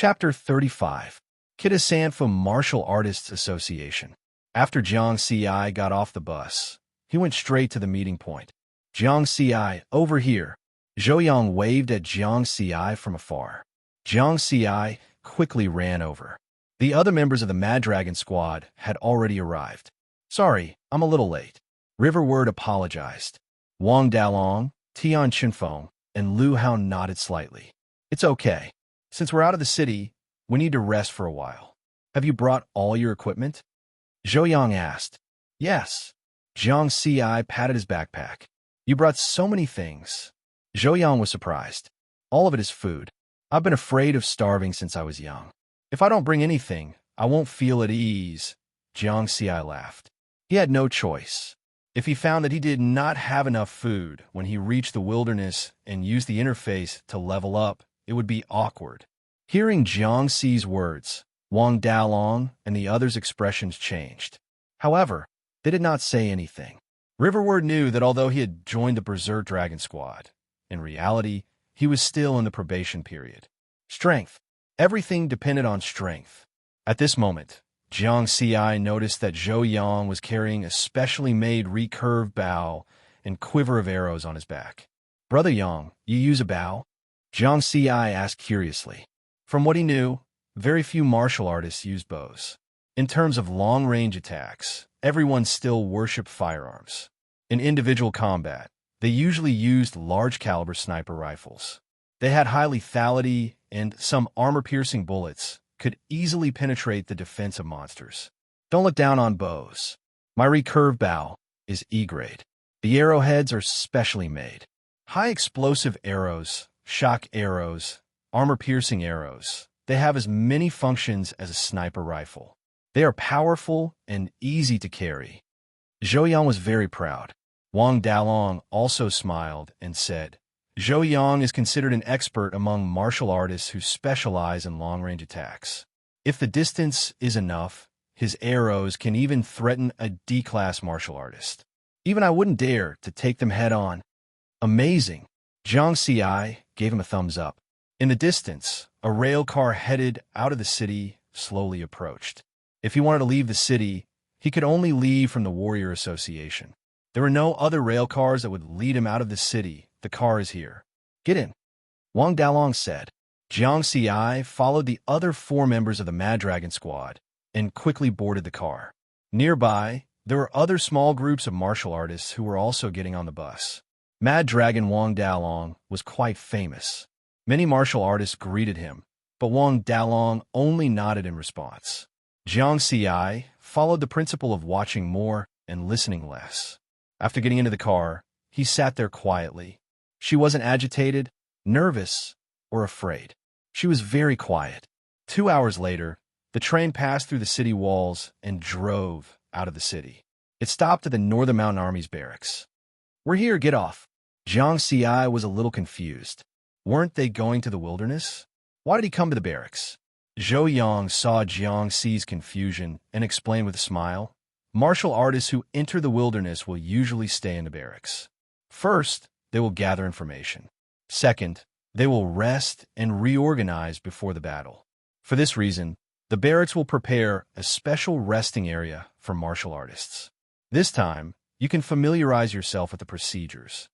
Chapter 35. Kitasanfa Martial Artists Association. After Jiang Ci got off the bus, he went straight to the meeting point. Jiang Ci, over here. Zhou waved at Jiang Ci from afar. Jiang Ci quickly ran over. The other members of the Mad Dragon squad had already arrived. Sorry, I'm a little late. Riverward apologized. Wang Dalong, Tian Chinfeng, and Lu Hao nodded slightly. It's okay. Since we're out of the city, we need to rest for a while. Have you brought all your equipment? Zhou asked. Yes. Jiang Ci patted his backpack. You brought so many things. Zhou was surprised. All of it is food. I've been afraid of starving since I was young. If I don't bring anything, I won't feel at ease. Jiang Ci laughed. He had no choice. If he found that he did not have enough food when he reached the wilderness and used the interface to level up, it would be awkward. Hearing Jiang Ci's words, Wang Dalong and the others' expressions changed. However, they did not say anything. Riverward knew that although he had joined the Berserk Dragon Squad, in reality, he was still in the probation period. Strength. Everything depended on strength. At this moment, Jiang Ci noticed that Zhou was carrying a specially made recurve bow and quiver of arrows on his back. Brother Yang, you use a bow? Jiang Ci asked curiously. From what he knew, very few martial artists use bows. In terms of long-range attacks, everyone still worshipped firearms. In individual combat, they usually used large-caliber sniper rifles. They had high lethality, and some armor-piercing bullets could easily penetrate the defense of monsters. Don't look down on bows. My recurve bow is E-grade. The arrowheads are specially made. High explosive arrows, shock arrows, armor-piercing arrows. They have as many functions as a sniper rifle. They are powerful and easy to carry. Zhou was very proud. Wang Dalong also smiled and said, Zhou is considered an expert among martial artists who specialize in long-range attacks. If the distance is enough, his arrows can even threaten a D-class martial artist. Even I wouldn't dare to take them head-on. Amazing. Jiang Ci gave him a thumbs up. In the distance, a rail car headed out of the city slowly approached. If he wanted to leave the city, he could only leave from the Warrior Association. There were no other rail cars that would lead him out of the city. The car is here. Get in. Wang Dalong said. Jiang Ci followed the other 4 members of the Mad Dragon squad and quickly boarded the car. Nearby, there were other small groups of martial artists who were also getting on the bus. Mad Dragon Wang Dalong was quite famous. Many martial artists greeted him, but Wang Dalong only nodded in response. Jiang Ci followed the principle of watching more and listening less. After getting into the car, he sat there quietly. She wasn't agitated, nervous, or afraid. She was very quiet. 2 hours later, the train passed through the city walls and drove out of the city. It stopped at the Northern Mountain Army's barracks. We're here, get off. Jiang Ci was a little confused. Weren't they going to the wilderness? Why did he come to the barracks? Zhou saw Jiang Ci's confusion and explained with a smile. Martial artists who enter the wilderness will usually stay in the barracks. First, they will gather information. Second, they will rest and reorganize before the battle. For this reason, the barracks will prepare a special resting area for martial artists. This time, you can familiarize yourself with the procedures.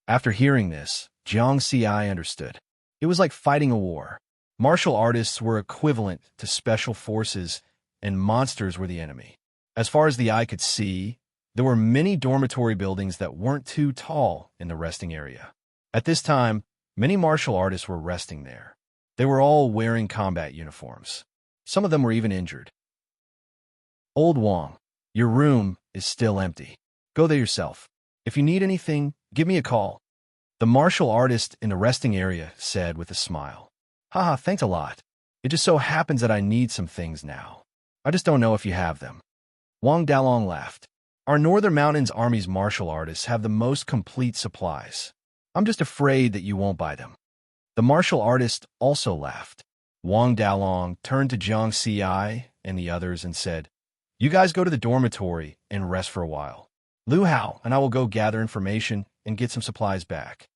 After hearing this, Jiang Ci understood. It was like fighting a war. Martial artists were equivalent to special forces, and monsters were the enemy. As far as the eye could see, there were many dormitory buildings that weren't too tall in the resting area. At this time, many martial artists were resting there. They were all wearing combat uniforms. Some of them were even injured. Old Wang, your room is still empty. Go there yourself. If you need anything, give me a call. The martial artist in the resting area said with a smile. Haha, thanks a lot. It just so happens that I need some things now. I just don't know if you have them. Wang Dalong laughed. Our Northern Mountains Army's martial artists have the most complete supplies. I'm just afraid that you won't buy them. The martial artist also laughed. Wang Dalong turned to Jiang Ci and the others and said, You guys go to the dormitory and rest for a while. Lu Hao and I will go gather information and get some supplies back.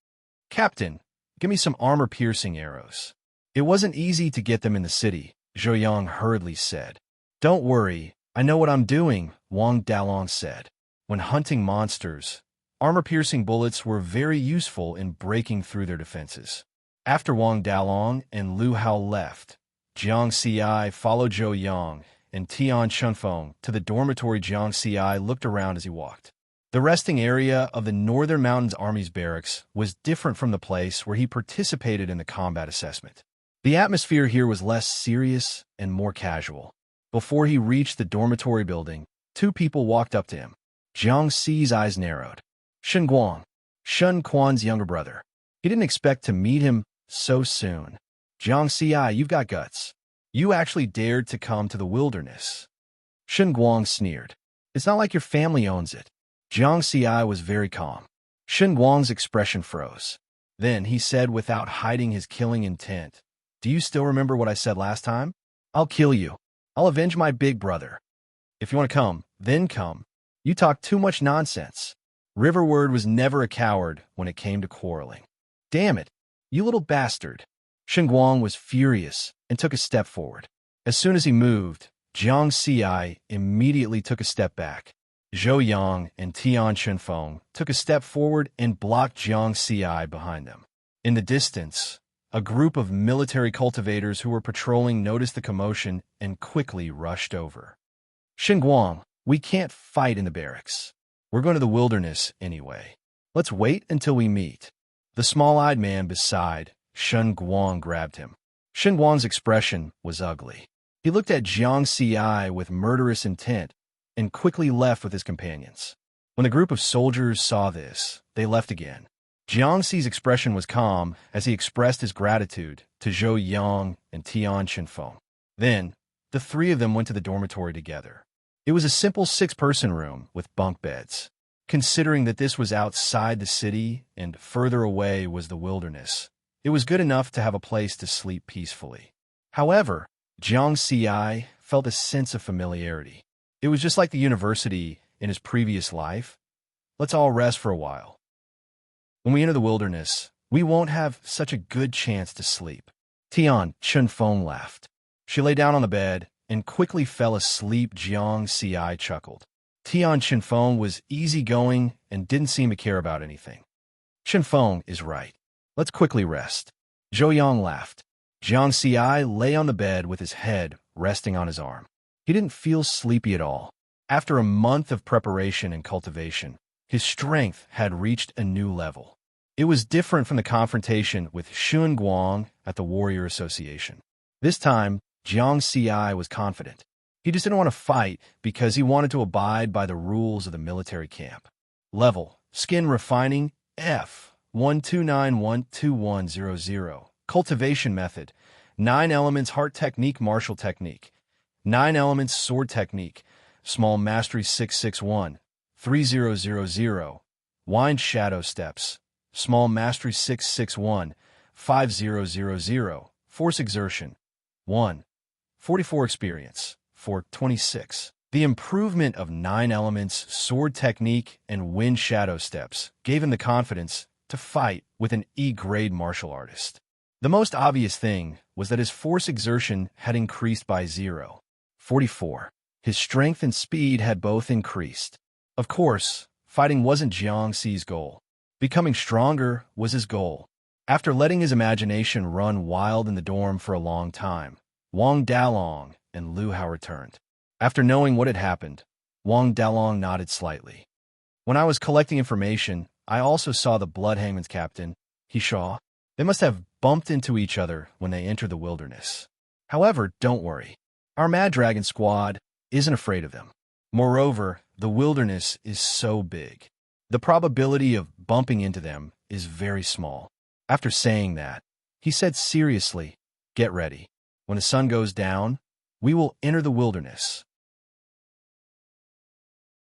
Captain, give me some armor-piercing arrows. It wasn't easy to get them in the city, Zhou Yang hurriedly said. Don't worry, I know what I'm doing, Wang Dalong said. When hunting monsters, armor-piercing bullets were very useful in breaking through their defenses. After Wang Dalong and Lu Hao left, Jiang Xi followed Zhou Yang and Tian Chunfeng to the dormitory. Jiang Xi looked around as he walked. The resting area of the Northern Mountains Army's barracks was different from the place where he participated in the combat assessment. The atmosphere here was less serious and more casual. Before he reached the dormitory building, two people walked up to him. Jiang Xi's eyes narrowed. Shen Guang, Shen Quan's younger brother. He didn't expect to meet him so soon. Jiang Xi, you've got guts. You actually dared to come to the wilderness. Shen Guang sneered. It's not like your family owns it. Jiang Xi was very calm. Shen Guang's expression froze. Then he said without hiding his killing intent, Do you still remember what I said last time? I'll kill you. I'll avenge my big brother. If you want to come, then come. You talk too much nonsense. Riverward was never a coward when it came to quarreling. Damn it, you little bastard. Shen Guang was furious and took a step forward. As soon as he moved, Jiang Xi immediately took a step back. Zhou Yang and Tian Chunfeng took a step forward and blocked Jiang Xi behind them. In the distance, a group of military cultivators who were patrolling noticed the commotion and quickly rushed over. Shen Guang, we can't fight in the barracks. We're going to the wilderness anyway. Let's wait until we meet. The small-eyed man beside Shen Guang grabbed him. Shen Guang's expression was ugly. He looked at Jiang Xi with murderous intent and quickly left with his companions. When the group of soldiers saw this, they left again. Jiang Xi's expression was calm as he expressed his gratitude to Zhou Yang and Tian Chunfeng. Then, the three of them went to the dormitory together. It was a simple 6-person room with bunk beds. Considering that this was outside the city and further away was the wilderness, it was good enough to have a place to sleep peacefully. However, Jiang Xi felt a sense of familiarity. It was just like the university in his previous life. Let's all rest for a while. When we enter the wilderness, we won't have such a good chance to sleep. Tian Chunfeng laughed. She lay down on the bed and quickly fell asleep. Jiang Xi chuckled. Tian Chunfeng was easygoing and didn't seem to care about anything. Chunfeng is right. Let's quickly rest. Zhou Yang laughed. Jiang Xi lay on the bed with his head resting on his arm. He didn't feel sleepy at all. After a month of preparation and cultivation, his strength had reached a new level. It was different from the confrontation with Shen Guang at the Warrior Association. This time, Jiang Xi was confident. He just didn't want to fight because he wanted to abide by the rules of the military camp. Level, Skin Refining, F, 1291210. Cultivation Method, 9 Elements Heart Technique Martial Technique, 9 Elements Sword Technique, Small Mastery 661, 3000, Wind Shadow Steps, Small Mastery 661, 5000, Force Exertion, 1, 44 Experience, 426. The improvement of 9 elements, sword technique, and wind shadow steps gave him the confidence to fight with an E-grade martial artist. The most obvious thing was that his force exertion had increased by 0.44. His strength and speed had both increased. Of course, fighting wasn't Jiang Xi's goal. Becoming stronger was his goal. After letting his imagination run wild in the dorm for a long time, Wang Dalong and Lu Hao returned. After knowing what had happened, Wang Dalong nodded slightly. When I was collecting information, I also saw the Blood Hangman's captain, He Shaw. They must have bumped into each other when they entered the wilderness. However, don't worry. Our Mad Dragon squad isn't afraid of them. Moreover, the wilderness is so big. The probability of bumping into them is very small. After saying that, he said seriously, "Get ready. When the sun goes down, we will enter the wilderness."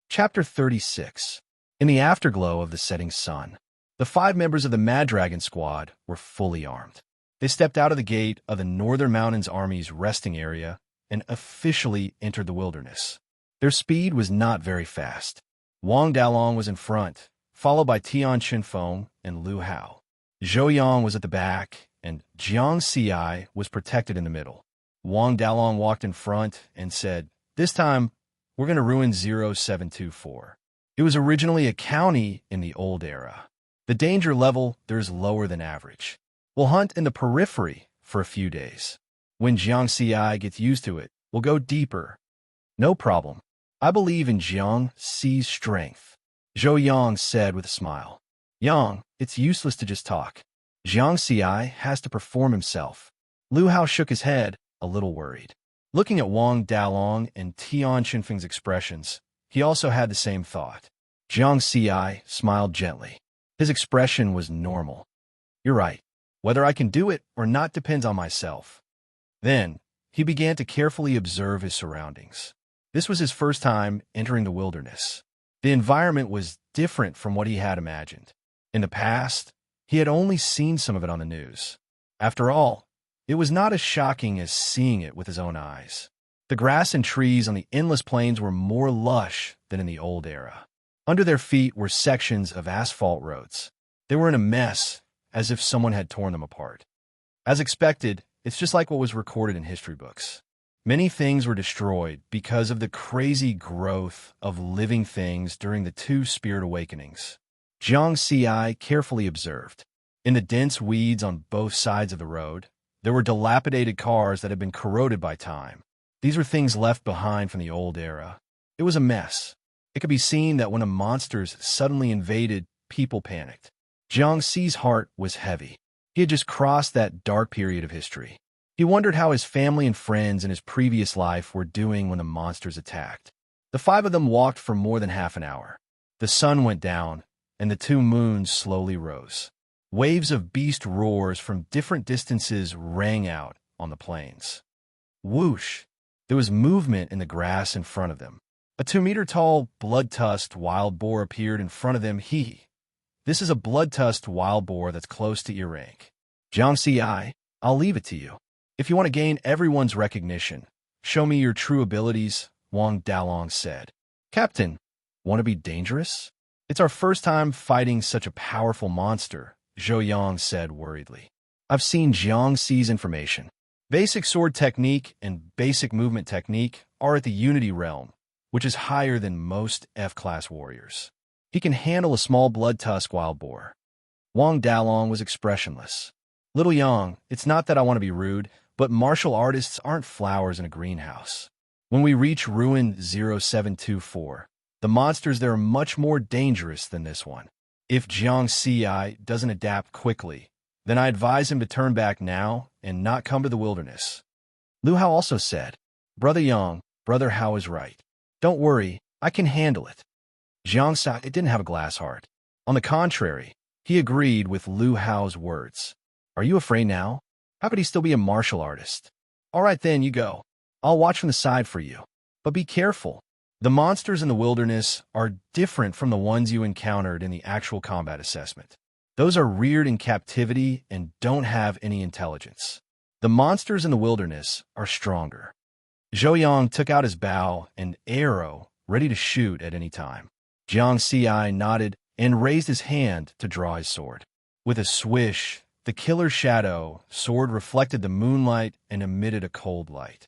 Chapter 36. In the afterglow of the setting sun, the 5 members of the Mad Dragon squad were fully armed. They stepped out of the gate of the Northern Mountains Army's resting area and officially entered the wilderness. Their speed was not very fast. Wang Dalong was in front, followed by Tian Chunfeng and Lu Hao. Zhou Yang was at the back, and Jiang Xi was protected in the middle. Wang Dalong walked in front and said, "This time, we're going to ruin 0724. It was originally a county in the old era. The danger level there is lower than average. We'll hunt in the periphery for a few days. When Jiang Xi gets used to it, we'll go deeper." "No problem. I believe in Jiang Xi's strength," Zhou Yang said with a smile. "Yang, it's useless to just talk. Jiang Xi has to perform himself." Lu Hao shook his head, a little worried. Looking at Wang Dalong and Tian Qinfeng's expressions, he also had the same thought. Jiang Xi smiled gently. His expression was normal. "You're right. Whether I can do it or not depends on myself." Then, he began to carefully observe his surroundings. This was his first time entering the wilderness. The environment was different from what he had imagined. In the past, he had only seen some of it on the news. After all, it was not as shocking as seeing it with his own eyes. The grass and trees on the endless plains were more lush than in the old era. Under their feet were sections of asphalt roads. They were in a mess, as if someone had torn them apart. As expected, it's just like what was recorded in history books. Many things were destroyed because of the crazy growth of living things during the two spirit awakenings. Jiang Xi carefully observed. In the dense weeds on both sides of the road, there were dilapidated cars that had been corroded by time. These were things left behind from the old era. It was a mess. It could be seen that when the monsters suddenly invaded, people panicked. Jiang Xi's heart was heavy. He had just crossed that dark period of history. He wondered how his family and friends in his previous life were doing when the monsters attacked. The five of them walked for more than half an hour. The sun went down, and the two moons slowly rose. Waves of beast roars from different distances rang out on the plains. Whoosh! There was movement in the grass in front of them. A 2-meter-tall, blood-tusked wild boar appeared in front of them. This is a blood-tusked wild boar that's close to ear rank. Jiang Xi, I'll leave it to you. If you want to gain everyone's recognition, show me your true abilities, Wang Dalong said. Captain, want to be dangerous? It's our first time fighting such a powerful monster, Zhou Yang said worriedly. I've seen Jiang Xi's information. Basic sword technique and basic movement technique are at the Unity realm, which is higher than most F-class warriors. He can handle a small blood-tusk wild boar. Wang Dalong was expressionless. Little Yang, it's not that I want to be rude, but martial artists aren't flowers in a greenhouse. When we reach Ruin 0724, the monsters there are much more dangerous than this one. If Jiang Xi doesn't adapt quickly, then I advise him to turn back now and not come to the wilderness. Lu Hao also said, Brother Yang, Brother Hao is right. Don't worry, I can handle it. Jiang Xi didn't have a glass heart. On the contrary, he agreed with Lu Hao's words. Are you afraid now? How could he still be a martial artist? All right then, you go. I'll watch from the side for you. But be careful. The monsters in the wilderness are different from the ones you encountered in the actual combat assessment. Those are reared in captivity and don't have any intelligence. The monsters in the wilderness are stronger. Zhou Yang took out his bow and arrow, ready to shoot at any time. Jiang Xi nodded and raised his hand to draw his sword. With a swish, the killer's shadow sword reflected the moonlight and emitted a cold light.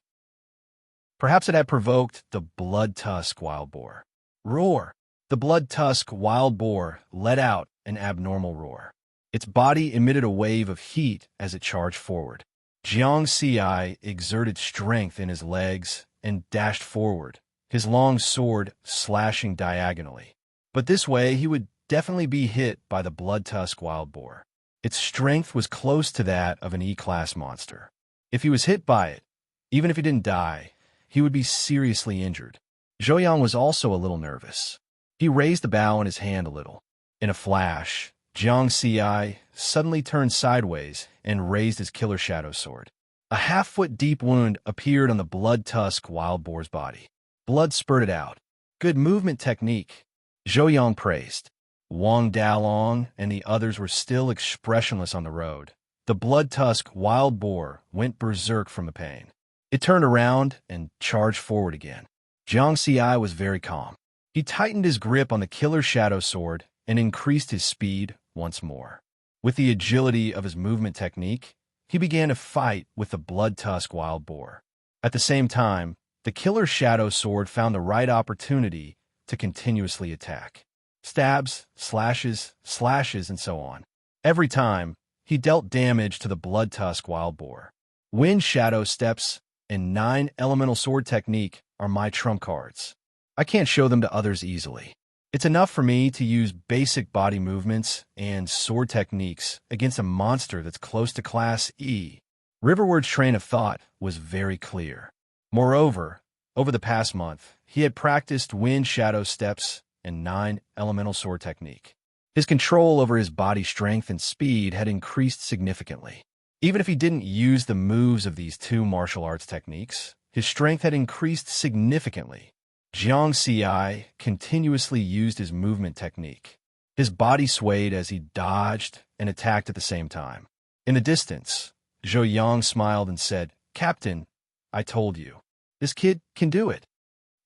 Perhaps it had provoked the blood-tusk wild boar. Roar! The blood-tusk wild boar let out an abnormal roar. Its body emitted a wave of heat as it charged forward. Jiang Xi exerted strength in his legs and dashed forward, his long sword slashing diagonally. But this way he would definitely be hit by the blood-tusk wild boar. Its strength was close to that of an E-class monster. If he was hit by it, even if he didn't die, he would be seriously injured. Zhou Yang was also a little nervous. He raised the bow in his hand a little. In a flash, Jiang Xi suddenly turned sideways and raised his killer shadow sword. A half-foot deep wound appeared on the blood-tusk wild boar's body. Blood spurted out. Good movement technique, Zhou Yang praised. Wang Dalong and the others were still expressionless on the road. The blood-tusk wild boar went berserk from the pain. It turned around and charged forward again. Jiang Xi was very calm. He tightened his grip on the killer shadow sword and increased his speed once more. With the agility of his movement technique, he began to fight with the blood-tusk wild boar. At the same time, the killer shadow sword found the right opportunity to continuously attack. Stabs, slashes, slashes, and so on. Every time, he dealt damage to the blood-tusk wild boar. Wind shadow steps and 9 elemental sword technique are my trump cards. I can't show them to others easily. It's enough for me to use basic body movements and sword techniques against a monster that's close to Class E. Riverward's train of thought was very clear. Moreover, over the past month, he had practiced wind shadow steps and 9 elemental sword technique. His control over his body strength and speed had increased significantly. Even if he didn't use the moves of these 2 martial arts techniques, his strength had increased significantly. Jiang Xi continuously used his movement technique. His body swayed as he dodged and attacked at the same time. In the distance, Zhou Yang smiled and said, "Captain, I told you. This kid can do it."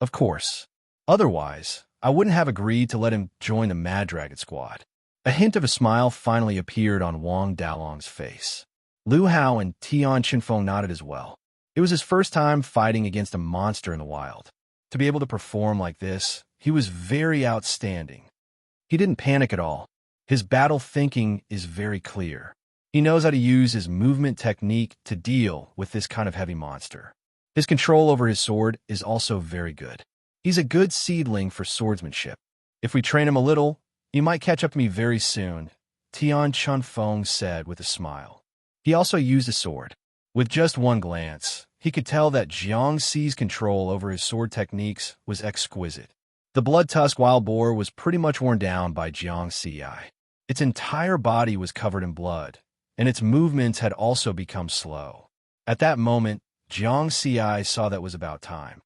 Of course. Otherwise, I wouldn't have agreed to let him join the Mad Dragon squad. A hint of a smile finally appeared on Wang Dalong's face. Lu Hao and Tian Qinfeng nodded as well. It was his first time fighting against a monster in the wild. To be able to perform like this, he was very outstanding. He didn't panic at all. His battle thinking is very clear. He knows how to use his movement technique to deal with this kind of heavy monster. His control over his sword is also very good. He's a good seedling for swordsmanship. If we train him a little, he might catch up to me very soon, Tian Qinfeng said with a smile. He also used a sword. With just one glance, he could tell that Jiang Xi's control over his sword techniques was exquisite. The blood-tusk wild boar was pretty much worn down by Jiang Xi. Its entire body was covered in blood, and its movements had also become slow. At that moment, Jiang Xi saw that was about time.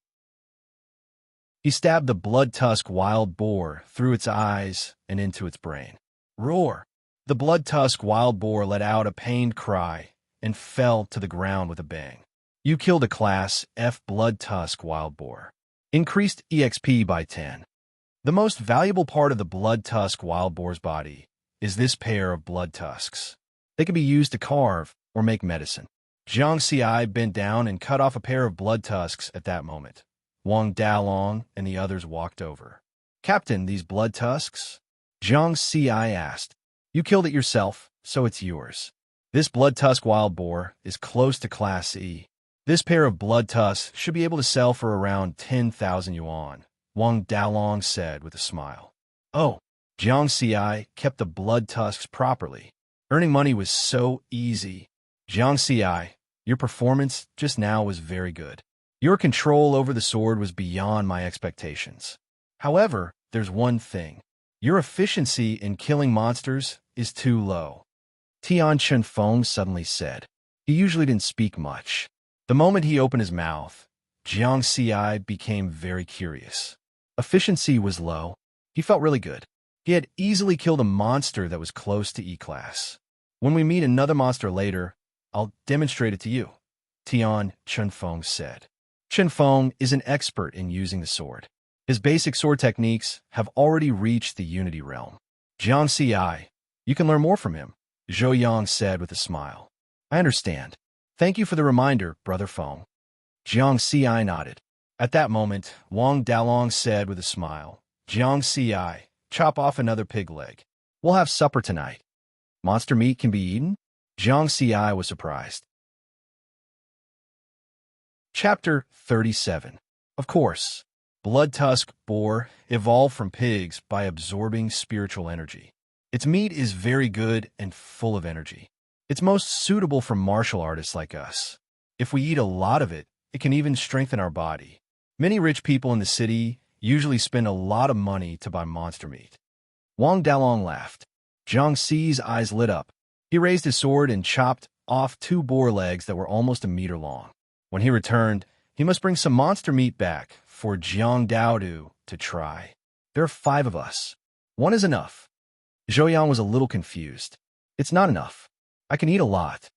He stabbed the blood-tusk wild boar through its eyes and into its brain. Roar! The blood-tusk wild boar let out a pained cry and fell to the ground with a bang. You killed a Class F blood-tusk wild boar. Increased EXP by 10. The most valuable part of the blood-tusk wild boar's body is this pair of blood tusks. They can be used to carve or make medicine. Jiang Xi bent down and cut off a pair of blood tusks at that moment. Wang Dalong and the others walked over. "Captain, these blood tusks?" Jiang Xi asked. "You killed it yourself, so it's yours. This blood-tusk wild boar is close to Class E. This pair of blood tusks should be able to sell for around 10,000 yuan, Wang Dalong said with a smile. Oh, Jiang Xi kept the blood tusks properly. Earning money was so easy. Jiang Xi, your performance just now was very good. Your control over the sword was beyond my expectations. However, there's one thing. Your efficiency in killing monsters is too low. Tian Qinfeng suddenly said. He usually didn't speak much. The moment he opened his mouth, Jiang Xi became very curious. Efficiency was low. He felt really good. He had easily killed a monster that was close to E-class. When we meet another monster later, I'll demonstrate it to you, Tian Qinfeng said. Qinfeng is an expert in using the sword. His basic sword techniques have already reached the Unity realm. Jiang Xi, you can learn more from him, Zhou Yang said with a smile. I understand. Thank you for the reminder, Brother Feng. Jiang Xi nodded. At that moment, Wang Dalong said with a smile, Jiang Xi, chop off another pig leg. We'll have supper tonight. Monster meat can be eaten? Jiang Xi was surprised. Chapter 37. Of course, blood-tusk boar evolved from pigs by absorbing spiritual energy. Its meat is very good and full of energy. It's most suitable for martial artists like us. If we eat a lot of it, it can even strengthen our body. Many rich people in the city usually spend a lot of money to buy monster meat. Wang Dalong laughed. Jiang Xi's eyes lit up. He raised his sword and chopped off 2 boar legs that were almost a meter long. When he returned, he must bring some monster meat back for Jiang Daodu to try. There are 5 of us. 1 is enough. Zhou Yang was a little confused. It's not enough. I can eat a lot.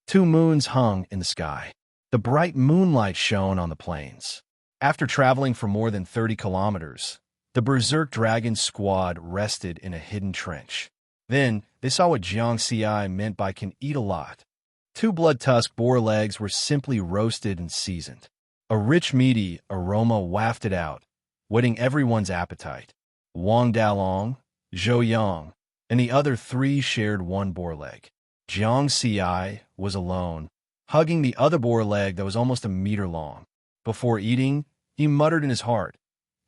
2 moons hung in the sky. The bright moonlight shone on the plains. After traveling for more than 30 kilometers, the Berserk Dragon squad rested in a hidden trench. Then, they saw what Jiang Xi meant by can eat a lot. 2 blood-tusk boar legs were simply roasted and seasoned. A rich, meaty aroma wafted out, whetting everyone's appetite. Wang Dalong, Zhou Yang, and the other 3 shared one boar leg. Jiang Xi was alone, hugging the other boar leg that was almost a meter long. Before eating, he muttered in his heart,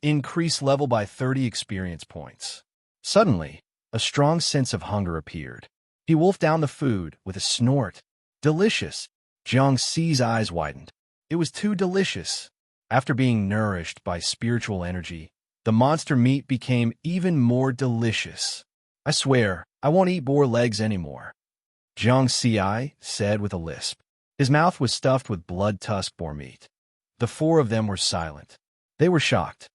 "Increase level by 30 experience points." Suddenly, a strong sense of hunger appeared. He wolfed down the food with a snort. Delicious! Jiang Xi's eyes widened. It was too delicious. After being nourished by spiritual energy, the monster meat became even more delicious. "I swear, I won't eat boar legs anymore," Jiang Xi said with a lisp. His mouth was stuffed with blood-tusk boar meat. The 4 of them were silent. They were shocked.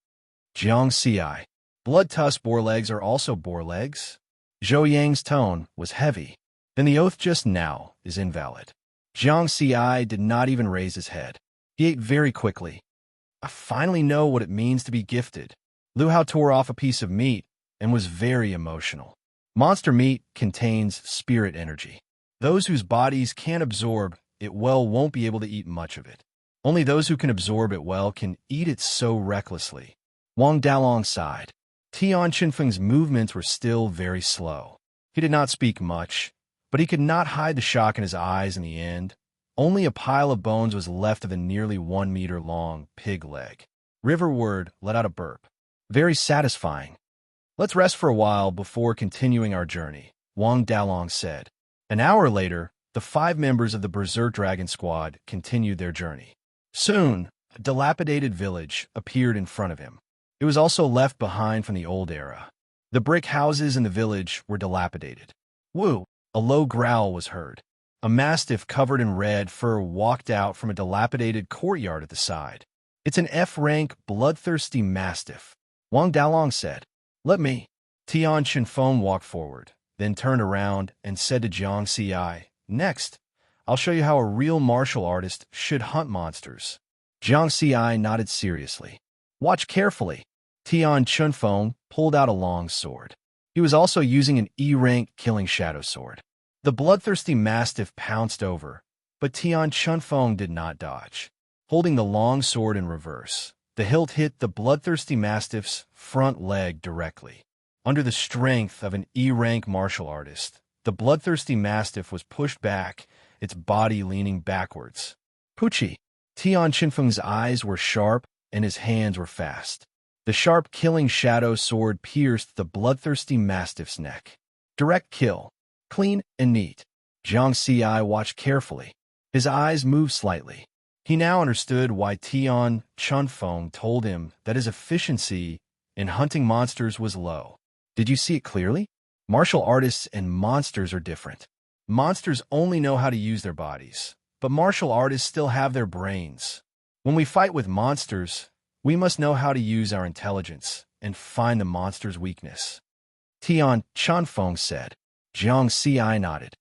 Jiang Xi, blood-tusk boar legs are also boar legs? Zhou Yang's tone was heavy. Then the oath just now is invalid. Jiang Xi did not even raise his head. He ate very quickly. "I finally know what it means to be gifted." Lu Hao tore off a piece of meat and was very emotional. Monster meat contains spirit energy. Those whose bodies can't absorb it well won't be able to eat much of it. Only those who can absorb it well can eat it so recklessly. Wang Dalong sighed. Tian Qinfeng's movements were still very slow. He did not speak much, but he could not hide the shock in his eyes in the end. Only a pile of bones was left of the nearly 1 meter long pig leg. Riverward let out a burp. "Very satisfying. Let's rest for a while before continuing our journey," Wang Dalong said. An hour later, the 5 members of the Berserk Dragon Squad continued their journey. Soon, a dilapidated village appeared in front of him. It was also left behind from the old era. The brick houses in the village were dilapidated. "Woo!" A low growl was heard. A mastiff covered in red fur walked out from a dilapidated courtyard at the side. "It's an F-rank, bloodthirsty mastiff," Wang Dalong said. "Let me." Tian Qinfeng walked forward, then turned around and said to Jiang Xi, "Next, I'll show you how a real martial artist should hunt monsters." Jiang Xi nodded seriously. "Watch carefully." Tian Qinfeng pulled out a long sword. He was also using an E-rank killing shadow sword. The bloodthirsty mastiff pounced over, but Tian Qinfeng did not dodge. Holding the long sword in reverse, the hilt hit the bloodthirsty mastiff's front leg directly. Under the strength of an E-rank martial artist, the bloodthirsty mastiff was pushed back, its body leaning backwards. "Poochie!" Tian Qinfeng's eyes were sharp and his hands were fast. The sharp killing shadow sword pierced the bloodthirsty mastiff's neck. Direct kill. Clean and neat. Jiang Xi watched carefully. His eyes moved slightly. He now understood why Tian Qinfeng told him that his efficiency in hunting monsters was low. Did you see it clearly? Martial artists and monsters are different. Monsters only know how to use their bodies, but martial artists still have their brains. When we fight with monsters, we must know how to use our intelligence and find the monster's weakness. Tian Qinfeng said. Jiang Xi nodded.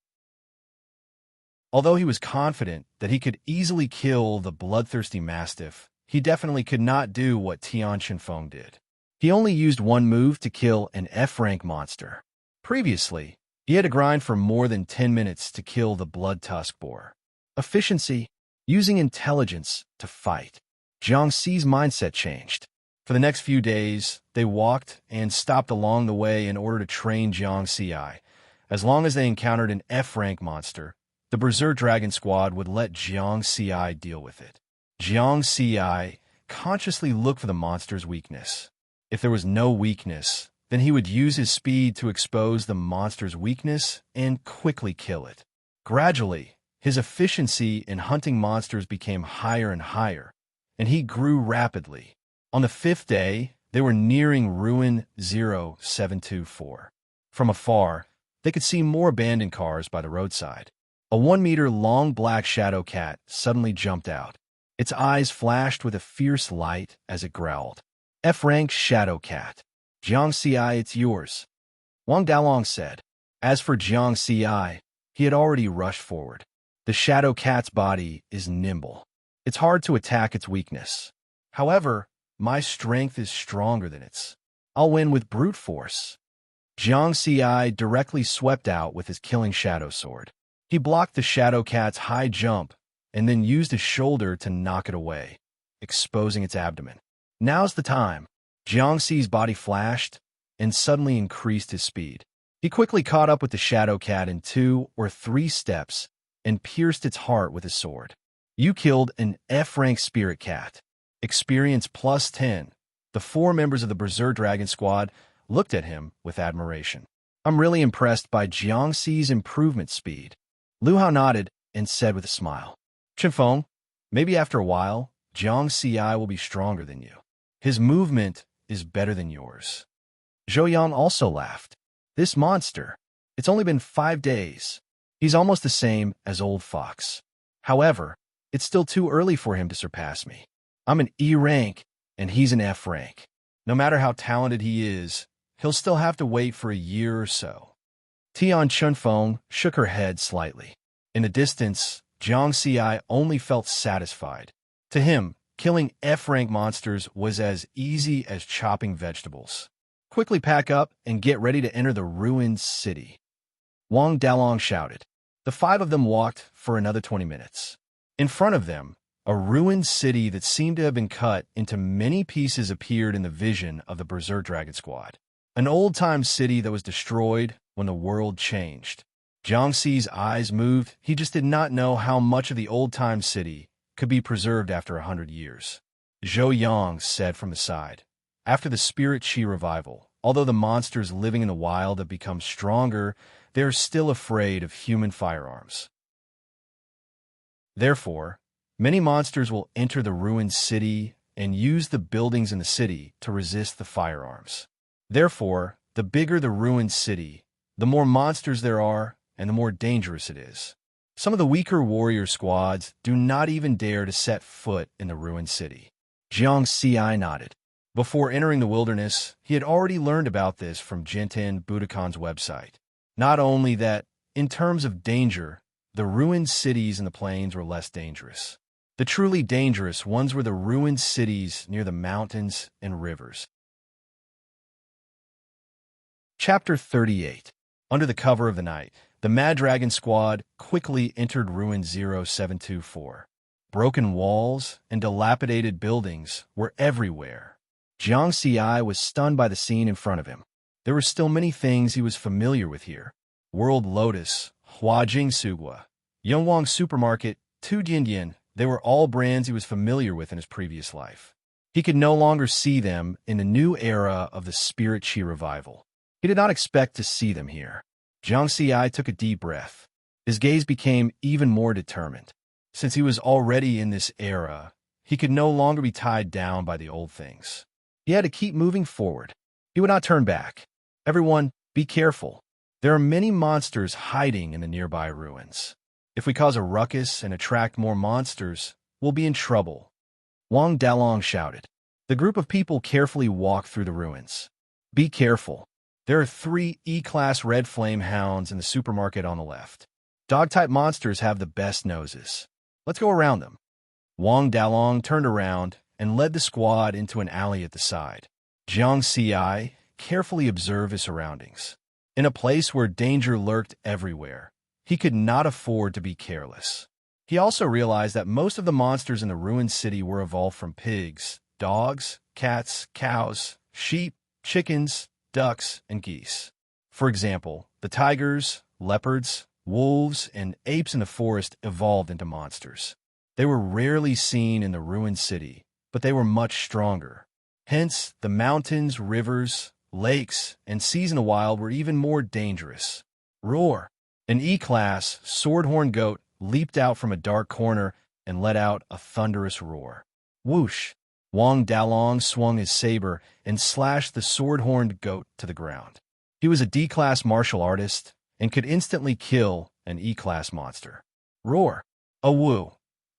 Although he was confident that he could easily kill the bloodthirsty mastiff, he definitely could not do what Tian Qinfeng did. He only used one move to kill an F-rank monster. Previously, he had to grind for more than 10 minutes to kill the blood-tusk boar. Efficiency, using intelligence to fight. Jiang Xi's mindset changed. For the next few days, they walked and stopped along the way in order to train Jiang Xi. As long as they encountered an F-rank monster, the Berserk Dragon Squad would let Jiang Xi deal with it. Jiang Xi consciously looked for the monster's weakness. If there was no weakness, then he would use his speed to expose the monster's weakness and quickly kill it. Gradually, his efficiency in hunting monsters became higher and higher, and he grew rapidly. On the 5th day, they were nearing Ruin 0724. From afar, they could see more abandoned cars by the roadside. A 1-meter-long black shadow cat suddenly jumped out. Its eyes flashed with a fierce light as it growled. F-rank shadow cat. Jiang Xi, it's yours, Wang Dalong said. As for Jiang Xi, he had already rushed forward. The shadow cat's body is nimble. It's hard to attack its weakness. However, my strength is stronger than its. I'll win with brute force. Jiang Xi directly swept out with his killing shadow sword. He blocked the Shadow Cat's high jump and then used his shoulder to knock it away, exposing its abdomen. Now's the time. Jiangxi's body flashed and suddenly increased his speed. He quickly caught up with the Shadow Cat in 2 or 3 steps and pierced its heart with his sword. You killed an F-rank spirit cat. Experience plus 10. The 4 members of the Berserk Dragon Squad looked at him with admiration. I'm really impressed by Jiangxi's improvement speed. Lu Hao nodded and said with a smile, Chenfeng, maybe after a while, Jiangxi will be stronger than you. His movement is better than yours. Zhou Yang also laughed. This monster, it's only been 5 days. He's almost the same as Old Fox. However, it's still too early for him to surpass me. I'm an E rank, and he's an F rank. No matter how talented he is, he'll still have to wait for a year or so. Tian Chunfeng shook her head slightly. In the distance, Jiangxi only felt satisfied. To him, killing F-rank monsters was as easy as chopping vegetables. Quickly pack up and get ready to enter the ruined city. Wang Dalong shouted. The 5 of them walked for another 20 minutes. In front of them, a ruined city that seemed to have been cut into many pieces appeared in the vision of the Berserk Dragon Squad. An old-time city that was destroyed when the world changed. Jiangxi's eyes moved. He just did not know how much of the old-time city could be preserved after 100 years. Zhou Yang said from the side, after the spirit chi revival, although the monsters living in the wild have become stronger, they are still afraid of human firearms. Therefore, many monsters will enter the ruined city and use the buildings in the city to resist the firearms. Therefore, the bigger the ruined city, the more monsters there are and the more dangerous it is. Some of the weaker warrior squads do not even dare to set foot in the ruined city. Jiangxi nodded. Before entering the wilderness, he had already learned about this from Jinten Budokan's website. Not only that, in terms of danger, the ruined cities in the plains were less dangerous. The truly dangerous ones were the ruined cities near the mountains and rivers. Chapter 38. Under the cover of the night, the Mad Dragon Squad quickly entered Ruin 0724. Broken walls and dilapidated buildings were everywhere. Jiangxi was stunned by the scene in front of him. There were still many things he was familiar with here. World Lotus, Huajing Sugua, Yongwang Supermarket, Tudiandian, they were all brands he was familiar with in his previous life. He could no longer see them in the new era of the Spirit Chi revival. He did not expect to see them here. Jiangxi took a deep breath. His gaze became even more determined. Since he was already in this era, he could no longer be tied down by the old things. He had to keep moving forward. He would not turn back. Everyone, be careful. There are many monsters hiding in the nearby ruins. If we cause a ruckus and attract more monsters, we'll be in trouble. Wang Dalong shouted. The group of people carefully walked through the ruins. Be careful. There are 3 E-class red flame hounds in the supermarket on the left. Dog-type monsters have the best noses. Let's go around them. Wang Dalong turned around and led the squad into an alley at the side. Jiangxi carefully observed his surroundings. In a place where danger lurked everywhere, he could not afford to be careless. He also realized that most of the monsters in the ruined city were evolved from pigs, dogs, cats, cows, sheep, chickens, ducks, and geese. For example, the tigers, leopards, wolves, and apes in the forest evolved into monsters. They were rarely seen in the ruined city, but they were much stronger. Hence, the mountains, rivers, lakes, and seas in the wild were even more dangerous. Roar! An E-class swordhorn goat leaped out from a dark corner and let out a thunderous roar. Whoosh! Wang Dalong swung his saber and slashed the sword-horned goat to the ground. He was a D-class martial artist and could instantly kill an E-class monster. Roar! A woo!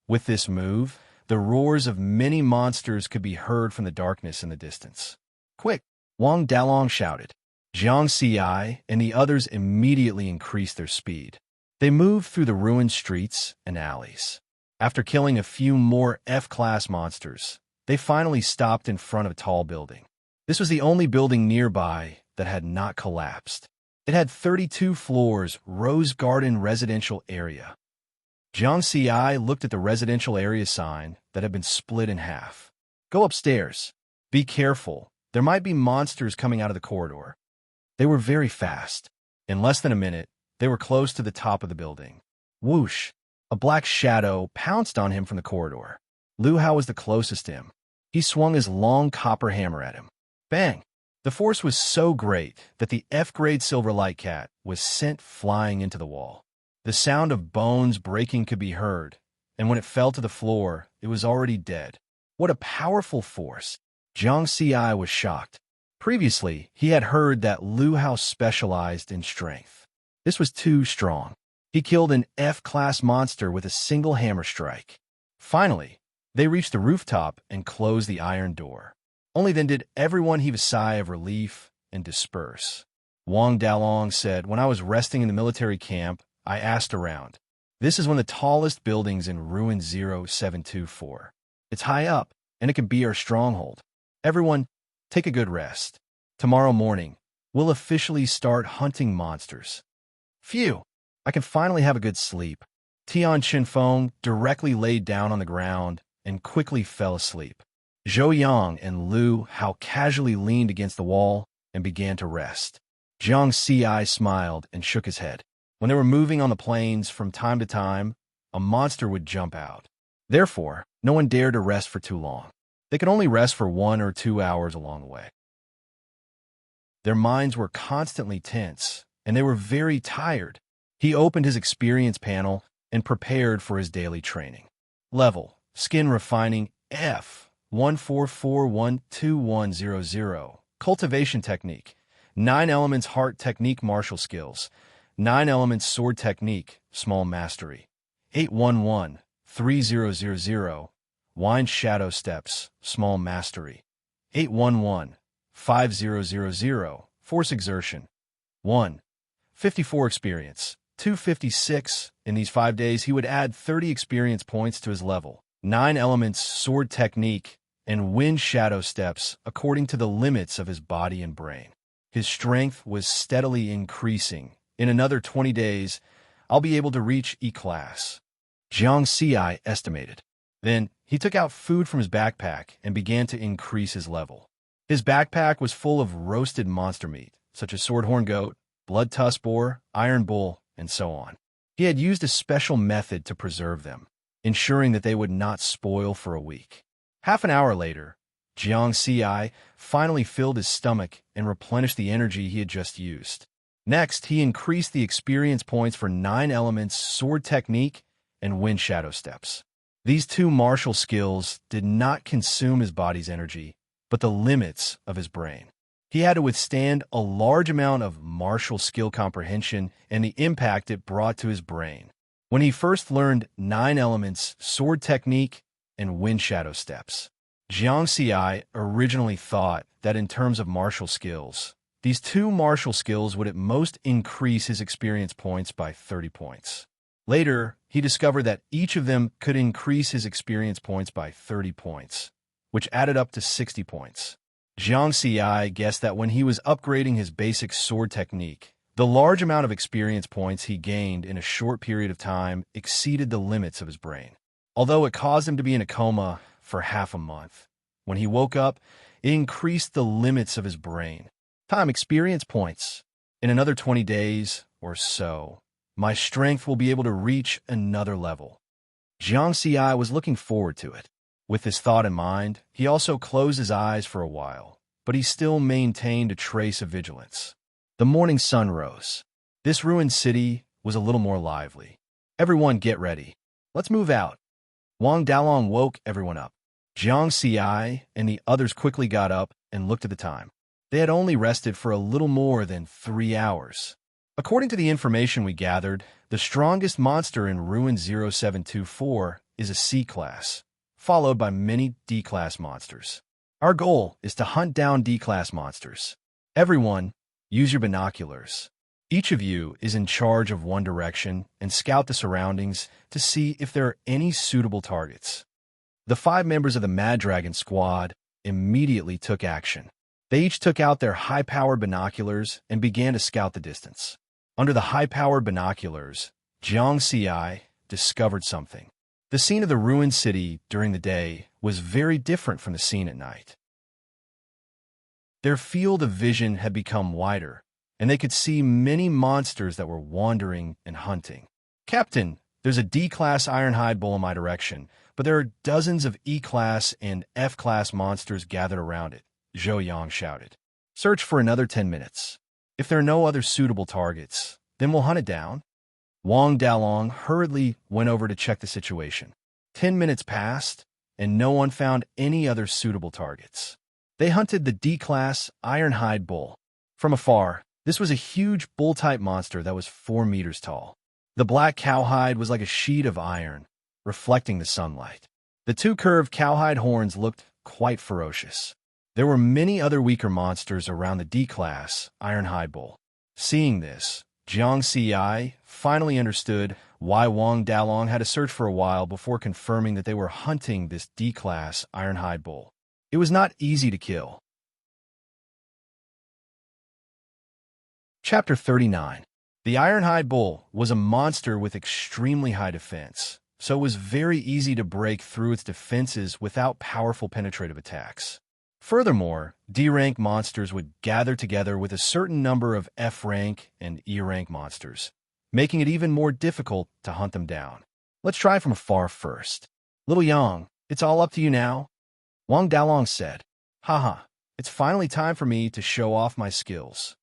With this move, the roars of many monsters could be heard from the darkness in the distance. Quick! Wang Dalong shouted. Jiangxi and the others immediately increased their speed. They moved through the ruined streets and alleys. After killing a few more F-class monsters, they finally stopped in front of a tall building. This was the only building nearby that had not collapsed. It had 32 floors, Rose Garden residential area. Jiang Ci looked at the residential area sign that had been split in half. Go upstairs. Be careful. There might be monsters coming out of the corridor. They were very fast. In less than a minute, they were close to the top of the building. Whoosh! A black shadow pounced on him from the corridor. Lu Hao was the closest to him. He swung his long copper hammer at him. Bang! The force was so great that the F-grade silver light cat was sent flying into the wall. The sound of bones breaking could be heard, and when it fell to the floor, it was already dead. What a powerful force! Jiang Ci was shocked. Previously, he had heard that Lu Hao specialized in strength. This was too strong. He killed an F-class monster with a single hammer strike. Finally, they reached the rooftop and closed the iron door. Only then did everyone heave a sigh of relief and disperse. Wang Dalong said, "When I was resting in the military camp, I asked around. This is one of the tallest buildings in Ruin 0724. It's high up, and it can be our stronghold. Everyone, take a good rest. Tomorrow morning, we'll officially start hunting monsters." Phew! I can finally have a good sleep. Tian Chinfeng directly laid down on the ground and quickly fell asleep. Zhou Yang and Lu Hao casually leaned against the wall and began to rest. Jiang Ci smiled and shook his head. When they were moving on the plains from time to time, a monster would jump out. Therefore, no one dared to rest for too long. They could only rest for 1 or 2 hours along the way. Their minds were constantly tense, and they were very tired. He opened his experience panel and prepared for his daily training. Level: Skin Refining F 144121000. Cultivation Technique: 9 Elements Heart Technique Martial Skills. 9 Elements Sword Technique Small Mastery. 8113000. Wind Shadow Steps Small Mastery. 8115000. Force Exertion 1. 54 experience. 256. In these 5 days, he would add 30 experience points to his level. 9 Elements Sword Technique and Wind Shadow Steps according to the limits of his body and brain. His strength was steadily increasing. In another 20 days, I'll be able to reach E-Class. Jiang Ci estimated. Then, he took out food from his backpack and began to increase his level. His backpack was full of roasted monster meat, such as swordhorn goat, blood tusk boar, iron bull, and so on. He had used a special method to preserve them, ensuring that they would not spoil for a week. Half an hour later, Jiang Ci finally filled his stomach and replenished the energy he had just used. Next, he increased the experience points for 9 Elements Sword Technique and Wind Shadow Steps. These 2 martial skills did not consume his body's energy, but the limits of his brain. He had to withstand a large amount of martial skill comprehension and the impact it brought to his brain. When he first learned 9 Elements Sword Technique and Wind Shadow Steps, Jiang Ci originally thought that in terms of martial skills, these 2 martial skills would at most increase his experience points by 30 points. Later, he discovered that each of them could increase his experience points by 30 points, which added up to 60 points. Jiang Ci guessed that when he was upgrading his basic sword technique, the large amount of experience points he gained in a short period of time exceeded the limits of his brain. Although it caused him to be in a coma for half a month, when he woke up, it increased the limits of his brain. Time experience points. In another 20 days or so, my strength will be able to reach another level. Jiang Ci was looking forward to it. With this thought in mind, he also closed his eyes for a while, but he still maintained a trace of vigilance. The morning sun rose. This ruined city was a little more lively. Everyone get ready. Let's move out. Wang Dalong woke everyone up. Jiang Ci and the others quickly got up and looked at the time. They had only rested for a little more than 3 hours. According to the information we gathered, the strongest monster in Ruin 0724 is a C-class, followed by many D-class monsters. Our goal is to hunt down D-class monsters. Everyone, use your binoculars. Each of you is in charge of one direction and scout the surroundings to see if there are any suitable targets. The 5 members of the Mad Dragon squad immediately took action. They each took out their high-powered binoculars and began to scout the distance. Under the high-powered binoculars, Jiang Xi discovered something. The scene of the ruined city during the day was very different from the scene at night. Their field of vision had become wider, and they could see many monsters that were wandering and hunting. "Captain, there's a D-class ironhide bull in my direction, but there are dozens of E-class and F-class monsters gathered around it," Zhou Yang shouted. "Search for another 10 minutes. If there are no other suitable targets, then we'll hunt it down." Wang Dalong hurriedly went over to check the situation. 10 minutes passed, and no one found any other suitable targets. They hunted the D-class ironhide bull. From afar, this was a huge bull-type monster that was 4 meters tall. The black cowhide was like a sheet of iron, reflecting the sunlight. The 2 curved cowhide horns looked quite ferocious. There were many other weaker monsters around the D-class ironhide bull. Seeing this, Jiang Xi finally understood why Wang Dalong had to search for a while before confirming that they were hunting this D-class ironhide bull. It was not easy to kill. Chapter 39. The ironhide bull was a monster with extremely high defense, so it was very easy to break through its defenses without powerful penetrative attacks. Furthermore, D-rank monsters would gather together with a certain number of F-rank and E-rank monsters, making it even more difficult to hunt them down. "Let's try from afar first. Little Yang, it's all up to you now," Wang Dalong said. "Haha, it's finally time for me to show off my skills."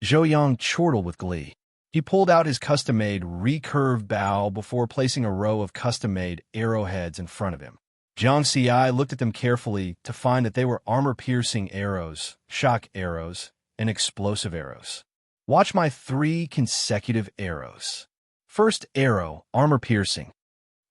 Zhou Yang chortled with glee. He pulled out his custom-made recurved bow before placing a row of custom-made arrowheads in front of him. Jiang Xi looked at them carefully to find that they were armor-piercing arrows, shock arrows, and explosive arrows. "Watch my 3 consecutive arrows." First arrow, armor-piercing.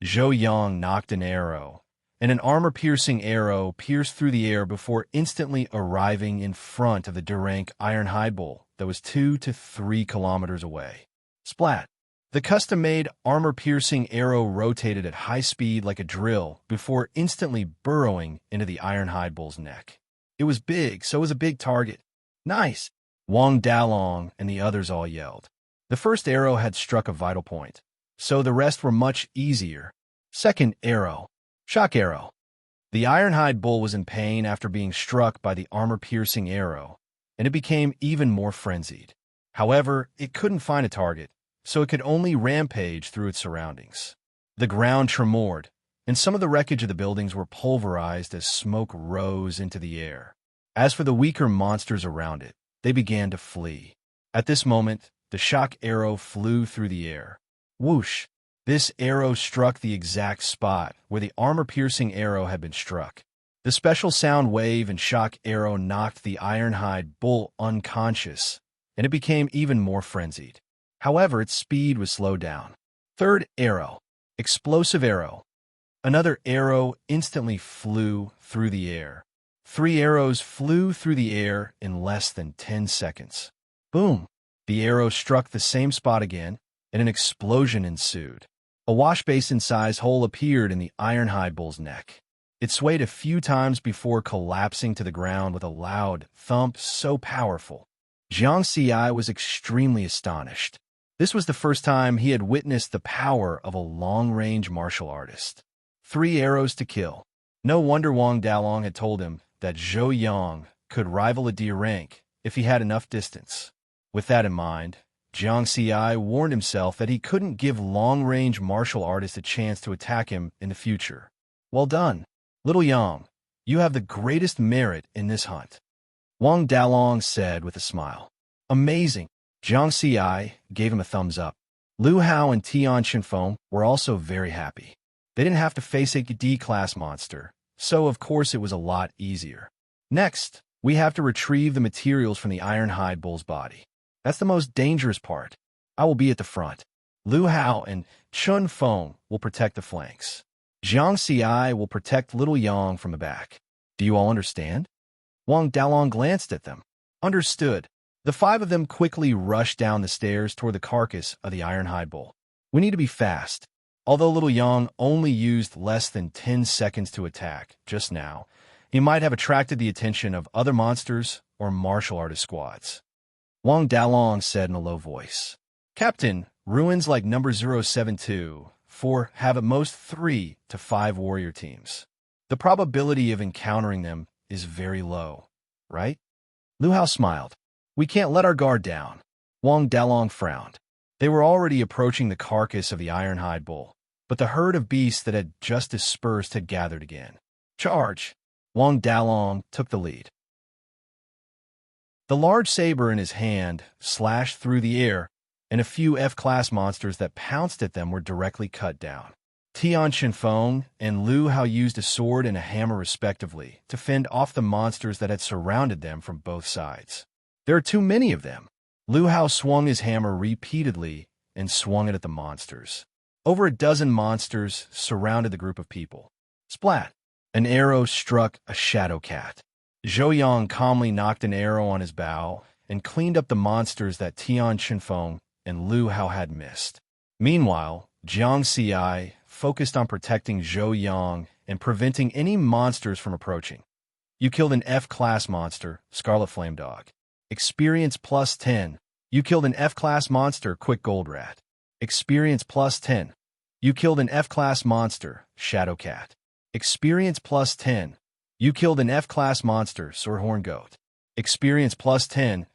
Zhou Yang knocked an arrow, and an armor-piercing arrow pierced through the air before instantly arriving in front of the D-rank ironhide bull that was 2 to 3 kilometers away. Splat! The custom-made armor-piercing arrow rotated at high speed like a drill before instantly burrowing into the ironhide bull's neck. It was big, so it was a big target. "Nice!" Wang Dalong and the others all yelled. The first arrow had struck a vital point, so the rest were much easier. Second arrow, shock arrow. The ironhide bull was in pain after being struck by the armor-piercing arrow, and it became even more frenzied. However, it couldn't find a target, so it could only rampage through its surroundings. The ground tremored, and some of the wreckage of the buildings were pulverized as smoke rose into the air. As for the weaker monsters around it, they began to flee. At this moment, the shock arrow flew through the air. Whoosh! This arrow struck the exact spot where the armor-piercing arrow had been struck. The special sound wave and shock arrow knocked the ironhide bull unconscious, and it became even more frenzied. However, its speed was slowed down. Third arrow, explosive arrow. Another arrow instantly flew through the air. 3 arrows flew through the air in less than 10 seconds. Boom! The arrow struck the same spot again, and an explosion ensued. A wash-basin-sized hole appeared in the ironhide bull's neck. It swayed a few times before collapsing to the ground with a loud thump so powerful. Jiang Xi was extremely astonished. This was the first time he had witnessed the power of a long-range martial artist. 3 arrows to kill. No wonder Wang Dalong had told him that Zhou Yang could rival a D rank if he had enough distance. With that in mind, Jiang Xi warned himself that he couldn't give long-range martial artists a chance to attack him in the future. "Well done, little Yang. You have the greatest merit in this hunt," Wang Dalong said with a smile. "Amazing." Jiang Xi gave him a thumbs up. Lu Hao and Tian Xinfeng were also very happy. They didn't have to face a D-class monster, so of course it was a lot easier. Next, we have to retrieve the materials from the ironhide bull's body. That's the most dangerous part. I will be at the front. Lu Hao and Chun Feng will protect the flanks. Jiang Xi will protect little Yang from the back. Do you all understand? Wang Dalong glanced at them. Understood. The 5 of them quickly rushed down the stairs toward the carcass of the ironhide bull. We need to be fast. Although little Yang only used less than 10 seconds to attack just now, He might have attracted the attention of other monsters or martial artist squads. Wang Dalong said in a low voice. Captain, ruins like number 072-4 have at most 3 to 5 warrior teams. The probability of encountering them is very low, right? Lu Hao smiled. We can't let our guard down. Wang Dalong frowned. They were already approaching the carcass of the ironhide bull, but the herd of beasts that had just dispersed had gathered again. Charge! Wang Dalong took the lead. The large saber in his hand slashed through the air, and a few F-class monsters that pounced at them were directly cut down. Tian Shenfeng and Lu Hao used a sword and a hammer respectively to fend off the monsters that had surrounded them from both sides. There are too many of them. Lu Hao swung his hammer repeatedly and swung it at the monsters. Over a dozen monsters surrounded the group of people. Splat! An arrow struck a shadow cat. Zhou Yang calmly knocked an arrow on his bow and cleaned up the monsters that Tian Shenfeng and Lu Hao had missed. Meanwhile, Jiang Xi focused on protecting Zhou Yang and preventing any monsters from approaching. You killed an F-class monster, Scarlet Flame Dog. Experience plus 10. You killed an F-class monster, Quick Gold Rat. Experience plus 10. You killed an F-class monster, Shadow Cat. Experience plus 10. You killed an F-class monster, Swordhorn Goat. Experience plus 10.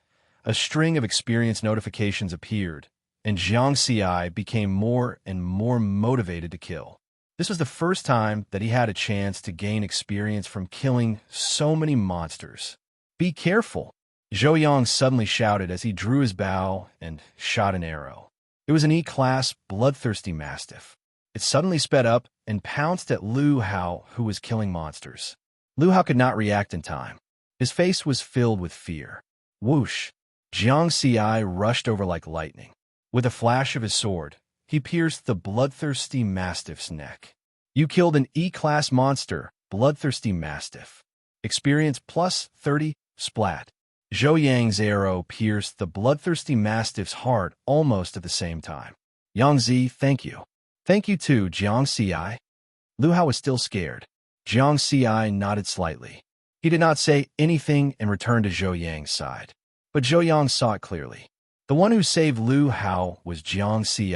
A string of experience notifications appeared, and Jiang Xi became more and more motivated to kill. This was the first time that he had a chance to gain experience from killing so many monsters. Be careful! Zhou Yang suddenly shouted as he drew his bow and shot an arrow. It was an E-class bloodthirsty mastiff. It suddenly sped up and pounced at Lu Hao, who was killing monsters. Lu Hao could not react in time. His face was filled with fear. Whoosh! Jiang Xi rushed over like lightning. With a flash of his sword, he pierced the bloodthirsty mastiff's neck. You killed an E-class monster, bloodthirsty mastiff. Experience plus 30, splat. Zhou Yang's arrow pierced the bloodthirsty mastiff's heart almost at the same time. Yang Zi, thank you. Thank you too, Jiang Xi. Lu Hao was still scared. Jiang Xi nodded slightly. He did not say anything and returned to Zhou Yang's side. But Zhou Yang saw it clearly. The one who saved Lu Hao was Jiang Xi,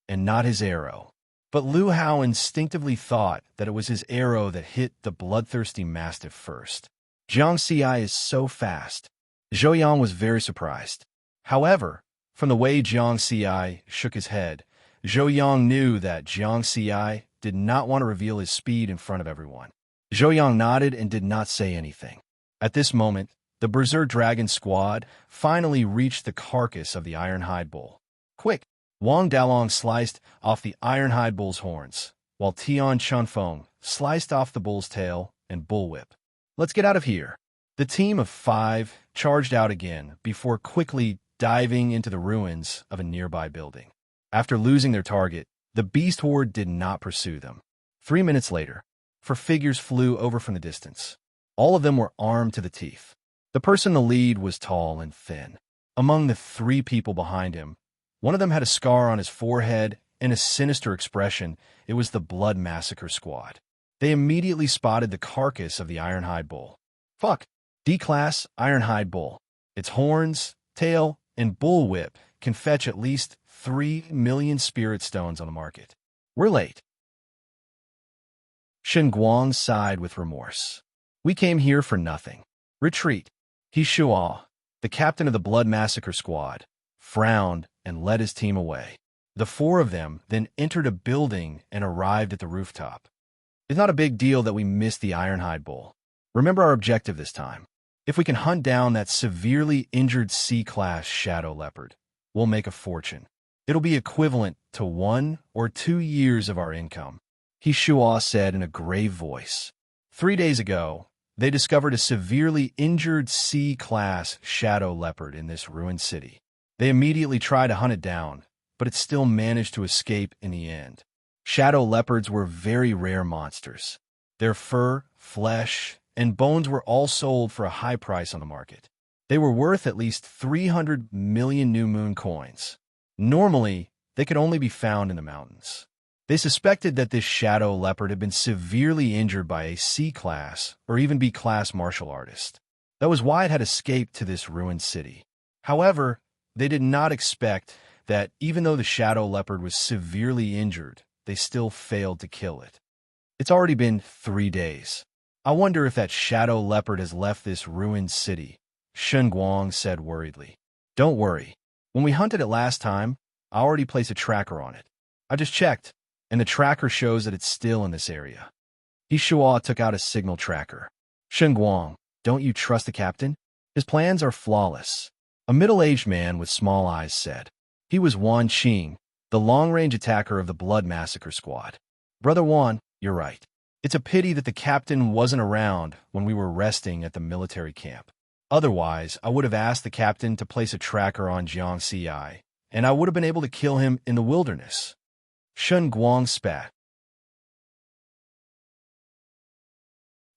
and not his arrow. But Lu Hao instinctively thought that it was his arrow that hit the bloodthirsty mastiff first. Jiang Xi is so fast. Zhou Yang was very surprised. However, from the way Jiang Xi shook his head, Zhou Yang knew that Jiang Xi did not want to reveal his speed in front of everyone. Zhou Yang nodded and did not say anything. At this moment, the Berserk Dragon squad finally reached the carcass of the ironhide bull. Quick! Wang Dalong sliced off the ironhide bull's horns, while Tian Chunfeng sliced off the bull's tail and bullwhip. Let's get out of here. The team of 5 charged out again before quickly diving into the ruins of a nearby building. After losing their target, the beast horde did not pursue them. 3 minutes later, 4 figures flew over from the distance. All of them were armed to the teeth. The person in the lead was tall and thin. Among the 3 people behind him, one of them had a scar on his forehead and a sinister expression. It was the Blood Massacre Squad. They immediately spotted the carcass of the ironhide bull. Fuck! D-Class ironhide bull. Its horns, tail, and bullwhip can fetch at least 3 million spirit stones on the market. We're late. Shen Guang sighed with remorse. We came here for nothing. Retreat. He Shua, the captain of the Blood Massacre Squad, frowned and led his team away. The 4 of them then entered a building and arrived at the rooftop. It's not a big deal that we missed the ironhide bull. Remember our objective this time. If we can hunt down that severely injured C-class shadow leopard, we'll make a fortune. It'll be equivalent to 1 or 2 years of our income. He Shua said in a grave voice. 3 days ago, they discovered a severely injured C-class shadow leopard in this ruined city. They immediately tried to hunt it down, but it still managed to escape in the end. Shadow leopards were very rare monsters. Their fur, flesh, and bones were all sold for a high price on the market. They were worth at least 300 million new moon coins. Normally, they could only be found in the mountains. They suspected that this shadow leopard had been severely injured by a C-class or even B-class martial artist. That was why it had escaped to this ruined city. However, they did not expect that even though the shadow leopard was severely injured, they still failed to kill it. It's already been 3 days. I wonder if that shadow leopard has left this ruined city, Shen Guang said worriedly. Don't worry. When we hunted it last time, I already placed a tracker on it. I just checked, and the tracker shows that it's still in this area. He Shua took out a signal tracker. Shen Guang, don't you trust the captain? His plans are flawless. A middle-aged man with small eyes said. He was Wan Qing, the long-range attacker of the Blood Massacre Squad. Brother Wan, you're right. It's a pity that the captain wasn't around when we were resting at the military camp. Otherwise, I would have asked the captain to place a tracker on Jiang Ci, and I would have been able to kill him in the wilderness. Shen Guang spat.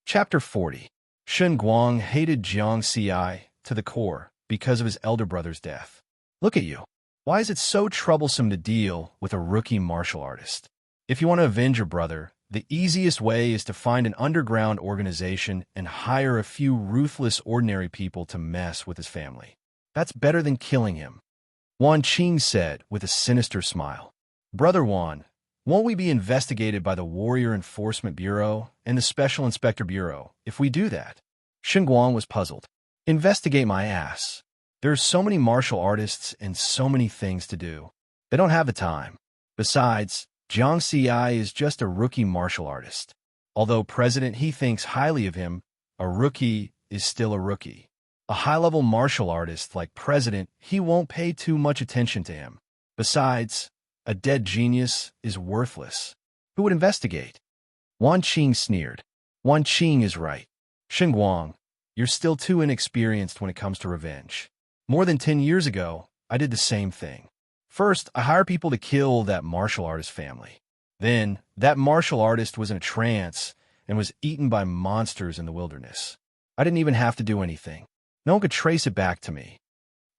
Chapter 40. Shen Guang hated Jiang Ci to the core because of his elder brother's death. Look at you. Why is it so troublesome to deal with a rookie martial artist? If you want to avenge your brother, the easiest way is to find an underground organization and hire a few ruthless ordinary people to mess with his family. That's better than killing him. Wan Qing said with a sinister smile. Brother Wan, won't we be investigated by the Warrior Enforcement Bureau and the Special Inspector Bureau if we do that? Shen Guang was puzzled. Investigate my ass. There are so many martial artists and so many things to do. They don't have the time. Besides, Jiang Ci is just a rookie martial artist. Although President He thinks highly of him, a rookie is still a rookie. A high-level martial artist like President He won't pay too much attention to him. Besides, a dead genius is worthless. Who would investigate? Wan Qing sneered. Wan Qing is right. Shen Guang, you're still too inexperienced when it comes to revenge. More than 10 years ago, I did the same thing. First, I hired people to kill that martial artist family. Then, that martial artist was in a trance and was eaten by monsters in the wilderness. I didn't even have to do anything. No one could trace it back to me.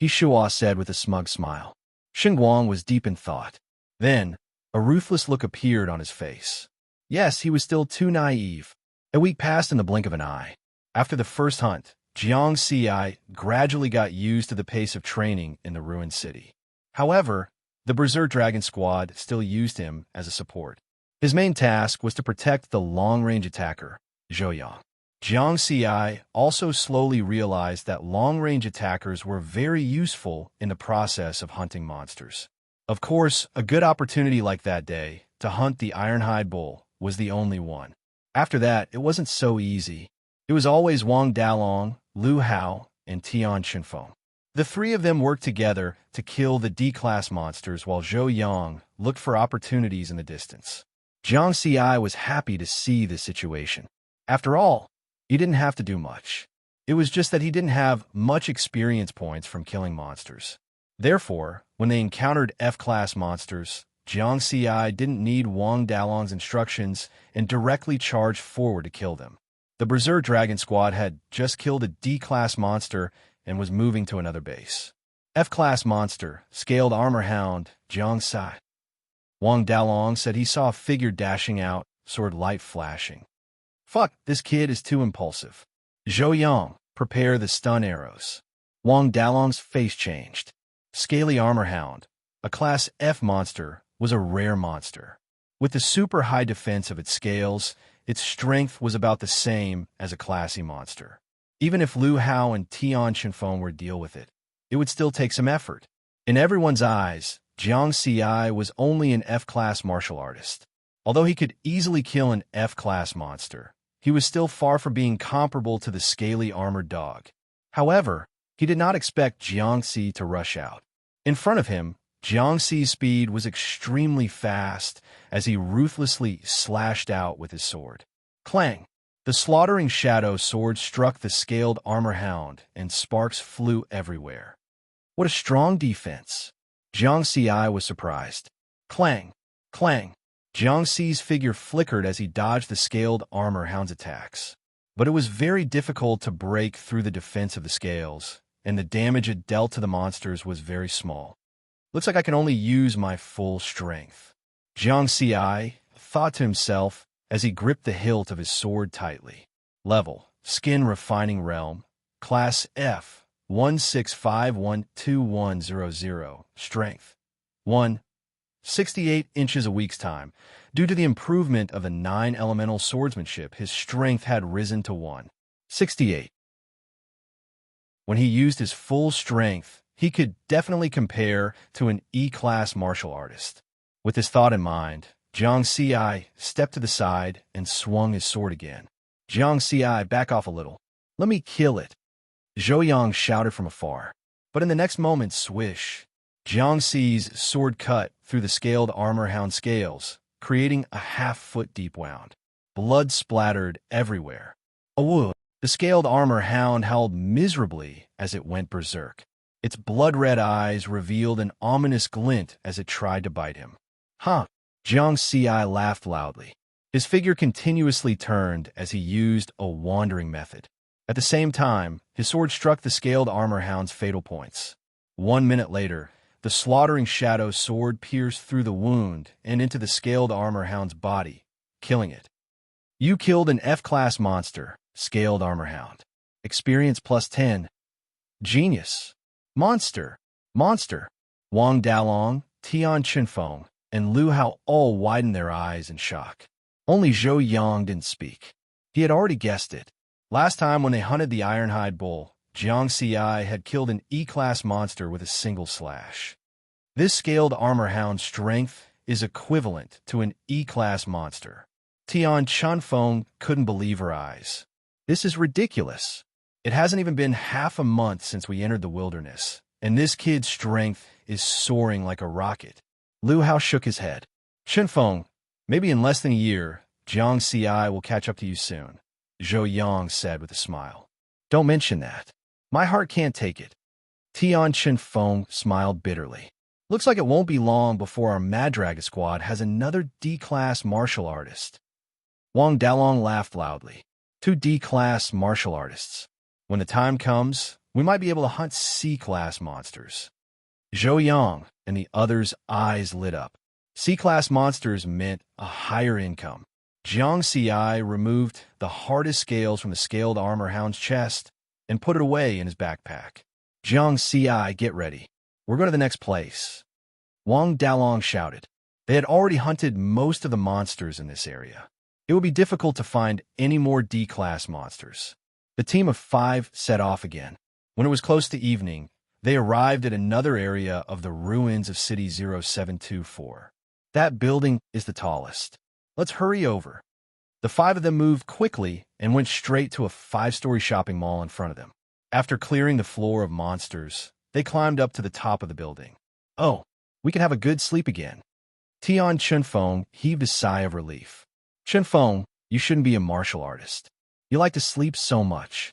He Shua said with a smug smile. Shen Guang was deep in thought. Then, a ruthless look appeared on his face. Yes, he was still too naive. A week passed in the blink of an eye. After the first hunt, Jiang Ci gradually got used to the pace of training in the ruined city. However, the Berserk Dragon Squad still used him as a support. His main task was to protect the long-range attacker, Zhou Yang. Jiang Ci also slowly realized that long-range attackers were very useful in the process of hunting monsters. Of course, a good opportunity like that day to hunt the Ironhide Bull was the only one. After that, it wasn't so easy. It was always Wang Dalong, Lu Hao, and Tian Chenfeng. The three of them worked together to kill the D-class monsters while Zhou Yang looked for opportunities in the distance. Jiang Ci was happy to see this situation. After all, he didn't have to do much. It was just that he didn't have much experience points from killing monsters. Therefore, when they encountered F-class monsters, Jiang Ci didn't need Wang Dalong's instructions and directly charged forward to kill them. The Berserk Dragon Squad had just killed a D-class monster and was moving to another base. F-class monster, scaled armor hound, Jiang Ci. Wang Dalong said he saw a figure dashing out, sword light flashing. Fuck, this kid is too impulsive. Zhou Yang, prepare the stun arrows. Wang Dalong's face changed. Scaly armor hound, a class F monster, was a rare monster. With the super high defense of its scales, its strength was about the same as a classy monster. Even if Lu Hao and Tian Chenfeng were to deal with it, it would still take some effort. In everyone's eyes, Jiang Ci was only an F-class martial artist. Although he could easily kill an F-class monster, he was still far from being comparable to the scaly armored dog. However, he did not expect Jiang Ci to rush out. In front of him, Jiang Ci's speed was extremely fast as he ruthlessly slashed out with his sword. Clang! The slaughtering shadow sword struck the scaled armor hound, and sparks flew everywhere. What a strong defense! Jiang Ci was surprised. Clang! Clang! Jiang Ci's figure flickered as he dodged the scaled armor hound's attacks. But it was very difficult to break through the defense of the scales, and the damage it dealt to the monsters was very small. Looks like I can only use my full strength. Jiang Ci thought to himself as he gripped the hilt of his sword tightly. Level, Skin Refining Realm, Class F, 16512100, Strength, 1. 68 inches a week's time. Due to the improvement of the 9 elemental swordsmanship, his strength had risen to 168. When he used his full strength, he could definitely compare to an E-class martial artist. With this thought in mind, Jiang Ci stepped to the side and swung his sword again. Jiang Ci, back off a little. Let me kill it. Zhou Yang shouted from afar. But in the next moment, swish, Jiang Ci's sword cut through the scaled armor hound scales, creating a half-foot deep wound. Blood splattered everywhere. Awoo! The scaled armor hound howled miserably as it went berserk. Its blood-red eyes revealed an ominous glint as it tried to bite him. Huh! Jiang Ci laughed loudly. His figure continuously turned as he used a wandering method. At the same time, his sword struck the scaled armor hound's fatal points. 1 minute later, the slaughtering shadow sword pierced through the wound and into the scaled armor hound's body, killing it. You killed an F-class monster, scaled armor hound. Experience plus 10. Genius. Monster. Wang Dalong, Tian Qinfeng, and Lu Hao all widened their eyes in shock. Only Zhou Yang didn't speak. He had already guessed it. Last time when they hunted the Ironhide Bull, Jiang Ci had killed an E-class monster with a single slash. This scaled armor hound's strength is equivalent to an E-class monster. Tian Qinfeng couldn't believe her eyes. This is ridiculous. It hasn't even been half a month since we entered the wilderness, and this kid's strength is soaring like a rocket. Lu Hao shook his head. Qinfeng, maybe in less than a year, Jiang Ci will catch up to you soon, Zhou Yang said with a smile. Don't mention that. My heart can't take it. Tian Qinfeng smiled bitterly. Looks like it won't be long before our Madraga squad has another D-class martial artist. Wang Dalong laughed loudly. 2 D-class martial artists. When the time comes, we might be able to hunt C-class monsters. Zhou Yang and the others' eyes lit up. C-class monsters meant a higher income. Jiang Ci removed the hardest scales from the scaled armor hound's chest and put it away in his backpack. Jiang Ci, get ready. We're going to the next place. Wang Dalong shouted. They had already hunted most of the monsters in this area. It would be difficult to find any more D-class monsters. The team of 5 set off again. When it was close to evening, they arrived at another area of the ruins of City 0724. That building is the tallest. Let's hurry over. The 5 of them moved quickly and went straight to a 5-story shopping mall in front of them. After clearing the floor of monsters, they climbed up to the top of the building. Oh, we can have a good sleep again. Tian Qinfeng heaved a sigh of relief. Qinfeng, you shouldn't be a martial artist. You like to sleep so much.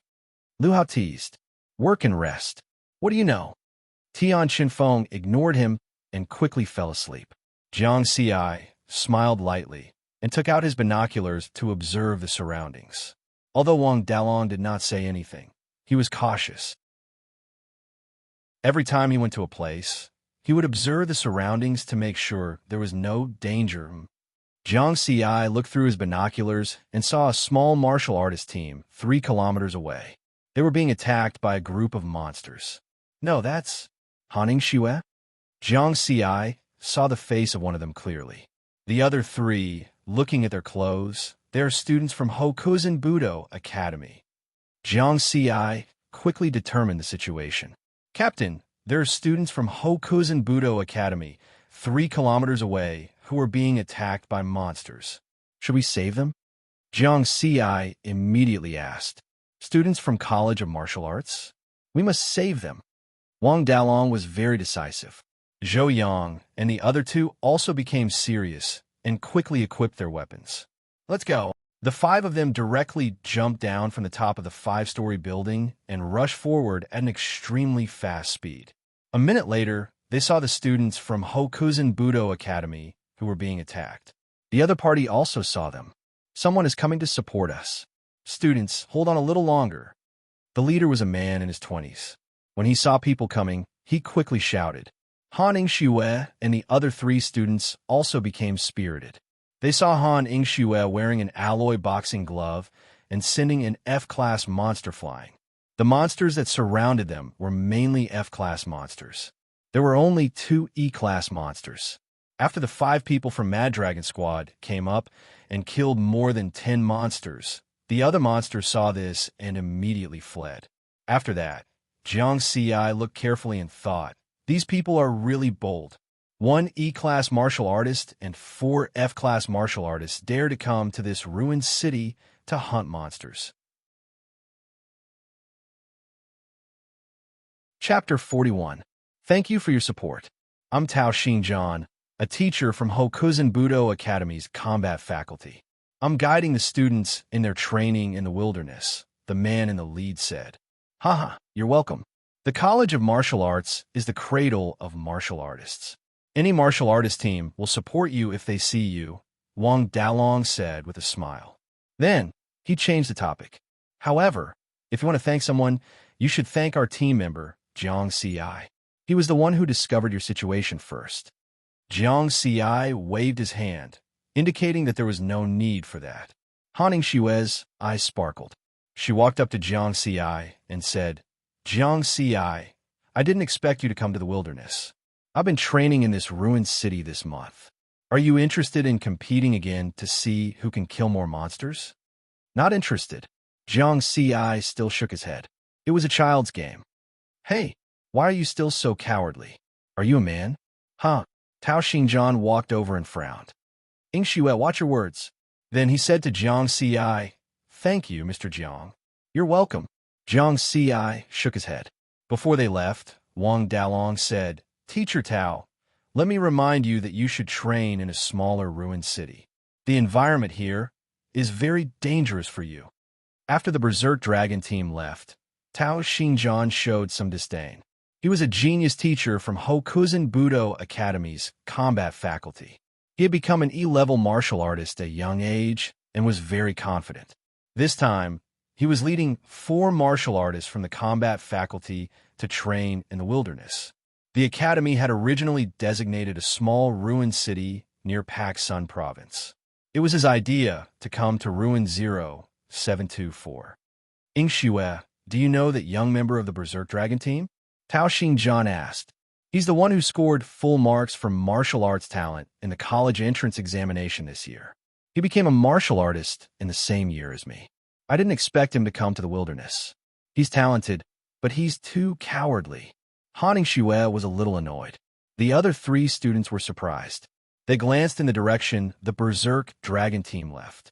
Lu Hao teased. Work and rest. What do you know? Tian Qinfeng ignored him and quickly fell asleep. Jiang Ci smiled lightly and took out his binoculars to observe the surroundings. Although Wang Dalong did not say anything, he was cautious. Every time he went to a place, he would observe the surroundings to make sure there was no danger. Jiang Ci looked through his binoculars and saw a small martial artist team 3 kilometers away. They were being attacked by a group of monsters. No, that's Haning Xue. Jiang Ci saw the face of one of them clearly. The other 3, looking at their clothes, they are students from Hokuzen Budo Academy. Jiang Ci quickly determined the situation. Captain, there are students from Hokuzen Budo Academy 3 kilometers away who are being attacked by monsters. Should we save them? Jiang Ci immediately asked. Students from College of Martial Arts? We must save them. Wang Dalong was very decisive. Zhou Yang and the other 2 also became serious and quickly equipped their weapons. Let's go. The 5 of them directly jumped down from the top of the 5-story building and rushed forward at an extremely fast speed. A minute later, they saw the students from Hokuzen Budo Academy who were being attacked. The other party also saw them. Someone is coming to support us. Students, hold on a little longer. The leader was a man in his 20s. When he saw people coming, he quickly shouted, Han Yingxue and the other 3 students also became spirited. They saw Han Yingxue wearing an alloy boxing glove and sending an F-class monster flying. The monsters that surrounded them were mainly F-class monsters. There were only 2 E-class monsters. After the 5 people from Mad Dragon Squad came up and killed more than 10 monsters, the other monsters saw this and immediately fled. After that, Jiang Ci looked carefully and thought, these people are really bold. 1 E-class martial artist and 4 F-class martial artists dare to come to this ruined city to hunt monsters. Chapter 41. Thank you for your support. I'm Tao Xinjian, a teacher from Hokuzen Budo Academy's combat faculty. I'm guiding the students in their training in the wilderness, the man in the lead said. Haha, you're welcome. The College of Martial Arts is the cradle of martial artists. Any martial artist team will support you if they see you, Wang Dalong said with a smile. Then, he changed the topic. However, if you want to thank someone, you should thank our team member, Jiang Ci. He was the one who discovered your situation first. Jiang Ci waved his hand, indicating that there was no need for that. Han Yingxue's eyes sparkled. She walked up to Jiang Ci and said, Jiang Ci, I didn't expect you to come to the wilderness. I've been training in this ruined city this month. Are you interested in competing again to see who can kill more monsters? Not interested. Jiang Ci still shook his head. It was a child's game. Hey, why are you still so cowardly? Are you a man? Huh? Tao Xinjian walked over and frowned. Yingxue, watch your words. Then he said to Jiang Ci, Thank you, Mr. Jiang. You're welcome. Jiang Ci shook his head. Before they left, Wang Dalong said, Teacher Tao, let me remind you that you should train in a smaller ruined city. The environment here is very dangerous for you. After the Berserk Dragon team left, Tao Xinjian showed some disdain. He was a genius teacher from Hokuzen Budo Academy's combat faculty. He had become an E-level martial artist at a young age and was very confident. This time, he was leading 4 martial artists from the combat faculty to train in the wilderness. The academy had originally designated a small ruined city near Pak Sun province. It was his idea to come to Ruin 0724. Yingxue, do you know that young member of the Berserk Dragon team? Tao Xinjian asked. He's the one who scored full marks for martial arts talent in the college entrance examination this year. He became a martial artist in the same year as me. I didn't expect him to come to the wilderness. He's talented, but he's too cowardly. Han Yingxue was a little annoyed. The other 3 students were surprised. They glanced in the direction the Berserk Dragon team left.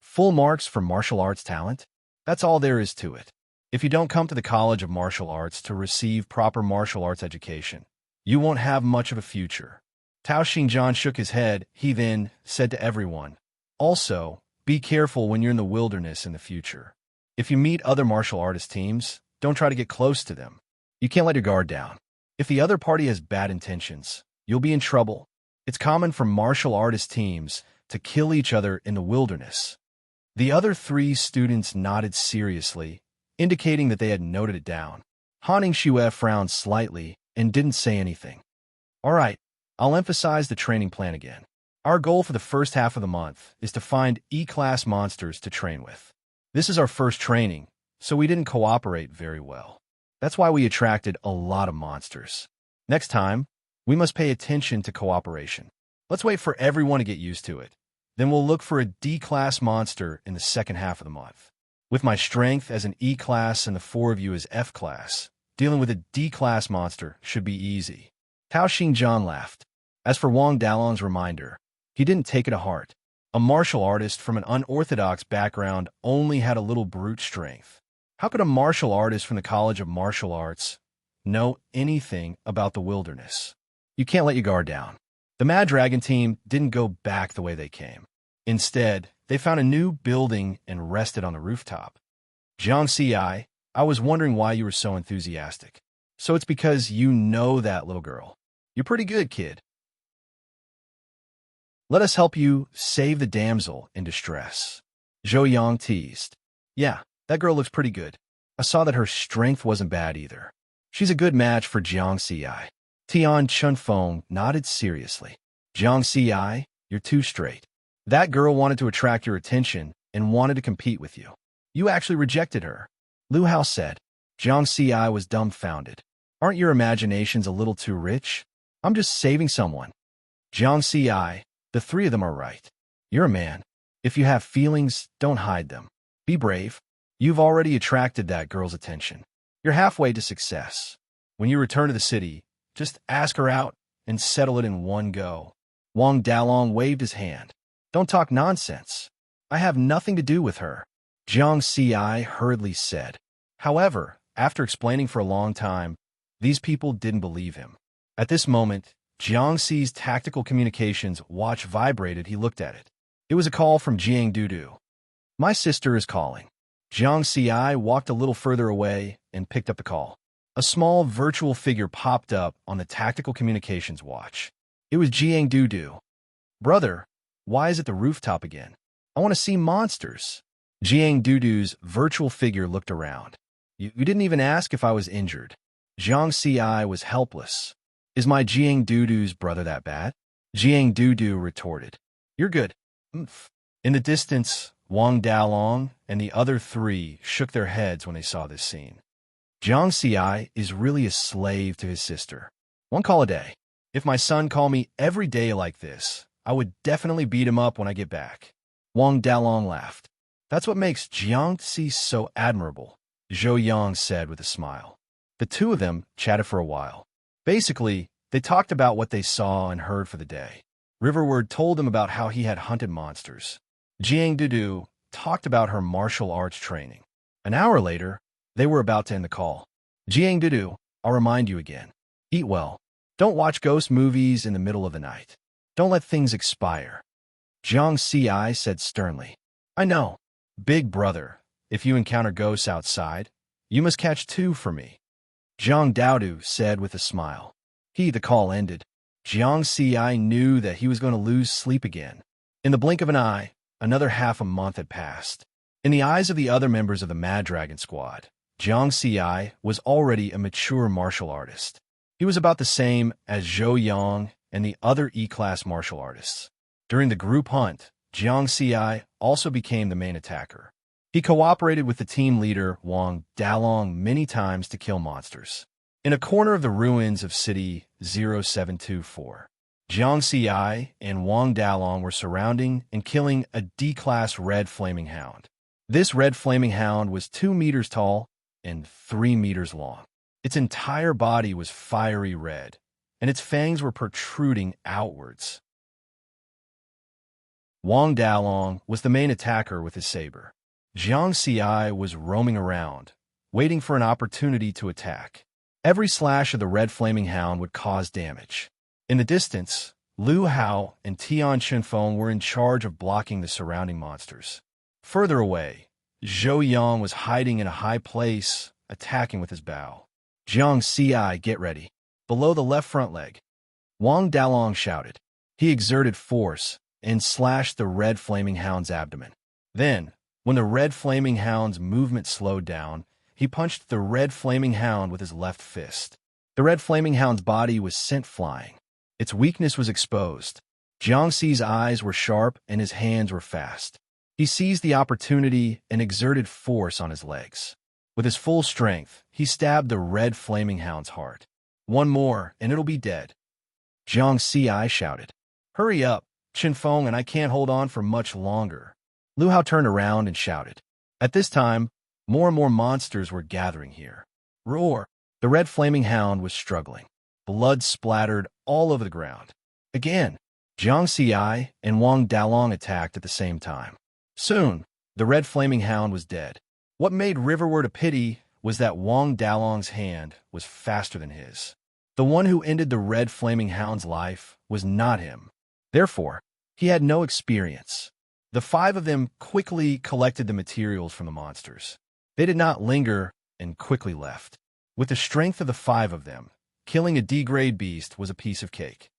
Full marks for martial arts talent? That's all there is to it. If you don't come to the College of Martial Arts to receive proper martial arts education, you won't have much of a future. Tao Xinjian shook his head. He then said to everyone, Also, be careful when you're in the wilderness in the future. If you meet other martial artist teams, don't try to get close to them. You can't let your guard down. If the other party has bad intentions, you'll be in trouble. It's common for martial artist teams to kill each other in the wilderness. The other 3 students nodded seriously, indicating that they had noted it down. Han Yingxue frowned slightly and didn't say anything. All right, I'll emphasize the training plan again. Our goal for the first half of the month is to find E-class monsters to train with. This is our first training, so we didn't cooperate very well. That's why we attracted a lot of monsters. Next time, we must pay attention to cooperation. Let's wait for everyone to get used to it. Then we'll look for a D-class monster in the second half of the month. With my strength as an E-class and the 4 of you as F-class, dealing with a D-class monster should be easy. Tao Xinjian laughed. As for Wang Dalong's reminder, he didn't take it to heart. A martial artist from an unorthodox background only had a little brute strength. How could a martial artist from the College of Martial Arts know anything about the wilderness? You can't let your guard down. The Mad Dragon team didn't go back the way they came. Instead, they found a new building and rested on the rooftop. Jiang Ci, I was wondering why you were so enthusiastic. So it's because you know that little girl. You're pretty good, kid. Let us help you save the damsel in distress. Zhou Yang teased. Yeah, that girl looks pretty good. I saw that her strength wasn't bad either. She's a good match for Jiang Ci. Tian Chunfeng nodded seriously. Jiang Si, you're too straight. That girl wanted to attract your attention and wanted to compete with you. You actually rejected her. Lu Hao said. Jiang Si was dumbfounded. Aren't your imaginations a little too rich? I'm just saving someone. Jiang Si, the three of them are right. You're a man. If you have feelings, don't hide them. Be brave. You've already attracted that girl's attention. You're halfway to success. When you return to the city, just ask her out and settle it in one go. Wang Dalong waved his hand. Don't talk nonsense. I have nothing to do with her, Jiang Si hurriedly said. However, after explaining for a long time, these people didn't believe him. At this moment, Jiang Si's tactical communications watch vibrated. He looked at it. It was a call from Jiang Dudu. My sister is calling. Jiang Si walked a little further away and picked up the call. A small virtual figure popped up on the tactical communications watch. It was Jiang Dudu. Brother, why is it the rooftop again? I want to see monsters. Jiang Dudu's virtual figure looked around. You didn't even ask if I was injured. Jiang Si was helpless. Is my Jiang Dudu's brother that bad? Jiang Dudu retorted. You're good. In the distance, Wang Dalong and the other three shook their heads when they saw this scene. Jiang Si is really a slave to his sister. One call a day. If my son called me every day like this, I would definitely beat him up when I get back. Wang Dalong laughed. That's what makes Jiang Si so admirable, Zhou Yang said with a smile. The two of them chatted for a while. Basically, they talked about what they saw and heard for the day. Riverward told them about how he had hunted monsters. Jiang Dudu talked about her martial arts training. An hour later, they were about to end the call. Jiang Dudu, I'll remind you again. Eat well. Don't watch ghost movies in the middle of the night. Don't let things expire. Jiang Si said sternly. I know. Big brother, if you encounter ghosts outside, you must catch two for me. Jiang Daodu said with a smile. The call ended. Jiang Si knew that he was going to lose sleep again. In the blink of an eye, another half a month had passed. In the eyes of the other members of the Mad Dragon Squad, Jiang Si was already a mature martial artist. He was about the same as Zhou Yang and the other E-class martial artists. During the group hunt, Jiang Si also became the main attacker. He cooperated with the team leader Wang Dalong many times to kill monsters. In a corner of the ruins of City 0724, Jiang Si and Wang Dalong were surrounding and killing a D-class red flaming hound. This red flaming hound was 2 meters tall and 3 meters long. Its entire body was fiery red, and its fangs were protruding outwards. Wang Dalong was the main attacker with his saber. Jiang Si was roaming around, waiting for an opportunity to attack. Every slash of the red flaming hound would cause damage. In the distance, Lu Hao and Tian Chunfeng were in charge of blocking the surrounding monsters. Further away, Zhou Yang was hiding in a high place, attacking with his bow. Jiang Si, get ready. Below the left front leg. Wang Dalong shouted. He exerted force and slashed the red flaming hound's abdomen. Then, when the red flaming hound's movement slowed down, he punched the red flaming hound with his left fist. The red flaming hound's body was sent flying. Its weakness was exposed. Jiang Si's eyes were sharp and his hands were fast. He seized the opportunity and exerted force on his legs. With his full strength, he stabbed the red flaming hound's heart. One more, and it'll be dead. Jiang Si shouted. Hurry up, Chunfeng, and I can't hold on for much longer. Lu Hao turned around and shouted. At this time, more and more monsters were gathering here. Roar! The red flaming hound was struggling. Blood splattered all over the ground. Again, Jiang Si and Wang Dalong attacked at the same time. Soon, the red flaming hound was dead. What made Riverward a pity was that Wang Dalong's hand was faster than his. The one who ended the red flaming hound's life was not him. Therefore, he had no experience. The five of them quickly collected the materials from the monsters. They did not linger and quickly left. With the strength of the five of them, killing a D-grade beast was a piece of cake.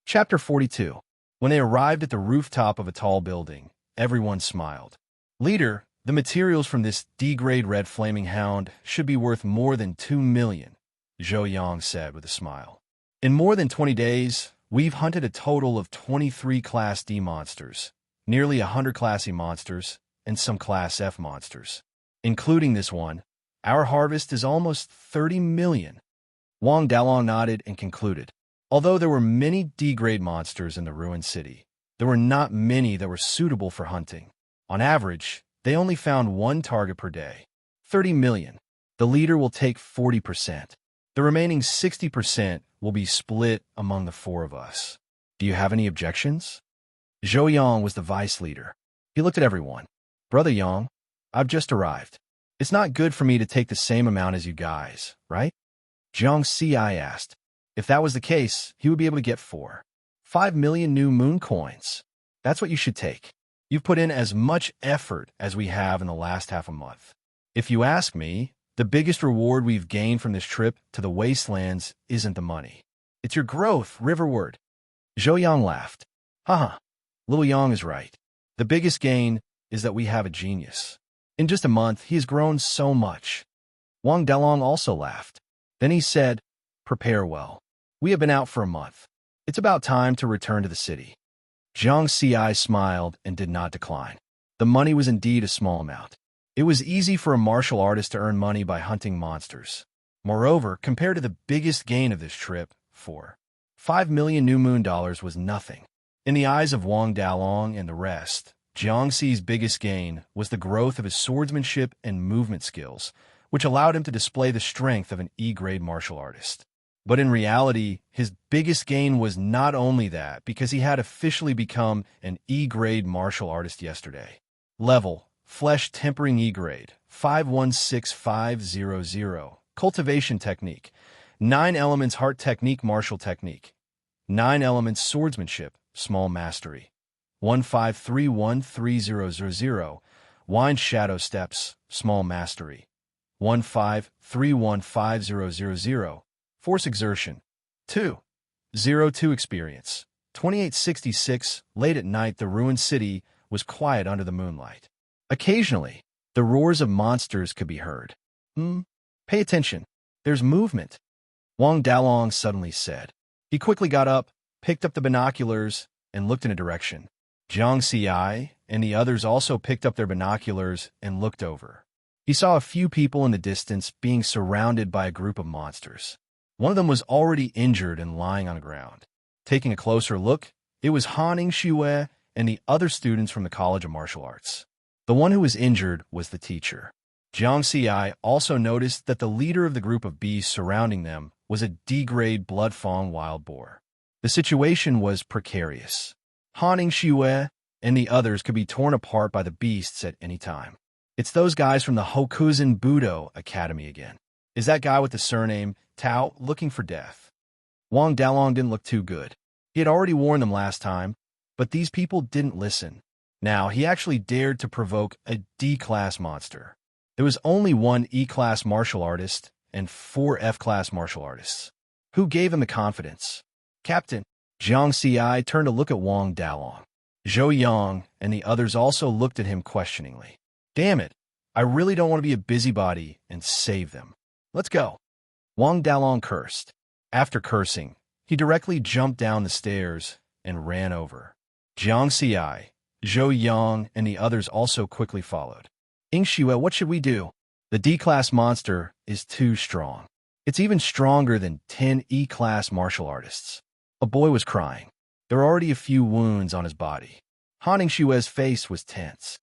Chapter 42. When they arrived at the rooftop of a tall building, everyone smiled. Leader, The materials from this D-grade red flaming hound should be worth more than 2 million, Zhou Yang said with a smile. In more than 20 days, we've hunted a total of 23 Class D monsters, nearly 100 Class E monsters, and some Class F monsters. Including this one, our harvest is almost 30 million. Wang Dalong nodded and concluded. Although there were many D-grade monsters in the ruined city, there were not many that were suitable for hunting. On average, they only found one target per day. 30 million. The leader will take 40%. The remaining 60% will be split among the four of us. Do you have any objections? Zhou Yang was the vice leader. He looked at everyone. Brother Yang, I've just arrived. It's not good for me to take the same amount as you guys, right? Jiang Si asked. If that was the case, he would be able to get 5 million new moon coins. That's what you should take. You've put in as much effort as we have in the last half a month. If you ask me, the biggest reward we've gained from this trip to the wastelands isn't the money. It's your growth riverward. Zhou Yang laughed. Haha, Little Yang is right. The biggest gain is that we have a genius. In just a month, he has grown so much. Wang Dalong also laughed. Then he said, prepare well. We have been out for a month. It's about time to return to the city. Jiang Si smiled and did not decline. The money was indeed a small amount. It was easy for a martial artist to earn money by hunting monsters. Moreover, compared to the biggest gain of this trip, 5 million new moon dollars was nothing. In the eyes of Wang Dalong and the rest, Jiang Si's biggest gain was the growth of his swordsmanship and movement skills, which allowed him to display the strength of an E-grade martial artist. But in reality, his biggest gain was not only that, because he had officially become an E-grade martial artist yesterday. Level, Flesh Tempering E-grade, 516500. Cultivation Technique, 9 Elements Heart Technique Martial Technique, 9 Elements Swordsmanship, Small Mastery, 15313000. Wind Shadow Steps, Small Mastery, 15315000. Force Exertion, 202 Experience, 2866. Late at night, the ruined city was quiet under the moonlight. Occasionally, the roars of monsters could be heard. Pay attention. There's movement, Wang Dalong suddenly said. He quickly got up, picked up the binoculars, and looked in a direction. Jiang Si and the others also picked up their binoculars and looked over. He saw a few people in the distance being surrounded by a group of monsters. One of them was already injured and lying on the ground. Taking a closer look, it was Han Xue and the other students from the College of Martial Arts. The one who was injured was the teacher. Jiang Si also noticed that the leader of the group of beasts surrounding them was a D-grade blood fawn wild boar. The situation was precarious. Han Xue and the others could be torn apart by the beasts at any time. It's those guys from the Hokuzen Budo Academy again. Is that guy with the surname Tao looking for death? Wang Dalong didn't look too good. He had already warned them last time, but these people didn't listen. Now, he actually dared to provoke a D-class monster. There was only one E-class martial artist and 4 F-class martial artists. Who gave him the confidence? Captain. Jiang Si turned to look at Wang Dalong. Zhou Yang and the others also looked at him questioningly. Damn it, I really don't want to be a busybody and save them. Let's go. Wang Dalong cursed. After cursing, he directly jumped down the stairs and ran over. Jiang Si, Zhou Yang, and the others also quickly followed. Xue, what should we do? The D-class monster is too strong. It's even stronger than 10 E-class martial artists. A boy was crying. There were already a few wounds on his body. Han Xue's face was tense.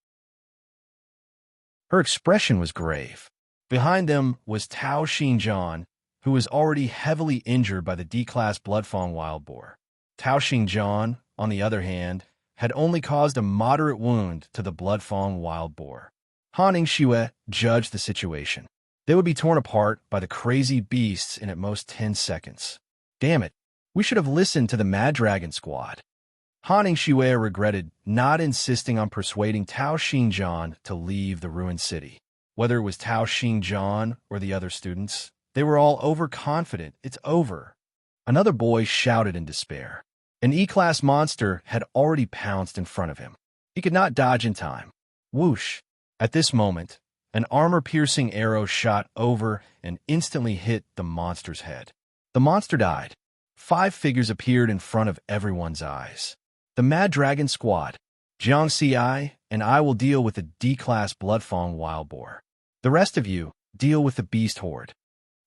Her expression was grave. Behind them was Tao Xinjian, who was already heavily injured by the D-class bloodfawn wild boar. Tao Xinjian, on the other hand, had only caused a moderate wound to the bloodfawn wild boar. Han Xue judged the situation. They would be torn apart by the crazy beasts in at most 10 seconds. Damn it, we should have listened to the Mad Dragon squad. Han Xue regretted not insisting on persuading Tao Xinjian to leave the ruined city. Whether it was Tao Xinjian or the other students, they were all overconfident. It's over. Another boy shouted in despair. An E-class monster had already pounced in front of him. He could not dodge in time. Whoosh! At this moment, an armor-piercing arrow shot over and instantly hit the monster's head. The monster died. 5 figures appeared in front of everyone's eyes. The Mad Dragon Squad. Jiang Ci and I will deal with the D-Class Bloodfang Wild Boar. The rest of you, deal with the Beast Horde.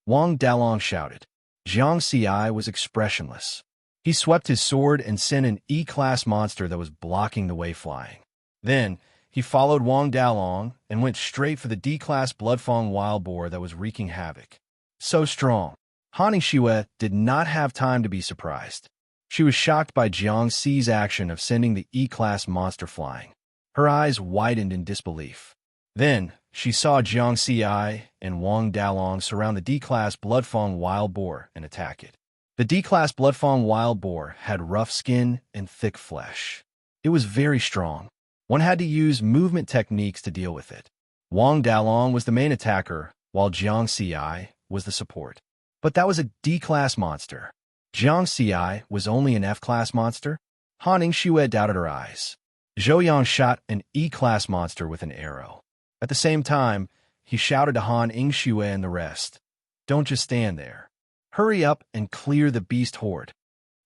Wang Dalong shouted. Jiang Ci was expressionless. He swept his sword and sent an E-Class monster that was blocking the way flying. Then, he followed Wang Dalong and went straight for the D-Class Bloodfang Wild Boar that was wreaking havoc. So strong. Han Ningxue did not have time to be surprised. She was shocked by Jiang Ci's action of sending the E-Class monster flying. Her eyes widened in disbelief. Then, she saw Jiang Ci and Wang Dalong surround the D-Class Bloodfang Wild Boar and attack it. The D-Class Bloodfang Wild Boar had rough skin and thick flesh. It was very strong. One had to use movement techniques to deal with it. Wang Dalong was the main attacker, while Jiang Ci was the support. But that was a D-Class monster. Jiang Ci was only an F-Class monster? Han Ningxue doubted her eyes. Zhou Yang shot an E-Class monster with an arrow. At the same time, he shouted to Han Ningxue and the rest, "Don't just stand there. Hurry up and clear the Beast Horde."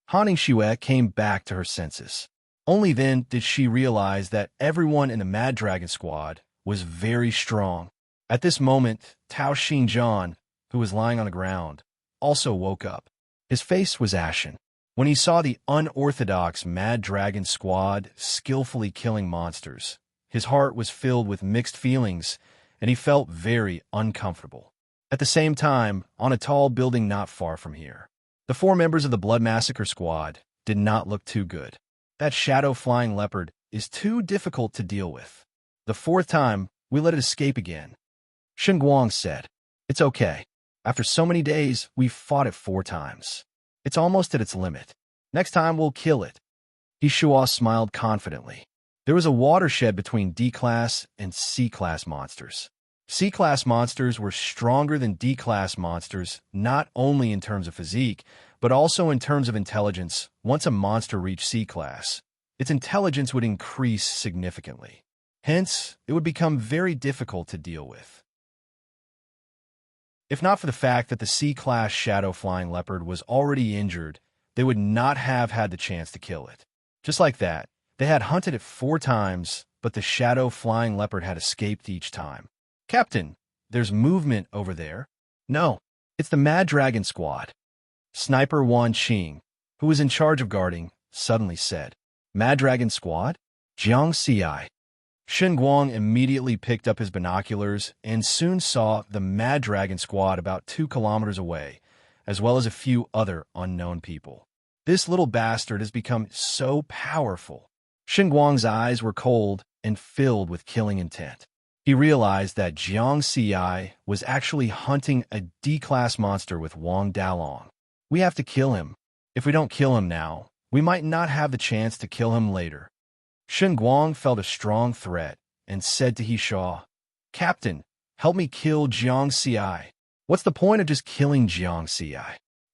Han Ningxue came back to her senses. Only then did she realize that everyone in the Mad Dragon Squad was very strong. At this moment, Tao Xinjian, who was lying on the ground, also woke up. His face was ashen. When he saw the unorthodox Mad Dragon Squad skillfully killing monsters, his heart was filled with mixed feelings, and he felt very uncomfortable. At the same time, on a tall building not far from here, the 4 members of the Blood Massacre Squad did not look too good. That shadow-flying leopard is too difficult to deal with. The 4th time, we let it escape again. Shen Guang said, "It's okay. After so many days, we've fought it 4 times. It's almost at its limit. Next time, we'll kill it." He Shua smiled confidently. There was a watershed between D-Class and C-Class monsters. C-Class monsters were stronger than D-Class monsters, not only in terms of physique, but also in terms of intelligence. Once a monster reached C-Class, its intelligence would increase significantly. Hence, it would become very difficult to deal with. If not for the fact that the C-Class shadow-flying leopard was already injured, they would not have had the chance to kill it. Just like that, they had hunted it 4 times, but the shadow-flying leopard had escaped each time. "Captain, there's movement over there." "No, it's the Mad Dragon Squad." Sniper Wan Qing, who was in charge of guarding, suddenly said, "Mad Dragon Squad? Jiang Ci." Shen Guang immediately picked up his binoculars and soon saw the Mad Dragon Squad about 2 kilometers away, as well as a few other unknown people. This little bastard has become so powerful. Shen Guang's eyes were cold and filled with killing intent. He realized that Jiang Ci was actually hunting a D-Class monster with Wang Dalong. "We have to kill him. If we don't kill him now, we might not have the chance to kill him later." Shen Guang felt a strong threat and said to He Shaw, "Captain, help me kill Jiang Ci." "What's the point of just killing Jiang Ci?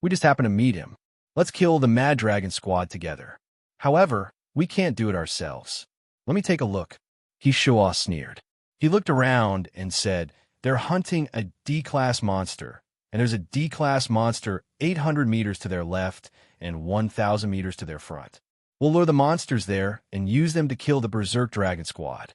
We just happen to meet him. Let's kill the Mad Dragon Squad together. However, we can't do it ourselves. Let me take a look." He Shaw sneered. He looked around and said, "They're hunting a D-Class monster, and there's a D-Class monster 800 meters to their left and 1,000 meters to their front. We'll lure the monsters there and use them to kill the Berserk Dragon Squad."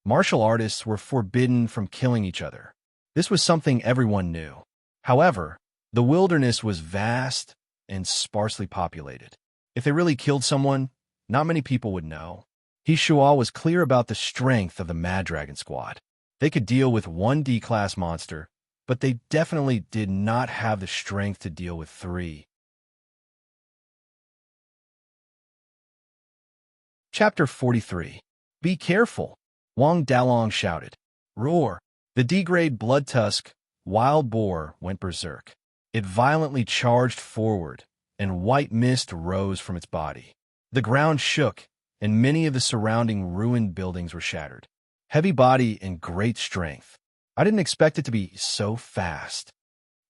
Martial artists were forbidden from killing each other. This was something everyone knew. However, the wilderness was vast and sparsely populated. If they really killed someone, not many people would know. He Shua was clear about the strength of the Mad Dragon Squad. They could deal with 1 D-Class monster, but they definitely did not have the strength to deal with 3. Chapter 43. "Be careful," Wang Dalong shouted. Roar! The D-grade blood tusk wild boar went berserk. It violently charged forward, and white mist rose from its body. The ground shook, and many of the surrounding ruined buildings were shattered. Heavy body and great strength. I didn't expect it to be so fast.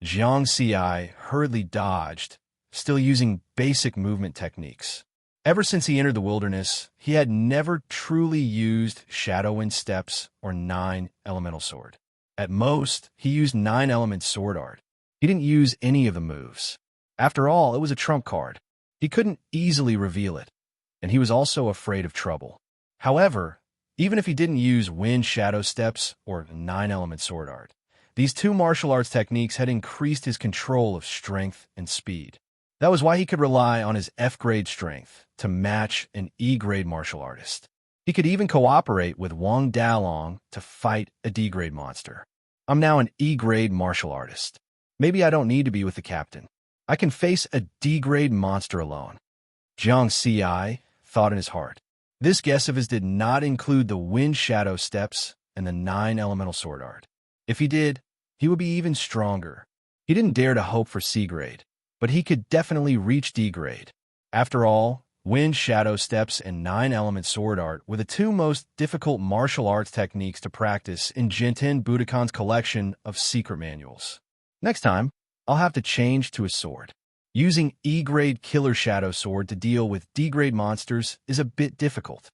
Jiang Ci hurriedly dodged, still using basic movement techniques. Ever since he entered the wilderness, he had never truly used Shadow Wind Steps or 9 Elemental Sword. At most, he used 9 Element Sword Art. He didn't use any of the moves. After all, it was a trump card. He couldn't easily reveal it, and he was also afraid of trouble. However, even if he didn't use Wind Shadow Steps or 9 Element Sword Art, these 2 martial arts techniques had increased his control of strength and speed. That was why he could rely on his F-grade strength to match an E-grade martial artist. He could even cooperate with Wang Dalong to fight a D-grade monster. I'm now an E-grade martial artist. Maybe I don't need to be with the captain. I can face a D-grade monster alone. Jiang Ci thought in his heart. This guess of his did not include the Wind Shadow Steps and the 9 Elemental Sword Art. If he did, he would be even stronger. He didn't dare to hope for C-grade, but he could definitely reach D-grade. After all, Wind Shadow Steps and 9 Element Sword Art were the 2 most difficult martial arts techniques to practice in Jinten Budokan's collection of secret manuals. Next time, I'll have to change to a sword. Using E-grade Killer Shadow Sword to deal with D-grade monsters is a bit difficult.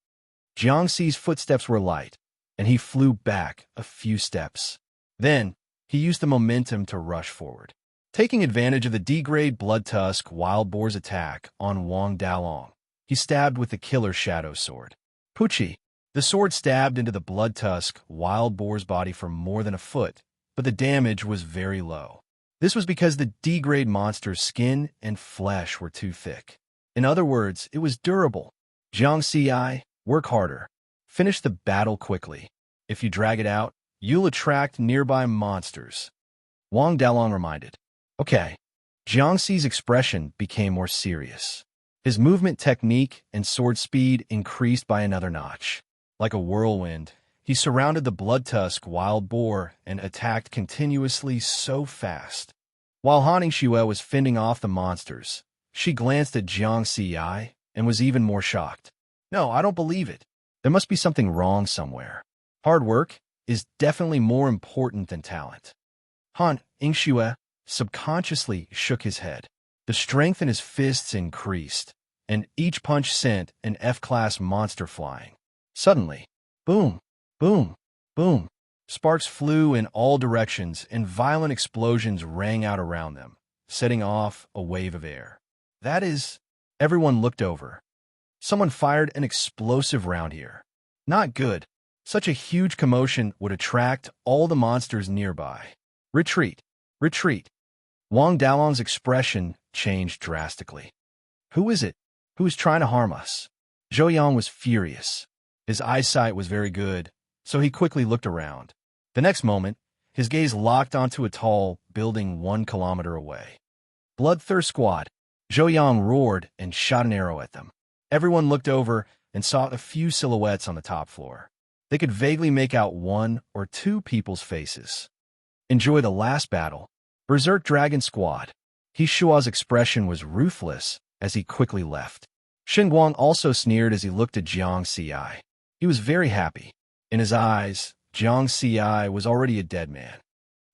Jiang Ci's footsteps were light, and he flew back a few steps. Then, he used the momentum to rush forward. Taking advantage of the D-grade Blood Tusk Wild Boar's attack on Wang Dalong, he stabbed with the Killer Shadow Sword. Pucci! The sword stabbed into the Blood Tusk Wild Boar's body for more than a foot, but the damage was very low. This was because the D-grade monster's skin and flesh were too thick. In other words, it was durable. Jiang Ci, work harder. Finish the battle quickly. If you drag it out, you'll attract nearby monsters. Wang Dalong reminded. Okay. Jiang Ci's expression became more serious. His movement technique and sword speed increased by another notch. Like a whirlwind, he surrounded the Blood Tusk Wild Boar and attacked continuously so fast. While Han Ningxue was fending off the monsters, she glanced at Jiang Ci and was even more shocked. No, I don't believe it. There must be something wrong somewhere. Hard work is definitely more important than talent. Han Ningxue subconsciously shook his head. The strength in his fists increased, and each punch sent an F-class monster flying. Suddenly, boom, boom, boom. Sparks flew in all directions, and violent explosions rang out around them, setting off a wave of air. That is, everyone looked over. Someone fired an explosive round here. Not good. Such a huge commotion would attract all the monsters nearby. Retreat! Retreat! Wang Dalong's expression changed drastically. Who is it? Who is trying to harm us? Zhou Yang was furious. His eyesight was very good, so he quickly looked around. The next moment, his gaze locked onto a tall building 1 kilometer away. Bloodthirst Squad! Zhou Yang roared and shot an arrow at them. Everyone looked over and saw a few silhouettes on the top floor. They could vaguely make out 1 or 2 people's faces. Enjoy the last battle. Berserk Dragon Squad! He Shua's expression was ruthless as he quickly left. Shen Guang also sneered as he looked at Jiang Ci. He was very happy. In his eyes, Jiang Ci was already a dead man.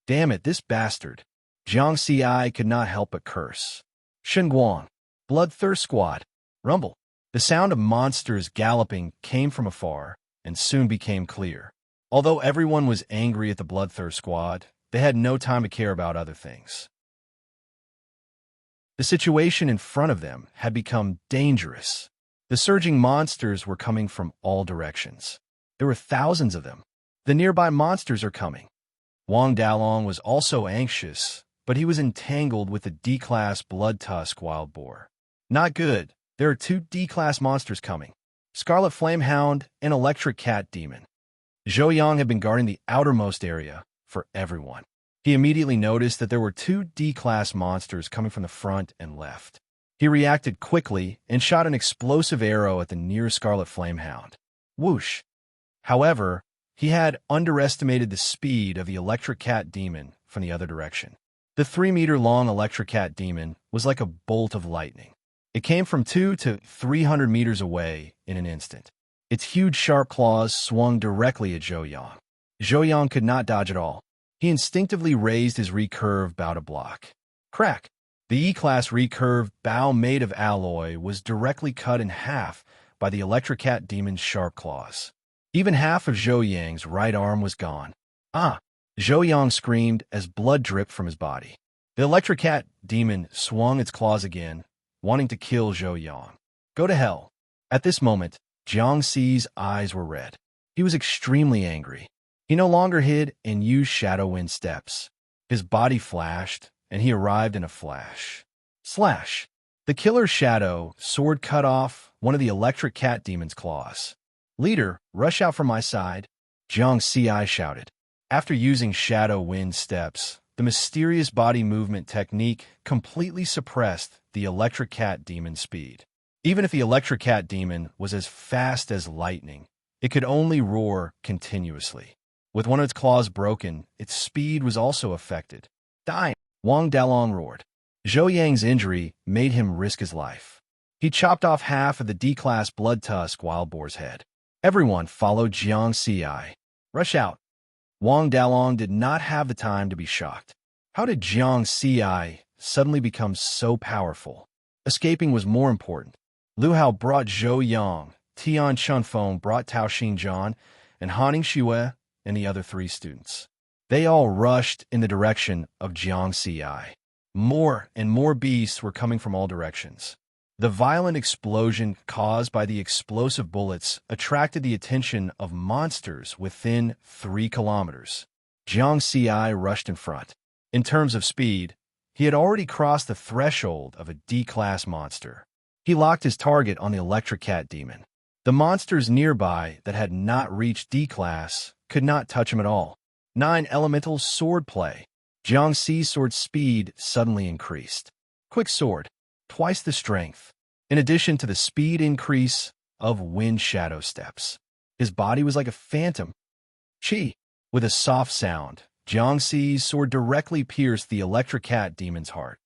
Damn it, this bastard. Jiang Ci could not help but curse. Shen Guang! Bloodthirst Squad! Rumble! The sound of monsters galloping came from afar and soon became clear. Although everyone was angry at the Bloodthirst Squad, they had no time to care about other things. The situation in front of them had become dangerous. The surging monsters were coming from all directions. There were thousands of them. The nearby monsters are coming. Wang Dalong was also anxious, but he was entangled with the D-class Blood Tusk Wild Boar. Not good. There are 2 D-class monsters coming. Scarlet Flamehound and Electric Cat Demon. Zhou Yang had been guarding the outermost area for everyone. He immediately noticed that there were 2 D-class monsters coming from the front and left. He reacted quickly and shot an explosive arrow at the near Scarlet Flamehound. Whoosh! However, he had underestimated the speed of the Electric Cat Demon from the other direction. The 3-meter-long Electric Cat Demon was like a bolt of lightning. It came from 200 to 300 meters away in an instant. Its huge sharp claws swung directly at Zhou Yang. Zhou Yang could not dodge at all. He instinctively raised his recurve bow to block. Crack! The E-Class recurved bow made of alloy was directly cut in half by the Electrocat demon's sharp claws. Even half of Zhou Yang's right arm was gone. Ah! Zhou Yang screamed as blood dripped from his body. The Electrocat demon swung its claws again, wanting to kill Zhou Yang. Go to hell. At this moment, Jiang Xi's eyes were red. He was extremely angry. He no longer hid and used Shadow Wind steps. His body flashed, and he arrived in a flash. Slash! The killer's shadow sword cut off one of the electric cat demon's claws. Leader, rush out from my side, Jiang Xi shouted. After using Shadow Wind steps, the mysterious body movement technique completely suppressed the electric cat demon's speed. Even if the electric cat demon was as fast as lightning, it could only roar continuously. With one of its claws broken, its speed was also affected. Die! Wang Dalong roared. Zhou Yang's injury made him risk his life. He chopped off half of the D-Class blood tusk wild boar's head. Everyone followed Jiang Xi. Rush out. Wang Dalong did not have the time to be shocked. How did Jiang Xi suddenly become so powerful? Escaping was more important. Lu Hao brought Zhou Yang, Tian Chunfeng brought Tao Xinjian, and Haning Xue and the other 3 students. They all rushed in the direction of Jiang Xi. More and more beasts were coming from all directions. The violent explosion caused by the explosive bullets attracted the attention of monsters within 3 kilometers. Jiang Xi rushed in front. In terms of speed, he had already crossed the threshold of a D-Class monster. He locked his target on the electric cat demon. The monsters nearby that had not reached D-Class could not touch him at all. 9 elemental sword play. Jiang Xi's sword speed suddenly increased. Quick sword, twice the strength, in addition to the speed increase of wind shadow steps. His body was like a phantom. Chi! With a soft sound, Jiang Xi's sword directly pierced the electric cat demon's heart.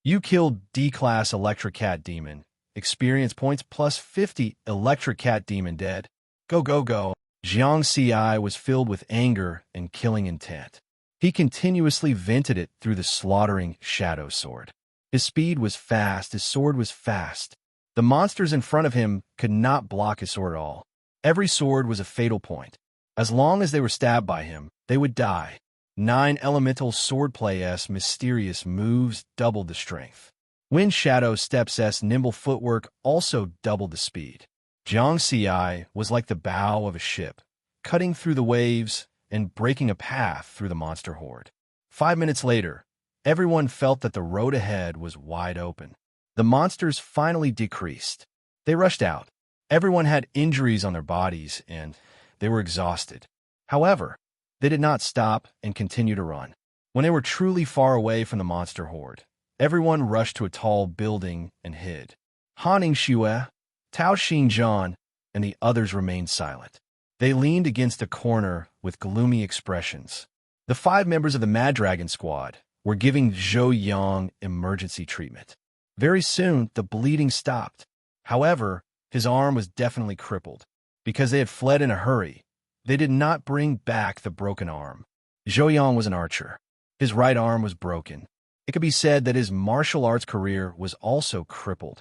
You killed D-Class electric cat demon. Experience points plus 50. Electric cat demon dead. Go, go, go. Jiang Xi was filled with anger and killing intent. He continuously vented it through the slaughtering shadow sword. His speed was fast, his sword was fast. The monsters in front of him could not block his sword at all. Every sword was a fatal point. As long as they were stabbed by him, they would die. 9 elemental swordplay's mysterious moves doubled the strength. Wind Shadow Steps' nimble footwork also doubled the speed. Jiang Xi was like the bow of a ship, cutting through the waves and breaking a path through the monster horde. 5 minutes later, everyone felt that the road ahead was wide open. The monsters finally decreased. They rushed out. Everyone had injuries on their bodies, and they were exhausted. However, they did not stop and continue to run. When they were truly far away from the monster horde, everyone rushed to a tall building and hid. Haning Xue, Tao Xinjian, and the others remained silent. They leaned against a corner with gloomy expressions. The 5 members of the Mad Dragon squad were giving Zhou Yang emergency treatment. Very soon, the bleeding stopped. However, his arm was definitely crippled. Because they had fled in a hurry, they did not bring back the broken arm. Zhou Yang was an archer. His right arm was broken. It could be said that his martial arts career was also crippled.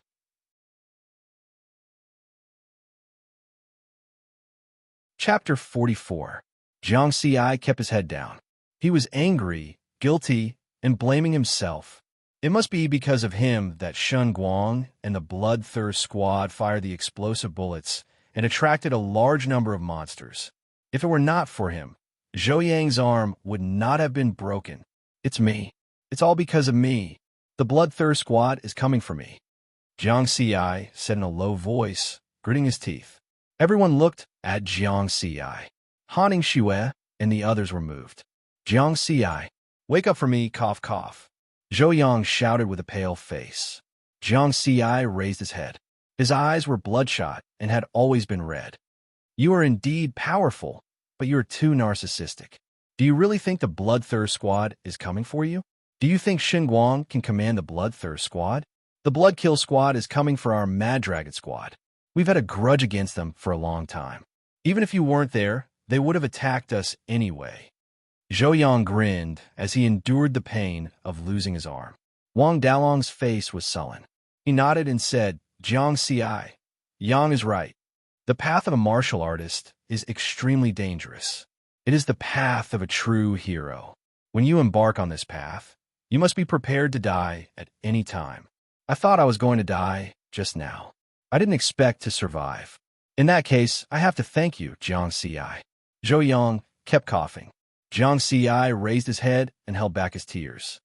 Chapter 44. Jiang Xi kept his head down. He was angry, guilty, and blaming himself. It must be because of him that Shen Guang and the Bloodthirst squad fired the explosive bullets and attracted a large number of monsters. If it were not for him, Zhou Yang's arm would not have been broken. It's me. It's all because of me. The Bloodthirst squad is coming for me. Jiang Xi said in a low voice, gritting his teeth. Everyone looked at Jiang Xi. Haning Xue and the others were moved. Jiang Xi, wake up for me, cough, cough. Zhou Yang shouted with a pale face. Jiang Xi raised his head. His eyes were bloodshot and had always been red. You are indeed powerful, but you are too narcissistic. Do you really think the Bloodthirst squad is coming for you? Do you think Shen Guang can command the Bloodthirst squad? The Bloodkill squad is coming for our Mad Dragon squad. We've had a grudge against them for a long time. Even if you weren't there, they would have attacked us anyway. Zhou Yang grinned as he endured the pain of losing his arm. Wang Dalong's face was sullen. He nodded and said, Jiang Ci, Yang is right. The path of a martial artist is extremely dangerous. It is the path of a true hero. When you embark on this path, you must be prepared to die at any time. I thought I was going to die just now. I didn't expect to survive. In that case, I have to thank you, Jiang Ci. Zhou Yang kept coughing. Jiang Ci raised his head and held back his tears.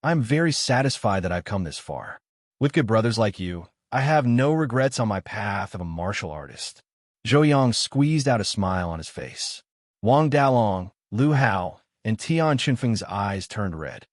I am very satisfied that I've come this far. With good brothers like you, I have no regrets on my path of a martial artist. Zhou Yang squeezed out a smile on his face. Wang Dalong, Lu Hao, and Tian Qinfeng's eyes turned red.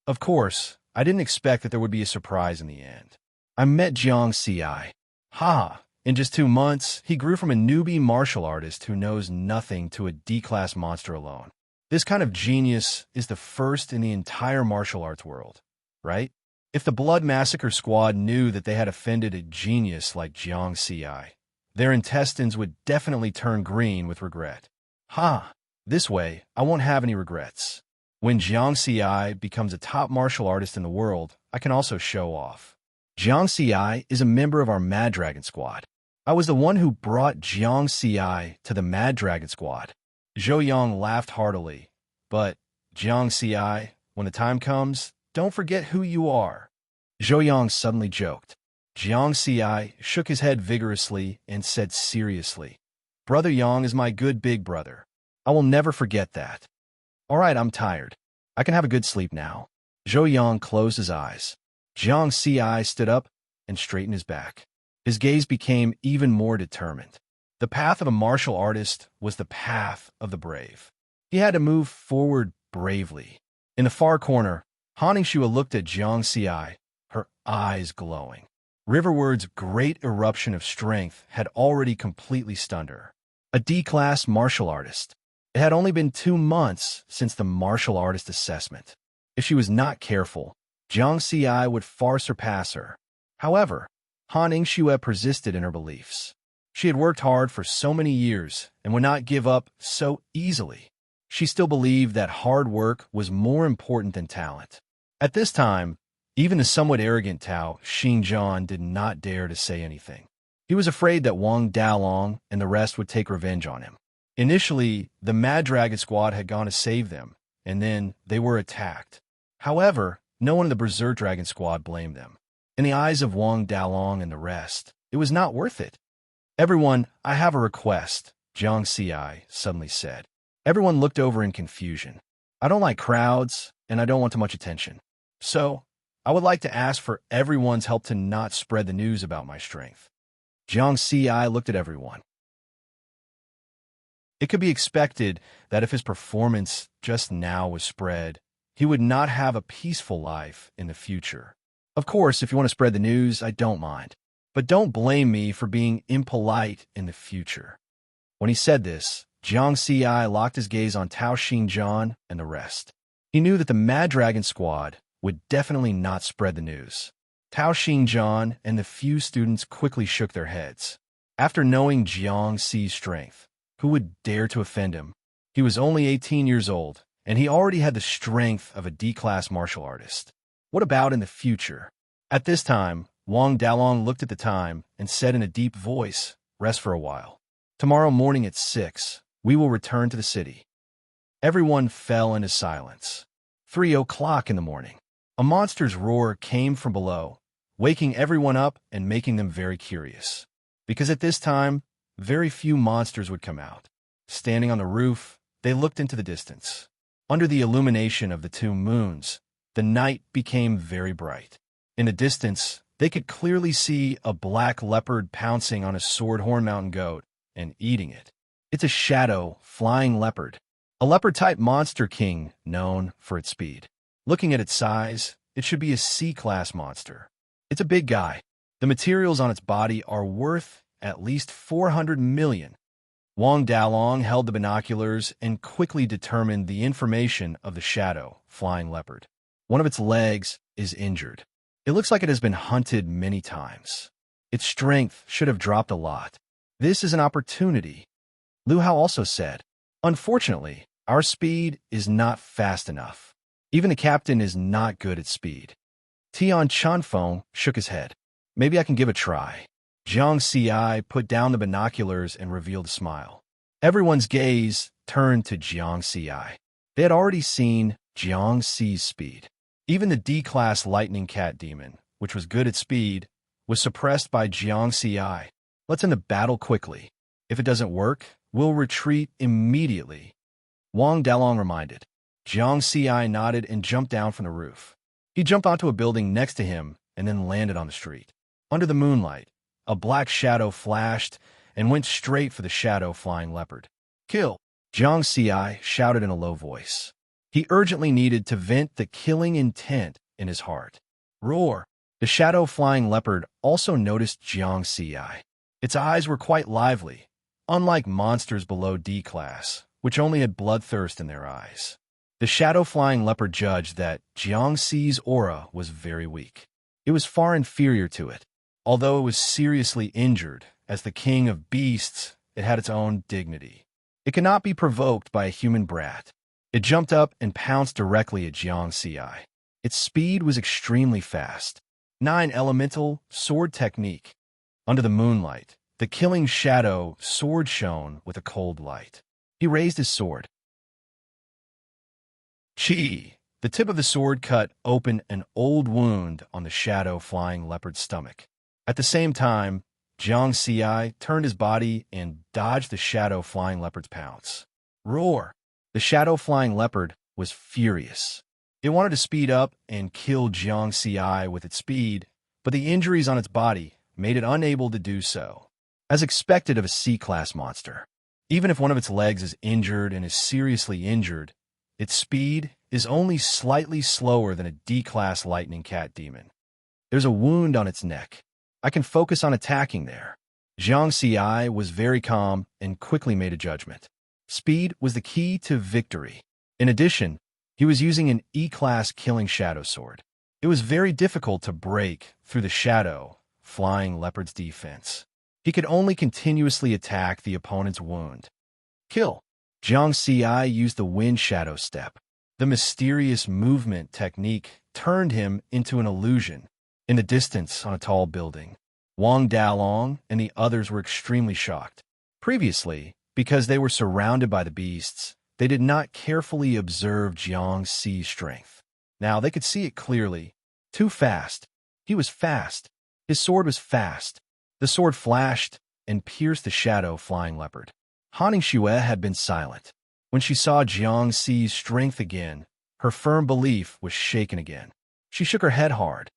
Of course, I didn't expect that there would be a surprise in the end. I met Jiang Ci. Ha! In just 2 months, he grew from a newbie martial artist who knows nothing to a D-class monster alone. This kind of genius is the first in the entire martial arts world, right? If the Blood Massacre Squad knew that they had offended a genius like Jiang Ci, their intestines would definitely turn green with regret. This way, I won't have any regrets. When Jiang Ci becomes a top martial artist in the world, I can also show off. Jiang Ci is a member of our Mad Dragon Squad. I was the one who brought Jiang Ci to the Mad Dragon Squad. Zhou Yang laughed heartily. But, Jiang Ci, when the time comes, don't forget who you are. Zhou Yang suddenly joked. Jiang Ci shook his head vigorously and said seriously, Brother Yang is my good big brother. I will never forget that. All right, I'm tired. I can have a good sleep now. Zhou Yang closed his eyes. Jiang Ci stood up and straightened his back. His gaze became even more determined. The path of a martial artist was the path of the brave. He had to move forward bravely. In the far corner, Han Ningxue looked at Jiang Ci, her eyes glowing. Riverwood's great eruption of strength had already completely stunned her. A D-class martial artist. It had only been 2 months since the martial artist assessment. If she was not careful, Jiang Ci would far surpass her. However, Han Ningxue persisted in her beliefs. She had worked hard for so many years and would not give up so easily. She still believed that hard work was more important than talent. At this time, even the somewhat arrogant Tao Xinjian did not dare to say anything. He was afraid that Wang Dalong and the rest would take revenge on him. Initially, the Mad Dragon Squad had gone to save them, and then they were attacked. However, no one in the Berserk Dragon Squad blamed them. In the eyes of Wang Dalong and the rest, it was not worth it. Everyone, I have a request, Jiang Ci suddenly said. Everyone looked over in confusion. I don't like crowds, and I don't want too much attention. So, I would like to ask for everyone's help to not spread the news about my strength. Jiang Ci looked at everyone. It could be expected that if his performance just now was spread, he would not have a peaceful life in the future. Of course, if you want to spread the news, I don't mind. But don't blame me for being impolite in the future. When he said this, Jiang Ci locked his gaze on Tao Xinjian and the rest. He knew that the Mad Dragon Squad would definitely not spread the news. Tao Xinjian and the few students quickly shook their heads. After knowing Jiang Ci's strength, who would dare to offend him? He was only 18 years old, and he already had the strength of a D-class martial artist. What about in the future? At this time, Wang Dalong looked at the time and said in a deep voice, Rest for a while. Tomorrow morning at 6, we will return to the city. Everyone fell into silence. 3 o'clock in the morning. A monster's roar came from below, waking everyone up and making them very curious. Because at this time, very few monsters would come out. Standing on the roof, they looked into the distance. Under the illumination of the 2 moons, the night became very bright. In the distance, they could clearly see a black leopard pouncing on a sword-horn mountain goat and eating it. It's a shadow, flying leopard. A leopard-type monster king known for its speed. Looking at its size, it should be a C-class monster. It's a big guy. The materials on its body are worth at least 400 million. Wang Dalong held the binoculars and quickly determined the information of the shadow, flying leopard. One of its legs is injured. It looks like it has been hunted many times. Its strength should have dropped a lot. This is an opportunity. Lu Hao also said. Unfortunately, Our speed is not fast enough. Even the captain is not good at speed. Tian Chanfeng shook his head. Maybe I can give a try. Jiang Ci put down the binoculars and revealed a smile. Everyone's gaze turned to Jiang Ci. They had already seen Jiang Ci's speed. Even the D-class lightning cat demon, which was good at speed, was suppressed by Jiang Ci. Let's end the battle quickly. If it doesn't work, we'll retreat immediately. Wang Dalong reminded. Jiang Ci nodded and jumped down from the roof. He jumped onto a building next to him and then landed on the street. Under the moonlight, a black shadow flashed and went straight for the shadow flying leopard. Kill! Jiang Ci shouted in a low voice. He urgently needed to vent the killing intent in his heart. Roar! The shadow flying leopard also noticed Jiang Ci. Its eyes were quite lively, unlike monsters below D-class, which only had bloodthirst in their eyes. The shadow flying leopard judged that Jiang Ci's aura was very weak. It was far inferior to it. Although it was seriously injured, as the king of beasts, it had its own dignity. It could not be provoked by a human brat. It jumped up and pounced directly at Jiang Ci. Its speed was extremely fast. 9 elemental sword technique. Under the moonlight, the killing shadow sword shone with a cold light. He raised his sword. Chi! The tip of the sword cut open an old wound on the shadow flying leopard's stomach. At the same time, Jiang Ci turned his body and dodged the shadow flying leopard's pounce. Roar! The shadow flying leopard was furious. It wanted to speed up and kill Jiang Ci with its speed, but the injuries on its body made it unable to do so. As expected of a C-class monster, even if one of its legs is injured and is seriously injured, its speed is only slightly slower than a D-class lightning cat demon. There's a wound on its neck. I can focus on attacking there. Jiang Ci was very calm and quickly made a judgment. Speed was the key to victory. In addition, he was using an E-class killing shadow sword. It was very difficult to break through the shadow flying leopard's defense. He could only continuously attack the opponent's wound. Kill! Jiang Ci used the wind shadow step. The mysterious movement technique turned him into an illusion. In the distance on a tall building, Wang Dalong and the others were extremely shocked. Previously, because they were surrounded by the beasts, they did not carefully observe Jiang Ci's strength. Now they could see it clearly. Too fast. He was fast. His sword was fast. The sword flashed and pierced the shadow flying leopard. Han Xue had been silent. When she saw Jiang Ci's strength again, her firm belief was shaken again. She shook her head hard.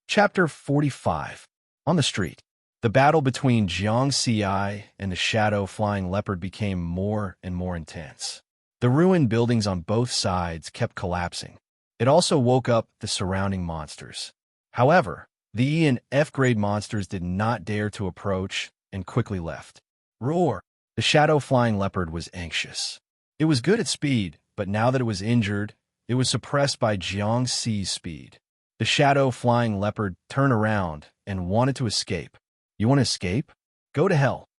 Chapter 45. On the street. The battle between Jiang Ci and the shadow-flying leopard became more and more intense. The ruined buildings on both sides kept collapsing. It also woke up the surrounding monsters. However, the E and F-grade monsters did not dare to approach and quickly left. Roar! The shadow-flying leopard was anxious. It was good at speed, but now that it was injured, it was suppressed by Jiang Ci's speed. The shadow-flying leopard turned around and wanted to escape. You want to escape? Go to hell.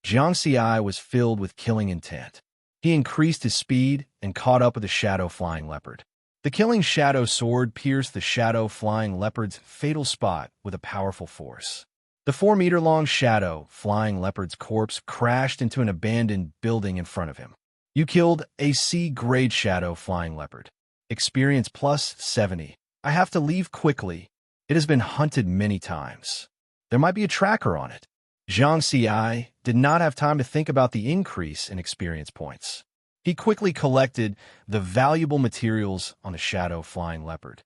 Jiang Ci was filled with killing intent. He increased his speed and caught up with the shadow-flying leopard. The killing shadow sword pierced the shadow-flying leopard's fatal spot with a powerful force. The 4-meter-long shadow-flying leopard's corpse crashed into an abandoned building in front of him. You killed a C-grade shadow-flying leopard. Experience plus 70. I have to leave quickly. It has been hunted many times. There might be a tracker on it. Jiang Ci did not have time to think about the increase in experience points. He quickly collected the valuable materials on the shadow-flying leopard.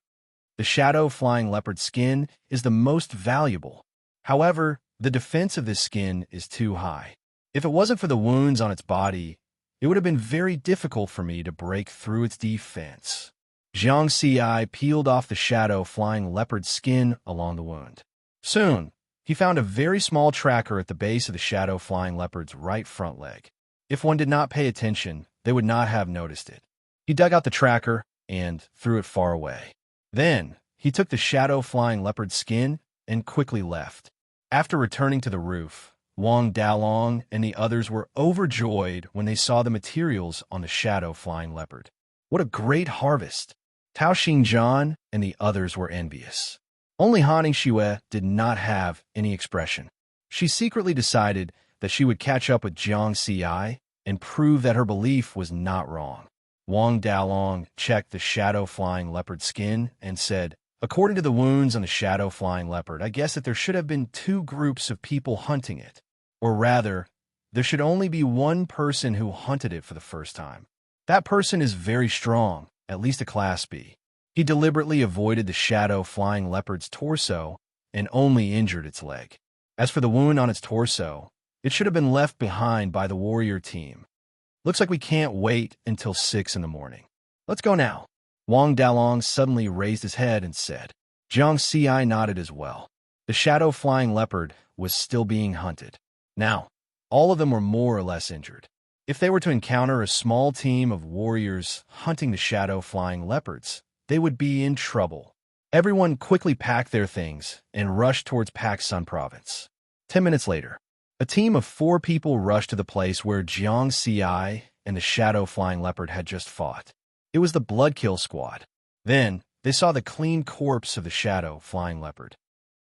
The shadow-flying leopard skin is the most valuable. However, the defense of this skin is too high. If it wasn't for the wounds on its body, it would have been very difficult for me to break through its defense. Jiang Ci peeled off the shadow-flying leopard's skin along the wound. Soon, he found a very small tracker at the base of the shadow-flying leopard's right front leg. If one did not pay attention, they would not have noticed it. He dug out the tracker and threw it far away. Then, he took the shadow-flying leopard's skin and quickly left. After returning to the roof, Wang Dalong and the others were overjoyed when they saw the materials on the shadow flying leopard. What a great harvest! Tao Xingjian and the others were envious. Only Han Xue did not have any expression. She secretly decided that she would catch up with Jiang Ci and prove that her belief was not wrong. Wang Dalong checked the shadow-flying leopard skin and said, "According to the wounds on the shadow-flying leopard, I guess that there should have been two groups of people hunting it. Or rather, there should only be one person who hunted it for the first time. That person is very strong, at least a Class B. He deliberately avoided the shadow-flying leopard's torso and only injured its leg. As for the wound on its torso, it should have been left behind by the warrior team. Looks like we can't wait until 6 in the morning. Let's go now." Wang Dalong suddenly raised his head and said. Jiang Ci nodded as well. The shadow-flying leopard was still being hunted. Now, all of them were more or less injured. If they were to encounter a small team of warriors hunting the shadow-flying leopards, they would be in trouble. Everyone quickly packed their things and rushed towards Pak Sun Province. 10 minutes later, a team of 4 people rushed to the place where Jiang Ci and the shadow-flying leopard had just fought. It was the Blood Kill Squad. Then, they saw the clean corpse of the shadow-flying leopard.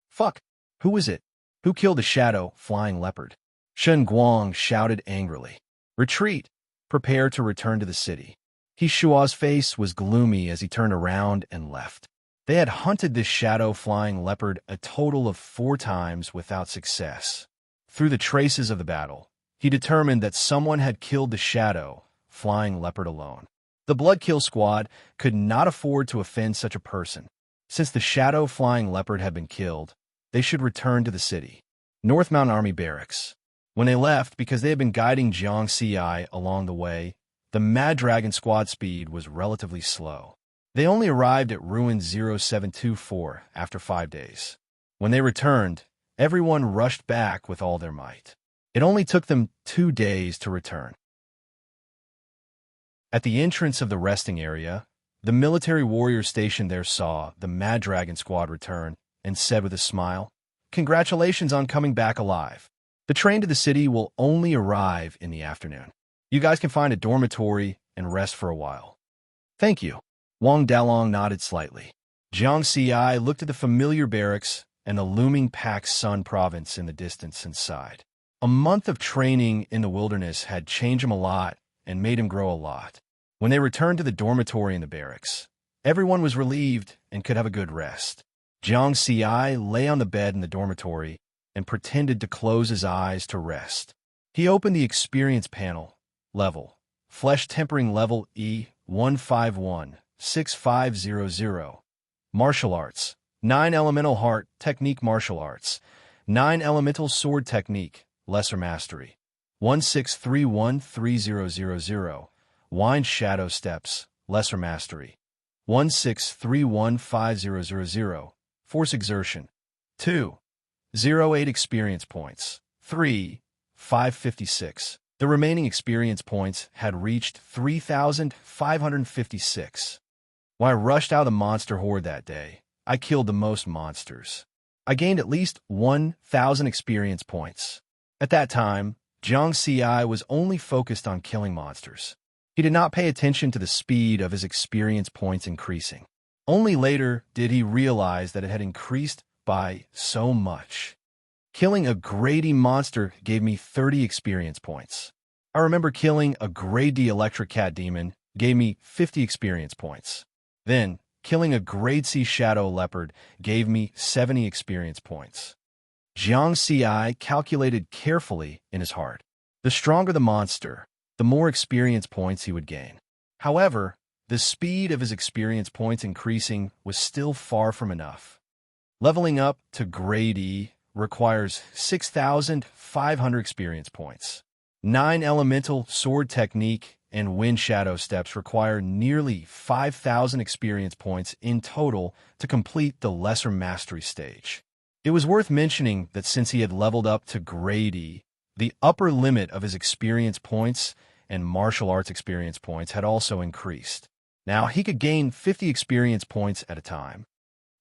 "Fuck! Who is it? Who killed the shadow-flying leopard?" Shen Guang shouted angrily. "Retreat! Prepare to return to the city." He Shua's face was gloomy as he turned around and left. They had hunted this shadow-flying leopard a total of 4 times without success. Through the traces of the battle, he determined that someone had killed the shadow-flying leopard alone. The Blood Kill Squad could not afford to offend such a person. Since the shadow-flying leopard had been killed, they should return to the city. North Mountain Army Barracks. When they left, because they had been guiding Jiang Ci along the way, the Mad Dragon Squad speed was relatively slow. They only arrived at Ruin 0724 after 5 days. When they returned, everyone rushed back with all their might. It only took them 2 days to return. At the entrance of the resting area, the military warrior stationed there saw the Mad Dragon Squad return and said with a smile, "Congratulations on coming back alive. The train to the city will only arrive in the afternoon. You guys can find a dormitory and rest for a while." "Thank you." Wang Dalong nodded slightly. Jiang Ci looked at the familiar barracks and the looming Pak Sun Province in the distance and sighed. A month of training in the wilderness had changed him a lot and made him grow a lot. When they returned to the dormitory in the barracks, everyone was relieved and could have a good rest. Jiang Ci lay on the bed in the dormitory and pretended to close his eyes to rest. He opened the experience panel, level, flesh tempering level E1516500, martial arts, 9 elemental heart technique martial arts, 9 elemental sword technique, lesser mastery, 16313000, wind shadow steps, lesser mastery, 16315000, force exertion, 208 experience points, 556. The remaining experience points had reached 3,556. When I rushed out of the monster horde that day, I killed the most monsters. I gained at least 1,000 experience points. At that time, Jiang Ci was only focused on killing monsters. He did not pay attention to the speed of his experience points increasing. Only later did he realize that it had increased by so much. Killing a Grade E monster gave me 30 experience points. I remember killing a Grade D electric cat demon gave me 50 experience points. Then, killing a Grade C shadow leopard gave me 70 experience points. Jiang Ci calculated carefully in his heart. The stronger the monster, the more experience points he would gain. However, the speed of his experience points increasing was still far from enough. Leveling up to Grade E requires 6,500 experience points. 9 elemental sword technique and wind shadow steps require nearly 5,000 experience points in total to complete the lesser mastery stage. It was worth mentioning that since he had leveled up to Grade E, the upper limit of his experience points and martial arts experience points had also increased. Now he could gain 50 experience points at a time.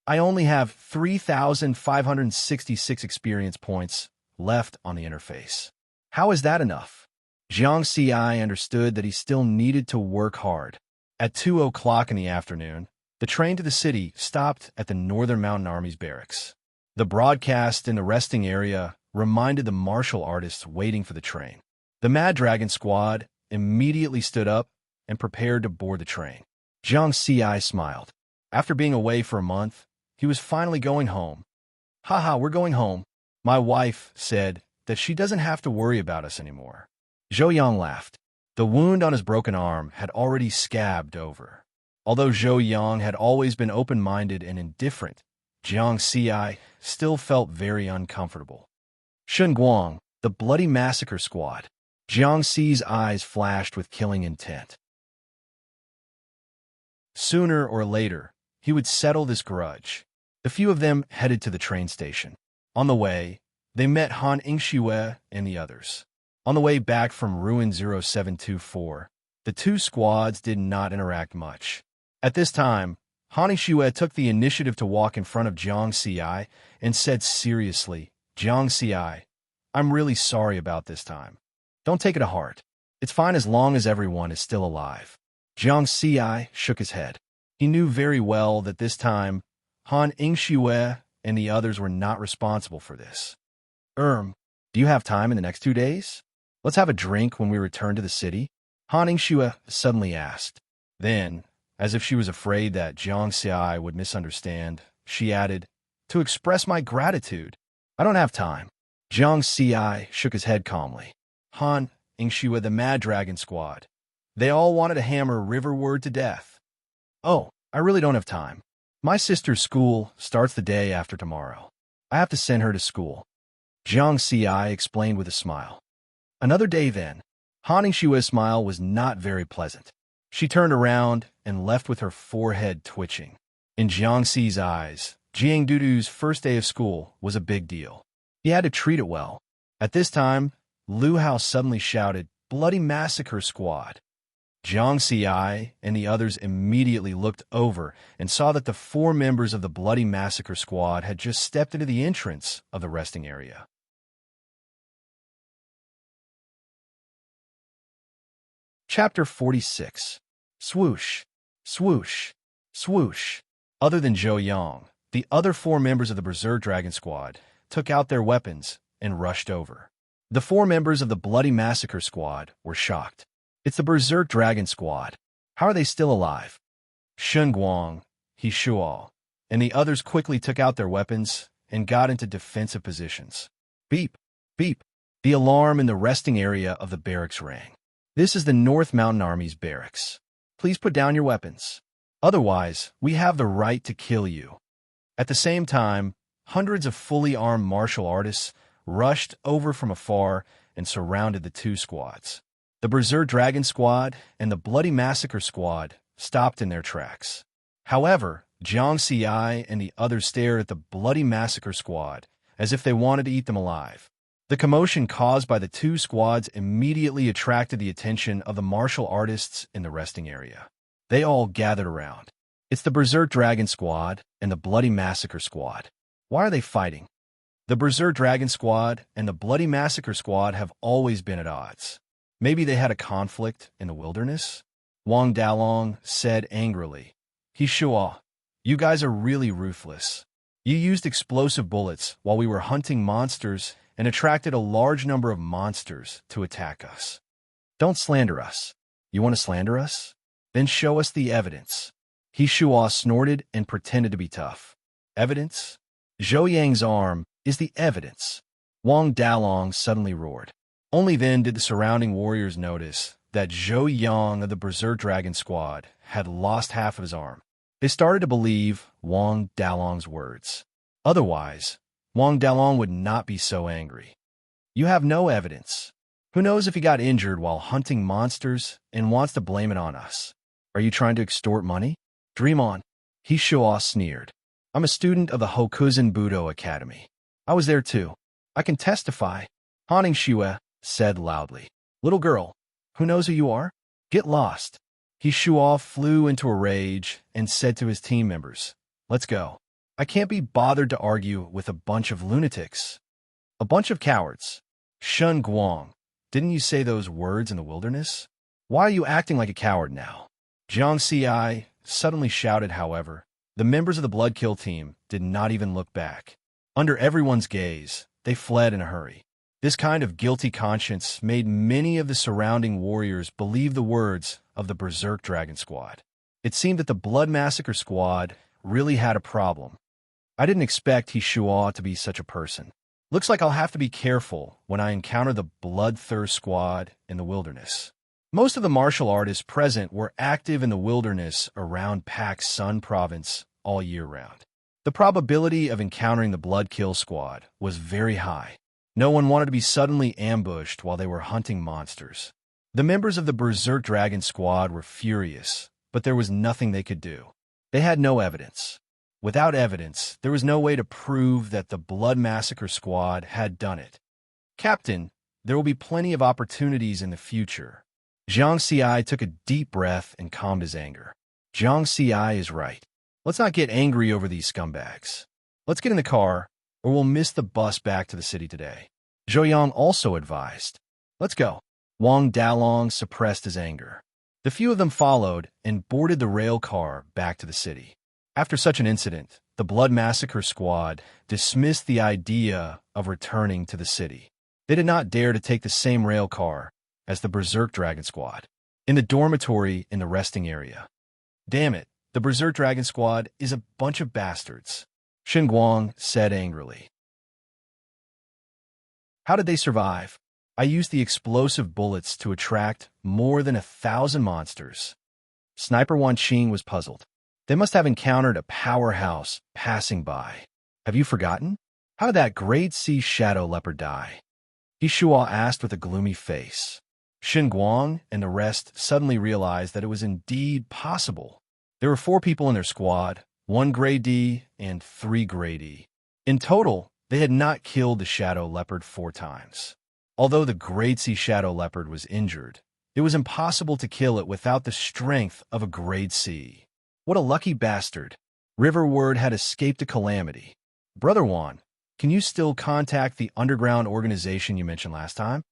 I only have 3,566 experience points left on the interface. How is that enough? Jiang Xi understood that he still needed to work hard. At 2 o'clock in the afternoon, the train to the city stopped at the Northern Mountain Army's barracks. The broadcast in the resting area reminded the martial artists waiting for the train. The Mad Dragon squad immediately stood up and prepared to board the train. Jiang Xi smiled. After being away for a month, he was finally going home. Haha, we're going home. My wife said that she doesn't have to worry about us anymore. Zhou Yang laughed. The wound on his broken arm had already scabbed over. Although Zhou Yang had always been open-minded and indifferent, Jiang Xi still felt very uncomfortable. Shun Guang, the bloody massacre squad. Jiang Xi's eyes flashed with killing intent. Sooner or later, he would settle this grudge. The few of them headed to the train station. On the way, they met Han Yingxue and the others. On the way back from Ruin 0724, the two squads did not interact much. At this time, Han Yingxue took the initiative to walk in front of Jiang Xi and said seriously, Jiang Xi, I'm really sorry about this time. Don't take it to heart. It's fine as long as everyone is still alive. Jiang Xi shook his head. He knew very well that this time, Han Yingxue and the others were not responsible for this. Do you have time in the next 2 days? Let's have a drink when we return to the city? Han Yingxue suddenly asked. Then, as if she was afraid that Jiang Xi would misunderstand, she added, to express my gratitude. I don't have time. Jiang Xi shook his head calmly. Han Yingxue, the Mad Dragon squad. They all wanted to hammer Riverward to death. Oh, I really don't have time. My sister's school starts the day after tomorrow. I have to send her to school. Jiang Xi explained with a smile. Another day then. Han Yingxue's smile was not very pleasant. She turned around and left with her forehead twitching. In Jiang Xi's eyes, Jiang Dudu's first day of school was a big deal. He had to treat it well. At this time, Lu Hao suddenly shouted, Bloody Massacre Squad. Jiang Xi and the others immediately looked over and saw that the 4 members of the Bloody Massacre Squad had just stepped into the entrance of the resting area. Chapter 46. Swoosh, swoosh, swoosh. Other than Zhou Yang, the other 4 members of the Berserk Dragon Squad took out their weapons and rushed over. The 4 members of the Bloody Massacre Squad were shocked. It's the Berserk Dragon Squad. How are they still alive? Shun Guang, He Shuo, and the others quickly took out their weapons and got into defensive positions. Beep, beep. The alarm in the resting area of the barracks rang. This is the North Mountain Army's barracks. Please put down your weapons. Otherwise, we have the right to kill you. At the same time, hundreds of fully armed martial artists rushed over from afar and surrounded the 2 squads. The Berserk Dragon Squad and the Bloody Massacre Squad stopped in their tracks. However, Jiang Xi and the others stared at the Bloody Massacre Squad as if they wanted to eat them alive. The commotion caused by the 2 squads immediately attracted the attention of the martial artists in the resting area. They all gathered around. It's the Berserk Dragon Squad and the Bloody Massacre Squad. Why are they fighting? The Berserk Dragon Squad and the Bloody Massacre Squad have always been at odds. Maybe they had a conflict in the wilderness? Wang Dalong said angrily. He Shuo, you guys are really ruthless. You used explosive bullets while we were hunting monsters and attracted a large number of monsters to attack us. Don't slander us. You want to slander us? Then show us the evidence. He Shuo snorted and pretended to be tough. Evidence? Zhou Yang's arm is the evidence. Wang Dalong suddenly roared. Only then did the surrounding warriors notice that Zhou Yang of the Berserk Dragon Squad had lost half of his arm. They started to believe Wang Dalong's words. Otherwise, Wang Dalong would not be so angry. You have no evidence. Who knows if he got injured while hunting monsters and wants to blame it on us? Are you trying to extort money? Dream on. He Shuo sneered. I'm a student of the Hokuzen Budo Academy. I was there too. I can testify. Han Yingxue said loudly. Little girl, who knows who you are? Get lost. He Shuo flew into a rage and said to his team members, let's go. I can't be bothered to argue with a bunch of lunatics. A bunch of cowards. Shun Guang, didn't you say those words in the wilderness? Why are you acting like a coward now? Jiang Ci suddenly shouted, however. The members of the Blood Kill team did not even look back. Under everyone's gaze, they fled in a hurry. This kind of guilty conscience made many of the surrounding warriors believe the words of the Berserk Dragon Squad. It seemed that the Blood Massacre Squad really had a problem. I didn't expect He Shua to be such a person. Looks like I'll have to be careful when I encounter the Bloodthirst Squad in the wilderness. Most of the martial artists present were active in the wilderness around Pak Sun Province all year round. The probability of encountering the Blood Kill Squad was very high. No one wanted to be suddenly ambushed while they were hunting monsters. The members of the Berserk Dragon Squad were furious, but there was nothing they could do. They had no evidence. Without evidence, there was no way to prove that the Blood Massacre Squad had done it. Captain, there will be plenty of opportunities in the future. Jiang Ci took a deep breath and calmed his anger. Jiang Ci is right. Let's not get angry over these scumbags. Let's get in the car, or we'll miss the bus back to the city today. Zhou Yang also advised. Let's go. Wang Dalong suppressed his anger. The few of them followed and boarded the rail car back to the city. After such an incident, the Blood Massacre Squad dismissed the idea of returning to the city. They did not dare to take the same rail car as the Berserk Dragon Squad. In the dormitory in the resting area. Damn it, the Berserk Dragon Squad is a bunch of bastards, Shen Guang said angrily. How did they survive? I used the explosive bullets to attract more than 1,000 monsters. Sniper Wan Qing was puzzled. They must have encountered a powerhouse passing by. Have you forgotten? How did that grade C shadow leopard die? He Shua asked with a gloomy face. Shen Guang and the rest suddenly realized that it was indeed possible. There were 4 people in their squad, 1 grade D and 3 grade E. In total, they had not killed the shadow leopard 4 times. Although the grade C shadow leopard was injured, it was impossible to kill it without the strength of a grade C. What a lucky bastard. Riverward had escaped a calamity. Brother Wan, can you still contact the underground organization you mentioned last time?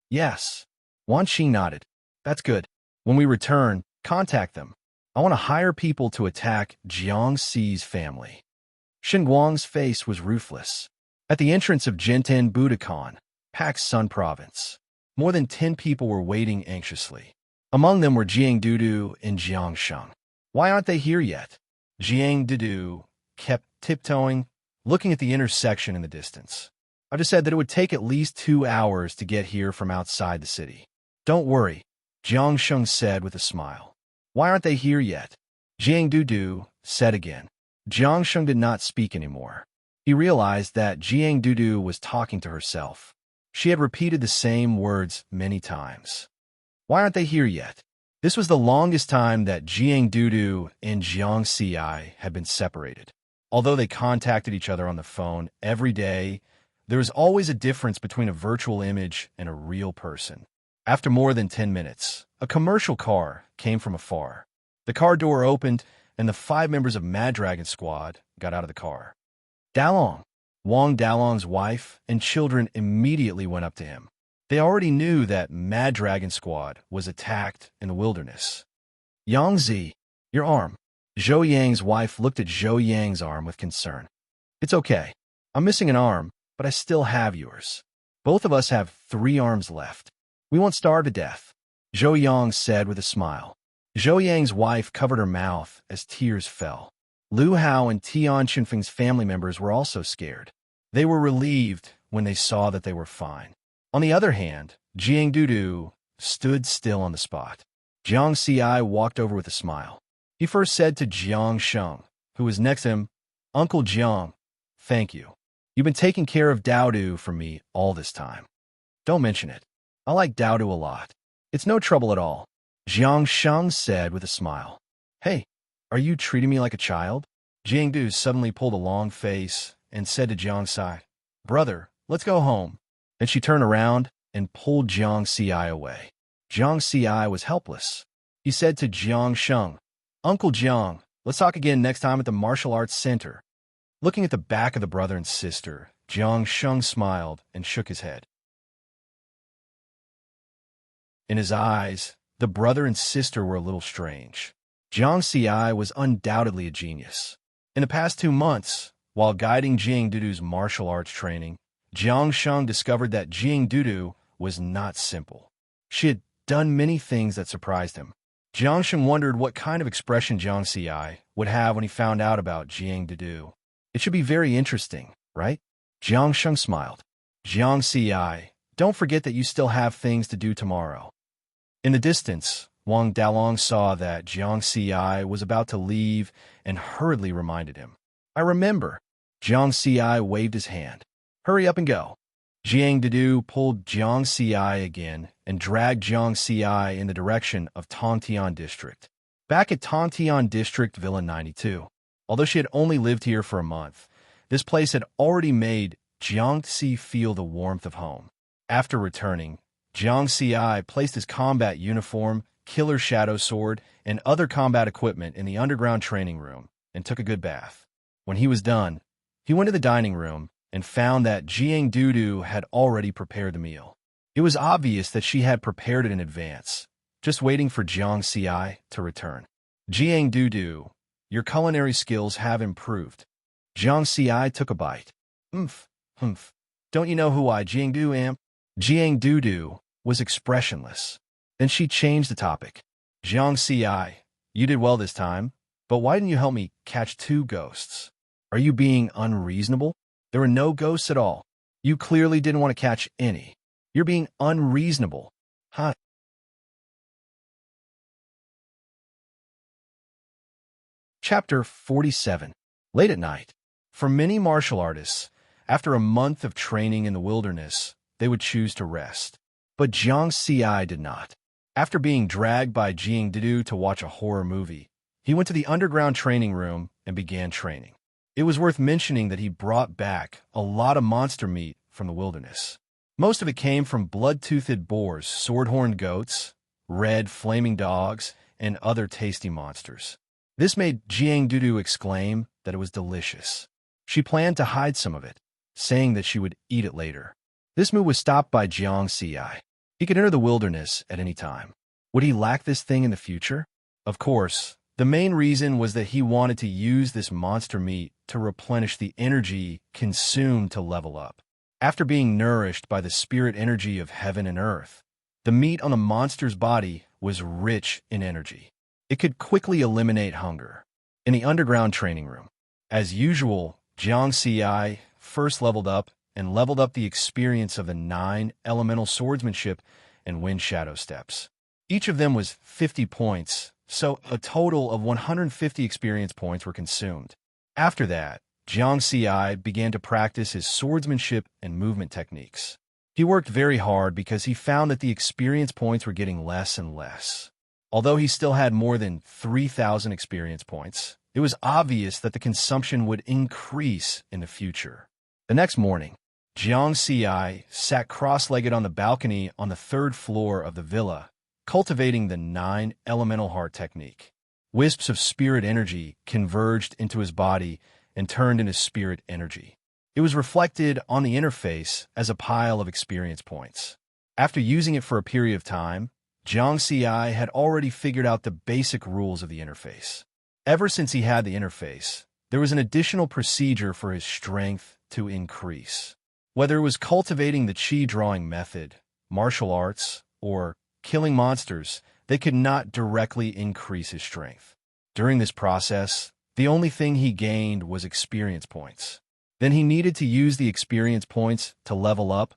Yes. Wan Qi nodded. That's good. When we return, contact them. I want to hire people to attack Jiang Ci's family. Shen Guang's face was ruthless. At the entrance of Jinten Budokan, Pak Sun Province, more than 10 people were waiting anxiously. Among them were Jiang Dudu and Jiang Sheng. Why aren't they here yet? Jiang Dudu kept tiptoeing, looking at the intersection in the distance. I just said that it would take at least 2 hours to get here from outside the city. Don't worry, Jiang Sheng said with a smile. Why aren't they here yet? Jiang Dudu said again. Jiang Sheng did not speak anymore. He realized that Jiang Dudu was talking to herself. She had repeated the same words many times. Why aren't they here yet? This was the longest time that Jiang Dudu and Jiang Ci had been separated. Although they contacted each other on the phone every day, there was always a difference between a virtual image and a real person. After more than 10 minutes, a commercial car came from afar. The car door opened, and the 5 members of Mad Dragon Squad got out of the car. Dalong, Wang Dalong's wife and children immediately went up to him. They already knew that Mad Dragon Squad was attacked in the wilderness. Yang Zi, your arm. Zhou Yang's wife looked at Zhou Yang's arm with concern. It's okay. I'm missing an arm, but I still have yours. Both of us have 3 arms left. We won't starve to death, Zhou Yang said with a smile. Zhou Yang's wife covered her mouth as tears fell. Lu Hao and Tian Qinfeng's family members were also scared. They were relieved when they saw that they were fine. On the other hand, Jiang Dudu stood still on the spot. Jiang Ci walked over with a smile. He first said to Jiang Sheng, who was next to him, Uncle Jiang, thank you. You've been taking care of Daodu for me all this time. Don't mention it. I like Daodu a lot. It's no trouble at all, Jiang Sheng said with a smile. Hey, are you treating me like a child? Jiang Du suddenly pulled a long face and said to Jiang Ci, Brother, let's go home. Then she turned around and pulled Jiang Ci away. Jiang Ci was helpless. He said to Jiang Sheng, Uncle Jiang, let's talk again next time at the Martial Arts Center. Looking at the back of the brother and sister, Jiang Sheng smiled and shook his head. In his eyes, the brother and sister were a little strange. Jiang Xi was undoubtedly a genius. In the past 2 months, while guiding Jing Dudu's martial arts training, Jiang Sheng discovered that Jing Dudu was not simple. She had done many things that surprised him. Jiang Sheng wondered what kind of expression Jiang Xi would have when he found out about Jing Dudu. It should be very interesting, right? Jiang Sheng smiled. Jiang Xi, don't forget that you still have things to do tomorrow. In the distance, Wang Dalong saw that Jiang Xi was about to leave and hurriedly reminded him. I remember. Jiang Xi waved his hand. Hurry up and go. Jiang Dudu pulled Jiang Xi again and dragged Jiang Xi in the direction of Tongtian District. Back at Tongtian District Villa 92. Although she had only lived here for a month, this place had already made Jiang Xi feel the warmth of home. After returning, Jiang Xi placed his combat uniform, killer shadow sword, and other combat equipment in the underground training room and took a good bath. When he was done, he went to the dining room and found that Jiang Dudu had already prepared the meal. It was obvious that she had prepared it in advance, just waiting for Jiang Xi to return. Jiang Dudu, your culinary skills have improved. Jiang Xi took a bite. Humph. Don't you know who I Jiang Du am? Jiang Dudu was expressionless. Then she changed the topic. Jiang Xi, you did well this time, but why didn't you help me catch 2 ghosts? Are you being unreasonable? There were no ghosts at all. You clearly didn't want to catch any. You're being unreasonable. Huh? Chapter 47. Late at night. For many martial artists, after a month of training in the wilderness, they would choose to rest. But Jiang Xi did not. After being dragged by Jiang Dudu to watch a horror movie, he went to the underground training room and began training. It was worth mentioning that he brought back a lot of monster meat from the wilderness. Most of it came from blood-toothed boars, sword-horned goats, red flaming dogs, and other tasty monsters. This made Jiang Dudu exclaim that it was delicious. She planned to hide some of it, saying that she would eat it later. This move was stopped by Jiang Xi. He could enter the wilderness at any time. Would he lack this thing in the future? Of course, the main reason was that he wanted to use this monster meat to replenish the energy consumed to level up. After being nourished by the spirit energy of heaven and earth, the meat on the monster's body was rich in energy. It could quickly eliminate hunger. In the underground training room, as usual, Jiang Xi first leveled up the experience of the 9 elemental swordsmanship and wind shadow steps. Each of them was 50 points, so a total of 150 experience points were consumed. After that, Jiang Xi began to practice his swordsmanship and movement techniques. He worked very hard because he found that the experience points were getting less and less. Although he still had more than 3,000 experience points, it was obvious that the consumption would increase in the future. The next morning, Jiang Xi sat cross-legged on the balcony on the 3rd floor of the villa, cultivating the 9 elemental heart technique. Wisps of spirit energy converged into his body and turned into spirit energy. It was reflected on the interface as a pile of experience points. After using it for a period of time, Jiang Xi had already figured out the basic rules of the interface. Ever since he had the interface, there was an additional procedure for his strength to increase. Whether it was cultivating the chi drawing method, martial arts, or killing monsters, they could not directly increase his strength. During this process, the only thing he gained was experience points. Then he needed to use the experience points to level up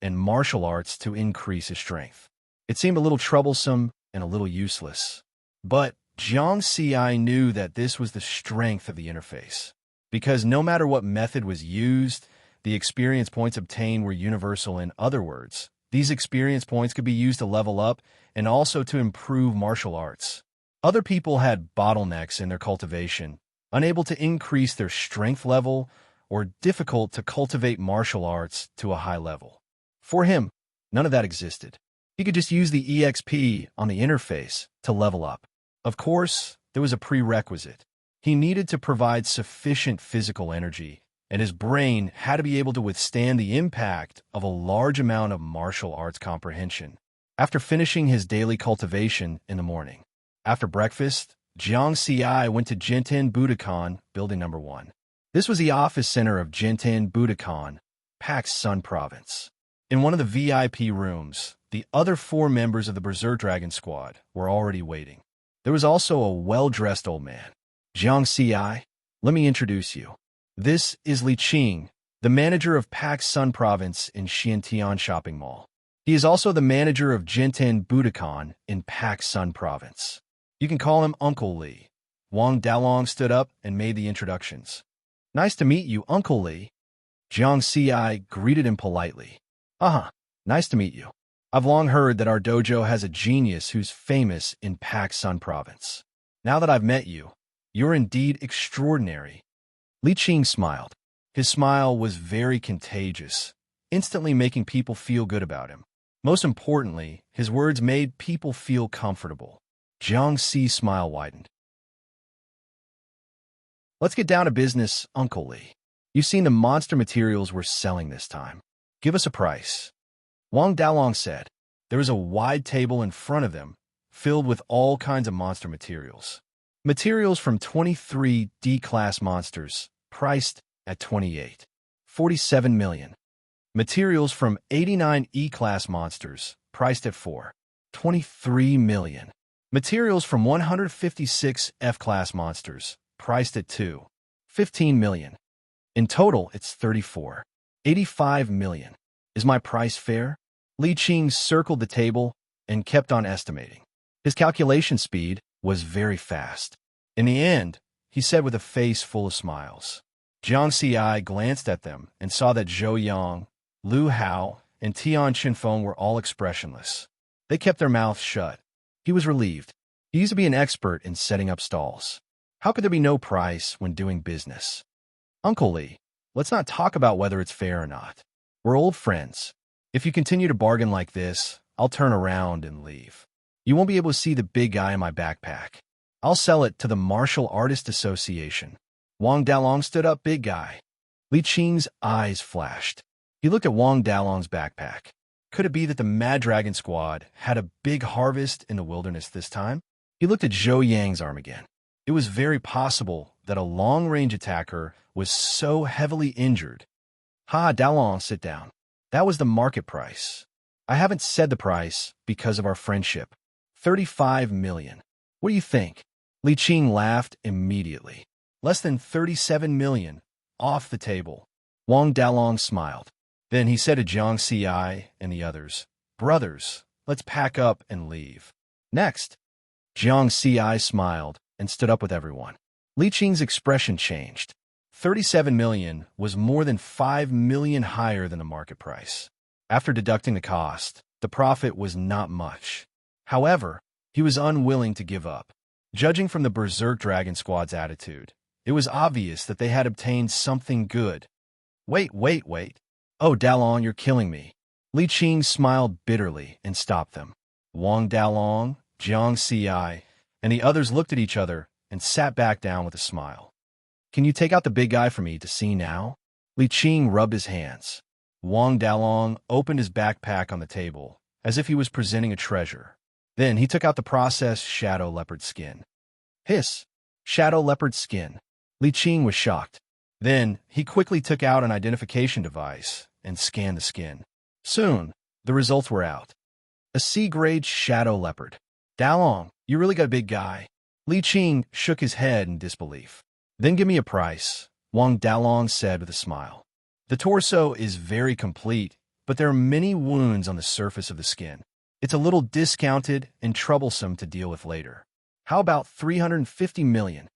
and martial arts to increase his strength. It seemed a little troublesome and a little useless. But Jiang Xi knew that this was the strength of the interface, because no matter what method was used, the experience points obtained were universal. In other words, these experience points could be used to level up and also to improve martial arts. Other people had bottlenecks in their cultivation, unable to increase their strength level or difficult to cultivate martial arts to a high level. For him, none of that existed. He could just use the EXP on the interface to level up. Of course, there was a prerequisite. He needed to provide sufficient physical energy and his brain had to be able to withstand the impact of a large amount of martial arts comprehension. After finishing his daily cultivation in the morning, after breakfast, Jiang Ci went to Jinten Budokan, building number 1. This was the office center of Jinten Budokan, Pak's Sun Province. In one of the VIP rooms, the other 4 members of the Berserk Dragon Squad were already waiting. There was also a well-dressed old man. Jiang Ci, let me introduce you. This is Li Qing, the manager of Pak's Sun Province in Xiantian Shopping Mall. He is also the manager of Jinten Budokan in Pak's Sun Province. You can call him Uncle Li. Wang Dalong stood up and made the introductions. Nice to meet you, Uncle Li. Jiang Ci greeted him politely. Nice to meet you. I've long heard that our dojo has a genius who's famous in Pak's Sun Province. Now that I've met you, you're indeed extraordinary. Li Qing smiled. His smile was very contagious, instantly making people feel good about him. Most importantly, his words made people feel comfortable. Jiang Ci's smile widened. Let's get down to business, Uncle Li. You've seen the monster materials we're selling this time. Give us a price. Wang Dalong said. There was a wide table in front of them, filled with all kinds of monster materials. Materials from 23 D-class monsters, priced at 47 million. Materials from 89 E-class monsters, priced at 23 million. Materials from 156 F-class monsters, priced at 15 million. In total, it's 85 million. Is my price fair? Li Qing circled the table and kept on estimating. His calculation speed was very fast. In the end, he said with a face full of smiles. Jiang Ci glanced at them and saw that Zhou Yang, Lu Hao, and Tian Qinfeng were all expressionless. They kept their mouths shut. He was relieved. He used to be an expert in setting up stalls. How could there be no price when doing business? Uncle Li, let's not talk about whether it's fair or not. We're old friends. If you continue to bargain like this, I'll turn around and leave. You won't be able to see the big guy in my backpack. I'll sell it to the Martial Artist Association. Wang Dalong stood up. Big guy. Li Qing's eyes flashed. He looked at Wang Dalong's backpack. Could it be that the Mad Dragon Squad had a big harvest in the wilderness this time? He looked at Zhou Yang's arm again. It was very possible that a long-range attacker was so heavily injured. Dalong, sit down. That was the market price. I haven't said the price because of our friendship. 35 million. What do you think? Li Qing laughed immediately. Less than 37 million. Off the table. Wang Dalong smiled. Then he said to Jiang Ci and the others, Brothers, let's pack up and leave. Next. Jiang Ci smiled and stood up with everyone. Li Qing's expression changed. 37 million was more than 5 million higher than the market price. After deducting the cost, the profit was not much. However, he was unwilling to give up. Judging from the Berserk Dragon Squad's attitude, it was obvious that they had obtained something good. Wait. Oh, Dalong, you're killing me. Li Qing smiled bitterly and stopped them. Wang Dalong, Jiang Ci, and the others looked at each other and sat back down with a smile. Can you take out the big guy for me to see now? Li Qing rubbed his hands. Wang Dalong opened his backpack on the table, as if he was presenting a treasure. Then he took out the processed shadow leopard skin. Hiss! Shadow leopard skin. Li Qing was shocked. Then he quickly took out an identification device and scanned the skin. Soon, the results were out. A C-grade shadow leopard. Dalong, you really got a big guy. Li Qing shook his head in disbelief. Then give me a price, Wang Dalong said with a smile. The torso is very complete, but there are many wounds on the surface of the skin. It's a little discounted and troublesome to deal with later. How about 350 million?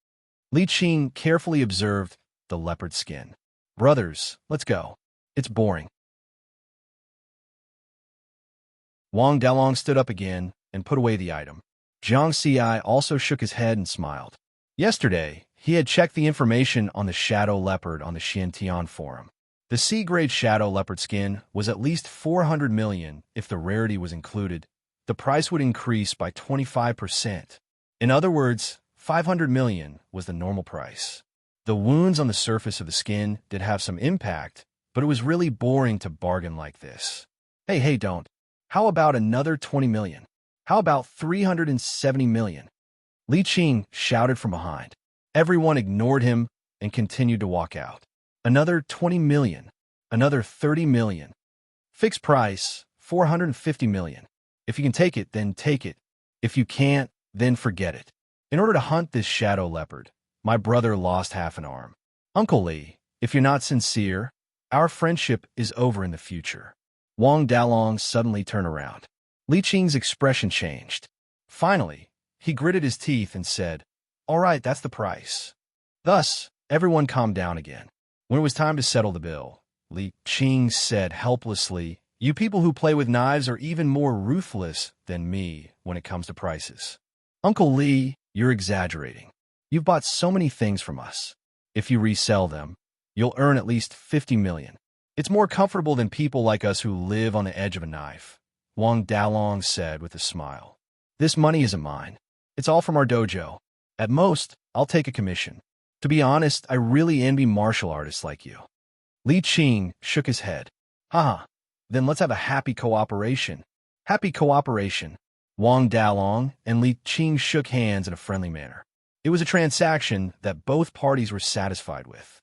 Li Qing carefully observed the leopard skin. Brothers, let's go. It's boring. Wang Dalong stood up again and put away the item. Jiang Ci also shook his head and smiled. Yesterday, he had checked the information on the shadow leopard on the Xiantian forum. The C-grade shadow leopard skin was at least 400 million if the rarity was included. The price would increase by 25%. In other words, 500 million was the normal price. The wounds on the surface of the skin did have some impact, but it was really boring to bargain like this. Hey, don't. How about another 20 million? How about 370 million? Li Qing shouted from behind. Everyone ignored him and continued to walk out. Another 20 million. Another 30 million. Fixed price, 450 million. If you can take it, then take it. If you can't, then forget it. In order to hunt this shadow leopard, my brother lost half an arm. Uncle Li, if you're not sincere, our friendship is over in the future. Wang Dalong suddenly turned around. Li Qing's expression changed. Finally, he gritted his teeth and said, "All right, that's the price." Thus, everyone calmed down again. When it was time to settle the bill, Li Qing said helplessly, "You people who play with knives are even more ruthless than me when it comes to prices. Uncle Li, you're exaggerating. You've bought so many things from us. If you resell them, you'll earn at least 50 million. It's more comfortable than people like us who live on the edge of a knife," Wang Dalong said with a smile. "This money isn't mine. It's all from our dojo. At most, I'll take a commission. To be honest, I really envy martial artists like you." Li Qing shook his head. "Haha, then let's have a happy cooperation." Happy cooperation. Wang Dalong and Li Qing shook hands in a friendly manner. It was a transaction that both parties were satisfied with.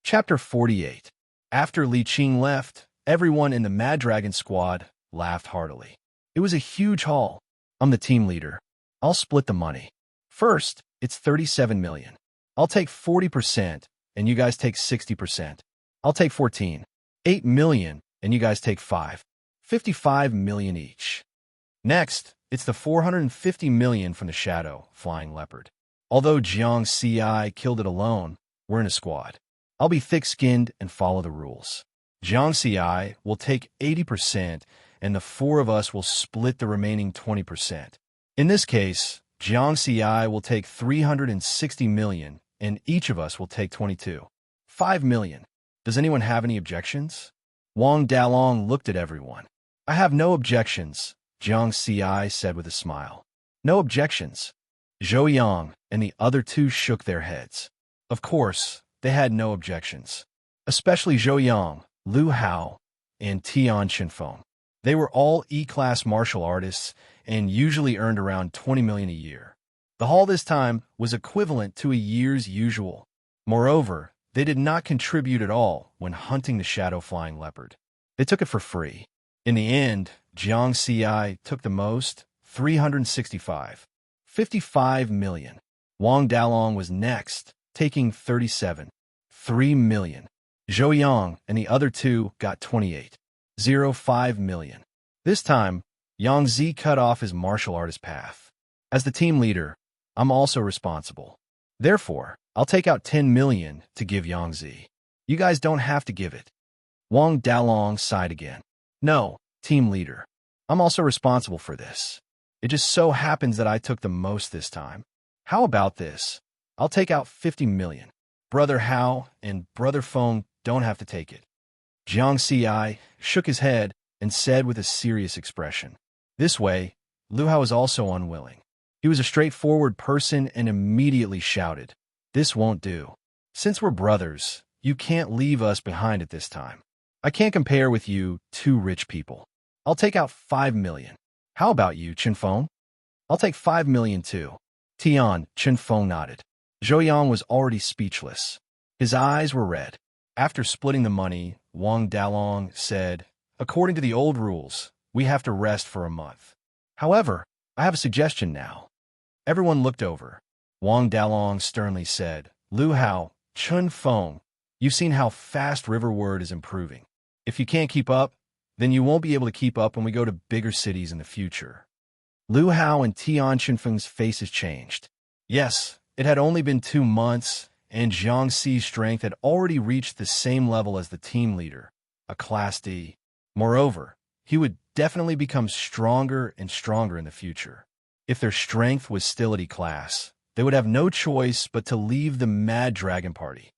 Chapter 48. After Li Qing left, everyone in the Mad Dragon squad laughed heartily. It was a huge haul. I'm the team leader. I'll split the money. First, it's 37 million. I'll take 40%, and you guys take 60%. I'll take 14. 8 million, and you guys take 5. 55 million each. Next, it's the 450 million from the Shadow Flying Leopard. Although Jiang Ci killed it alone, we're in a squad. I'll be thick-skinned and follow the rules. Jiang Ci will take 80%, and the four of us will split the remaining 20%. In this case, Jiang Ci will take 360 million, and each of us will take 22. 5 million. Does anyone have any objections? Wang Dalong looked at everyone. "I have no objections," Jiang Ci said with a smile. "No objections." Zhou Yang and the other two shook their heads. Of course, they had no objections. Especially Zhou Yang, Lu Hao, and Tian Chenfeng. They were all E-class martial artists and usually earned around 20 million a year. The haul this time was equivalent to a year's usual. Moreover, they did not contribute at all when hunting the Shadow Flying Leopard. They took it for free. In the end, Jiang Ci took the most, 365. 55 million. Wang Dalong was next, taking 37. 3 million. Zhou Yang and the other two got 28. 0.5 million. This time, Yang Zi cut off his martial artist path. As the team leader, I'm also responsible. Therefore, I'll take out 10 million to give Yang Zi. You guys don't have to give it. Wang Dalong sighed again. No, team leader. I'm also responsible for this. It just so happens that I took the most this time. How about this? I'll take out 50 million. Brother Hao and Brother Feng don't have to take it. Jiang Ci shook his head and said with a serious expression. This way, Lu Hao was also unwilling. He was a straightforward person and immediately shouted, "This won't do. Since we're brothers, you can't leave us behind at this time. I can't compare with you two rich people. I'll take out 5 million. How about you, Chenfeng? I'll take 5 million too." Tian Chenfeng nodded. Zhou Yang was already speechless. His eyes were red. After splitting the money, Wang Dalong said, "According to the old rules, we have to rest for a month. However, I have a suggestion now." Everyone looked over. Wang Dalong sternly said, "Lu Hao, Chun Feng, you've seen how fast Riverward is improving. If you can't keep up, then you won't be able to keep up when we go to bigger cities in the future." Lu Hao and Tian Chenfeng's faces changed. Yes, it had only been 2 months, and Jiang Ci's strength had already reached the same level as the team leader, a Class D. Moreover, he would definitely become stronger and stronger in the future. If their strength was still at E-class, they would have no choice but to leave the Mad Dragon Party.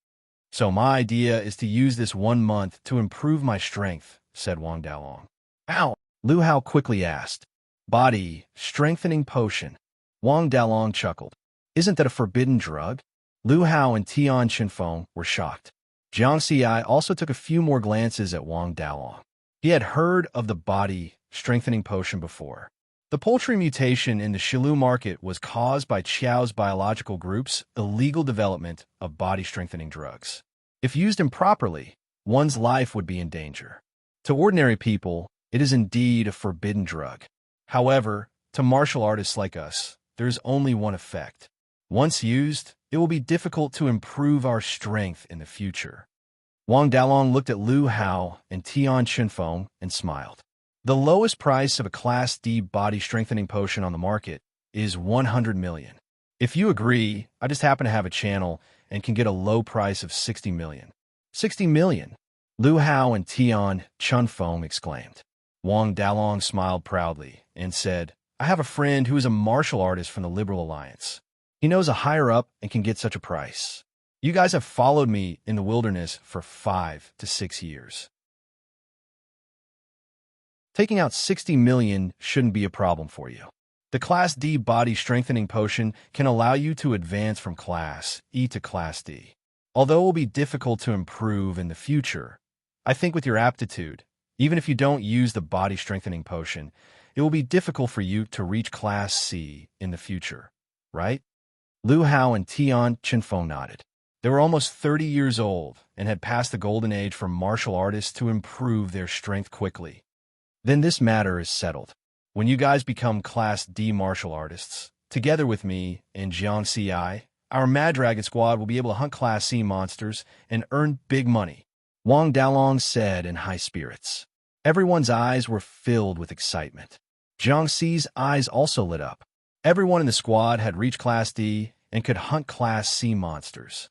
"So my idea is to use this 1 month to improve my strength," said Wang Dalong. "Ow!" Lu Hao quickly asked. "Body strengthening potion." Wang Dalong chuckled. Isn't that a forbidden drug? Lu Hao and Tian Chinfeng were shocked. Jiang Xi also took a few more glances at Wang Dalong. He had heard of the body-strengthening potion before. The poultry mutation in the Shilu market was caused by Qiao's biological group's illegal development of body-strengthening drugs. If used improperly, one's life would be in danger. To ordinary people, it is indeed a forbidden drug. However, to martial artists like us, there is only one effect. Once used, it will be difficult to improve our strength in the future. Wang Dalong looked at Lu Hao and Tian Chinfeng and smiled. The lowest price of a Class D body-strengthening potion on the market is 100 million. If you agree, I just happen to have a channel and can get a low price of 60 million. 60 million? Lu Hao and Tian Chinfeng exclaimed. Wang Dalong smiled proudly and said, I have a friend who is a martial artist from the Liberal Alliance. He knows a higher-up and can get such a price. You guys have followed me in the wilderness for 5 to 6 years. Taking out 60 million shouldn't be a problem for you. The Class D body strengthening potion can allow you to advance from Class E to Class D. Although it will be difficult to improve in the future, I think with your aptitude, even if you don't use the body strengthening potion, it will be difficult for you to reach Class C in the future, right? Lu Hao and Tian Chinfeng nodded. They were almost 30 years old and had passed the golden age for martial artists to improve their strength quickly. Then this matter is settled. When you guys become Class D martial artists, together with me and Jiang Xi, our Mad Dragon squad will be able to hunt Class C monsters and earn big money, Wang Dalong said in high spirits. Everyone's eyes were filled with excitement. Jiang Xi's eyes also lit up. Everyone in the squad had reached Class D and could hunt Class C monsters.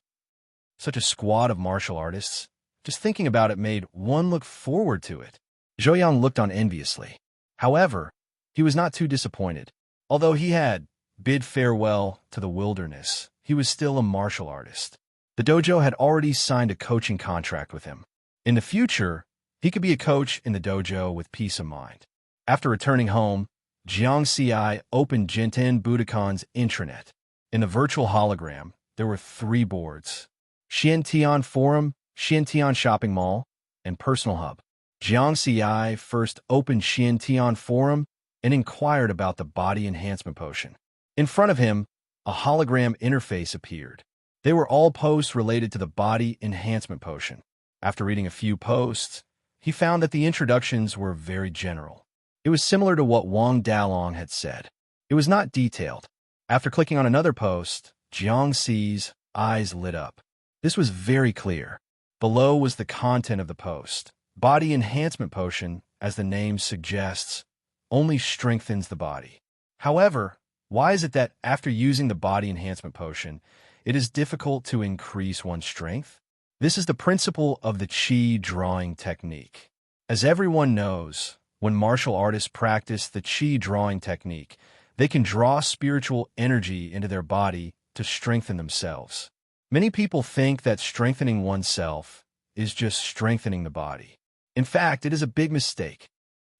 Such a squad of martial artists. Just thinking about it made one look forward to it. Zhou looked on enviously. However, he was not too disappointed. Although he had bid farewell to the wilderness, he was still a martial artist. The dojo had already signed a coaching contract with him. In the future, he could be a coach in the dojo with peace of mind. After returning home, Jiang Xi opened Jinten Budokan's intranet. In the virtual hologram, there were 3 boards: Xiantian Forum, Xiantian Shopping Mall, and Personal Hub. Jiang Xi first opened Xiantian Forum and inquired about the body enhancement potion. In front of him, a hologram interface appeared. They were all posts related to the body enhancement potion. After reading a few posts, he found that the introductions were very general. It was similar to what Wang Dalong had said. It was not detailed. After clicking on another post, Jiang Xi's eyes lit up. This was very clear. Below was the content of the post. Body enhancement potion, as the name suggests, only strengthens the body. However, why is it that after using the body enhancement potion, it is difficult to increase one's strength? This is the principle of the Qi drawing technique. As everyone knows, when martial artists practice the Qi drawing technique, they can draw spiritual energy into their body to strengthen themselves. Many people think that strengthening oneself is just strengthening the body. In fact, it is a big mistake.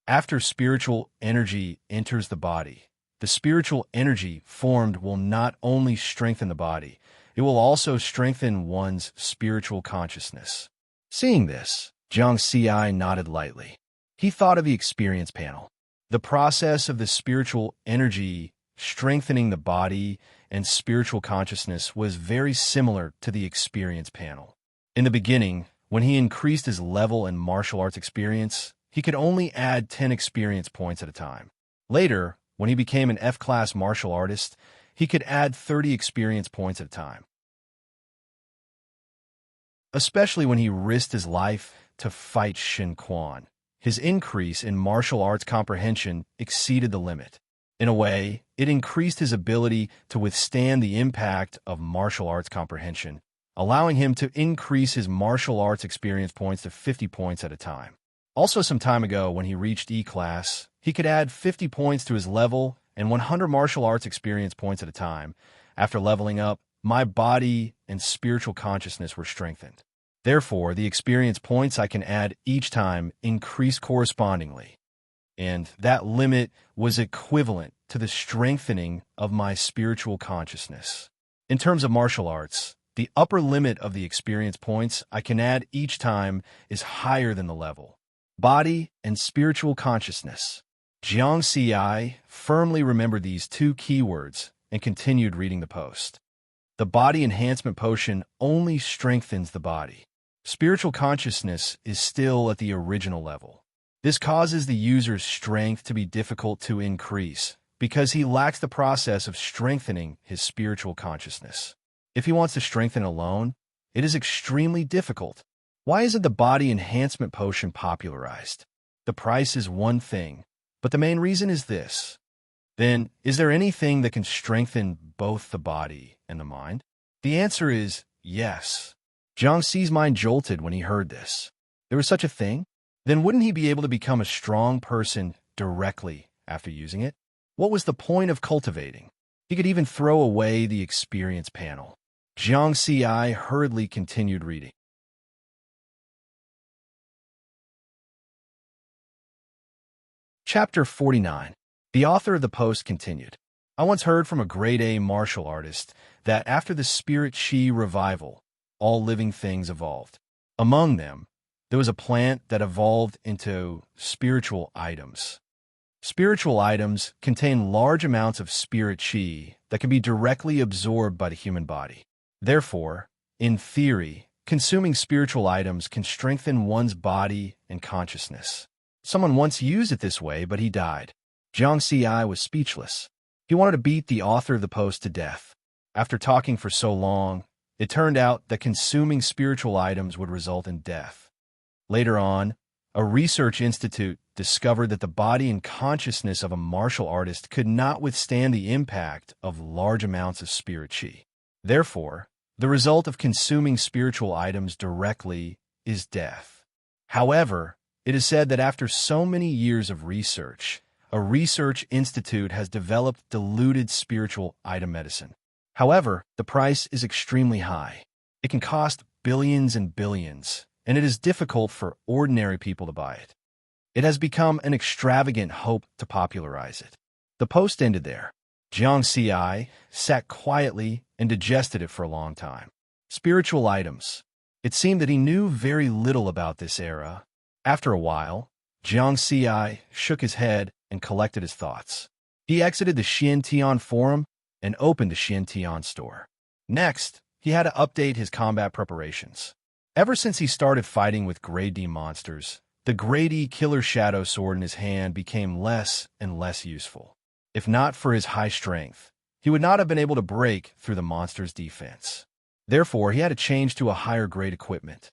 After spiritual energy enters the body, the spiritual energy formed will not only strengthen the body, it will also strengthen one's spiritual consciousness. Seeing this, Jiang Xi nodded lightly. He thought of the experience panel. The process of the spiritual energy strengthening the body and spiritual consciousness was very similar to the experience panel. In the beginning, when he increased his level in martial arts experience, he could only add 10 experience points at a time. Later, when he became an F-class martial artist, he could add 30 experience points at a time. Especially when he risked his life to fight Shin Quan, his increase in martial arts comprehension exceeded the limit. In a way, it increased his ability to withstand the impact of martial arts comprehension, allowing him to increase his martial arts experience points to 50 points at a time. Also, some time ago, when he reached E-class, he could add 50 points to his level and 100 martial arts experience points at a time. After leveling up, my body and spiritual consciousness were strengthened. Therefore, the experience points I can add each time increased correspondingly. And that limit was equivalent to the strengthening of my spiritual consciousness. In terms of martial arts, the upper limit of the experience points I can add each time is higher than the level. Body and spiritual consciousness. Jiang Ci firmly remembered these two keywords and continued reading the post. The body enhancement potion only strengthens the body. Spiritual consciousness is still at the original level. This causes the user's strength to be difficult to increase because he lacks the process of strengthening his spiritual consciousness. If he wants to strengthen alone, it is extremely difficult. Why isn't the body enhancement potion popularized? The price is one thing, but the main reason is this. Then, is there anything that can strengthen both the body and the mind? The answer is yes. Jiang Ci's mind jolted when he heard this. There was such a thing? Then wouldn't he be able to become a strong person directly after using it? What was the point of cultivating? He could even throw away the experience panel. Jiang Ci hurriedly continued reading. Chapter 49. The author of the post continued. I once heard from a grade A martial artist that after the Spirit Chi revival, all living things evolved. Among them, there was a plant that evolved into spiritual items. Spiritual items contain large amounts of spirit chi that can be directly absorbed by the human body. Therefore, in theory, consuming spiritual items can strengthen one's body and consciousness. Someone once used it this way, but he died. Jiang Ci was speechless. He wanted to beat the author of the post to death. After talking for so long, it turned out that consuming spiritual items would result in death. Later on, a research institute discovered that the body and consciousness of a martial artist could not withstand the impact of large amounts of spirit chi. Therefore, the result of consuming spiritual items directly is death. However, it is said that after so many years of research, a research institute has developed diluted spiritual item medicine. However, the price is extremely high. It can cost billions and billions, and it is difficult for ordinary people to buy it. It has become an extravagant hope to popularize it. The post ended there. Jiang Ci sat quietly and digested it for a long time. Spiritual items. It seemed that he knew very little about this era. After a while, Jiang Ci shook his head and collected his thoughts. He exited the Xiantian forum and opened the Xiantian store. Next, he had to update his combat preparations. Ever since he started fighting with Grade D monsters, the Grade E killer shadow sword in his hand became less and less useful. If not for his high strength, he would not have been able to break through the monster's defense. Therefore, he had to change to a higher grade equipment.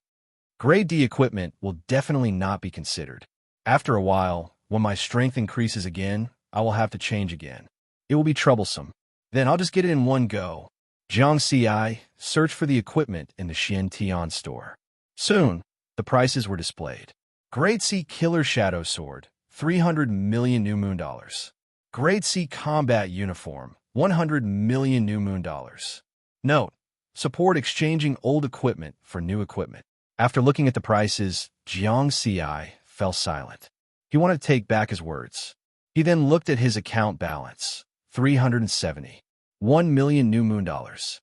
Grade D equipment will definitely not be considered. After a while, when my strength increases again, I will have to change again. It will be troublesome. Then I'll just get it in one go. Jiang Ci searched for the equipment in the Xiantian store. Soon, the prices were displayed. Grade C Killer Shadow Sword, 300 million New Moon dollars. Grade C Combat Uniform, 100 million New Moon dollars. Note: support exchanging old equipment for new equipment. After looking at the prices, Jiang Ci fell silent. He wanted to take back his words. He then looked at his account balance, 370. 1 million New Moon dollars.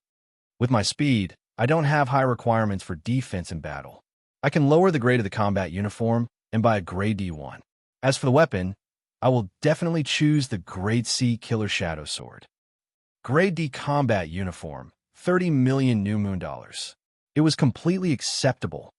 With my speed, I don't have high requirements for defense in battle. I can lower the grade of the combat uniform and buy a Grade D one. As for the weapon, I will definitely choose the Grade C Killer Shadow Sword. Grade D combat uniform, 30 million New Moon dollars. It was completely acceptable.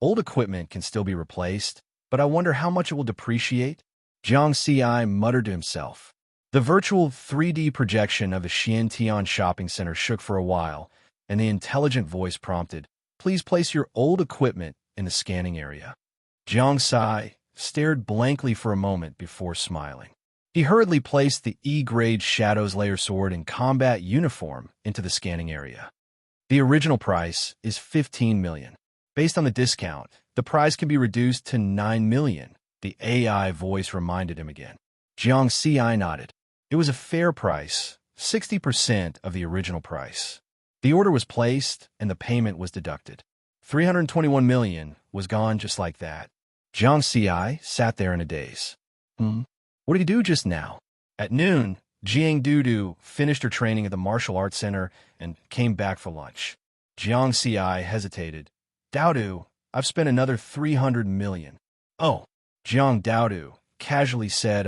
Old equipment can still be replaced, but I wonder how much it will depreciate. Jiang Ci muttered to himself. The virtual 3D projection of the Xiantian shopping center shook for a while, and the intelligent voice prompted, "Please place your old equipment in the scanning area." Jiang Ci stared blankly for a moment before smiling. He hurriedly placed the E-grade Shadows Layer Sword and combat uniform into the scanning area. The original price is 15 million. Based on the discount, the price can be reduced to 9 million, the AI voice reminded him again. Jiang Ci nodded. It was a fair price, 60% of the original price. The order was placed, and the payment was deducted. 321 million was gone just like that. Jiang Ci sat there in a daze. What did he do just now? At noon, Jiang Dudu finished her training at the martial arts center and came back for lunch. Jiang Ci hesitated. Daodu, I've spent another 300 million. Oh. Jiang Daodu casually said,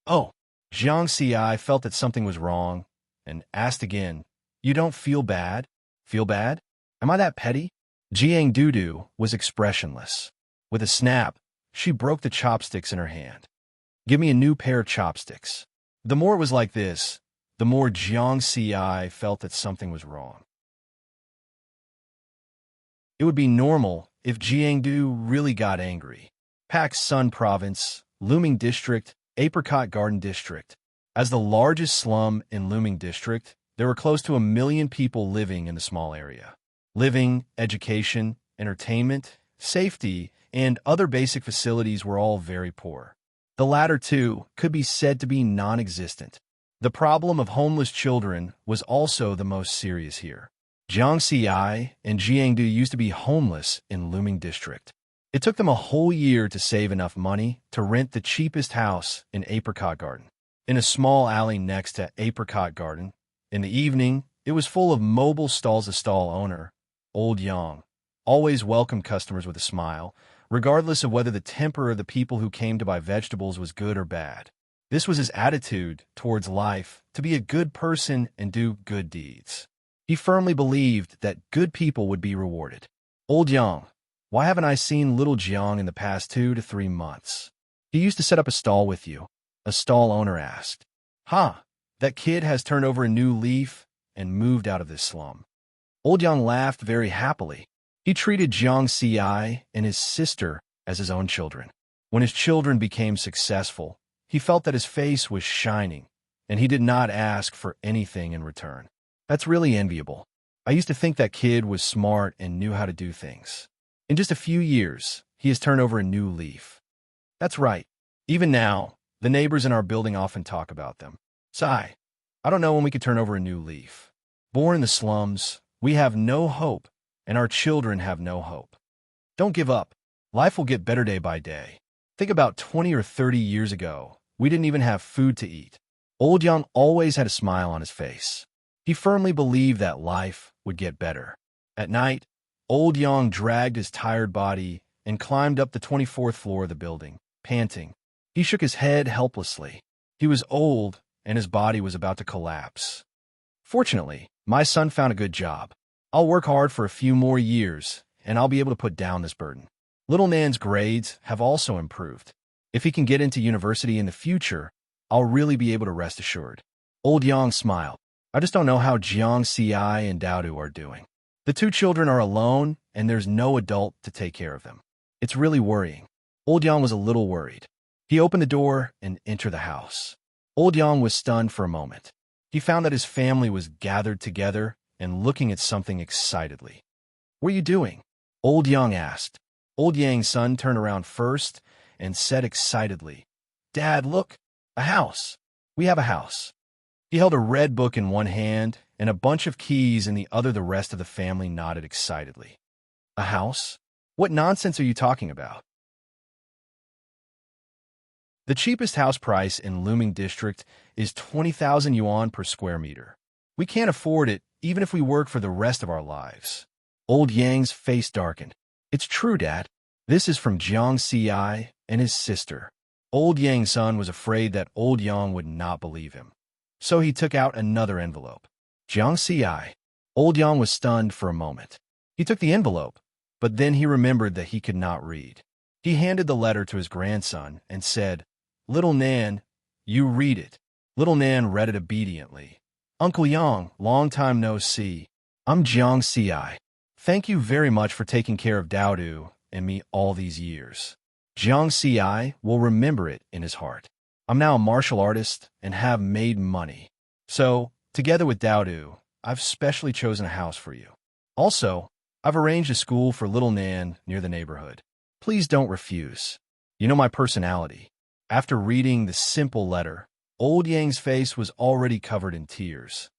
oh. Jiang Ci felt that something was wrong and asked again, You don't feel bad? Feel bad? Am I that petty? Jiang Dudu was expressionless. With a snap, she broke the chopsticks in her hand. Give me a new pair of chopsticks. The more it was like this, the more Jiang Ci felt that something was wrong. It would be normal if Jiangdu really got angry. Pak Sun Province, Luming District, Apricot Garden District. As the largest slum in Luming District, there were close to 1 million people living in the small area. Living, education, entertainment, safety, and other basic facilities were all very poor. The latter two could be said to be non-existent. The problem of homeless children was also the most serious here. Jiang Ci and Jiangdu used to be homeless in Luming District. It took them a whole year to save enough money to rent the cheapest house in Apricot Garden. In a small alley next to Apricot Garden, in the evening, it was full of mobile stalls. The stall owner, Old Yang, always welcomed customers with a smile, regardless of whether the temper of the people who came to buy vegetables was good or bad. This was his attitude towards life, to be a good person and do good deeds. He firmly believed that good people would be rewarded. Old Yang, why haven't I seen little Jiang in the past 2 to 3 months? He used to set up a stall with you, a stall owner asked. That kid has turned over a new leaf and moved out of this slum. Old Yang laughed very happily. He treated Jiang Ci and his sister as his own children. When his children became successful, he felt that his face was shining, and he did not ask for anything in return. That's really enviable. I used to think that kid was smart and knew how to do things. In just a few years, he has turned over a new leaf. That's right. Even now, the neighbors in our building often talk about them. Sigh, I don't know when we could turn over a new leaf. Born in the slums, we have no hope, and our children have no hope. Don't give up. Life will get better day by day. Think about 20 or 30 years ago. We didn't even have food to eat. Old Yang always had a smile on his face. He firmly believed that life would get better. At night, Old Yang dragged his tired body and climbed up the 24th floor of the building, panting. He shook his head helplessly. He was old, and his body was about to collapse. Fortunately, my son found a good job. I'll work hard for a few more years, and I'll be able to put down this burden. Little Nan's grades have also improved. If he can get into university in the future, I'll really be able to rest assured. Old Yang smiled. I just don't know how Jiang Ci and Daodu are doing. The 2 children are alone, and there's no adult to take care of them. It's really worrying. Old Yang was a little worried. He opened the door and entered the house. Old Yang was stunned for a moment. He found that his family was gathered together and looking at something excitedly. What are you doing? Old Yang asked. Old Yang's son turned around first and said excitedly, Dad, look, a house. We have a house. He held a red book in one hand and a bunch of keys in the other. The rest of the family nodded excitedly. A house? What nonsense are you talking about? The cheapest house price in Luming District is 20,000 yuan per square meter. We can't afford it even if we work for the rest of our lives. Old Yang's face darkened. It's true, Dad. This is from Jiang Ci and his sister. Old Yang's son was afraid that Old Yang would not believe him. So he took out another envelope. Jiang Ci. Old Yang was stunned for a moment. He took the envelope, but then he remembered that he could not read. He handed the letter to his grandson and said, Little Nan, you read it. Little Nan read it obediently. Uncle Yang, long time no see. I'm Jiang Ci. Thank you very much for taking care of Daodu and me all these years. Jiang Ci will remember it in his heart. I'm now a martial artist and have made money. So, together with Daodu, I've specially chosen a house for you. Also, I've arranged a school for little Nan near the neighborhood. Please don't refuse. You know my personality. After reading the simple letter, Old Yang's face was already covered in tears.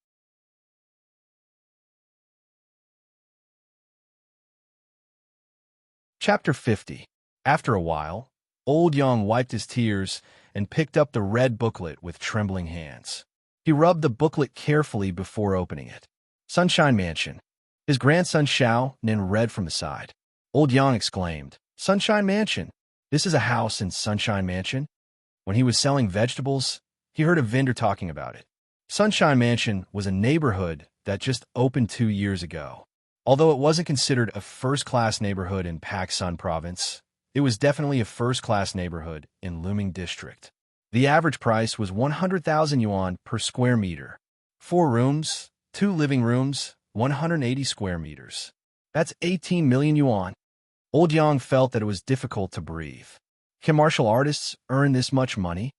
Chapter 50. After a while, Old Yang wiped his tears and picked up the red booklet with trembling hands. He rubbed the booklet carefully before opening it. Sunshine Mansion. His grandson Xiao Nin read from the side. Old Yang exclaimed, Sunshine Mansion. This is a house in Sunshine Mansion? When he was selling vegetables, he heard a vendor talking about it. Sunshine Mansion was a neighborhood that just opened 2 years ago. Although it wasn't considered a first-class neighborhood in Paksun Province, it was definitely a first-class neighborhood in Luming District. The average price was 100,000 yuan per square meter. 4 rooms, 2 living rooms, 180 square meters. That's 18 million yuan. Old Yang felt that it was difficult to breathe. Can martial artists earn this much money?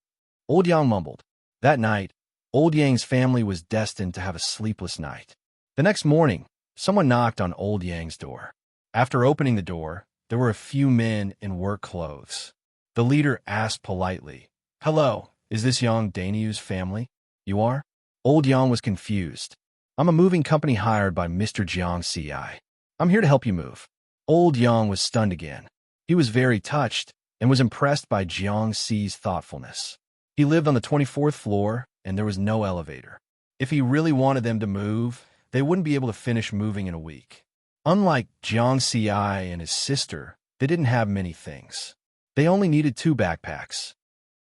Old Yang mumbled. That night, Old Yang's family was destined to have a sleepless night. The next morning, someone knocked on Old Yang's door. After opening the door, there were a few men in work clothes. The leader asked politely, Hello, is this Yang Daniu's family? You are? Old Yang was confused. I'm a moving company hired by Mr. Jiang Ci. I'm here to help you move. Old Yang was stunned again. He was very touched and was impressed by Jiang Ci's thoughtfulness. He lived on the 24th floor, and there was no elevator. If he really wanted them to move, they wouldn't be able to finish moving in a week. Unlike Jiang Ci and his sister, they didn't have many things. They only needed 2 backpacks.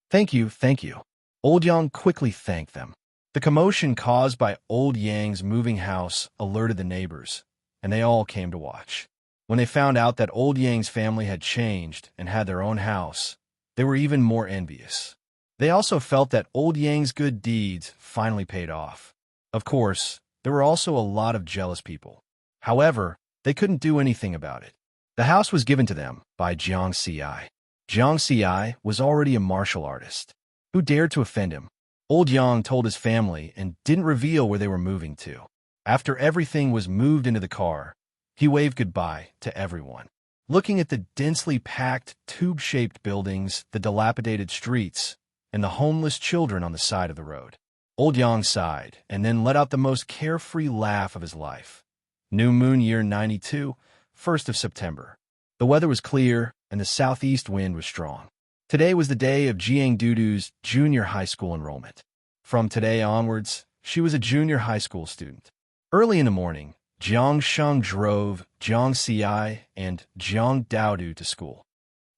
Thank you, thank you. Old Yang quickly thanked them. The commotion caused by Old Yang's moving house alerted the neighbors, and they all came to watch. When they found out that Old Yang's family had changed and had their own house, they were even more envious. They also felt that Old Yang's good deeds finally paid off. Of course, there were also a lot of jealous people. However, they couldn't do anything about it. The house was given to them by Jiang Ci. Jiang Ci was already a martial artist. Who dared to offend him? Old Yang told his family and didn't reveal where they were moving to. After everything was moved into the car, he waved goodbye to everyone. Looking at the densely packed, tube-shaped buildings, the dilapidated streets, and the homeless children on the side of the road, Old Yang sighed and then let out the most carefree laugh of his life. New Moon Year 92, 1st of September. The weather was clear and the southeast wind was strong. Today was the day of Jiang Dudu's junior high school enrollment. From today onwards, she was a junior high school student. Early in the morning, Jiang Sheng drove Jiang Ci and Jiang Daodu to school.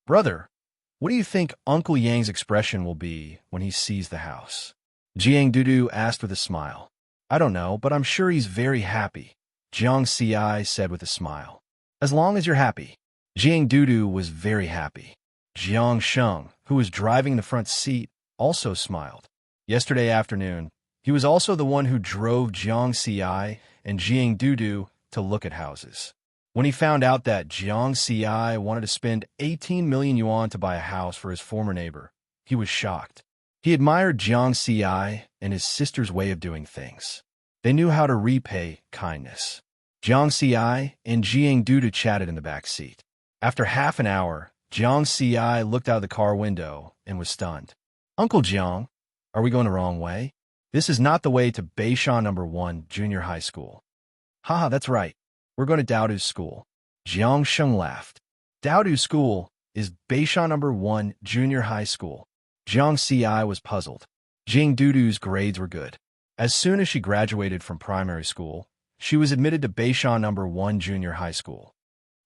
Brother, what do you think Uncle Yang's expression will be when he sees the house? Jiang Dudu asked with a smile. I don't know, but I'm sure he's very happy, Jiang Ci said with a smile. As long as you're happy. Jiang Dudu was very happy. Jiang Sheng, who was driving the front seat, also smiled. Yesterday afternoon, he was also the one who drove Jiang Ci and Jiang Dudu to look at houses. When he found out that Jiang Ci wanted to spend 18 million yuan to buy a house for his former neighbor, he was shocked. He admired Jiang Ci and his sister's way of doing things. They knew how to repay kindness. Jiang Ci and Jiang Dudu chatted in the back seat. After half an hour, Jiang Ci looked out of the car window and was stunned. Uncle Jiang, are we going the wrong way? This is not the way to Beishan No. 1 Junior High School. Haha, that's right. We're going to Daodu's school. Jiang Sheng laughed. Daodu's school is Beishan No. 1 Junior High School. Jiang Ci was puzzled. Jiang Dudu's grades were good. As soon as she graduated from primary school, she was admitted to Beishan No. 1 Junior High School.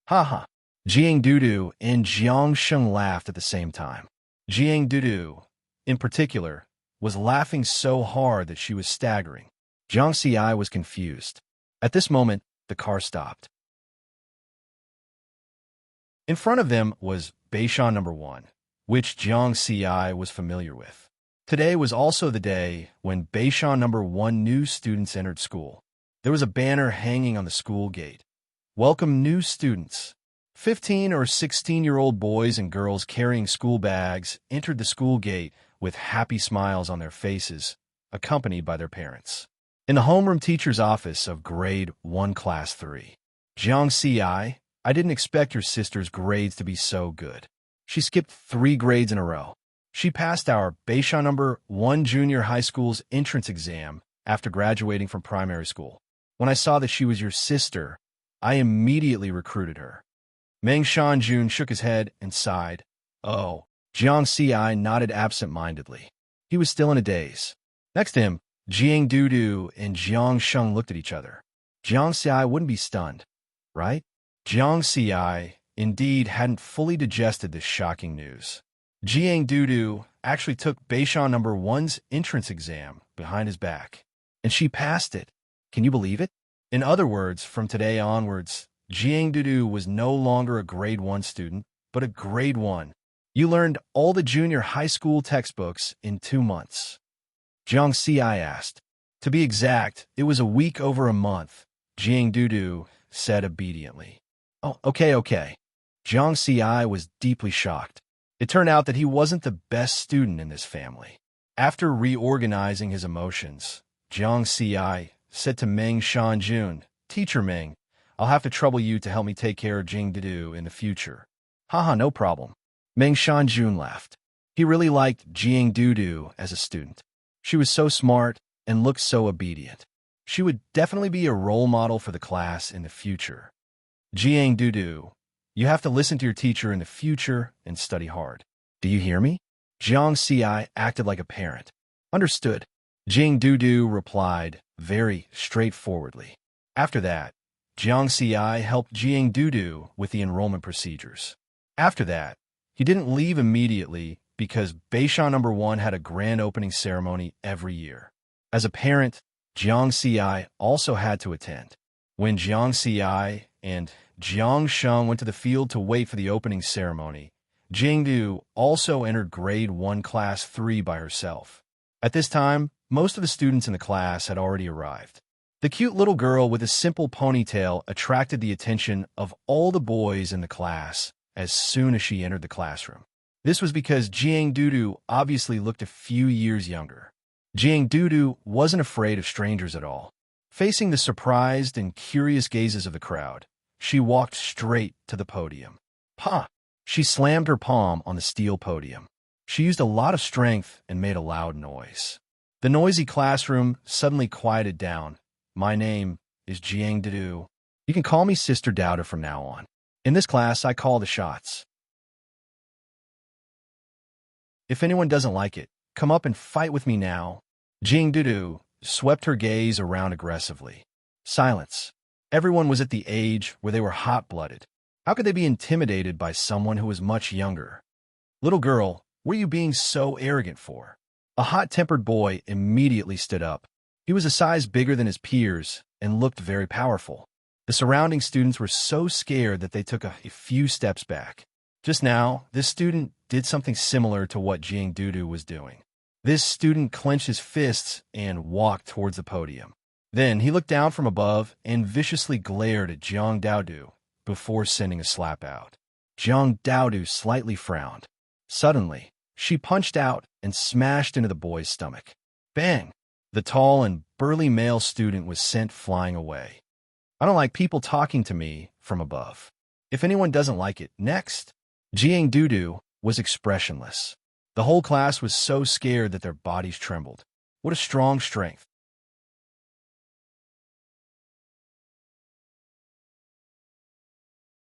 Haha. Jiang Dudu and Jiang Sheng laughed at the same time. Jiang Dudu, in particular, was laughing so hard that she was staggering. Jiang Ci was confused. At this moment, the car stopped. In front of them was Beishan No. 1, which Jiang Ci was familiar with. Today was also the day when Beishan No. 1 new students entered school. There was a banner hanging on the school gate. Welcome new students. 15 or 16-year-old boys and girls carrying school bags entered the school gate with happy smiles on their faces, accompanied by their parents. In the homeroom teacher's office of Grade 1 Class 3, Jiang Ci, I didn't expect your sister's grades to be so good. She skipped 3 grades in a row. She passed our Beishan No. 1 Junior High School's entrance exam after graduating from primary school. When I saw that she was your sister, I immediately recruited her. Meng Shanjun shook his head and sighed. Oh. Jiang Ci nodded absent-mindedly. He was still in a daze. Next to him, Jiang Dudu and Jiang Sheng looked at each other. Jiang Xiai wouldn't be stunned, right? Jiang Xiai, indeed, hadn't fully digested this shocking news. Jiang Dudu actually took Beishan number 1's entrance exam behind his back, and she passed it. Can you believe it? In other words, from today onwards, Jiang Dudu was no longer a grade 1 student, but a grade 1. You learned all the junior high school textbooks in 2 months. Jiang Xiai asked. To be exact, it was a week over a month, Jiang Dudu said obediently. Oh, okay. Jiang Xiai was deeply shocked. It turned out that he wasn't the best student in this family. After reorganizing his emotions, Jiang Xiai said to Meng Shanjun, Teacher Meng, I'll have to trouble you to help me take care of Jiang Dudu in the future. Haha, no problem. Meng Shanjun laughed. He really liked Jiang Dudu as a student. She was so smart and looked so obedient. She would definitely be a role model for the class in the future. Jiang Dudu, you have to listen to your teacher in the future and study hard. Do you hear me? Jiang Xiai acted like a parent. Understood. Jiang Dudu replied very straightforwardly. After that, Jiang Xiai helped Jiang Dudu with the enrollment procedures. After that, he didn't leave immediately because Beishan number 1 had a grand opening ceremony every year. As a parent, Jiang Xiai also had to attend. When Jiang Xiai and Jiang Sheng went to the field to wait for the opening ceremony, Jiang Du also entered grade 1 class 3 by herself. At this time, most of the students in the class had already arrived. The cute little girl with a simple ponytail attracted the attention of all the boys in the class as soon as she entered the classroom. This was because Jiang Dudu obviously looked a few years younger. Jiang Dudu wasn't afraid of strangers at all. Facing the surprised and curious gazes of the crowd, she walked straight to the podium. Pa! She slammed her palm on the steel podium. She used a lot of strength and made a loud noise. The noisy classroom suddenly quieted down. My name is Jiang Dudu. You can call me Sister Dauda from now on. In this class, I call the shots. If anyone doesn't like it, come up and fight with me now. Jiang Dudu swept her gaze around aggressively. Silence. Everyone was at the age where they were hot-blooded. How could they be intimidated by someone who was much younger? Little girl, what are you being so arrogant for? A hot-tempered boy immediately stood up. He was a size bigger than his peers and looked very powerful. The surrounding students were so scared that they took a few steps back. Just now, this student did something similar to what Jiang Dudu was doing. This student clenched his fists and walked towards the podium. Then he looked down from above and viciously glared at Jiang Dudu before sending a slap out. Jiang Dudu slightly frowned. Suddenly, she punched out and smashed into the boy's stomach. Bang! The tall and burly male student was sent flying away. I don't like people talking to me from above. If anyone doesn't like it, next. Jiang Dudu was expressionless. The whole class was so scared that their bodies trembled. What a strong strength.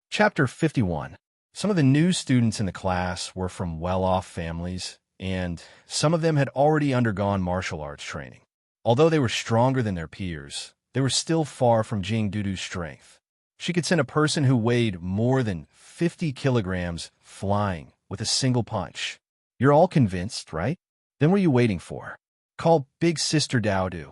Chapter 51. Some of the new students in the class were from well-off families, and some of them had already undergone martial arts training. Although they were stronger than their peers, they were still far from Jiang Dudu's strength. She could send a person who weighed more than 50 kilograms flying with a single punch. You're all convinced, right? Then what are you waiting for? Call Big Sister Daudu.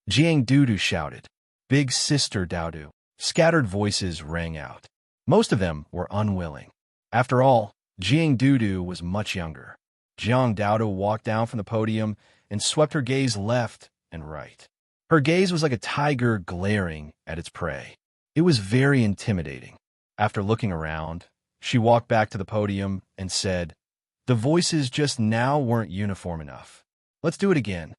Jiang Dudu shouted. Big Sister Daudu. Scattered voices rang out. Most of them were unwilling. After all, Jiang Dudu was much younger. Jiang Daudu walked down from the podium and swept her gaze left and right. Her gaze was like a tiger glaring at its prey. It was very intimidating. After looking around, she walked back to the podium and said, The voices just now weren't uniform enough. Let's do it again.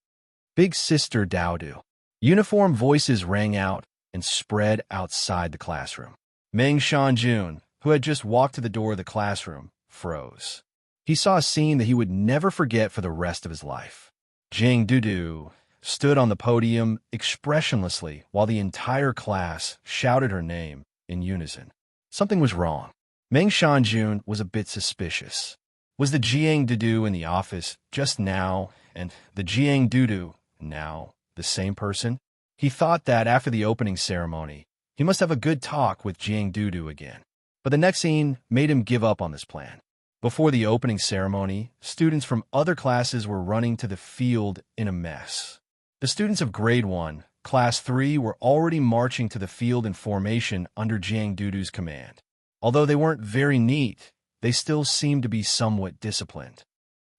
Big Sister Daudu. Uniform voices rang out and spread outside the classroom. Meng Shanjun, who had just walked to the door of the classroom, froze. He saw a scene that he would never forget for the rest of his life. Jiang Dudu stood on the podium expressionlessly while the entire class shouted her name in unison. Something was wrong. Meng Shanjun was a bit suspicious. Was the Jiang Dudu in the office just now and the Jiang Dudu now the same person? He thought that after the opening ceremony, he must have a good talk with Jiang Dudu again. But the next scene made him give up on this plan. Before the opening ceremony, students from other classes were running to the field in a mess. The students of Grade 1, Class 3 were already marching to the field in formation under Jiang Dudu's command. Although they weren't very neat, they still seemed to be somewhat disciplined.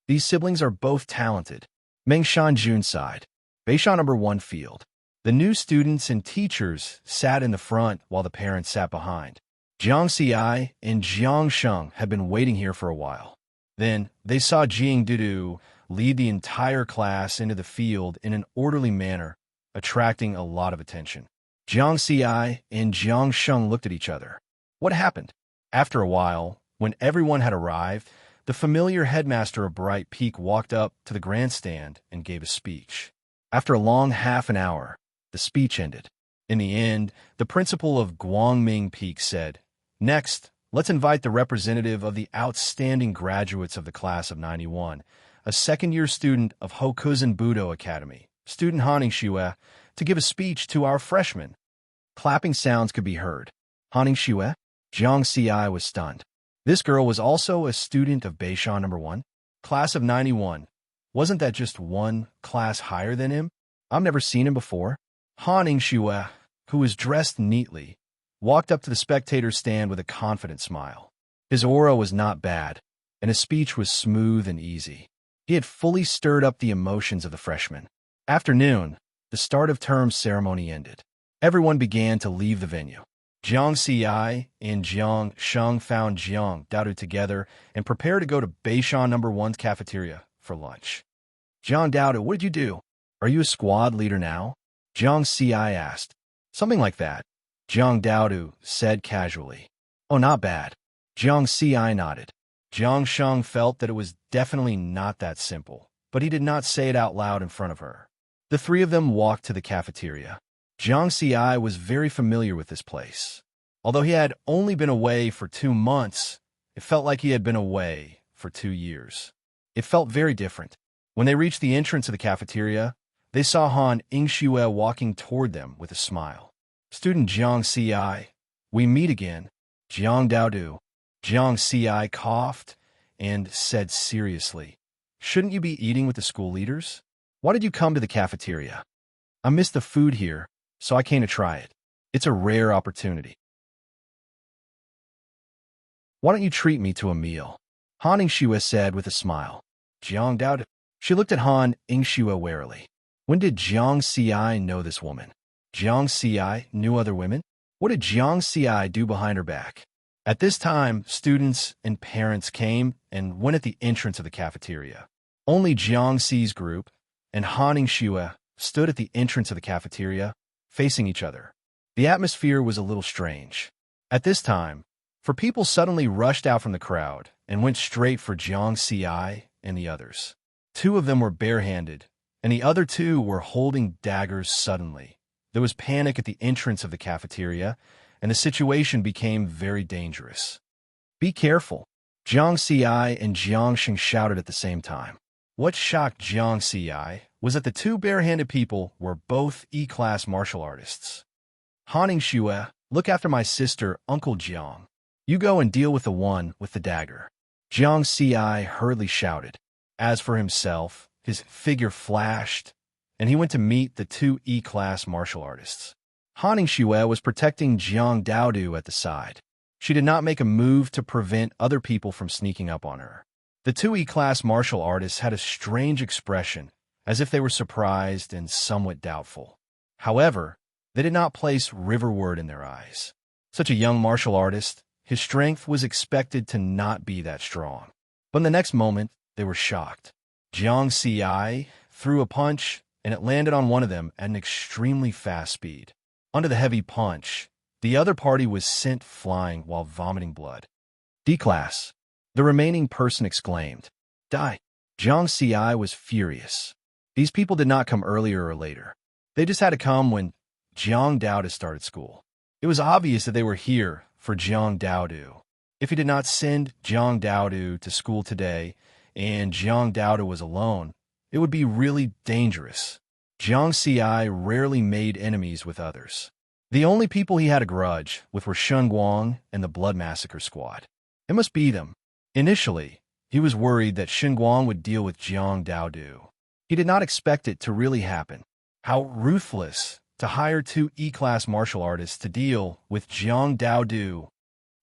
These siblings are both talented. Mengshan Jun sighed. Beishan number 1 field. The new students and teachers sat in the front while the parents sat behind. Jiang Xiai and Jiang Sheng had been waiting here for a while. Then they saw Jiang Dudu lead the entire class into the field in an orderly manner, attracting a lot of attention. Jiang Xiai and Jiang Sheng looked at each other. What happened? After a while, when everyone had arrived, the familiar headmaster of Bright Peak walked up to the grandstand and gave a speech. After a long half an hour, the speech ended. In the end, the principal of Guangming Peak said, "Next, let's invite the representative of the outstanding graduates of the class of 91, a second-year student of Hokuzen Budo Academy, student Haning Xue, to give a speech to our freshmen." Clapping sounds could be heard. Haning Xue? Jiang Xiai was stunned. This girl was also a student of Beishan number 1, class of 91. Wasn't that just one class higher than him? I've never seen him before. Haning Xue, who was dressed neatly, walked up to the spectator's stand with a confident smile. His aura was not bad, and his speech was smooth and easy. He had fully stirred up the emotions of the freshmen. After noon, the start of term ceremony ended. Everyone began to leave the venue. Jiang Xiai and Jiang Sheng found Jiang Daodu together and prepared to go to Beishan number 1's cafeteria for lunch. Jiang Daodu, what did you do? Are you a squad leader now? Jiang Xiai asked. Something like that, Jiang Daodu said casually. Oh, not bad. Jiang Xiai nodded. Jiang Sheng felt that it was definitely not that simple, but he did not say it out loud in front of her. The three of them walked to the cafeteria. Jiang Xiai was very familiar with this place. Although he had only been away for 2 months, it felt like he had been away for 2 years. It felt very different. When they reached the entrance of the cafeteria, they saw Han Yingxue walking toward them with a smile. Student Jiang Xiai, we meet again. Jiang Daodu. Jiang Xiai coughed and said seriously, shouldn't you be eating with the school leaders? Why did you come to the cafeteria? I miss the food here, so I came to try it. It's a rare opportunity. Why don't you treat me to a meal? Han Yingxue said with a smile. Jiang Daodu. She looked at Han Yingxue warily. When did Jiang Xiai know this woman? Jiang Xiai knew other women? What did Jiang Xiai do behind her back? At this time, students and parents came and went at the entrance of the cafeteria. Only Jiang Xi's group and Han Yingxue stood at the entrance of the cafeteria, facing each other. The atmosphere was a little strange. At this time, people suddenly rushed out from the crowd and went straight for Jiang Xiai and the others. 2 of them were barehanded, and the other 2 were holding daggers suddenly. There was panic at the entrance of the cafeteria, and the situation became very dangerous. Be careful, Jiang Xiai and Jiang Sheng shouted at the same time. What shocked Jiang Xiai was that the 2 barehanded people were both E-class martial artists. Han Yingxue, look after my sister, Uncle Jiang. You go and deal with the one with the dagger. Jiang Xiai hurriedly shouted. As for himself, his figure flashed, and he went to meet the 2 E-class martial artists. Han Yingxue was protecting Jiang Daodu at the side. She did not make a move to prevent other people from sneaking up on her. The 2 E-class martial artists had a strange expression, as if they were surprised and somewhat doubtful. However, they did not place riverward in their eyes. Such a young martial artist, his strength was expected to not be that strong. But in the next moment, they were shocked. Jiang Xiai threw a punch, and it landed on one of them at an extremely fast speed. Under the heavy punch, the other party was sent flying while vomiting blood. D-class, the remaining person exclaimed. Die. Jiang Xiai was furious. These people did not come earlier or later. They just had to come when Jiang Daodu started school. It was obvious that they were here for Jiang Daodu. If he did not send Jiang Daodu to school today, and Jiang Daodu was alone, it would be really dangerous. Jiang Xi rarely made enemies with others. The only people he had a grudge with were Shen Guang and the Blood Massacre Squad. It must be them. Initially, he was worried that Shen Guang would deal with Jiang Daodu. He did not expect it to really happen. How ruthless to hire two E-class martial artists to deal with Jiang Daodu.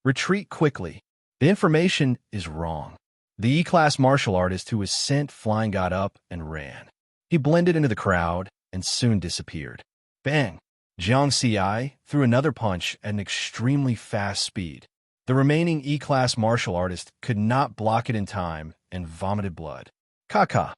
Retreat quickly. The information is wrong. The E-class martial artist who was sent flying got up and ran. He blended into the crowd and soon disappeared. Bang! Jiang Xi threw another punch at an extremely fast speed. The remaining E-class martial artist could not block it in time and vomited blood. Kaka!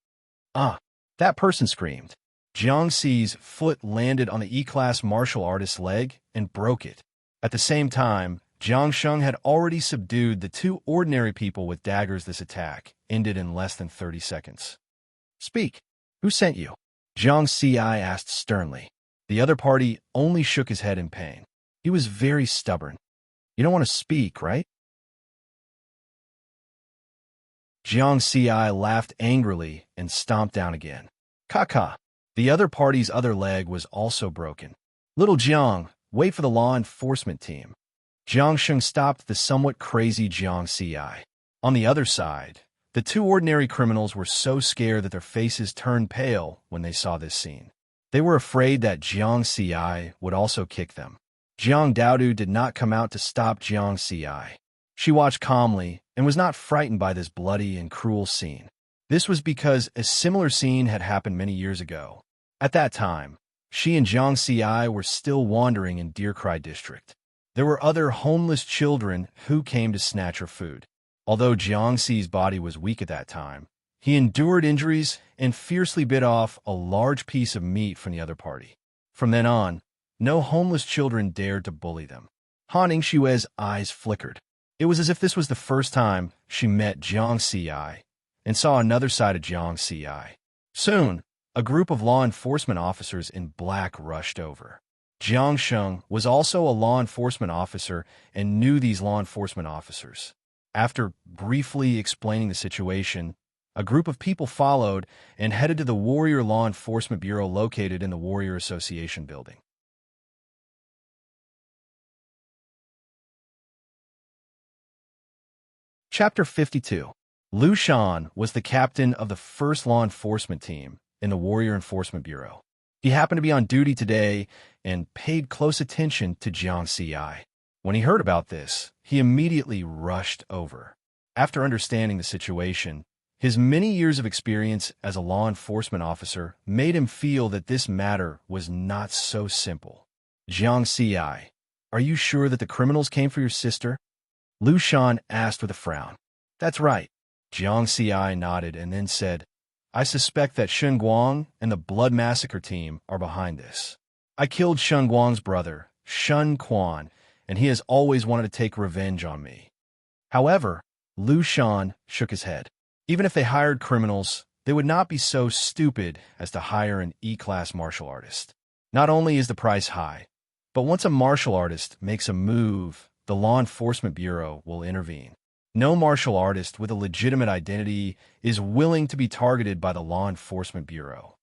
Ah! That person screamed. Jiang Xi's foot landed on the E-class martial artist's leg and broke it. At the same time, Jiang Sheng had already subdued the two ordinary people with daggers. This attack ended in less than 30 seconds. Speak. Who sent you? Jiang Xi asked sternly. The other party only shook his head in pain. He was very stubborn. You don't want to speak, right? Jiang Xi laughed angrily and stomped down again. Kaka. The other party's other leg was also broken. Little Jiang, wait for the law enforcement team. Jiang Sheng stopped the somewhat crazy Jiang Xi. On the other side, the two ordinary criminals were so scared that their faces turned pale when they saw this scene. They were afraid that Jiang Xi would also kick them. Jiang Daodu did not come out to stop Jiang Xi. She watched calmly and was not frightened by this bloody and cruel scene. This was because a similar scene had happened many years ago. At that time, she and Jiang Xi were still wandering in Deer Cry District. There were other homeless children who came to snatch her food. Although Jiang Xi's body was weak at that time, he endured injuries and fiercely bit off a large piece of meat from the other party. From then on, no homeless children dared to bully them. Han Ningshue's eyes flickered. It was as if this was the first time she met Jiang Xi and saw another side of Jiang Xi. Soon, a group of law enforcement officers in black rushed over. Jiang Sheng was also a law enforcement officer and knew these law enforcement officers. After briefly explaining the situation, a group of people followed and headed to the Warrior Law Enforcement Bureau located in the Warrior Association building. Chapter 52. Lu Shan was the captain of the first law enforcement team in the Warrior Enforcement Bureau. He happened to be on duty today and paid close attention to Jiang Xi. When he heard about this, he immediately rushed over. After understanding the situation, his many years of experience as a law enforcement officer made him feel that this matter was not so simple. Jiang Xi, are you sure that the criminals came for your sister? Lu Shan asked with a frown. That's right. Jiang Xi nodded and then said, I suspect that Shen Guang and the Blood Massacre team are behind this. I killed Shen Guang's brother, Shen Quan, and he has always wanted to take revenge on me. However, Lu Shan shook his head. Even if they hired criminals, they would not be so stupid as to hire an E-class martial artist. Not only is the price high, but once a martial artist makes a move, the Law Enforcement Bureau will intervene. No martial artist with a legitimate identity is willing to be targeted by the Law Enforcement Bureau.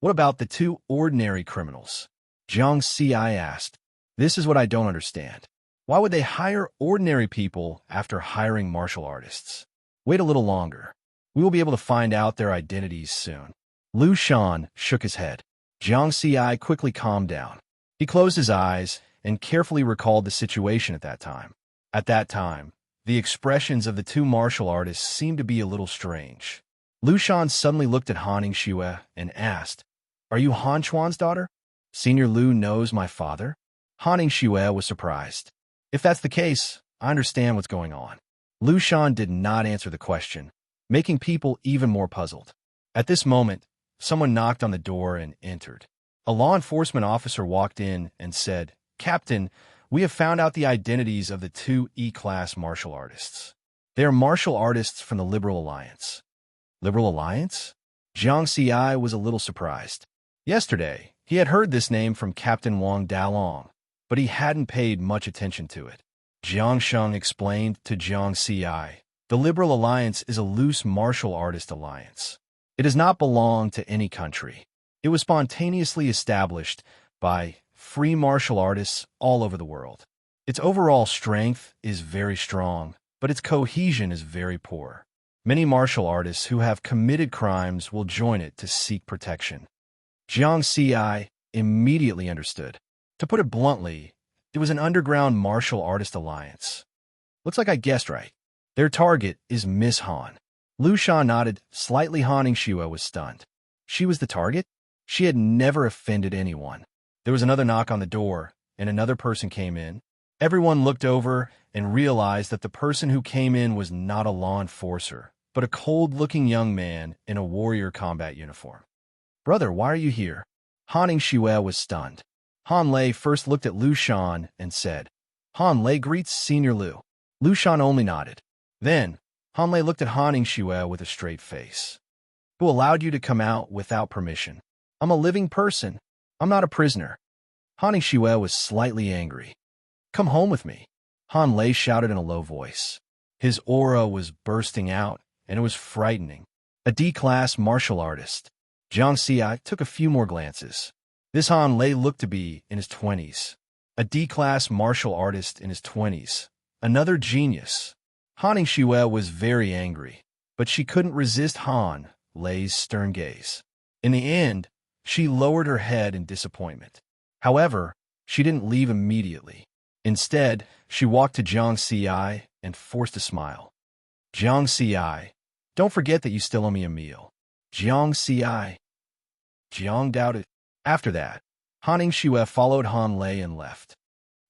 What about the two ordinary criminals? Jiang Xi asked. This is what I don't understand. Why would they hire ordinary people after hiring martial artists? Wait a little longer. We will be able to find out their identities soon. Lu Shan shook his head. Jiang Xi quickly calmed down. He closed his eyes and carefully recalled the situation at that time. At that time, the expressions of the two martial artists seemed to be a little strange. Lu Shan suddenly looked at Han Ningshue and asked, Are you Han Chuan's daughter? Senior Lu knows my father? Han Ningshue was surprised. If that's the case, I understand what's going on. Lu Shan did not answer the question, making people even more puzzled. At this moment, someone knocked on the door and entered. A law enforcement officer walked in and said, Captain, we have found out the identities of the two E-class martial artists. They are martial artists from the Liberal Alliance. Liberal Alliance? Jiang Xi was a little surprised. Yesterday, he had heard this name from Captain Wang Dalong, but he hadn't paid much attention to it. Jiang Sheng explained to Jiang Xi, the Liberal Alliance is a loose martial artist alliance. It does not belong to any country. It was spontaneously established by free martial artists all over the world. Its overall strength is very strong, but its cohesion is very poor. Many martial artists who have committed crimes will join it to seek protection. Jiang Ci immediately understood. To put it bluntly, it was an underground martial artist alliance. Looks like I guessed right. Their target is Miss Han. Lu Shan nodded, slightly. Han Xue was stunned. She was the target? She had never offended anyone. There was another knock on the door, and another person came in. Everyone looked over and realized that the person who came in was not a law enforcer, but a cold-looking young man in a warrior combat uniform. "Brother, why are you here?" Han Xue was stunned. Han Lei first looked at Lu Shan and said, "Han Lei greets Senior Lu." Lu Shan only nodded. Then, Han Lei looked at Han Xue with a straight face. "Who allowed you to come out without permission? I'm a living person. I'm not a prisoner." Han Xue was slightly angry. "Come home with me," Han Lei shouted in a low voice. His aura was bursting out, and it was frightening. A D-class martial artist. Jiang Ci took a few more glances. This Han Lei looked to be in his 20s. A D-class martial artist in his 20s. Another genius. Han Xue was very angry, but she couldn't resist Han Lei's stern gaze. In the end, she lowered her head in disappointment. However, she didn't leave immediately. Instead, she walked to Jiang Ci and forced a smile. "Jiang Ci, don't forget that you still owe me a meal." Jiang Ci. Jiang doubted. After that, Han Xue followed Han Lei and left.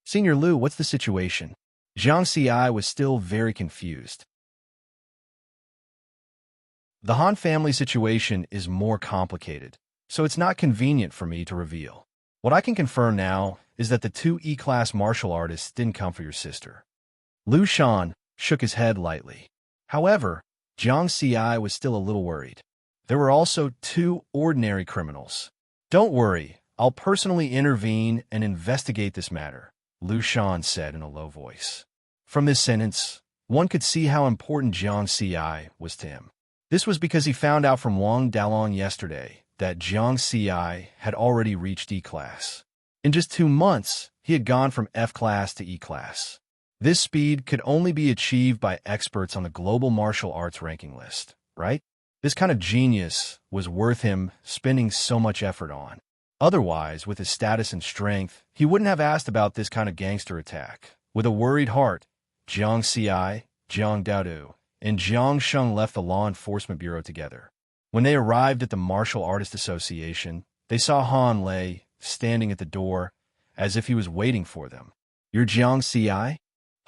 "Senior Lu, what's the situation?" Jiang Ci was still very confused. The Han family situation is more complicated, so it's not convenient for me to reveal. What I can confirm now is that the two E-class martial artists didn't come for your sister. Lu Shan shook his head lightly. However, Jiang Ci was still a little worried. There were also two ordinary criminals. "Don't worry, I'll personally intervene and investigate this matter," Lu Shan said in a low voice. From this sentence, one could see how important Jiang Ci was to him. This was because he found out from Wang Dalong yesterday that Jiang Ci had already reached E-class. In just 2 months, he had gone from F-class to E-class. This speed could only be achieved by experts on the global martial arts ranking list, right? This kind of genius was worth him spending so much effort on. Otherwise, with his status and strength, he wouldn't have asked about this kind of gangster attack. With a worried heart, Jiang Ci, Jiang Daodu, and Jiang Sheng left the law enforcement bureau together. When they arrived at the Martial Artist Association, they saw Han Lei standing at the door as if he was waiting for them. "You're Jiang Ci?"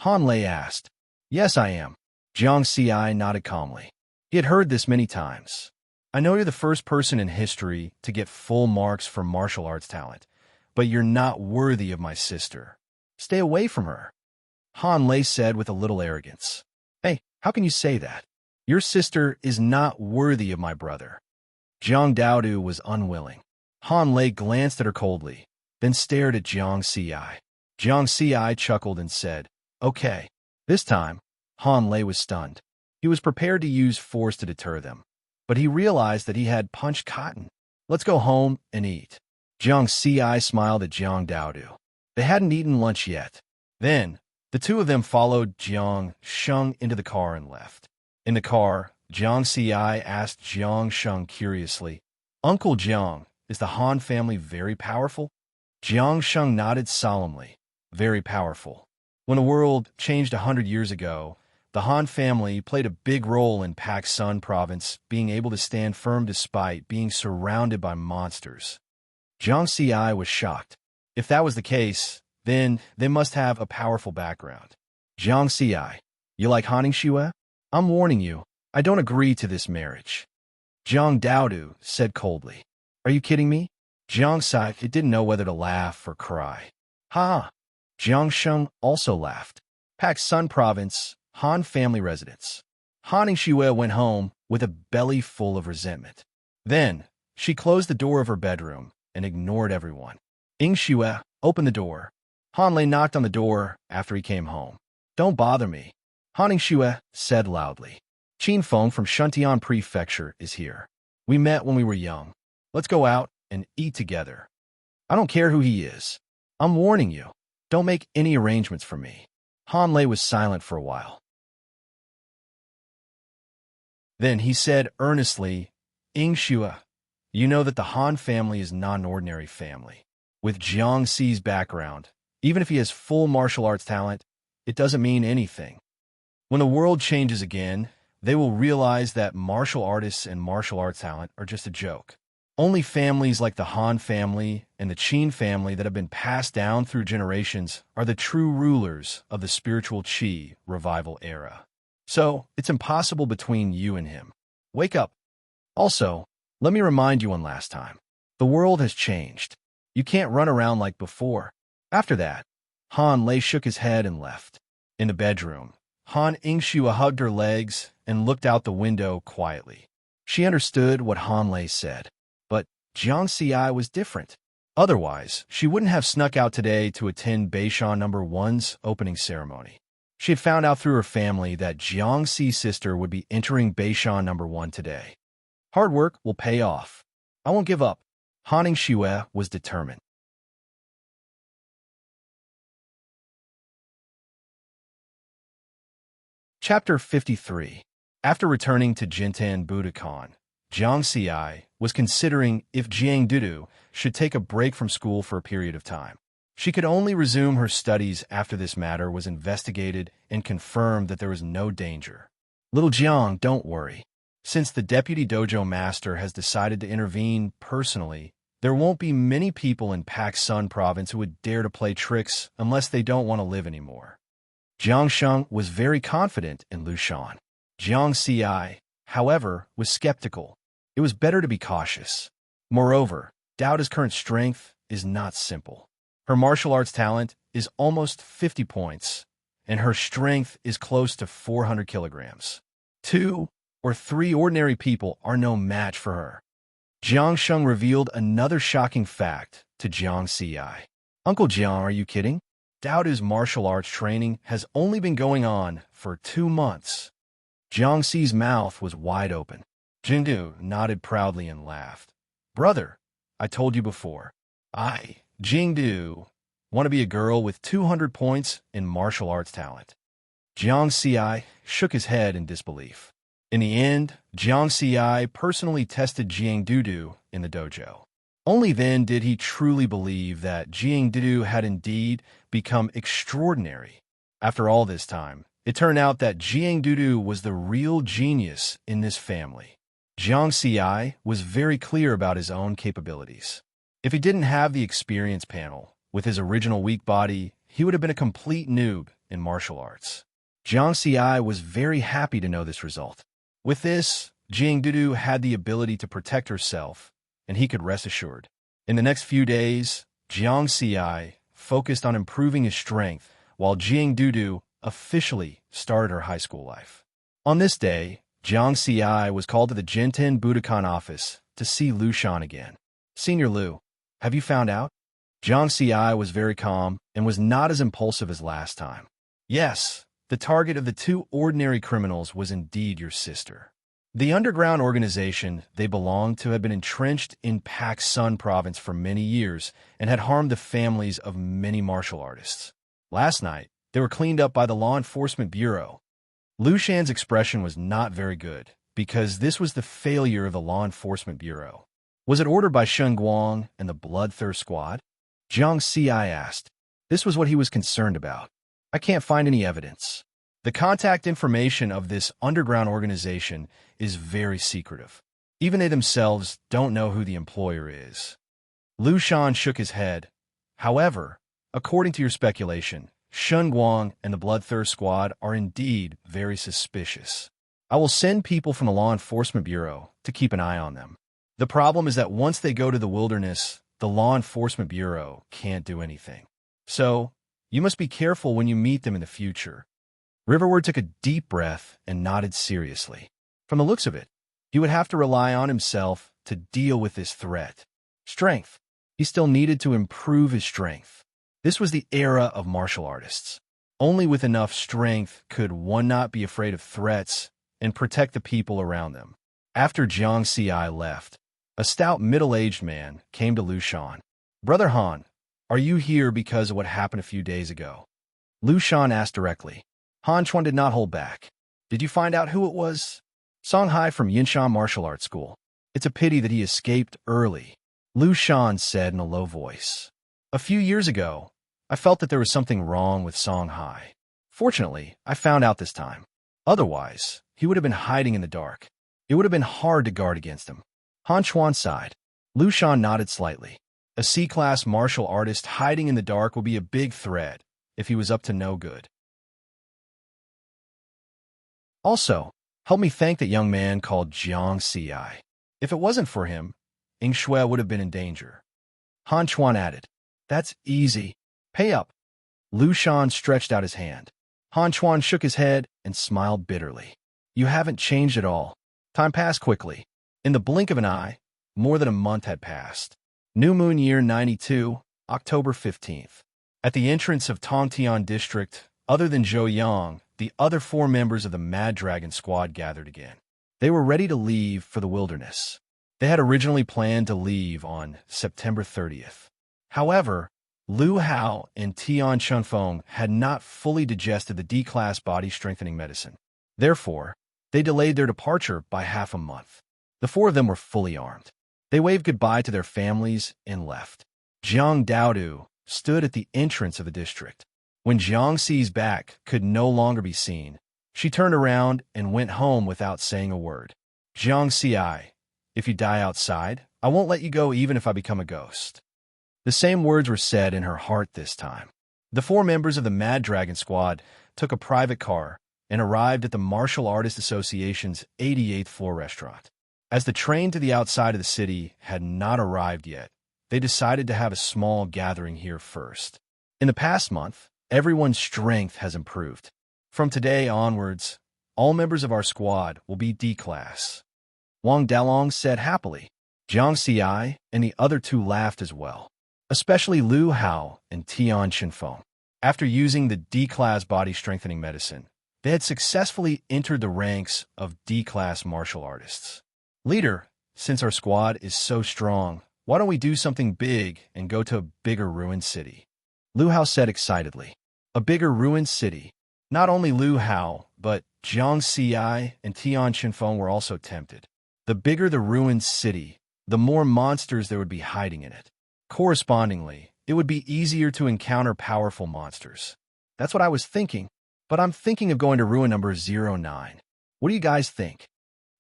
Han Lei asked. "Yes, I am." Jiang Ci nodded calmly. He had heard this many times. "I know you're the first person in history to get full marks for martial arts talent, but you're not worthy of my sister. Stay away from her," Han Lei said with a little arrogance. "Hey, how can you say that? Your sister is not worthy of my brother." Jiang Daodu was unwilling. Han Lei glanced at her coldly, then stared at Jiang Ci. Jiang Ci chuckled and said, "Okay." This time, Han Lei was stunned. He was prepared to use force to deter them, but he realized that he had punched cotton. "Let's go home and eat." Jiang Ci smiled at Jiang Daodu. They hadn't eaten lunch yet. Then, the two of them followed Jiang Sheng into the car and left. In the car, Jiang Ci asked Jiang Sheng curiously, "Uncle Jiang, is the Han family very powerful?" Jiang Sheng nodded solemnly. "Very powerful. When the world changed 100 years ago, the Han family played a big role in Pak Sun province being able to stand firm despite being surrounded by monsters." Jiang Ci was shocked. If that was the case, then they must have a powerful background. "Jiang Ci, you like Han Xue? I'm warning you, I don't agree to this marriage." Jiang Daodu said coldly. "Are you kidding me?" Jiang Ci didn't know whether to laugh or cry. "Ha!" Jiang Sheng also laughed. Pak Sun province, Han family residence. Han Xue went home with a belly full of resentment. Then, she closed the door of her bedroom and ignored everyone. Xue, open the door. Han Lei knocked on the door after he came home. "Don't bother me," Han Xue said loudly. "Qin Feng from Shuntian Prefecture is here. We met when we were young. Let's go out and eat together. I don't care who he is. I'm warning you. Don't make any arrangements for me. Han Lei was silent for a while. Then he said earnestly, Ingxue, you know that the Han family is not an ordinary family. With Jiang Xi's background, even if he has full martial arts talent, it doesn't mean anything. When the world changes again, they will realize that martial artists and martial arts talent are just a joke. Only families like the Han family and the Qin family that have been passed down through generations are the true rulers of the spiritual Qi revival era. So, it's impossible between you and him. Wake up. Also, let me remind you one last time. The world has changed. You can't run around like before. After that, Han Lei shook his head and left. In the bedroom, Han Ingxue hugged her legs and looked out the window quietly. She understood what Han Lei said, but Jiang Xi was different. Otherwise, she wouldn't have snuck out today to attend Beishan No. 1's opening ceremony. She had found out through her family that Jiang Xi's sister would be entering Beishan No. 1 today. Hard work will pay off. I won't give up. Han Ingxue was determined. Chapter 53. After returning to Jintan Budokan, Jiang Xi was considering if Jiang Dudu should take a break from school for a period of time. She could only resume her studies after this matter was investigated and confirmed that there was no danger. Little Jiang, don't worry. Since the deputy dojo master has decided to intervene personally, there won't be many people in Pak Sun province who would dare to play tricks unless they don't want to live anymore. Jiang Sheng was very confident in Lu Shan. Jiang Xi, however, was skeptical. It was better to be cautious. Moreover, Dao Da's current strength is not simple. Her martial arts talent is almost 50 points, and her strength is close to 400 kilograms. 2 or 3 ordinary people are no match for her. Jiang Sheng revealed another shocking fact to Jiang Xi. Uncle Jiang, are you kidding? Dao Da's martial arts training has only been going on for 2 months. Jiang Xi's mouth was wide open. Jingdu nodded proudly and laughed. Brother, I told you before. I, Jingdu, want to be a girl with 200 points in martial arts talent. Jiang Xi shook his head in disbelief. In the end, Jiang Xi personally tested Jiang Dudu in the dojo. Only then did he truly believe that Jiang Dudu had indeed become extraordinary. After all this time, it turned out that Jiang Dudu was the real genius in this family. Jiang Xi was very clear about his own capabilities. If he didn't have the experience panel, with his original weak body, he would have been a complete noob in martial arts. Jiang Xi was very happy to know this result. With this, Jiang Dudu had the ability to protect herself, and he could rest assured. In the next few days, Jiang Xi focused on improving his strength, while Jiang Dudu officially started her high school life. On this day, Jiang Xi was called to the Jinten Budokan office to see Lu Shan again. Senior Lu, have you found out? Jiang Xi was very calm and was not as impulsive as last time. Yes, the target of the 2 ordinary criminals was indeed your sister. The underground organization they belonged to had been entrenched in Pak Sun province for many years and had harmed the families of many martial artists. Last night, they were cleaned up by the Law Enforcement Bureau. Lu Shan's expression was not very good, because this was the failure of the Law Enforcement Bureau. Was it ordered by Shen Guang and the Bloodthirst Squad? Jiang Xi asked. This was what he was concerned about. I can't find any evidence. The contact information of this underground organization is very secretive. Even they themselves don't know who the employer is. Lu Shan shook his head. However, according to your speculation, Shen Guang and the Bloodthirst Squad are indeed very suspicious. I will send people from the Law Enforcement Bureau to keep an eye on them. The problem is that once they go to the wilderness, the Law Enforcement Bureau can't do anything. So, you must be careful when you meet them in the future. Riverward took a deep breath and nodded seriously. From the looks of it, he would have to rely on himself to deal with this threat. Strength. He still needed to improve his strength. This was the era of martial artists. Only with enough strength could one not be afraid of threats and protect the people around them. After Jiang Xi left, A stout middle-aged man came to Lu Shan. "Brother Han, are you here because of what happened a few days ago?" Lu Shan asked directly. Han Chuan did not hold back. "Did you find out who it was?" "Song Hai from Yinshan Martial Arts School. It's a pity that he escaped early," Lu Shan said in a low voice. "A few years ago, I felt that there was something wrong with Song Hai. Fortunately, I found out this time. Otherwise, he would have been hiding in the dark. It would have been hard to guard against him." Han Chuan sighed. Lu Shan nodded slightly. A C-class martial artist hiding in the dark would be a big threat if he was up to no good. "Also, help me thank that young man called Jiang Ci. If it wasn't for him, Ing Shui would have been in danger." Han Chuan added. "That's easy. Pay up." Lu Shan stretched out his hand. Han Chuan shook his head and smiled bitterly. "You haven't changed at all." Time passed quickly. In the blink of an eye, more than a month had passed. New Moon Year 92, October 15th. At the entrance of Tongtian District, other than Zhou Yang, the other 4 members of the Mad Dragon squad gathered again. They were ready to leave for the wilderness. They had originally planned to leave on September 30th. However, Lu Hao and Tian Chunfeng had not fully digested the D-class body-strengthening medicine. Therefore, they delayed their departure by half a month. The 4 of them were fully armed. They waved goodbye to their families and left. Jiang Daodu stood at the entrance of the district. When Jiang Ci's back could no longer be seen, she turned around and went home without saying a word. "Jiang Ci, if you die outside, I won't let you go even if I become a ghost." The same words were said in her heart this time. The 4 members of the Mad Dragon squad took a private car and arrived at the Martial Artists Association's 88th floor restaurant. As the train to the outside of the city had not arrived yet, they decided to have a small gathering here first. In the past month, everyone's strength has improved. From today onwards, all members of our squad will be D-class. Wang Dalong said happily. Jiang Ci and the other 2 laughed as well, especially Lu Hao and Tian Chinfeng. After using the D-class body-strengthening medicine, they had successfully entered the ranks of D-class martial artists. "Leader, since our squad is so strong, why don't we do something big and go to a bigger ruined city?" Lu Hao said excitedly. A bigger ruined city. Not only Lu Hao, but Jiang Ci and Tian Chinfeng were also tempted. The bigger the ruined city, the more monsters there would be hiding in it. Correspondingly, it would be easier to encounter powerful monsters. "That's what I was thinking, but I'm thinking of going to ruin number 09. What do you guys think?"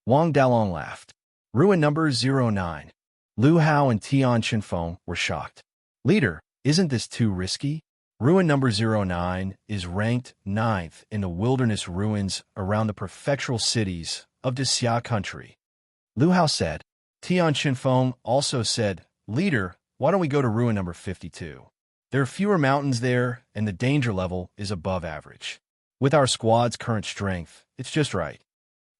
Wang Dalong laughed. "Ruin number 09. Lu Hao and Tian Chinfeng were shocked. "Leader, isn't this too risky? Ruin number 09 is ranked 9th in the wilderness ruins around the prefectural cities of Xia country," Lu Hao said. Tian Chinfeng also said, "Leader, why don't we go to ruin number 52? There are fewer mountains there, and the danger level is above average. With our squad's current strength, it's just right."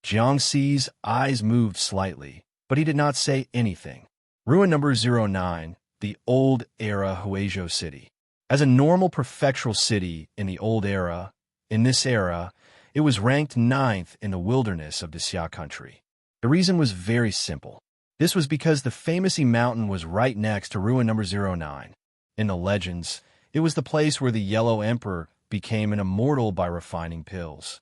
Jiang Ci's eyes moved slightly, but he did not say anything. Ruin number 09, the old era Huizhou city. As a normal prefectural city in the old era, in this era, it was ranked 9th in the wilderness of Xia country. The reason was very simple. This was because the famous mountain was right next to ruin number 09. In the legends, it was the place where the Yellow Emperor became an immortal by refining pills.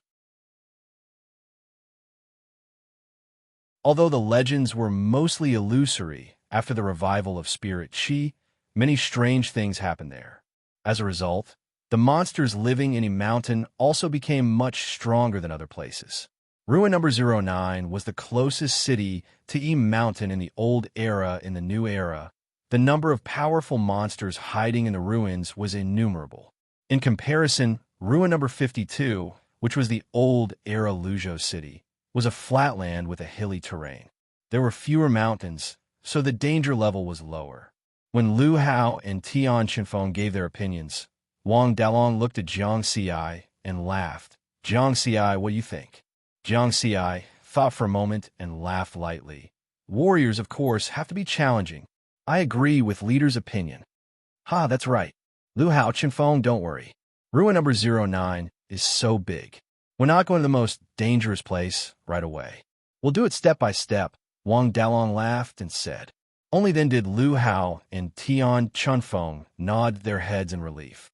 Although the legends were mostly illusory after the revival of Spirit Qi, many strange things happened there. As a result, the monsters living in a mountain also became much stronger than other places. Ruin number 09 was the closest city to E Mountain in the old era. In the new era, the number of powerful monsters hiding in the ruins was innumerable. In comparison, ruin number 52, which was the old era Luzhou city, was a flatland with a hilly terrain. There were fewer mountains, so the danger level was lower. When Lu Hao and Tian Chinfeng gave their opinions, Wang Dalong looked at Jiang Ci and laughed. "Jiang Ci, what do you think?" Jiang Ci thought for a moment and laughed lightly. "Warriors, of course, have to be challenging. I agree with leader's opinion." "Ha, that's right. Lu Hao, Chinfeng, don't worry. Ruin number 09 is so big. We're not going to the most dangerous place right away. We'll do it step by step, Wang Dalong laughed and said. Only then did Lu Hao and Tian Chunfeng nod their heads in relief.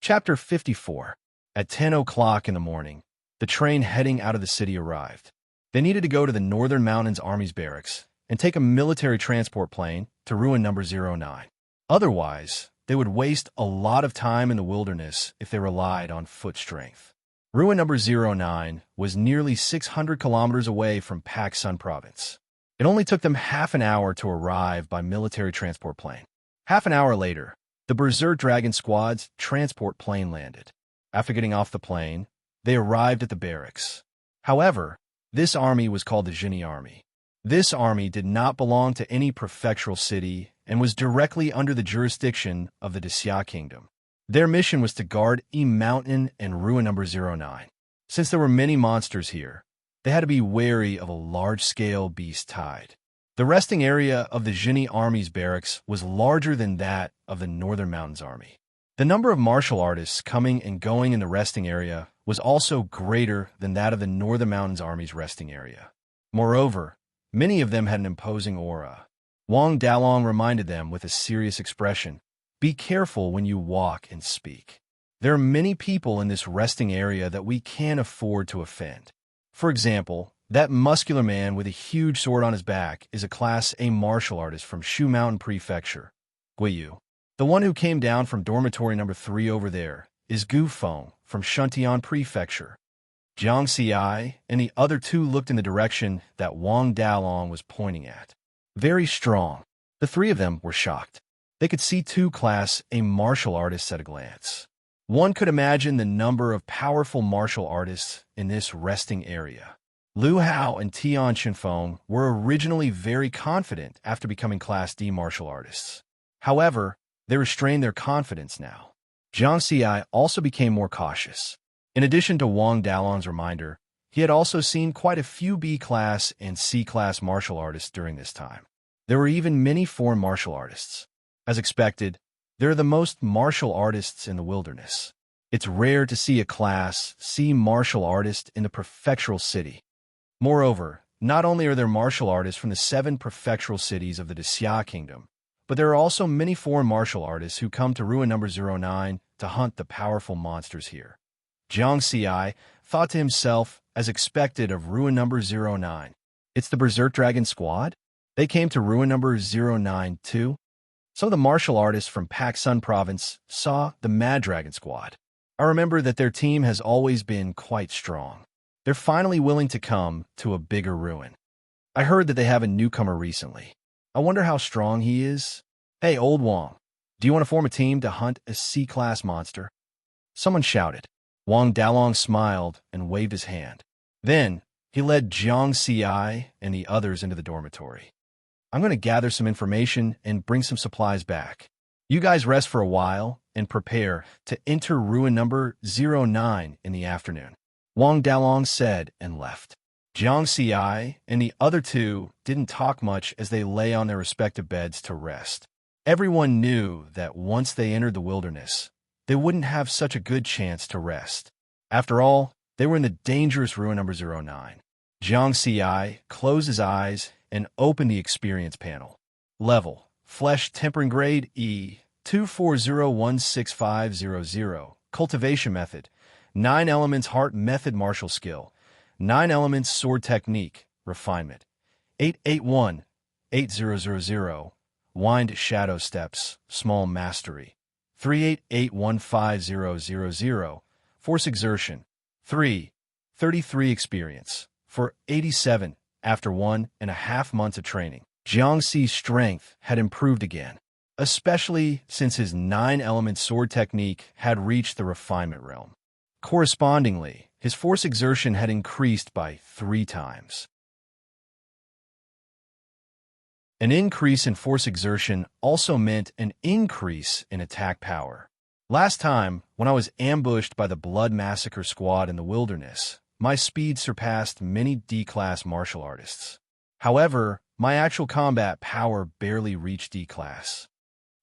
Chapter 54. At 10 o'clock in the morning, the train heading out of the city arrived. They needed to go to the Northern Mountains Army's barracks and take a military transport plane to ruin number 09. Otherwise, they would waste a lot of time in the wilderness if they relied on foot strength. Ruin number 09 was nearly 600 kilometers away from Pak Sun Province. It only took them half an hour to arrive by military transport plane. Half an hour later, the Berserk Dragon Squad's transport plane landed. After getting off the plane, they arrived at the barracks. However, this army was called the Jini Army. This army did not belong to any prefectural city and was directly under the jurisdiction of the Xia Kingdom. Their mission was to guard E Mountain and ruin number 09. Since there were many monsters here, they had to be wary of a large-scale beast tide. The resting area of the Jini Army's barracks was larger than that of the Northern Mountains Army. The number of martial artists coming and going in the resting area was also greater than that of the Northern Mountains Army's resting area. Moreover, many of them had an imposing aura. Wang Dalong reminded them with a serious expression, "Be careful when you walk and speak. There are many people in this resting area that we can't afford to offend. For example, that muscular man with a huge sword on his back is a Class A martial artist from Shu Mountain Prefecture, Guiyu. The one who came down from dormitory number 3 over there is Gu Feng from Shuntian Prefecture." Jiang Xi and the other two looked in the direction that Wang Dalong was pointing at. Very strong. The three of them were shocked. They could see 2 Class A martial artists at a glance. One could imagine the number of powerful martial artists in this resting area. Lu Hao and Tian Chinfeng were originally very confident after becoming Class D martial artists. However, they restrained their confidence now. Jiang Xi also became more cautious. In addition to Wang Dalong's reminder, he had also seen quite a few B-class and C-class martial artists during this time. There were even many foreign martial artists. As expected, there are the most martial artists in the wilderness. It's rare to see a Class C martial artist in the prefectural city. Moreover, not only are there martial artists from the 7 prefectural cities of the Xia Kingdom, but there are also many foreign martial artists who come to ruin number 09 to hunt the powerful monsters here. Jiang Xi thought to himself, as expected of ruin number 09. It's the Berserk Dragon Squad? They came to ruin number 09 too? Some of the martial artists from Pak Sun Province saw the Mad Dragon Squad. I remember that their team has always been quite strong. They're finally willing to come to a bigger ruin. I heard that they have a newcomer recently. I wonder how strong he is. Hey, old Wang, do you want to form a team to hunt a C-class monster? Someone shouted. Wang Dalong smiled and waved his hand. Then, he led Jiang Xi and the others into the dormitory. I'm going to gather some information and bring some supplies back. You guys rest for a while and prepare to enter ruin number 09 in the afternoon. Wang Dalong said and left. Jiang Xi and the other two didn't talk much as they lay on their respective beds to rest. Everyone knew that once they entered the wilderness, they wouldn't have such a good chance to rest. After all, they were in the dangerous ruin number 09. Jiang Xi closed his eyes and opened the experience panel. Level, Flesh Tempering Grade E, 240165500. Cultivation Method, 9 Elements Heart Method Martial Skill, 9 Elements Sword Technique, Refinement, 881-8000, Wind Shadow Steps, Small Mastery, 3881500, Force Exertion, 33 Experience, for 87 after 1.5 months of training. Jiang Xi's strength had improved again, especially since his 9-element sword technique had reached the refinement realm. Correspondingly, his force exertion had increased by 3 times. An increase in force exertion also meant an increase in attack power. Last time, when I was ambushed by the Blood Massacre Squad in the wilderness, my speed surpassed many D-class martial artists. However, my actual combat power barely reached D-class.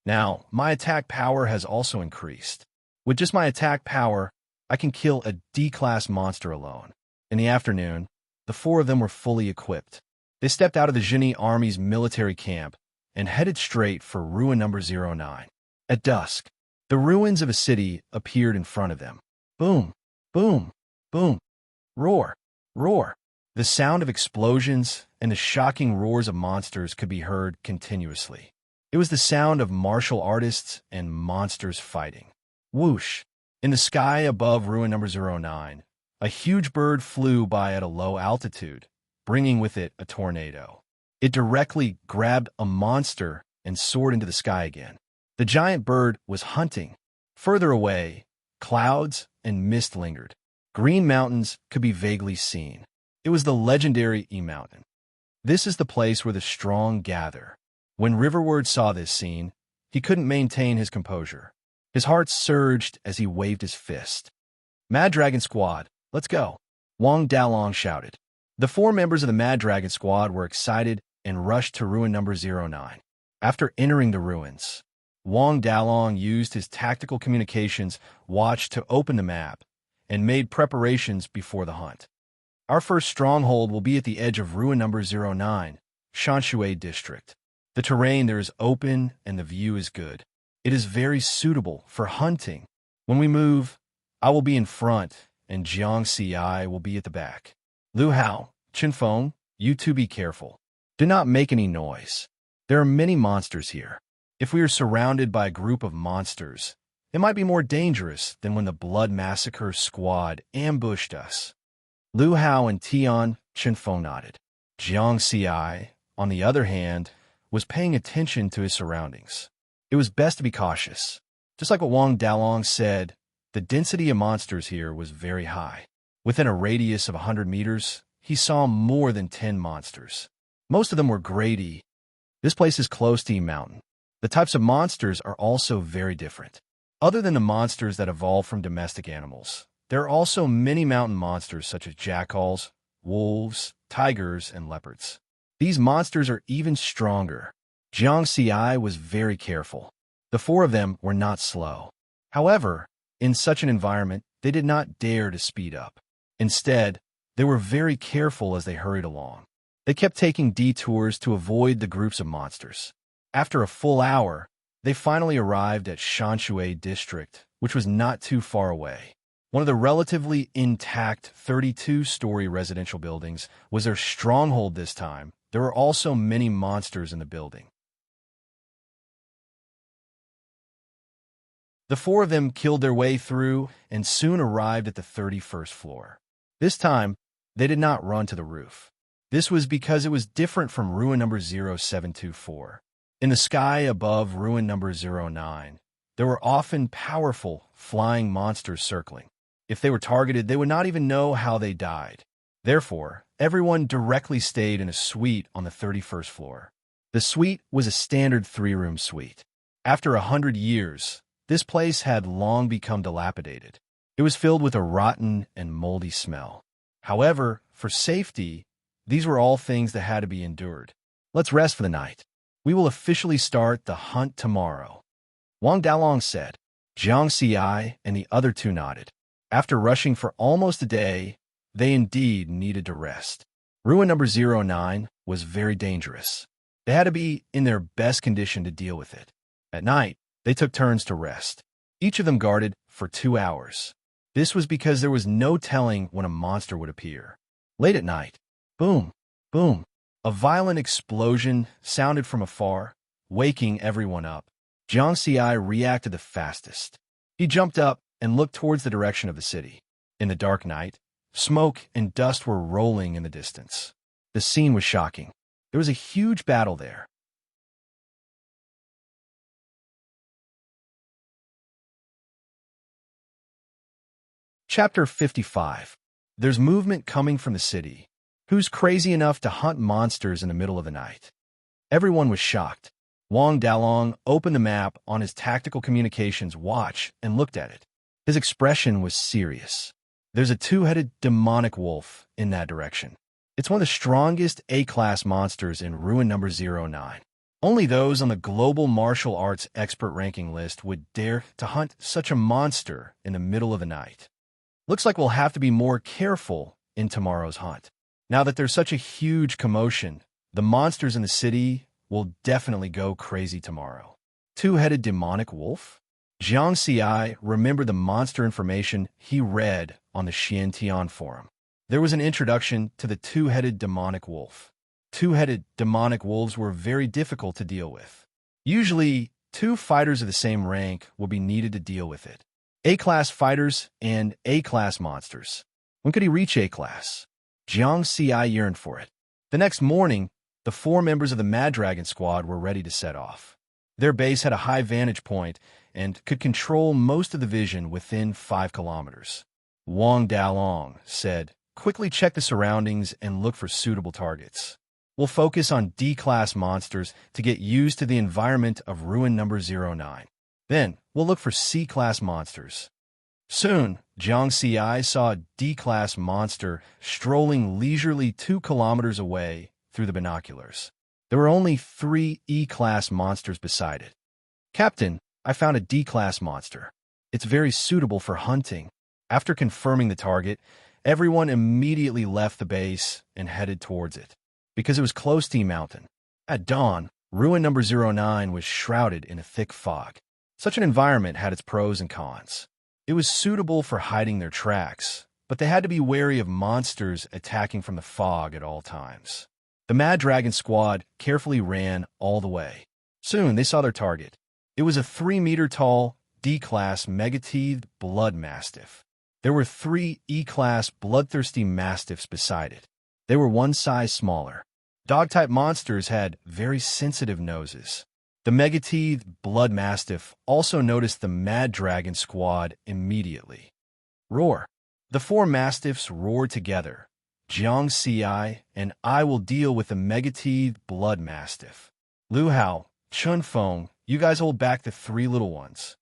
Now, my attack power has also increased. With just my attack power, I can kill a D-class monster alone. In the afternoon, the four of them were fully equipped. They stepped out of the Genie Army's military camp and headed straight for ruin number 09. At dusk, the ruins of a city appeared in front of them. Boom, boom, boom, roar, roar. The sound of explosions and the shocking roars of monsters could be heard continuously. It was the sound of martial artists and monsters fighting. Whoosh! In the sky above ruin number 09, a huge bird flew by at a low altitude, bringing with it a tornado. It directly grabbed a monster and soared into the sky again. The giant bird was hunting. Further away, clouds and mist lingered. Green mountains could be vaguely seen. It was the legendary E-Mountain. This is the place where the strong gather. When Riverward saw this scene, he couldn't maintain his composure. His heart surged as he waved his fist. Mad Dragon Squad, let's go, Wang Dalong shouted. The four members of the Mad Dragon Squad were excited and rushed to ruin number 09. After entering the ruins, Wang Dalong used his tactical communications watch to open the map and made preparations before the hunt. Our first stronghold will be at the edge of ruin number 09, Shanshui District. The terrain there is open and the view is good. It is very suitable for hunting. When we move, I will be in front and Jiang Ci will be at the back. Lu Hao, Qinfeng, you two be careful. Do not make any noise. There are many monsters here. If we are surrounded by a group of monsters, it might be more dangerous than when the Blood Massacre squad ambushed us. Lu Hao and Tian Qinfeng nodded. Jiang Ci, on the other hand, was paying attention to his surroundings. It was best to be cautious. Just like what Wang Dalong said, the density of monsters here was very high. Within a radius of 100 meters, he saw more than 10 monsters. Most of them were grady. This place is close to E-Mountain. The types of monsters are also very different. Other than the monsters that evolve from domestic animals, there are also many mountain monsters such as jackals, wolves, tigers, and leopards. These monsters are even stronger. Jiang Ci was very careful. The four of them were not slow. However, in such an environment, they did not dare to speed up. Instead, they were very careful as they hurried along. They kept taking detours to avoid the groups of monsters. After a full hour, they finally arrived at Shanshui District, which was not too far away. One of the relatively intact 32-story residential buildings was their stronghold this time. There were also many monsters in the building. The four of them killed their way through and soon arrived at the 31st floor. This time, they did not run to the roof. This was because it was different from ruin number 0724. In the sky above ruin number 09, there were often powerful, flying monsters circling. If they were targeted, they would not even know how they died. Therefore, everyone directly stayed in a suite on the 31st floor. The suite was a standard 3-room suite. After 100 years, this place had long become dilapidated. It was filled with a rotten and moldy smell. However, for safety, these were all things that had to be endured. Let's rest for the night. We will officially start the hunt tomorrow, Wang Dalong said. Jiang Ci and the other two nodded. After rushing for almost a day, they indeed needed to rest. Ruin number 09 was very dangerous. They had to be in their best condition to deal with it. At night, they took turns to rest. Each of them guarded for 2 hours. This was because there was no telling when a monster would appear. Late at night, boom, boom, a violent explosion sounded from afar, waking everyone up. Jiang Ci reacted the fastest. He jumped up and looked towards the direction of the city. In the dark night, smoke and dust were rolling in the distance. The scene was shocking. There was a huge battle there. Chapter 55. There's movement coming from the city. Who's crazy enough to hunt monsters in the middle of the night? Everyone was shocked. Wang Dalong opened the map on his tactical communications watch and looked at it. His expression was serious. There's a 2-headed demonic wolf in that direction. It's one of the strongest A-class monsters in ruin number 09. Only those on the global martial arts expert ranking list would dare to hunt such a monster in the middle of the night. Looks like we'll have to be more careful in tomorrow's hunt. Now that there's such a huge commotion, the monsters in the city will definitely go crazy tomorrow. Two-headed demonic wolf? Jiang Xi remembered the monster information he read on the Xiantian forum. There was an introduction to the two-headed demonic wolf. Two-headed demonic wolves were very difficult to deal with. Usually, two fighters of the same rank will be needed to deal with it. A-class fighters and A-class monsters. When could he reach A-class? Jiang Xi yearned for it. The next morning, the 4 members of the Mad Dragon squad were ready to set off. Their base had a high vantage point and could control most of the vision within 5 kilometers. Wang Dalong said, "Quickly check the surroundings and look for suitable targets. We'll focus on D-class monsters to get used to the environment of ruin number 09. Then, we'll look for C-class monsters." Soon, Jiang Xi saw a D-class monster strolling leisurely 2 kilometers away through the binoculars. There were only 3 E-class monsters beside it. "Captain, I found a D-class monster. It's very suitable for hunting." After confirming the target, everyone immediately left the base and headed towards it, because it was close to the mountain. At dawn, ruin number 09 was shrouded in a thick fog. Such an environment had its pros and cons. It was suitable for hiding their tracks, but they had to be wary of monsters attacking from the fog at all times. The Mad Dragon squad carefully ran all the way. Soon, they saw their target. It was a 3-meter-tall D-class megateethed blood mastiff. There were 3 E-class bloodthirsty mastiffs beside it. They were 1 size smaller. Dog-type monsters had very sensitive noses. The megateethed blood mastiff also noticed the Mad Dragon squad immediately. Roar. The 4 mastiffs roared together. "Jiang Xi and I will deal with the megateethed blood mastiff. Lu Hao, Chun Feng, you guys hold back the 3 little ones."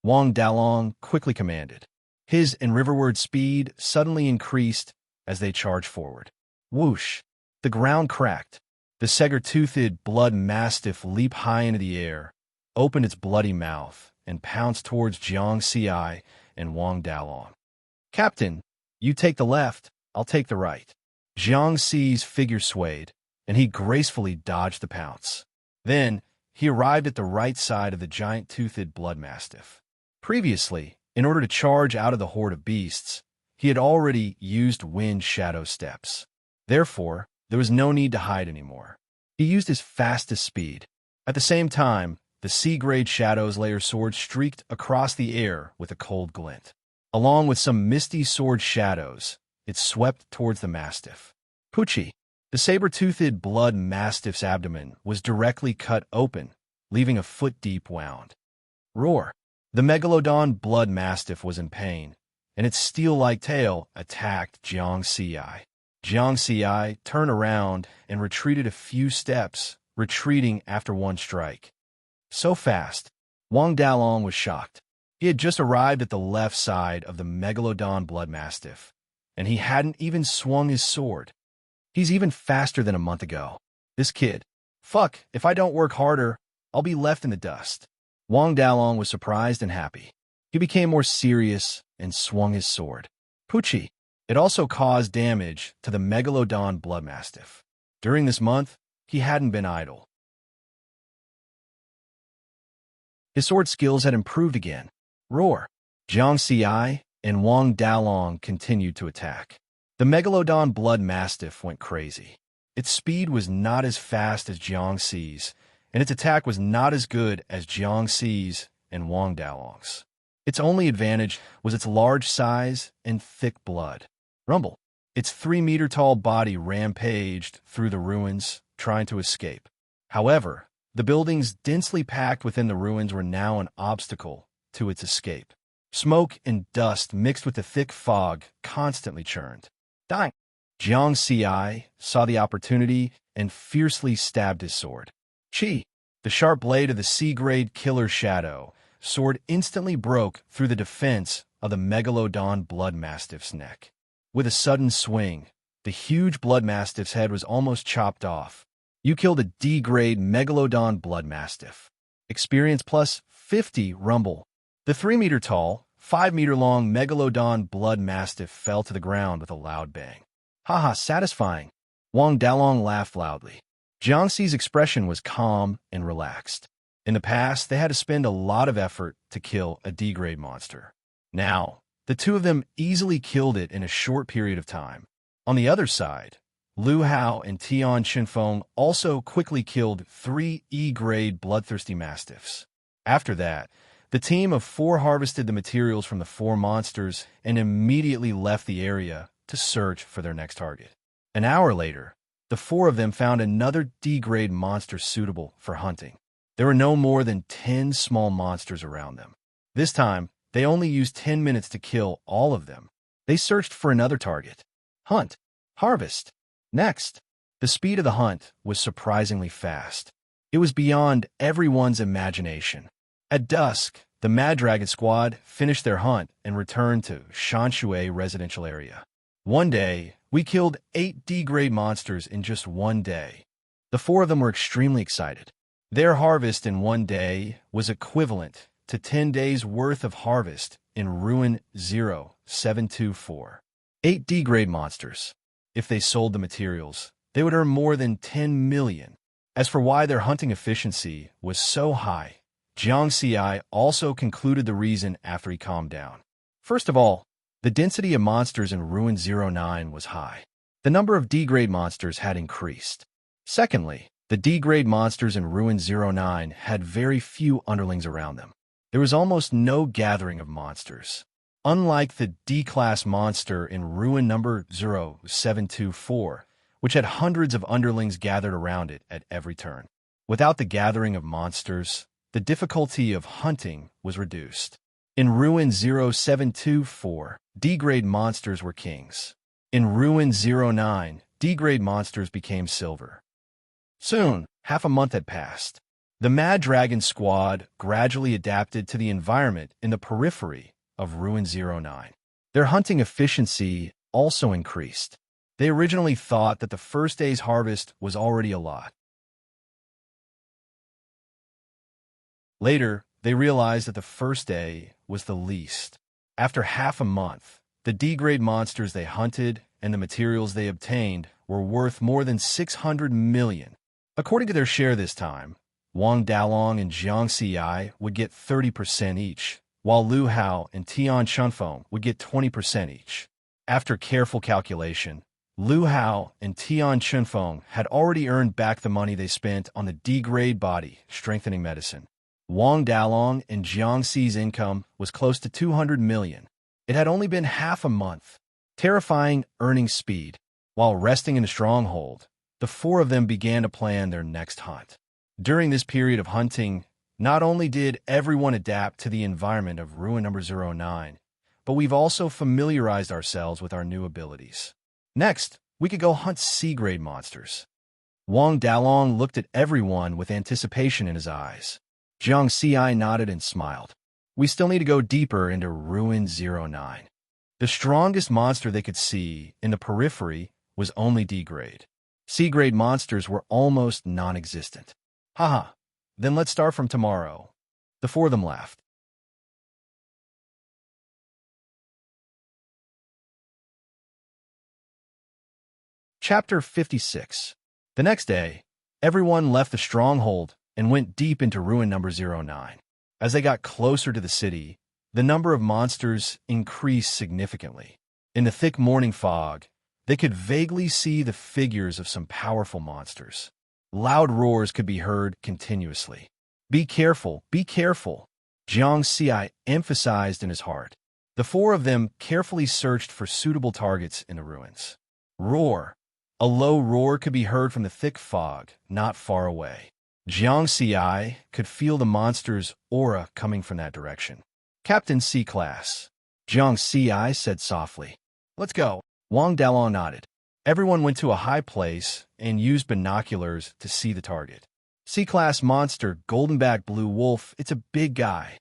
Wang Dalong quickly commanded. His and riverward speed suddenly increased as they charged forward. Whoosh! The ground cracked. The saber-toothed blood mastiff leaped high into the air, opened its bloody mouth, and pounced towards Jiang Xi and Wang Dalong. "Captain, you take the left, I'll take the right." Jiang Xi's figure swayed, and he gracefully dodged the pounce. Then, he arrived at the right side of the giant-toothed blood mastiff. Previously, in order to charge out of the horde of beasts, he had already used wind shadow steps. Therefore, there was no need to hide anymore. He used his fastest speed. At the same time, the C-grade Shadow's layer sword streaked across the air with a cold glint. Along with some misty sword shadows, it swept towards the mastiff. Pucci. The saber-toothed blood mastiff's abdomen was directly cut open, leaving a foot-deep wound. Roar. The megalodon blood mastiff was in pain, and its steel-like tail attacked Jiang Xi. Jiang Xi turned around and retreated a few steps, retreating after 1 strike. So fast, Wang Dalong was shocked. He had just arrived at the left side of the megalodon blood mastiff, and he hadn't even swung his sword. He's even faster than a month ago. This kid. Fuck, if I don't work harder, I'll be left in the dust. Wang Dalong was surprised and happy. He became more serious and swung his sword. Pucci. It also caused damage to the megalodon blood mastiff. During this month, he hadn't been idle. His sword skills had improved again. Roar. Jiang Xi and Wang Dalong continued to attack. The megalodon blood mastiff went crazy. Its speed was not as fast as Jiang Xi's, and its attack was not as good as Jiang Xi's and Wang Dalong's. Its only advantage was its large size and thick blood. Rumble. Its 3-meter-tall body rampaged through the ruins, trying to escape. However, the buildings densely packed within the ruins were now an obstacle to its escape. Smoke and dust mixed with the thick fog constantly churned. Dying. Jiang Xi saw the opportunity and fiercely stabbed his sword. Chi. The sharp blade of the C-grade killer Shadow sword instantly broke through the defense of the megalodon blood mastiff's neck. With a sudden swing, the huge blood mastiff's head was almost chopped off. You killed a D-grade megalodon blood mastiff. Experience plus 50 rumble. The 3-meter-tall, 5-meter-long megalodon blood mastiff fell to the ground with a loud bang. Haha, satisfying. Wang Dalong laughed loudly. Jiangxi's expression was calm and relaxed. In the past, they had to spend a lot of effort to kill a D-grade monster. Now, the two of them easily killed it in a short period of time. On the other side, Lu Hao and Tian Qinfeng also quickly killed 3 E-grade bloodthirsty mastiffs. After that, the team of 4 harvested the materials from the 4 monsters and immediately left the area to search for their next target. An hour later, the 4 of them found another D-grade monster suitable for hunting. There were no more than 10 small monsters around them. This time, they only used 10 minutes to kill all of them. They searched for another target. Hunt. Harvest. Next. The speed of the hunt was surprisingly fast. It was beyond everyone's imagination. At dusk, the Mad Dragon squad finished their hunt and returned to Shanshui residential area. One day, we killed 8 D-grade monsters in just one day. The 4 of them were extremely excited. Their harvest in one day was equivalent to 10 days' worth of harvest in Ruin 0724. 8 D-grade monsters. If they sold the materials, they would earn more than 10 million. As for why their hunting efficiency was so high, Jiang Xi also concluded the reason after he calmed down. First of all, the density of monsters in Ruin 09 was high. The number of D-grade monsters had increased. Secondly, the D-grade monsters in Ruin 09 had very few underlings around them. There was almost no gathering of monsters. Unlike the D-class monster in Ruin number 0724, which had hundreds of underlings gathered around it at every turn. Without the gathering of monsters, the difficulty of hunting was reduced. In Ruin 0724, D-grade monsters were kings. In Ruin 09, D-grade monsters became silver. Soon, half a month had passed. The Mad Dragon squad gradually adapted to the environment in the periphery of Ruin 09. Their hunting efficiency also increased. They originally thought that the first day's harvest was already a lot. Later, they realized that the first day was the least. After half a month, the D-grade monsters they hunted and the materials they obtained were worth more than 600 million. According to their share this time, Wang Dalong and Jiang Xi would get 30% each, while Lu Hao and Tian Qinfeng would get 20% each. After careful calculation, Lu Hao and Tian Qinfeng had already earned back the money they spent on the D-grade body strengthening medicine. Wang Dalong and Jiang Xi's income was close to 200 million. It had only been half a month. Terrifying earning speed. While resting in a stronghold, the 4 of them began to plan their next hunt. During this period of hunting, not only did everyone adapt to the environment of Ruin number 09, but we've also familiarized ourselves with our new abilities. Next, we could go hunt C-grade monsters. Wang Dalong looked at everyone with anticipation in his eyes. Jiang Xi nodded and smiled. We still need to go deeper into Ruin 09. The strongest monster they could see in the periphery was only D-grade. C-grade monsters were almost non-existent. Haha, then let's start from tomorrow. The 4 of them laughed. Chapter 56. The next day, everyone left the stronghold and went deep into Ruin number 09. As they got closer to the city, the number of monsters increased significantly. In the thick morning fog, they could vaguely see the figures of some powerful monsters. Loud roars could be heard continuously. Be careful, Jiang Xi emphasized in his heart. The 4 of them carefully searched for suitable targets in the ruins. Roar. A low roar could be heard from the thick fog, not far away. Jiang Xi could feel the monster's aura coming from that direction. Captain C-Class. Jiang Xi said softly. Let's go. Wang Dalong nodded. Everyone went to a high place and used binoculars to see the target. C-Class monster, golden-backed blue wolf, it's a big guy.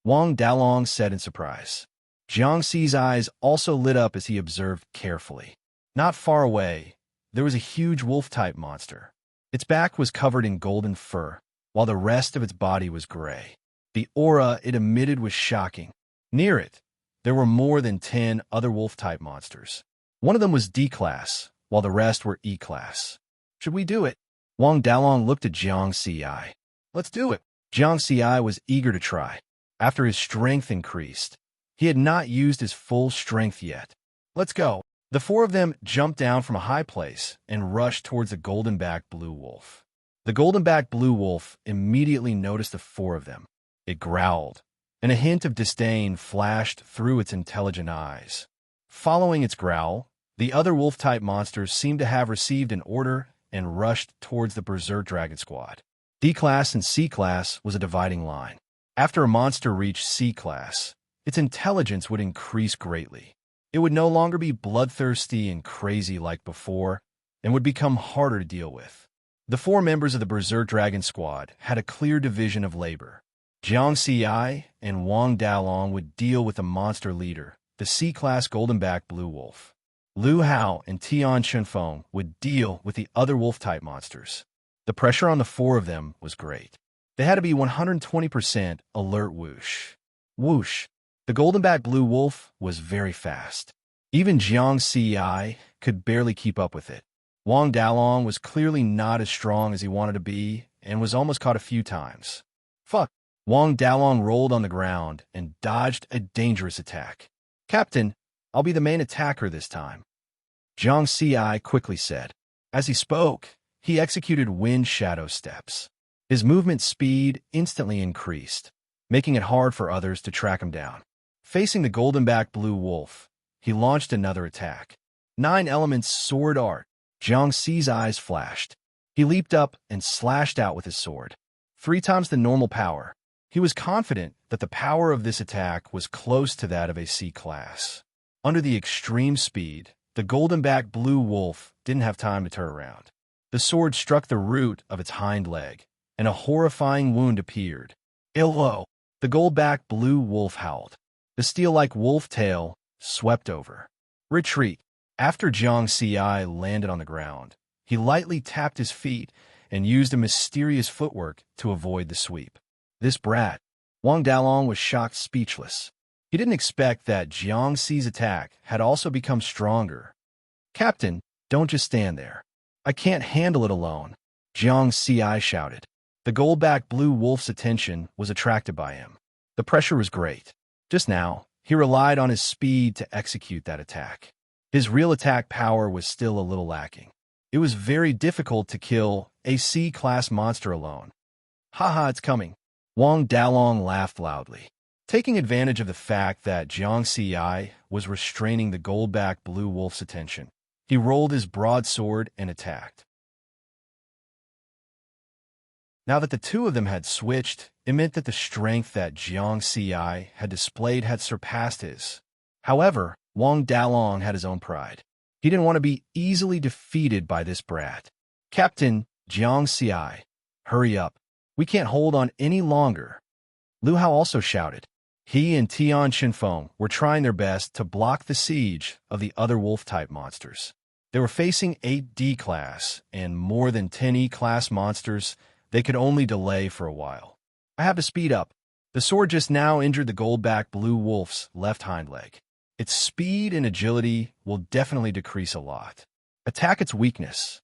Wang Dalong said in surprise. Jiang Xi's eyes also lit up as he observed carefully. Not far away, there was a huge wolf-type monster. Its back was covered in golden fur, while the rest of its body was gray. The aura it emitted was shocking. Near it, there were more than 10 other wolf-type monsters. One of them was D-class, while the rest were E-class. Should we do it? Wang Dalong looked at Jiang Ci. Let's do it. Jiang Ci was eager to try. After his strength increased, he had not used his full strength yet. Let's go. The four of them jumped down from a high place and rushed towards the golden-backed blue wolf. The golden-backed blue wolf immediately noticed the four of them. It growled, and a hint of disdain flashed through its intelligent eyes. Following its growl, the other wolf-type monsters seemed to have received an order and rushed towards the Berserk Dragon Squad. D-class and C-class was a dividing line. After a monster reached C-class, its intelligence would increase greatly. It would no longer be bloodthirsty and crazy like before, and would become harder to deal with. The four members of the Berserk Dragon Squad had a clear division of labor. Jiang Ci and Wang Dalong would deal with the monster leader, the C-class golden-backed blue wolf. Lu Hao and Tian Shenfeng would deal with the other wolf-type monsters. The pressure on the four of them was great. They had to be 120% alert whoosh. Whoosh. The golden-backed blue wolf was very fast. Even Jiang Ci could barely keep up with it. Wang Dalong was clearly not as strong as he wanted to be and was almost caught a few times. Fuck. Wang Dalong rolled on the ground and dodged a dangerous attack. Captain, I'll be the main attacker this time, Jiang Ci quickly said. As he spoke, he executed wind shadow steps. His movement speed instantly increased, making it hard for others to track him down. Facing the golden-backed blue wolf, he launched another attack. 9 elements sword art. Jiang Ci's eyes flashed. He leaped up and slashed out with his sword. 3 times the normal power. He was confident that the power of this attack was close to that of a C-class. Under the extreme speed, the golden-backed blue wolf didn't have time to turn around. The sword struck the root of its hind leg, and a horrifying wound appeared. Illo! The gold-backed blue wolf howled. The steel-like wolf tail swept over. Retreat! After Jiang Ci landed on the ground, he lightly tapped his feet and used a mysterious footwork to avoid the sweep. This brat. Wang Dalong was shocked speechless. He didn't expect that Jiang Ci's attack had also become stronger. Captain, don't just stand there. I can't handle it alone, Jiang Ci shouted. The gold-backed blue wolf's attention was attracted by him. The pressure was great. Just now, he relied on his speed to execute that attack. His real attack power was still a little lacking. It was very difficult to kill a C-class monster alone. Haha, it's coming. Wang Dalong laughed loudly. Taking advantage of the fact that Jiang Ci was restraining the gold-backed blue wolf's attention, he rolled his broadsword and attacked. Now that the two of them had switched, it meant that the strength that Jiang Ci had displayed had surpassed his. However, Wang Dalong had his own pride. He didn't want to be easily defeated by this brat. Captain, Jiang Ci, hurry up. We can't hold on any longer. Lu Hao also shouted. He and Tian Shenfeng were trying their best to block the siege of the other wolf-type monsters. They were facing 8 D-class and more than 10 E-class monsters. They could only delay for a while. I have to speed up. The sword just now injured the gold-backed blue wolf's left hind leg. Its speed and agility will definitely decrease a lot. Attack its weakness.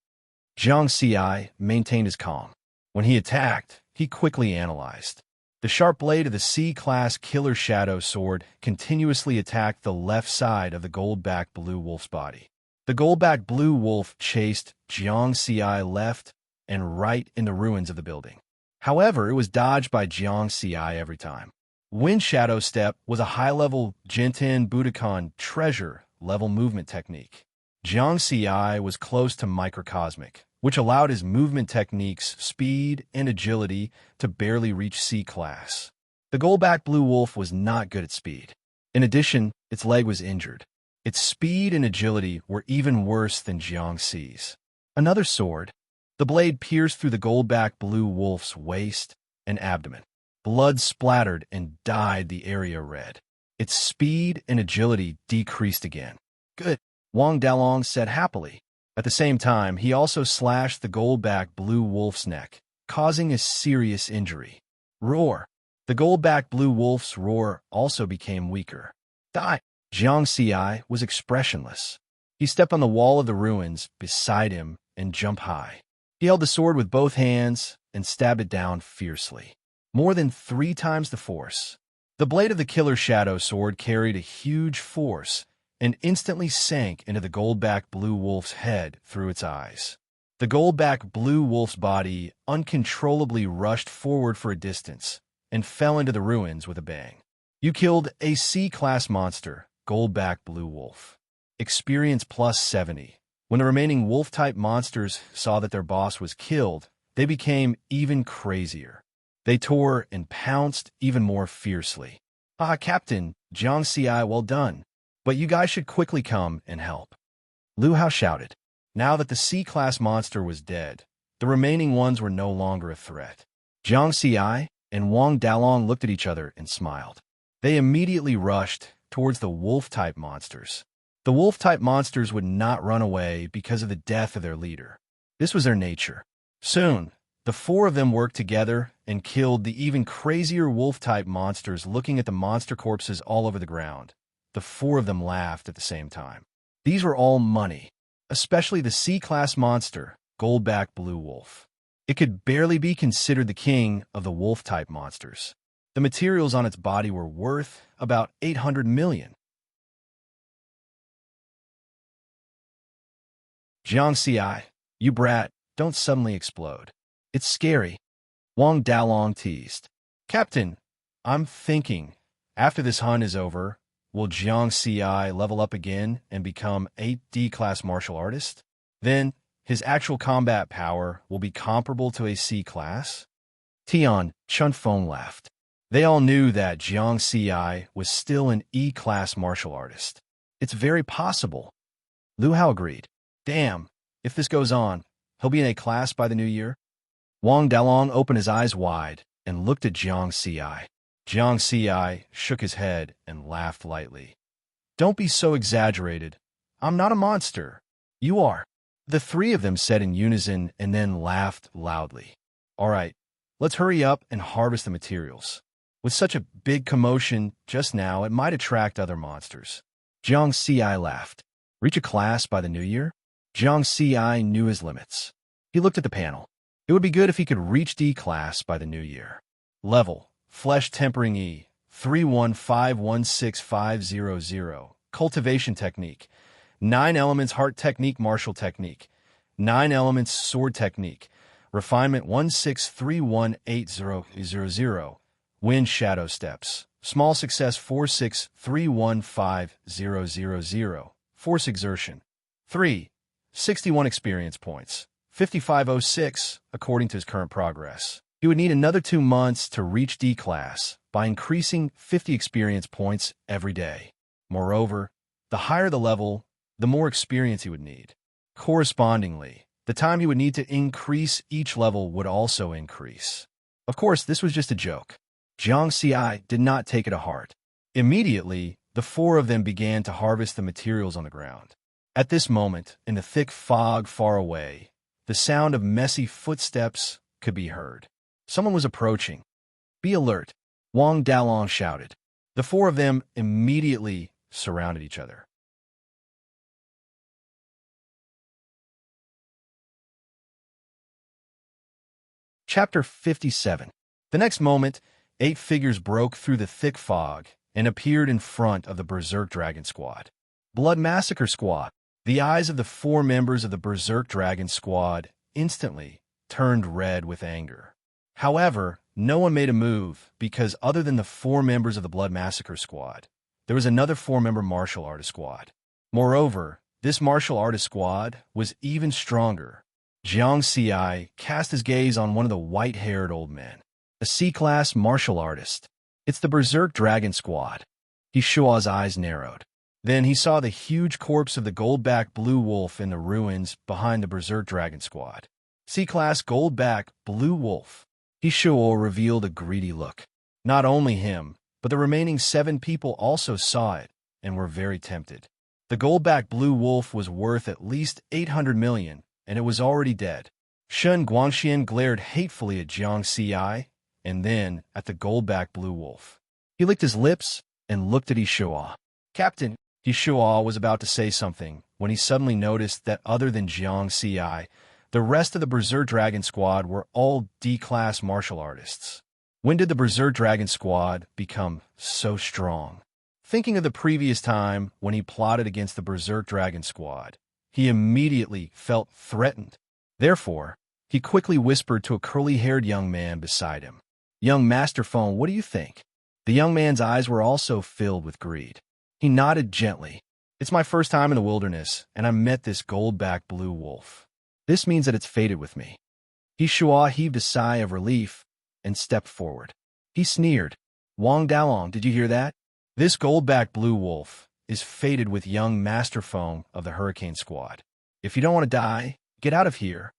Jiang Ci maintained his calm. When he attacked, he quickly analyzed. The sharp blade of the C-class killer shadow sword continuously attacked the left side of the gold-backed blue wolf's body. The gold-backed blue wolf chased Jiang Ci left and right in the ruins of the building. However, it was dodged by Jiang Ci every time. Wind Shadow Step was a high-level Jinten Budokan treasure-level movement technique. Jiang Ci was close to microcosmic, which allowed his movement techniques, speed, and agility to barely reach C-class. The gold-backed blue wolf was not good at speed. In addition, its leg was injured. Its speed and agility were even worse than Jiang Ci's. Another sword. The blade pierced through the gold-backed blue wolf's waist and abdomen. Blood splattered and dyed the area red. Its speed and agility decreased again. Good, Wang Dalong said happily. At the same time, he also slashed the gold-backed blue wolf's neck, causing a serious injury. Roar! The gold-backed blue wolf's roar also became weaker. Die! Jiang Xi was expressionless. He stepped on the wall of the ruins beside him and jumped high. He held the sword with both hands and stabbed it down fiercely. More than 3 times the force. The blade of the killer shadow sword carried a huge force and instantly sank into the gold-backed blue wolf's head through its eyes. The gold-backed blue wolf's body uncontrollably rushed forward for a distance and fell into the ruins with a bang. You killed a C-class monster, gold-backed blue wolf. Experience plus 70. When the remaining wolf-type monsters saw that their boss was killed, they became even crazier. They tore and pounced even more fiercely. Ah, Captain, Jiang Xi, well done. But you guys should quickly come and help. Lu Hao shouted. Now that the C-class monster was dead, the remaining ones were no longer a threat. Jiang Xi and Wang Dalong looked at each other and smiled. They immediately rushed towards the wolf-type monsters. The wolf-type monsters would not run away because of the death of their leader. This was their nature. Soon, the 4 of them worked together and killed the even crazier wolf-type monsters. Looking at the monster corpses all over the ground, the 4 of them laughed at the same time. These were all money, especially the C-class monster, gold-backed blue wolf. It could barely be considered the king of the wolf-type monsters. The materials on its body were worth about 800 million. Jiang Xi, you brat, don't suddenly explode. It's scary. Wang Dalong teased. Captain, I'm thinking, after this hunt is over, will Jiang Xi level up again and become a D-class martial artist? Then, his actual combat power will be comparable to a C-class? Tian Chunfeng laughed. They all knew that Jiang Xi was still an E-class martial artist. It's very possible. Lu Hao agreed. Damn, if this goes on, he'll be in a class by the new year? Wang Dalong opened his eyes wide and looked at Jiang Xi. Jiang Xi shook his head and laughed lightly. Don't be so exaggerated. I'm not a monster. You are. The 3 of them said in unison and then laughed loudly. All right, let's hurry up and harvest the materials. With such a big commotion just now, it might attract other monsters. Jiang Xi laughed. Reach a class by the new year? Jiang Xi knew his limits. He looked at the panel. It would be good if he could reach D class by the new year. Level, Flesh Tempering E, 3151650. Cultivation Technique, 9 Elements Heart Technique Martial Technique, 9 Elements Sword Technique, Refinement 16318000. Wind Shadow Steps, Small Success 4631500. Force Exertion, 3, 61 Experience Points, 5506, according to his current progress. He would need another 2 months to reach D class by increasing 50 experience points every day. Moreover, the higher the level, the more experience he would need. Correspondingly, the time he would need to increase each level would also increase. Of course, this was just a joke. Jiang Xi did not take it to heart. Immediately, the 4 of them began to harvest the materials on the ground. At this moment, in the thick fog far away, the sound of messy footsteps could be heard. Someone was approaching. Be alert, Wang Dalong shouted. The 4 of them immediately surrounded each other. Chapter 57. The next moment, 8 figures broke through the thick fog and appeared in front of the Berserk Dragon Squad. Blood Massacre Squad. The eyes of the 4 members of the Berserk Dragon Squad instantly turned red with anger. However, no one made a move because other than the 4 members of the Blood Massacre Squad, there was another 4-member martial artist squad. Moreover, this martial artist squad was even stronger. Jiang Xi cast his gaze on one of the white-haired old men, a C-class martial artist. It's the Berserk Dragon Squad. Shua's eyes narrowed. Then he saw the huge corpse of the gold-backed blue wolf in the ruins behind the Berserk Dragon Squad. C-class gold-backed blue wolf. Shua revealed a greedy look. Not only him, but the remaining 7 people also saw it and were very tempted. The gold-backed blue wolf was worth at least 800 million, and it was already dead. Shun Guangxian glared hatefully at Jiang Xi and then at the goldback blue wolf. He licked his lips and looked at Ishua. Captain, Ishua was about to say something when he suddenly noticed that other than Jiang Ci, the rest of the Berserk Dragon Squad were all D-class martial artists. When did the Berserk Dragon Squad become so strong? Thinking of the previous time when he plotted against the Berserk Dragon Squad, he immediately felt threatened. Therefore, he quickly whispered to a curly-haired young man beside him. Young Master Phone, what do you think? The young man's eyes were also filled with greed. He nodded gently. It's my first time in the wilderness, and I met this goldback blue wolf. This means that it's fated with me. Ishua heaved a sigh of relief and stepped forward. He sneered. Wang Dalong, did you hear that? This goldback blue wolf is fated with young Master Phone of the Hurricane Squad. If you don't want to die, get out of here.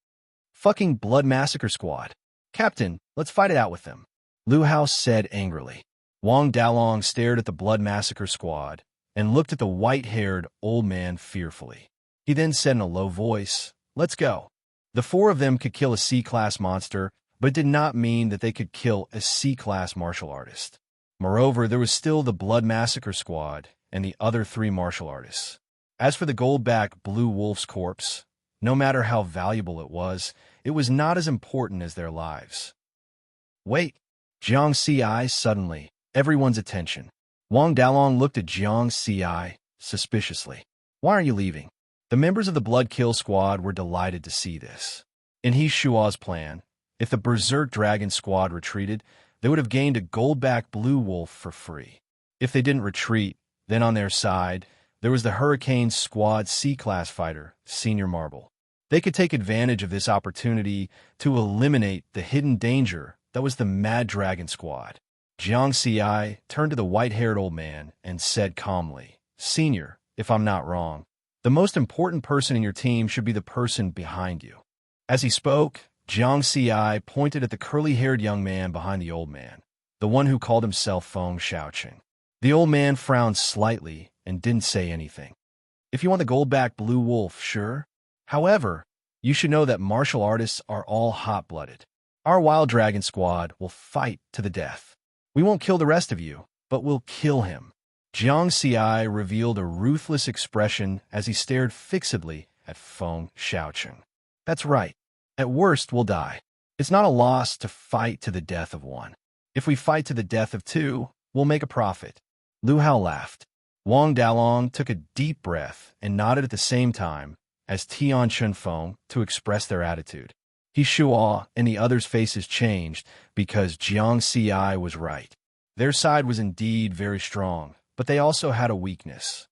Fucking Blood Massacre Squad. Captain, let's fight it out with them. Lu Hao said angrily. Wang Dalong stared at the Blood Massacre Squad and looked at the white-haired old man fearfully. He then said in a low voice, let's go. The four of them could kill a C-class monster, but it did not mean that they could kill a C-class martial artist. Moreover, there was still the Blood Massacre Squad and the other three martial artists. As for the goldback blue wolf's corpse, no matter how valuable it was not as important as their lives. Wait! Jiang Ci suddenly, everyone's attention. Wang Dalong looked at Jiang Ci suspiciously. Why are you leaving? The members of the Blood Kill Squad were delighted to see this. In Shua's plan, if the Berserk Dragon Squad retreated, they would have gained a goldback blue wolf for free. If they didn't retreat, then on their side, there was the Hurricane Squad C-class fighter, Senior Marble. They could take advantage of this opportunity to eliminate the hidden danger that was the Mad Dragon Squad. Jiang Ci turned to the white-haired old man and said calmly, Senior, if I'm not wrong, the most important person in your team should be the person behind you. As he spoke, Jiang Ci pointed at the curly-haired young man behind the old man, the one who called himself Feng Shaoqing. The old man frowned slightly and didn't say anything. If you want the goldback blue wolf, sure. However, you should know that martial artists are all hot-blooded. Our Wild Dragon Squad will fight to the death. We won't kill the rest of you, but we'll kill him. Jiang Ci revealed a ruthless expression as he stared fixedly at Feng Shaoqing. That's right. At worst, we'll die. It's not a loss to fight to the death of one. If we fight to the death of two, we'll make a profit. Lu Hao laughed. Wang Dalong took a deep breath and nodded at the same time as Tian Chunfeng to express their attitude. Shua and the others' faces changed because Jiang Ci was right. Their side was indeed very strong, but they also had a weakness.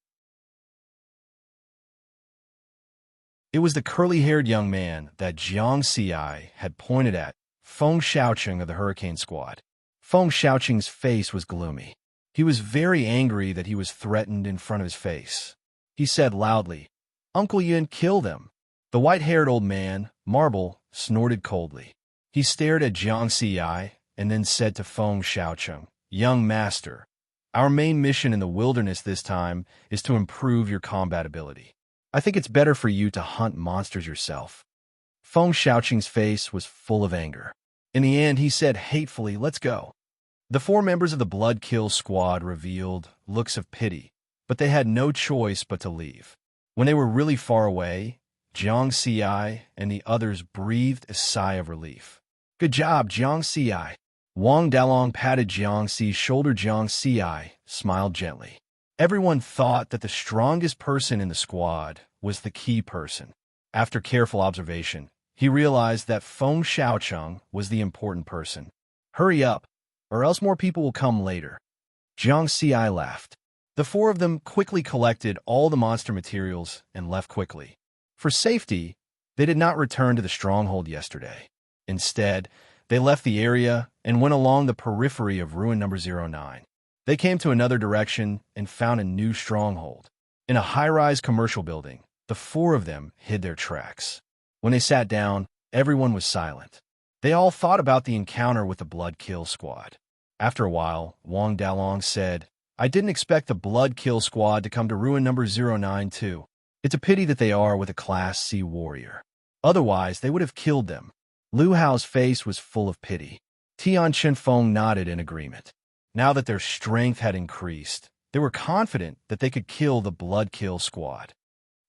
It was the curly-haired young man that Jiang Ci had pointed at, Feng Shaoqing of the Hurricane Squad. Feng Shaoqing's face was gloomy. He was very angry that he was threatened in front of his face. He said loudly, Uncle Yin, kill them. The white-haired old man, Marble, snorted coldly. He stared at Jiang Ci and then said to Feng Shaoqing, Young master, our main mission in the wilderness this time is to improve your combat ability. I think it's better for you to hunt monsters yourself. Feng Shaoqing's face was full of anger. In the end, he said hatefully, let's go. The four members of the Blood Kill Squad revealed looks of pity, but they had no choice but to leave. When they were really far away, Jiang Ci and the others breathed a sigh of relief. Good job, Jiang Ci. Wang Dalong patted Jiang Ci's shoulder. Jiang Ci smiled gently. Everyone thought that the strongest person in the squad was the key person. After careful observation, he realized that Feng Shaoqing was the important person. Hurry up, or else more people will come later. Jiang Ci laughed. The four of them quickly collected all the monster materials and left quickly. For safety, they did not return to the stronghold yesterday. Instead, they left the area and went along the periphery of Ruin Number 09. They came to another direction and found a new stronghold. In a high-rise commercial building, the four of them hid their tracks. When they sat down, everyone was silent. They all thought about the encounter with the Blood Kill Squad. After a while, Wang Dalong said, I didn't expect the Blood Kill Squad to come to Ruin Number 09 too. It's a pity that they are with a Class C warrior. Otherwise, they would have killed them. Lu Hao's face was full of pity. Tian Chenfeng nodded in agreement. Now that their strength had increased, they were confident that they could kill the Blood Kill squad.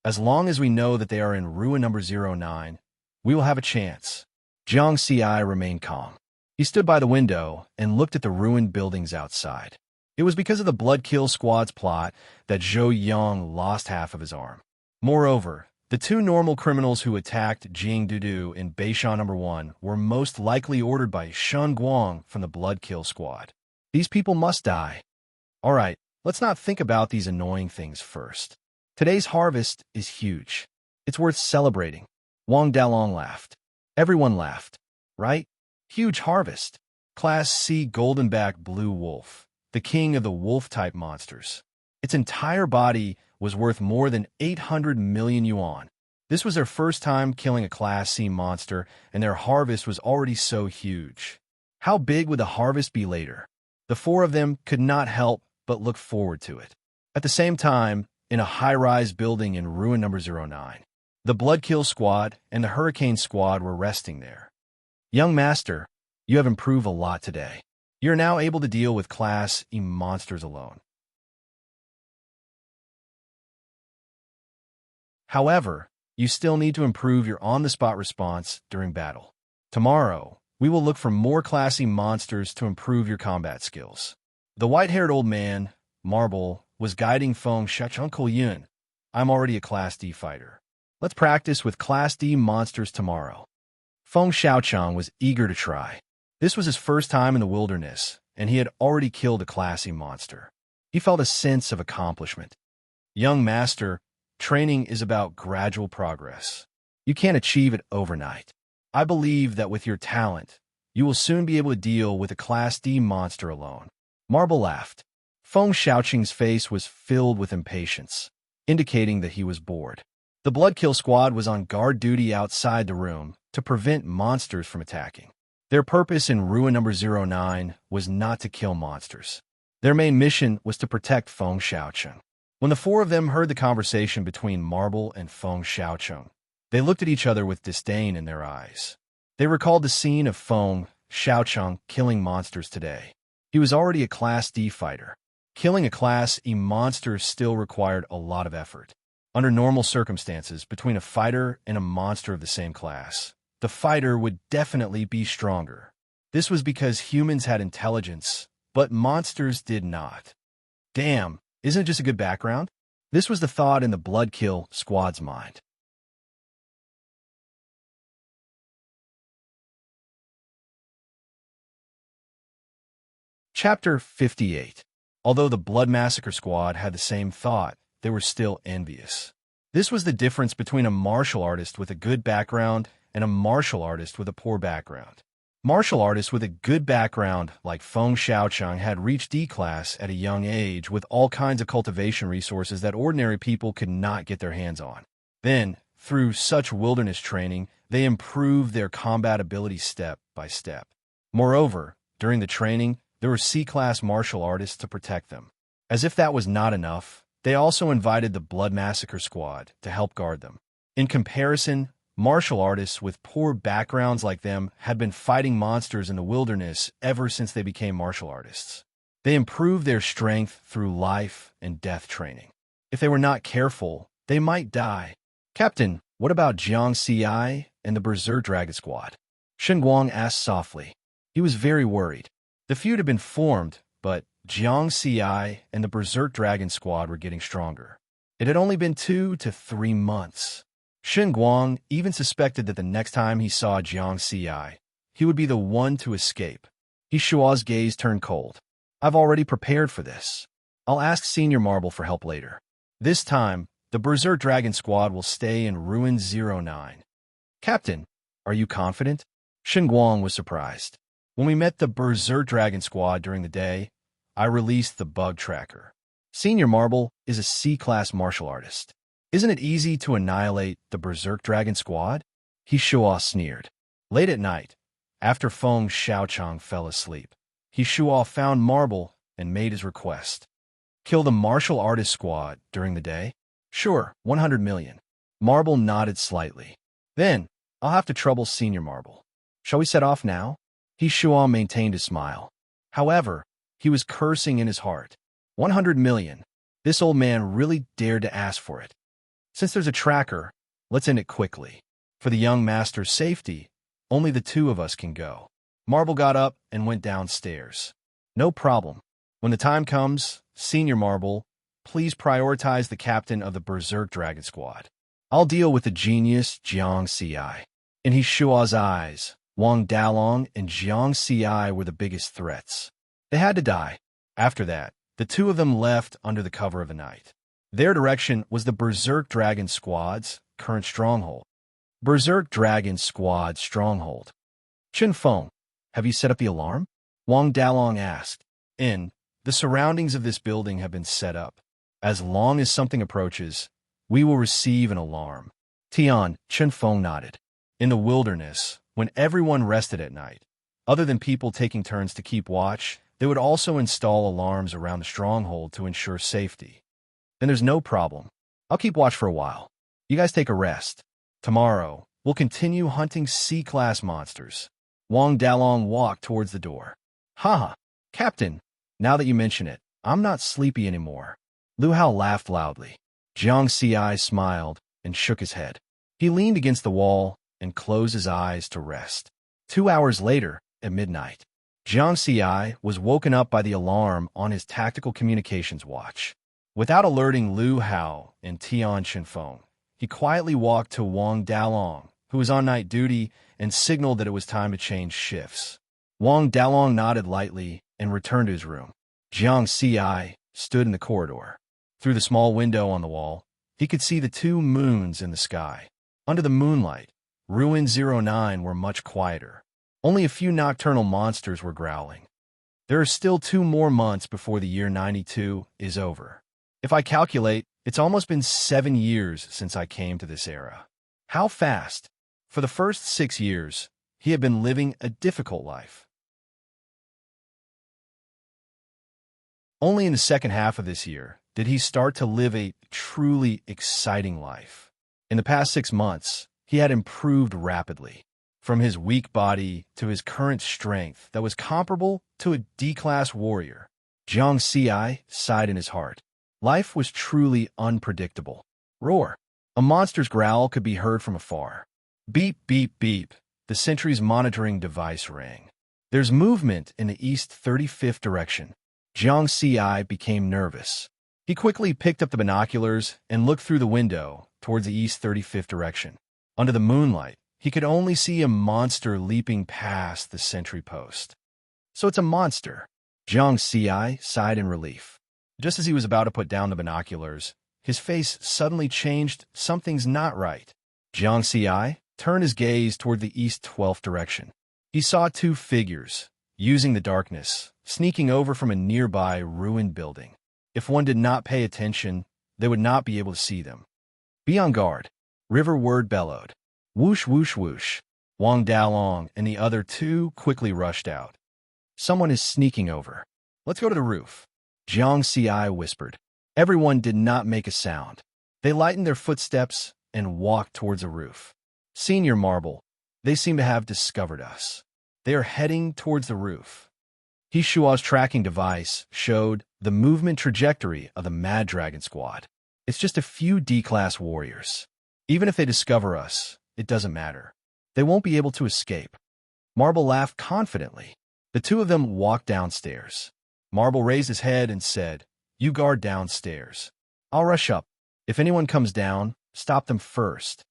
As long as we know that they are in ruin number 09, we will have a chance. Jiang Xi remained calm. He stood by the window and looked at the ruined buildings outside. It was because of the Blood Kill squad's plot that Zhou Yang lost half of his arm. Moreover, the two normal criminals who attacked Jing Dudu in Beishan number 1 were most likely ordered by Shen Guang from the Blood Kill squad. These people must die. All right, let's not think about these annoying things first. Today's harvest is huge. It's worth celebrating. Wang Dalong laughed. Everyone laughed, right? Huge harvest. Class C Goldenback Blue Wolf, the king of the wolf-type monsters. Its entire body was worth more than 800 million yuan. This was their first time killing a Class C monster, and their harvest was already so huge. How big would the harvest be later? The four of them could not help but look forward to it. At the same time, in a high-rise building in ruin number 09, the Blood Kill squad and the Hurricane squad were resting there. Young master, you have improved a lot today. You're now able to deal with Class E monsters alone. However, you still need to improve your on-the-spot response during battle. Tomorrow, we will look for more Class E monsters to improve your combat skills. The white-haired old man, Marble, was guiding Feng Shech. Uncle Yun, I'm already a Class D fighter. Let's practice with Class D monsters tomorrow. Feng Xiaochang was eager to try. This was his first time in the wilderness, and he had already killed a Class E monster. He felt a sense of accomplishment. Young master, training is about gradual progress. You can't achieve it overnight. I believe that with your talent, you will soon be able to deal with a Class D monster alone. Marble laughed. Feng Xiaoqing's face was filled with impatience, indicating that he was bored. The Blood Kill squad was on guard duty outside the room to prevent monsters from attacking. Their purpose in ruin number 09 was not to kill monsters. Their main mission was to protect Feng Xiaoqing. When the four of them heard the conversation between Marble and Feng Xiaoqing, they looked at each other with disdain in their eyes. They recalled the scene of Feng Xiaoqing killing monsters today. He was already a Class D fighter. Killing a Class E monster still required a lot of effort. Under normal circumstances, between a fighter and a monster of the same class, the fighter would definitely be stronger. This was because humans had intelligence, but monsters did not. Damn, isn't it just a good background? This was the thought in the Blood Kill squad's mind. Chapter 58. Although the Blood Massacre squad had the same thought, they were still envious. This was the difference between a martial artist with a good background and a martial artist with a poor background. Martial artists with a good background, like Feng Xiaoqing, had reached D class at a young age with all kinds of cultivation resources that ordinary people could not get their hands on. Then, through such wilderness training, they improved their combat ability step by step. Moreover, during the training, there were C-class martial artists to protect them. As if that was not enough, they also invited the Blood Massacre squad to help guard them. In comparison, martial artists with poor backgrounds like them had been fighting monsters in the wilderness ever since they became martial artists. They improved their strength through life and death training. If they were not careful, they might die. Captain, what about Jiang Xi and the Berserk Dragon squad? Shen Guang asked softly. He was very worried. The feud had been formed, but Jiang Xi and the Berserk Dragon squad were getting stronger. It had only been 2 to 3 months. Shen Guang even suspected that the next time he saw Jiang Xi, he would be the one to escape. Shua's gaze turned cold. I've already prepared for this. I'll ask Senior Marble for help later. This time, the Berserk Dragon squad will stay in Ruin 09. Captain, are you confident? Shen Guang was surprised. When we met the Berserk Dragon squad during the day, I released the bug tracker. Senior Marble is a C-class martial artist. Isn't it easy to annihilate the Berserk Dragon squad? Shua sneered. Late at night, after Feng Xiaoqing fell asleep, Shua found Marble and made his request. Kill the martial artist squad during the day? Sure, 100 million. Marble nodded slightly. Then, I'll have to trouble Senior Marble. Shall we set off now? He Shuo maintained his smile. However, he was cursing in his heart. 100 million. This old man really dared to ask for it. Since there's a tracker, let's end it quickly. For the young master's safety, only the two of us can go. Marble got up and went downstairs. No problem. When the time comes, Senior Marble, please prioritize the captain of the Berserk Dragon Squad. I'll deal with the genius Jiang Ci. In He Shua's eyes, Wang Dalong and Jiang Ci were the biggest threats. They had to die. After that, the two of them left under the cover of the night. Their direction was the Berserk Dragon Squad's current stronghold. Berserk Dragon Squad stronghold. Chen Feng, have you set up the alarm? Wang Dalong asked. The surroundings of this building have been set up. As long as something approaches, we will receive an alarm. Tian, Chen Feng nodded. In the wilderness, when everyone rested at night, other than people taking turns to keep watch, they would also install alarms around the stronghold to ensure safety. Then there's no problem. I'll keep watch for a while. You guys take a rest. Tomorrow, we'll continue hunting C-class monsters. Wang Dalong walked towards the door. Haha, Captain, now that you mention it, I'm not sleepy anymore. Lu Hao laughed loudly. Jiang Ci smiled and shook his head. He leaned against the wall and closed his eyes to rest. 2 hours later, at midnight, Jiang Ci was woken up by the alarm on his tactical communications watch. Without alerting Lu Hao and Tian Shenfeng, he quietly walked to Wang Dalong, who was on night duty, and signaled that it was time to change shifts. Wang Dalong nodded lightly and returned to his room. Jiang Ci stood in the corridor. Through the small window on the wall, he could see the 2 moons in the sky. Under the moonlight, Ruin 09 were much quieter. Only a few nocturnal monsters were growling. There are still 2 more months before the year 92 is over. If I calculate, it's almost been 7 years since I came to this era. How fast? For the first 6 years, he had been living a difficult life. Only in the second half of this year did he start to live a truly exciting life. In the past 6 months, he had improved rapidly. From his weak body to his current strength that was comparable to a D-class warrior. Jiang Ci sighed in his heart. Life was truly unpredictable. Roar. A monster's growl could be heard from afar. Beep, beep, beep. The sentry's monitoring device rang. There's movement in the east 35th direction. Jiang Ci became nervous. He quickly picked up the binoculars and looked through the window towards the east 35th direction. Under the moonlight, he could only see a monster leaping past the sentry post. So it's a monster. Jiang Ci sighed in relief. Just as he was about to put down the binoculars, his face suddenly changed. Something's not right. Jiang Ci turned his gaze toward the east 12th direction. He saw 2 figures, using the darkness, sneaking over from a nearby ruined building. If one did not pay attention, they would not be able to see them. Be on guard. River Word bellowed. Whoosh, whoosh, whoosh. Wang Dalong and the other 2 quickly rushed out. Someone is sneaking over. Let's go to the roof. Jiang Ci whispered. Everyone did not make a sound. They lightened their footsteps and walked towards the roof. Senior Marble, they seem to have discovered us. They are heading towards the roof. He Shua's tracking device showed the movement trajectory of the Mad Dragon Squad. It's just a few D-class warriors. Even if they discover us, it doesn't matter. They won't be able to escape. Marble laughed confidently. The 2 of them walked downstairs. Marble raised his head and said, You guard downstairs. I'll rush up. If anyone comes down, stop them first.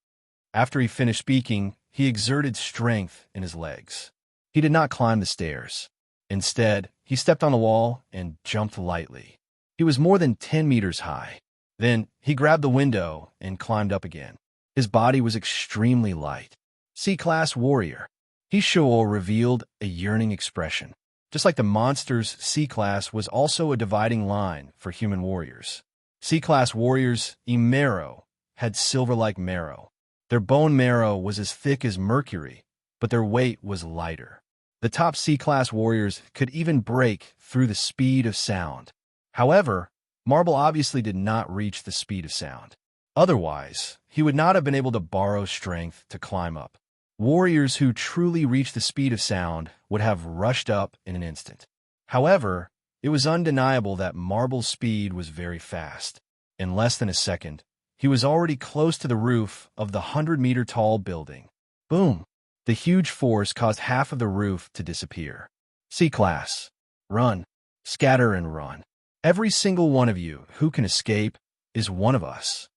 After he finished speaking, he exerted strength in his legs. He did not climb the stairs. Instead, he stepped on the wall and jumped lightly. He was more than 10 meters high. Then, he grabbed the window and climbed up again. His body was extremely light. C-class warrior. He Shuo revealed a yearning expression. Just like the monster's C-class was also a dividing line for human warriors. C-class warriors, Imero, had silver-like marrow. Their bone marrow was as thick as mercury, but their weight was lighter. The top C-class warriors could even break through the speed of sound. However, Marble obviously did not reach the speed of sound. Otherwise, he would not have been able to borrow strength to climb up. Warriors who truly reached the speed of sound would have rushed up in an instant. However, it was undeniable that Marble's speed was very fast. In less than a second, he was already close to the roof of the 100-meter-tall building. Boom! The huge force caused half of the roof to disappear. C-Class. Run. Scatter and run. Every single one of you who can escape is one of us.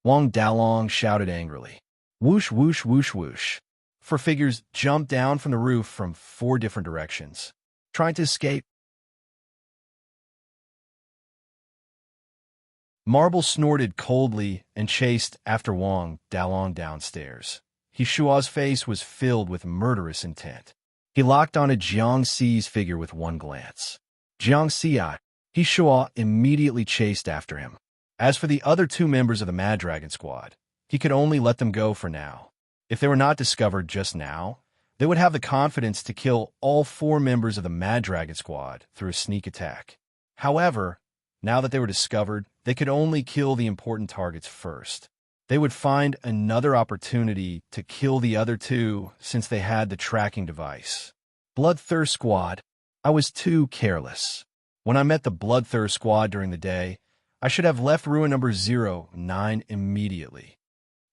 Wang Dalong shouted angrily. Whoosh, whoosh, whoosh, whoosh. 4 figures jumped down from the roof from 4 different directions, trying to escape. Marble snorted coldly and chased after Wang Dalong downstairs. He Shua's face was filled with murderous intent. He locked onto Jiang Xi's figure with one glance. Jiang Xi, he Shua immediately chased after him. As for the other 2 members of the Mad Dragon squad, he could only let them go for now. If they were not discovered just now, they would have the confidence to kill all 4 members of the Mad Dragon squad through a sneak attack. However, now that they were discovered, they could only kill the important targets first. They would find another opportunity to kill the other 2 since they had the tracking device. Bloodthirst Squad. I was too careless. When I met the Bloodthirst Squad during the day, I should have left ruin number 09 immediately.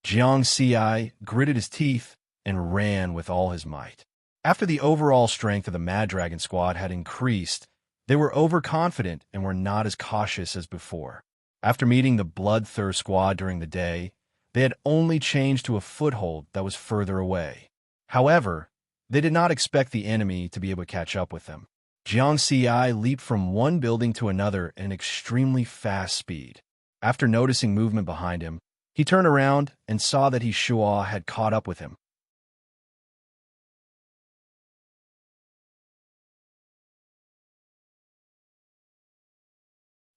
Jiang Xi gritted his teeth and ran with all his might. After the overall strength of the Mad Dragon squad had increased, they were overconfident and were not as cautious as before. After meeting the Bloodthirst Squad during the day, they had only changed to a foothold that was further away. However, they did not expect the enemy to be able to catch up with them. Jiang Xi leaped from one building to another at an extremely fast speed. After noticing movement behind him, he turned around and saw that he Shua had caught up with him.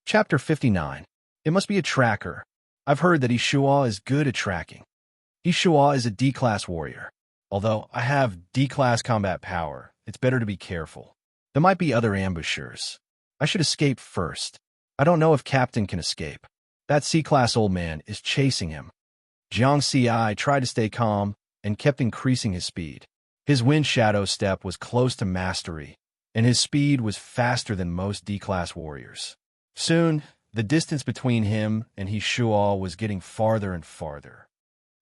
Chapter 59. It must be a tracker. I've heard that Ishua is good at tracking. Ishua is a D-class warrior. Although I have D-class combat power, it's better to be careful. There might be other ambushers. I should escape first. I don't know if Captain can escape. That C-class old man is chasing him. Jiang Xi tried to stay calm and kept increasing his speed. His wind shadow step was close to mastery, and his speed was faster than most D-class warriors. Soon, the distance between him and Shua was getting farther and farther.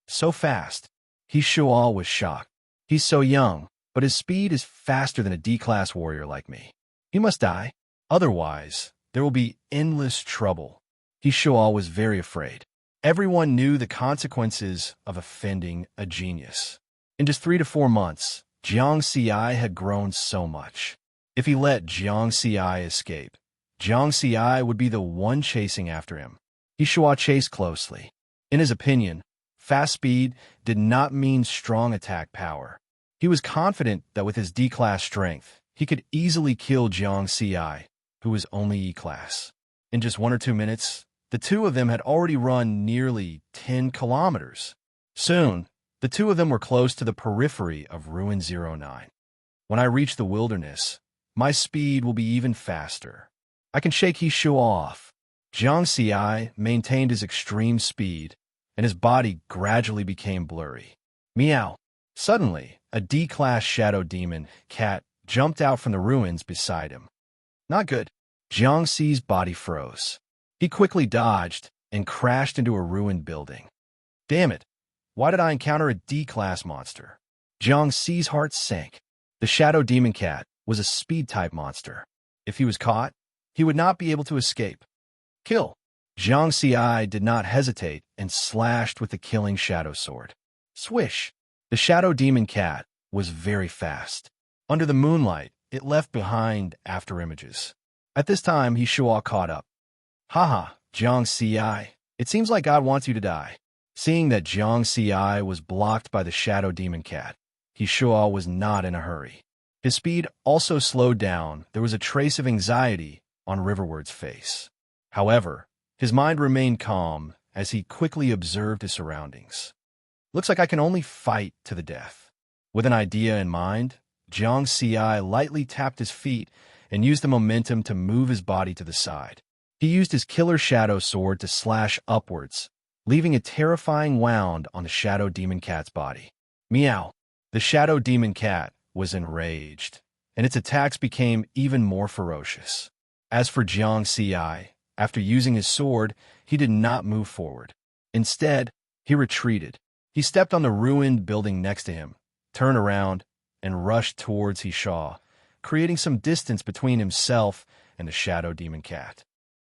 So fast, Shua was shocked. He's so young, but his speed is faster than a D-class warrior like me. He must die. Otherwise, there will be endless trouble. Shua was very afraid. Everyone knew the consequences of offending a genius. In just 3 to 4 months, Jiang Xi had grown so much. If he let Jiang Xi escape, Jiang Xi would be the one chasing after him. Shua chased closely. In his opinion, fast speed did not mean strong attack power. He was confident that with his D-class strength, he could easily kill Jiang Xi, who was only E-class. In just 1 or 2 minutes, the 2 of them had already run nearly 10 kilometers. Soon, the 2 of them were close to the periphery of Ruin 09. When I reach the wilderness, my speed will be even faster. I can shake Shua off. Jiang Xi maintained his extreme speed, and his body gradually became blurry. Meow. Suddenly, a D-class shadow demon cat jumped out from the ruins beside him. Not good. Jiang Xi's body froze. He quickly dodged and crashed into a ruined building. Damn it. Why did I encounter a D-class monster? Jiang Xi's heart sank. The shadow demon cat was a speed-type monster. If he was caught, he would not be able to escape. Kill. Jiang Xi did not hesitate and slashed with the killing shadow sword. Swish. The shadow demon cat was very fast. Under the moonlight, it left behind after images. At this time, Shua caught up. Haha, Jiang Xi, it seems like God wants you to die. Seeing that Jiang Xi was blocked by the shadow demon cat, Shua was not in a hurry. His speed also slowed down. There was a trace of anxiety on Riverward's face. However, his mind remained calm as he quickly observed his surroundings. Looks like I can only fight to the death. With an idea in mind, Jiang Xi lightly tapped his feet and used the momentum to move his body to the side. He used his killer shadow sword to slash upwards, leaving a terrifying wound on the shadow demon cat's body. Meow. The shadow demon cat was enraged, and its attacks became even more ferocious. As for Jiang Ci, after using his sword, he did not move forward. Instead, he retreated. He stepped on the ruined building next to him, turned around, and rushed towards Hishaw, creating some distance between himself and the shadow demon cat.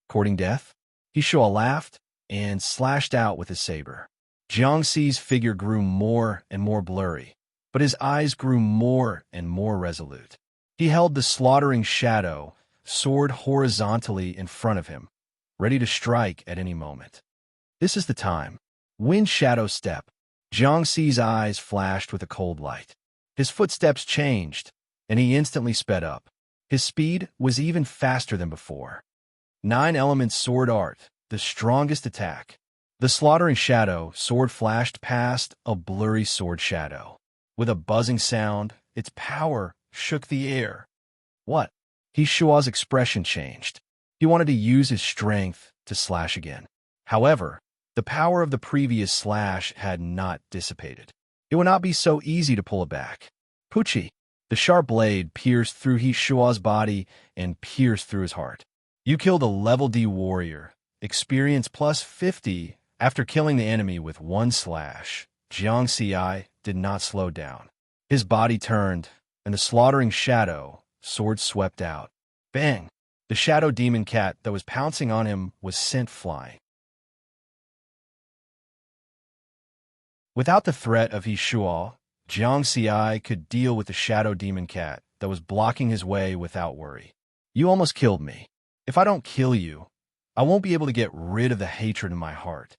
Courting death? Hishaw laughed and slashed out with his saber. Jiang Ci's figure grew more and more blurry, but his eyes grew more and more resolute. He held the slaughtering shadow sword horizontally in front of him, ready to strike at any moment. This is the time. Wind shadow step. Jiang Ci's eyes flashed with a cold light. His footsteps changed, and he instantly sped up. His speed was even faster than before. 9 elements sword art, the strongest attack. The slaughtering shadow sword flashed past a blurry sword shadow. With a buzzing sound, its power shook the air. What? Hishua's expression changed. He wanted to use his strength to slash again. However, the power of the previous slash had not dissipated. It would not be so easy to pull it back. Pucci! The sharp blade pierced through Hishua's body and pierced through his heart. You killed a level D warrior. Experience plus 50 after killing the enemy with 1 slash. Jiang Ci did not slow down. His body turned, and the slaughtering shadow sword swept out. Bang! The shadow demon cat that was pouncing on him was sent flying. Without the threat of Hishua, Jiang Ci could deal with the shadow demon cat that was blocking his way without worry. You almost killed me. If I don't kill you, I won't be able to get rid of the hatred in my heart.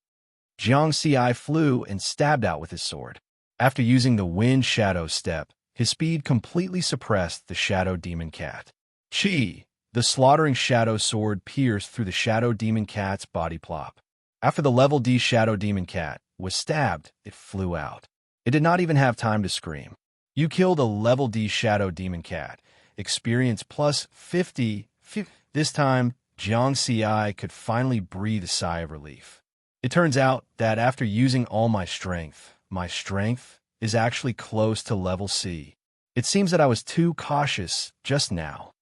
Jiang Ci flew and stabbed out with his sword. After using the wind shadow step, his speed completely suppressed the shadow demon cat. Chi! The slaughtering shadow sword pierced through the shadow demon cat's body plop. After the level D shadow demon cat was stabbed, it flew out. It did not even have time to scream. You killed a level D shadow demon cat. Experience plus 50. This time, Jiang Ci could finally breathe a sigh of relief. It turns out that after using all my strength is actually close to level C. It seems that I was too cautious just now.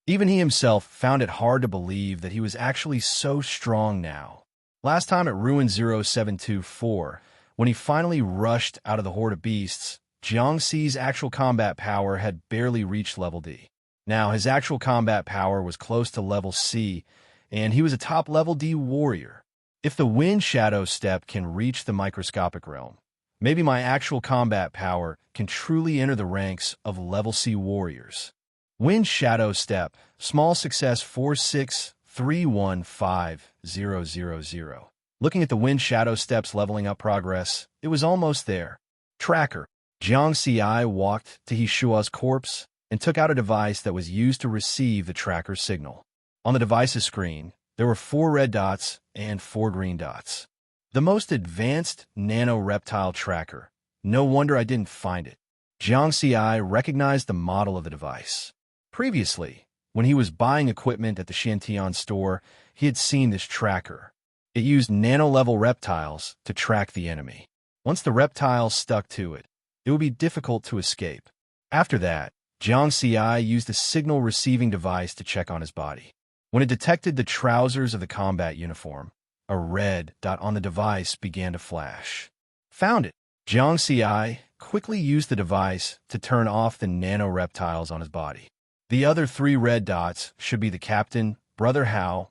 Even he himself found it hard to believe that he was actually so strong now. Last time at Ruin 0724, when he finally rushed out of the horde of beasts, Jiang Ci's actual combat power had barely reached level D. Now his actual combat power was close to level C, and he was a top level D warrior. If the wind shadow step can reach the microscopic realm, maybe my actual combat power can truly enter the ranks of level C warriors. Wind shadow step, small success 4631500. Looking at the wind shadow steps leveling up progress, it was almost there. Tracker. Jiang Ci walked to Hishua's corpse and took out a device that was used to receive the tracker's signal. On the device's screen, there were 4 red dots and 4 green dots. The most advanced nano-reptile tracker. No wonder I didn't find it. Jiang Ci recognized the model of the device. Previously, when he was buying equipment at the Shantian store, he had seen this tracker. It used nano-level reptiles to track the enemy. Once the reptiles stuck to it, it would be difficult to escape. After that, Jiang Ci used a signal-receiving device to check on his body. When it detected the trousers of the combat uniform, a red dot on the device began to flash. Found it! Jiang Ci quickly used the device to turn off the nano-reptiles on his body. The other 3 red dots should be the captain, Brother Hao,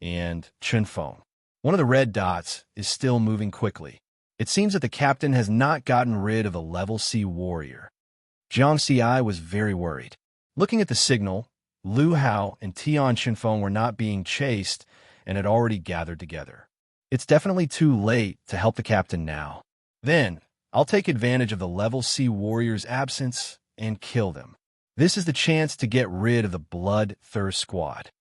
and Chunfeng. One of the red dots is still moving quickly. It seems that the captain has not gotten rid of a level C warrior. Jiang Ci was very worried. Looking at the signal, Lu Hao and Tian Chunfeng were not being chased and had already gathered together. It's definitely too late to help the captain now. Then, I'll take advantage of the level C warrior's absence and kill them. This is the chance to get rid of the bloodthirst squad.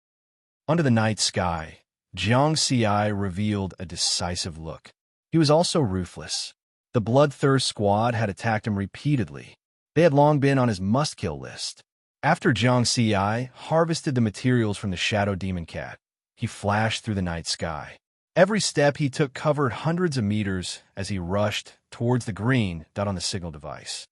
Under the night sky, Jiang Ci revealed a decisive look. He was also ruthless. The bloodthirst squad had attacked him repeatedly. They had long been on his must-kill list. After Jiang Ci harvested the materials from the shadow demon cat, he flashed through the night sky. Every step he took covered hundreds of meters as he rushed towards the green dot on the signal device.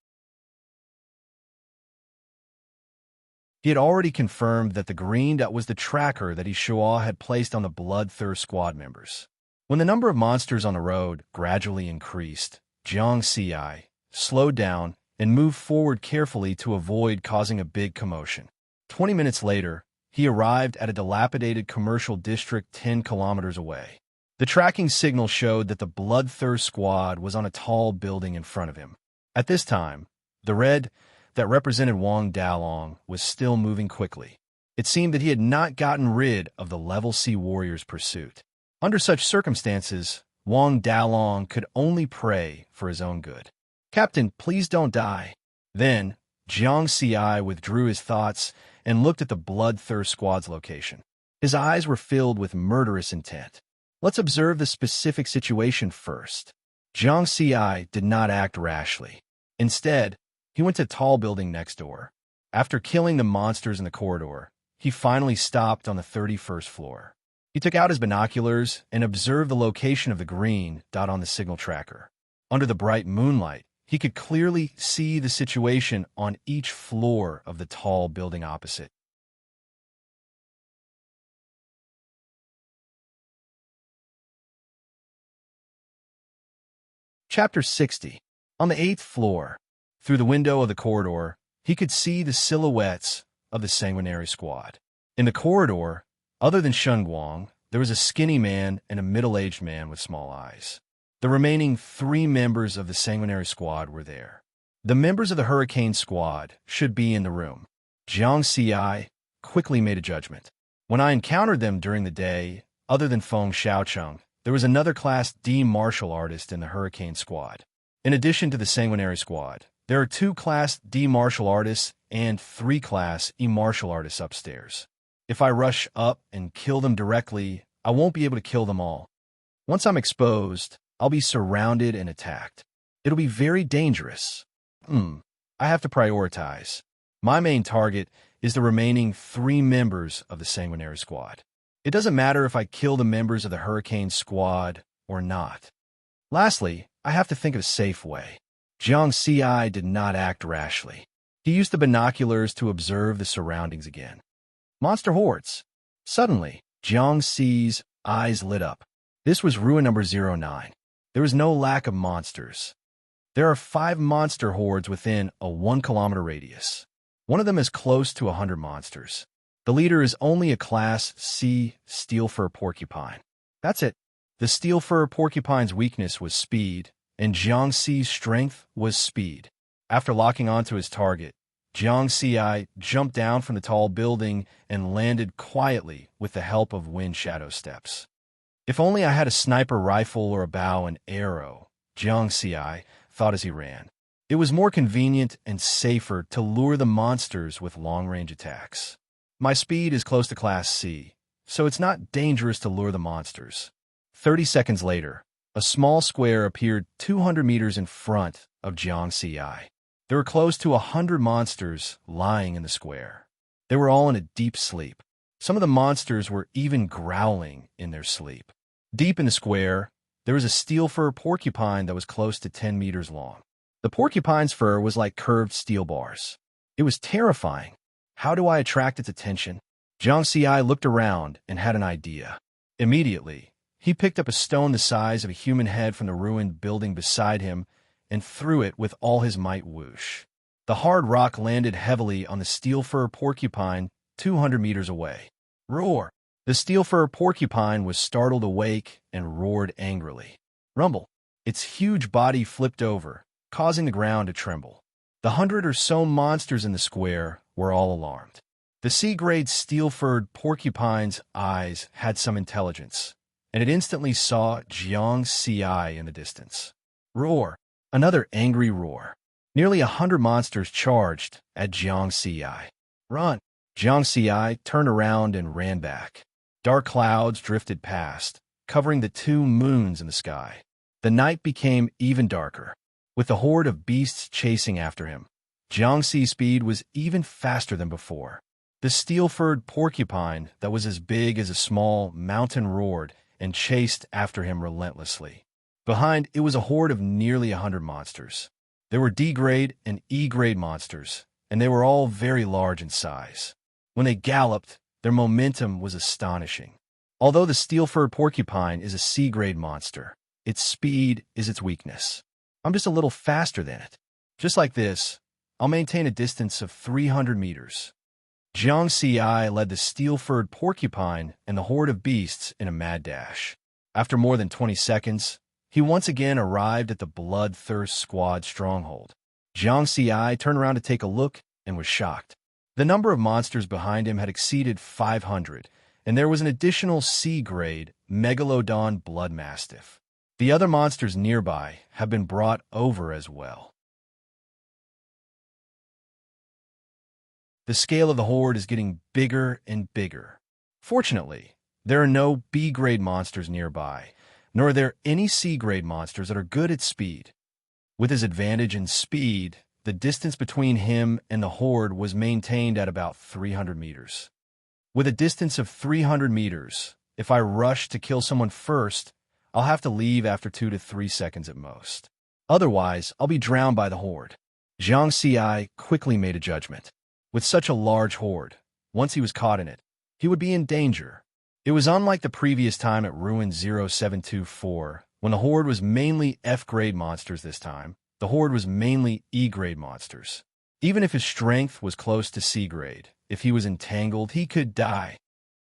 He had already confirmed that the green dot was the tracker that Ishua had placed on the Bloodthirst squad members. When the number of monsters on the road gradually increased, Jiang Ci slowed down and moved forward carefully to avoid causing a big commotion. 20 minutes later, he arrived at a dilapidated commercial district 10 kilometers away. The tracking signal showed that the Bloodthirst squad was on a tall building in front of him. At this time, the red that represented Wang Dalong was still moving quickly. It seemed that he had not gotten rid of the Level C warrior's pursuit. Under such circumstances, Wang Dalong could only pray for his own good. "Captain, please don't die." Then, Jiang Ci withdrew his thoughts and looked at the Bloodthirst squad's location. His eyes were filled with murderous intent. Let's observe the specific situation first. Jiang Ci did not act rashly. Instead, he went to a tall building next door. After killing the monsters in the corridor, he finally stopped on the 31st floor. He took out his binoculars and observed the location of the green dot on the signal tracker. Under the bright moonlight, he could clearly see the situation on each floor of the tall building opposite. Chapter 60. On the 8th floor, through the window of the corridor, he could see the silhouettes of the sanguinary squad. In the corridor, other than Shun Guang, there was a skinny man and a middle-aged man with small eyes. The remaining 3 members of the sanguinary squad were there. The members of the Hurricane squad should be in the room. Jiang Ci quickly made a judgment. When I encountered them during the day, other than Feng Xiaocheng, there was another Class D martial artist in the Hurricane squad. In addition to the Sanguinary squad, there are 2 Class D martial artists and 3 Class E martial artists upstairs. If I rush up and kill them directly, I won't be able to kill them all. Once I'm exposed, I'll be surrounded and attacked. It'll be very dangerous. I have to prioritize. My main target is the remaining 3 members of the Sanguinary squad. It doesn't matter if I kill the members of the Hurricane squad or not. Lastly, I have to think of a safe way. Jiang Ci did not act rashly. He used the binoculars to observe the surroundings again. Monster hordes. Suddenly, Jiang Ci's eyes lit up. This was ruin number 09. There was no lack of monsters. There are 5 monster hordes within a 1-kilometer radius. One of them is close to 100 monsters. The leader is only a Class C steelfur porcupine. That's it. The steelfur porcupine's weakness was speed, and Jiang Ci's strength was speed. After locking onto his target, Jiang Ci jumped down from the tall building and landed quietly with the help of wind shadow steps. If only I had a sniper rifle or a bow and arrow, Jiang Ci thought as he ran. It was more convenient and safer to lure the monsters with long-range attacks. My speed is close to Class C, so it's not dangerous to lure the monsters. 30 seconds later, a small square appeared 200 meters in front of Jiang Ci. There were close to 100 monsters lying in the square. They were all in a deep sleep. Some of the monsters were even growling in their sleep. Deep in the square, there was a steelfur porcupine that was close to 10 meters long. The porcupine's fur was like curved steel bars. It was terrifying. How do I attract its attention? Jiang Ci looked around and had an idea. Immediately, he picked up a stone the size of a human head from the ruined building beside him and threw it with all his might. Whoosh. The hard rock landed heavily on the steelfur porcupine 200 meters away. Roar! The steelfur porcupine was startled awake and roared angrily. Rumble! Its huge body flipped over, causing the ground to tremble. The 100 or so monsters in the square were all alarmed. The C-grade steel-furred porcupine's eyes had some intelligence, and it instantly saw Jiang Ci in the distance. Roar! Another angry roar. Nearly 100 monsters charged at Jiang Ci. Run! Jiang Ci turned around and ran back. Dark clouds drifted past, covering the 2 moons in the sky. The night became even darker. With the horde of beasts chasing after him, Jiang Ci's speed was even faster than before. The steel-furred porcupine that was as big as a small mountain roared and chased after him relentlessly. Behind it was a horde of nearly 100 monsters. There were D-grade and E-grade monsters, and they were all very large in size. When they galloped, their momentum was astonishing. Although the steel-furred porcupine is a C-grade monster, its speed is its weakness. I'm just a little faster than it. Just like this, I'll maintain a distance of 300 meters. Jiang Ci led the steel-furred porcupine and the horde of beasts in a mad dash. After more than 20 seconds, he once again arrived at the Bloodthirst Squad stronghold. Jiang Ci turned around to take a look and was shocked. The number of monsters behind him had exceeded 500, and there was an additional C-grade Megalodon blood mastiff. The other monsters nearby have been brought over as well. The scale of the horde is getting bigger and bigger. Fortunately, there are no B-grade monsters nearby, nor are there any C-grade monsters that are good at speed. With his advantage in speed, the distance between him and the horde was maintained at about 300 meters. With a distance of 300 meters, if I rush to kill someone first, I'll have to leave after 2 to 3 seconds at most. Otherwise, I'll be drowned by the horde. Jiang Ci quickly made a judgment. With such a large horde, once he was caught in it, he would be in danger. It was unlike the previous time at Ruin 0724, when the horde was mainly F-grade monsters this time. The horde was mainly E-grade monsters. Even if his strength was close to C-grade, if he was entangled, he could die.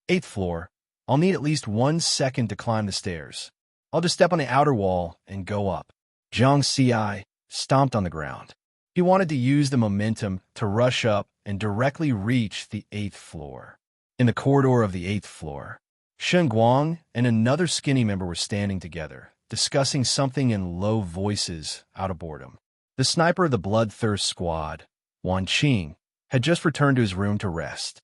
8th floor. I'll need at least 1 second to climb the stairs. I'll just step on the outer wall and go up. Jiang Ci stomped on the ground. He wanted to use the momentum to rush up and directly reach the 8th floor. In the corridor of the 8th floor, Shen Guang and another skinny member were standing together, discussing something in low voices out of boredom. The sniper of the Bloodthirst Squad, Wan Qing, had just returned to his room to rest.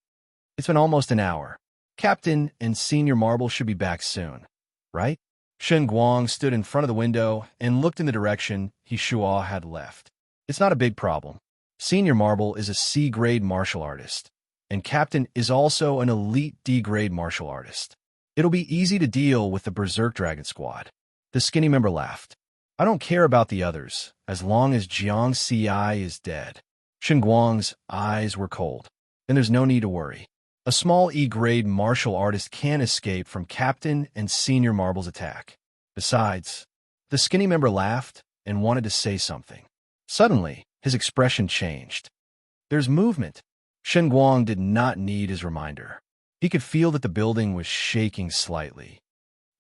It's been almost an hour. Captain and Senior Marble should be back soon, right? Shen Guang stood in front of the window and looked in the direction He Shua had left. It's not a big problem. Senior Marble is a C-grade martial artist, and Captain is also an elite D-grade martial artist. It'll be easy to deal with the Berserk Dragon Squad. The skinny member laughed. I don't care about the others, as long as Jiang Ci is dead. Shen Guang's eyes were cold, and there's no need to worry. A small E-grade martial artist can escape from Captain and Senior Marble's attack. Besides, the skinny member laughed and wanted to say something. Suddenly, his expression changed. There's movement. Shen Guang did not need his reminder. He could feel that the building was shaking slightly.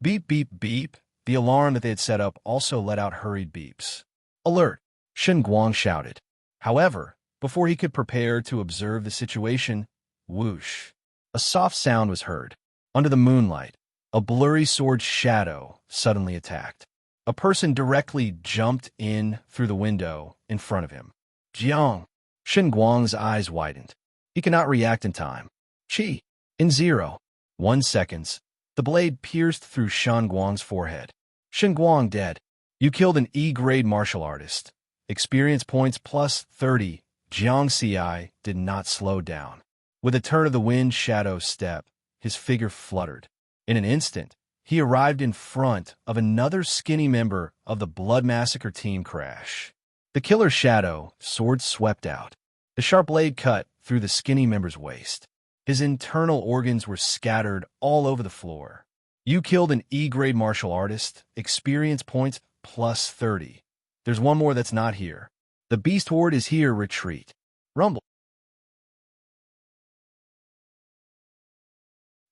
Beep, beep, beep. The alarm that they had set up also let out hurried beeps. Alert! Shen Guang shouted. However, before he could prepare to observe the situation, whoosh! A soft sound was heard. Under the moonlight, a blurry sword shadow suddenly attacked. A person directly jumped in through the window in front of him. Jiang! Shen Guang's eyes widened. He cannot react in time. Chi! In 0.1 seconds, the blade pierced through Shen Guang's forehead. Shen Guang dead. You killed an E-grade martial artist. Experience points plus 30. Jiang Ci did not slow down. With a turn of the wind shadow step, his figure fluttered. In an instant, he arrived in front of another skinny member of the Blood Massacre team crash. The killer shadow sword swept out. The sharp blade cut through the skinny member's waist. His internal organs were scattered all over the floor. You killed an E-grade martial artist. Experience points plus 30. There's one more that's not here. The beast horde is here. Retreat. Rumble.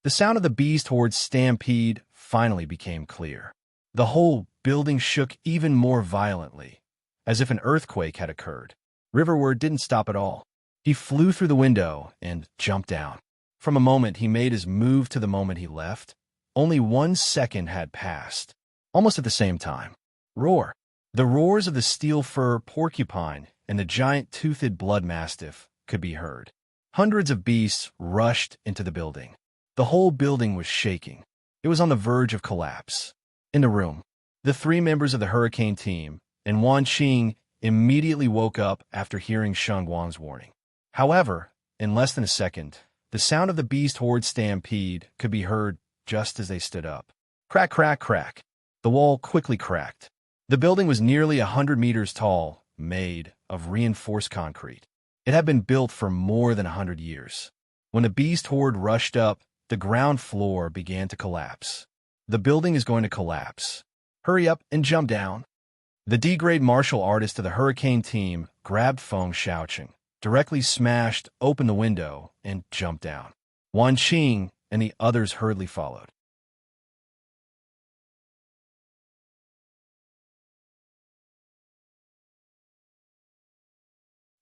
The sound of the beast horde's stampede finally became clear. The whole building shook even more violently, as if an earthquake had occurred. Riverward didn't stop at all. He flew through the window and jumped down. From a moment he made his move to the moment he left, only 1 second had passed. Almost at the same time. Roar! The roars of the steel-fur porcupine and the giant-toothed blood mastiff could be heard. Hundreds of beasts rushed into the building. The whole building was shaking. It was on the verge of collapse. In the room, the 3 members of the hurricane team and Wan Qing immediately woke up after hearing Shen Guang's warning. However, in less than a second, the sound of the beast horde stampede could be heard just as they stood up. Crack, crack, crack. The wall quickly cracked. The building was nearly 100 meters tall, made of reinforced concrete. It had been built for more than 100 years. When the beast horde rushed up, the ground floor began to collapse. The building is going to collapse. Hurry up and jump down. The D-grade martial artist of the hurricane team grabbed Feng Xiaoqing, directly smashed open the window, and jumped down. Wan Qing and the others hurriedly followed.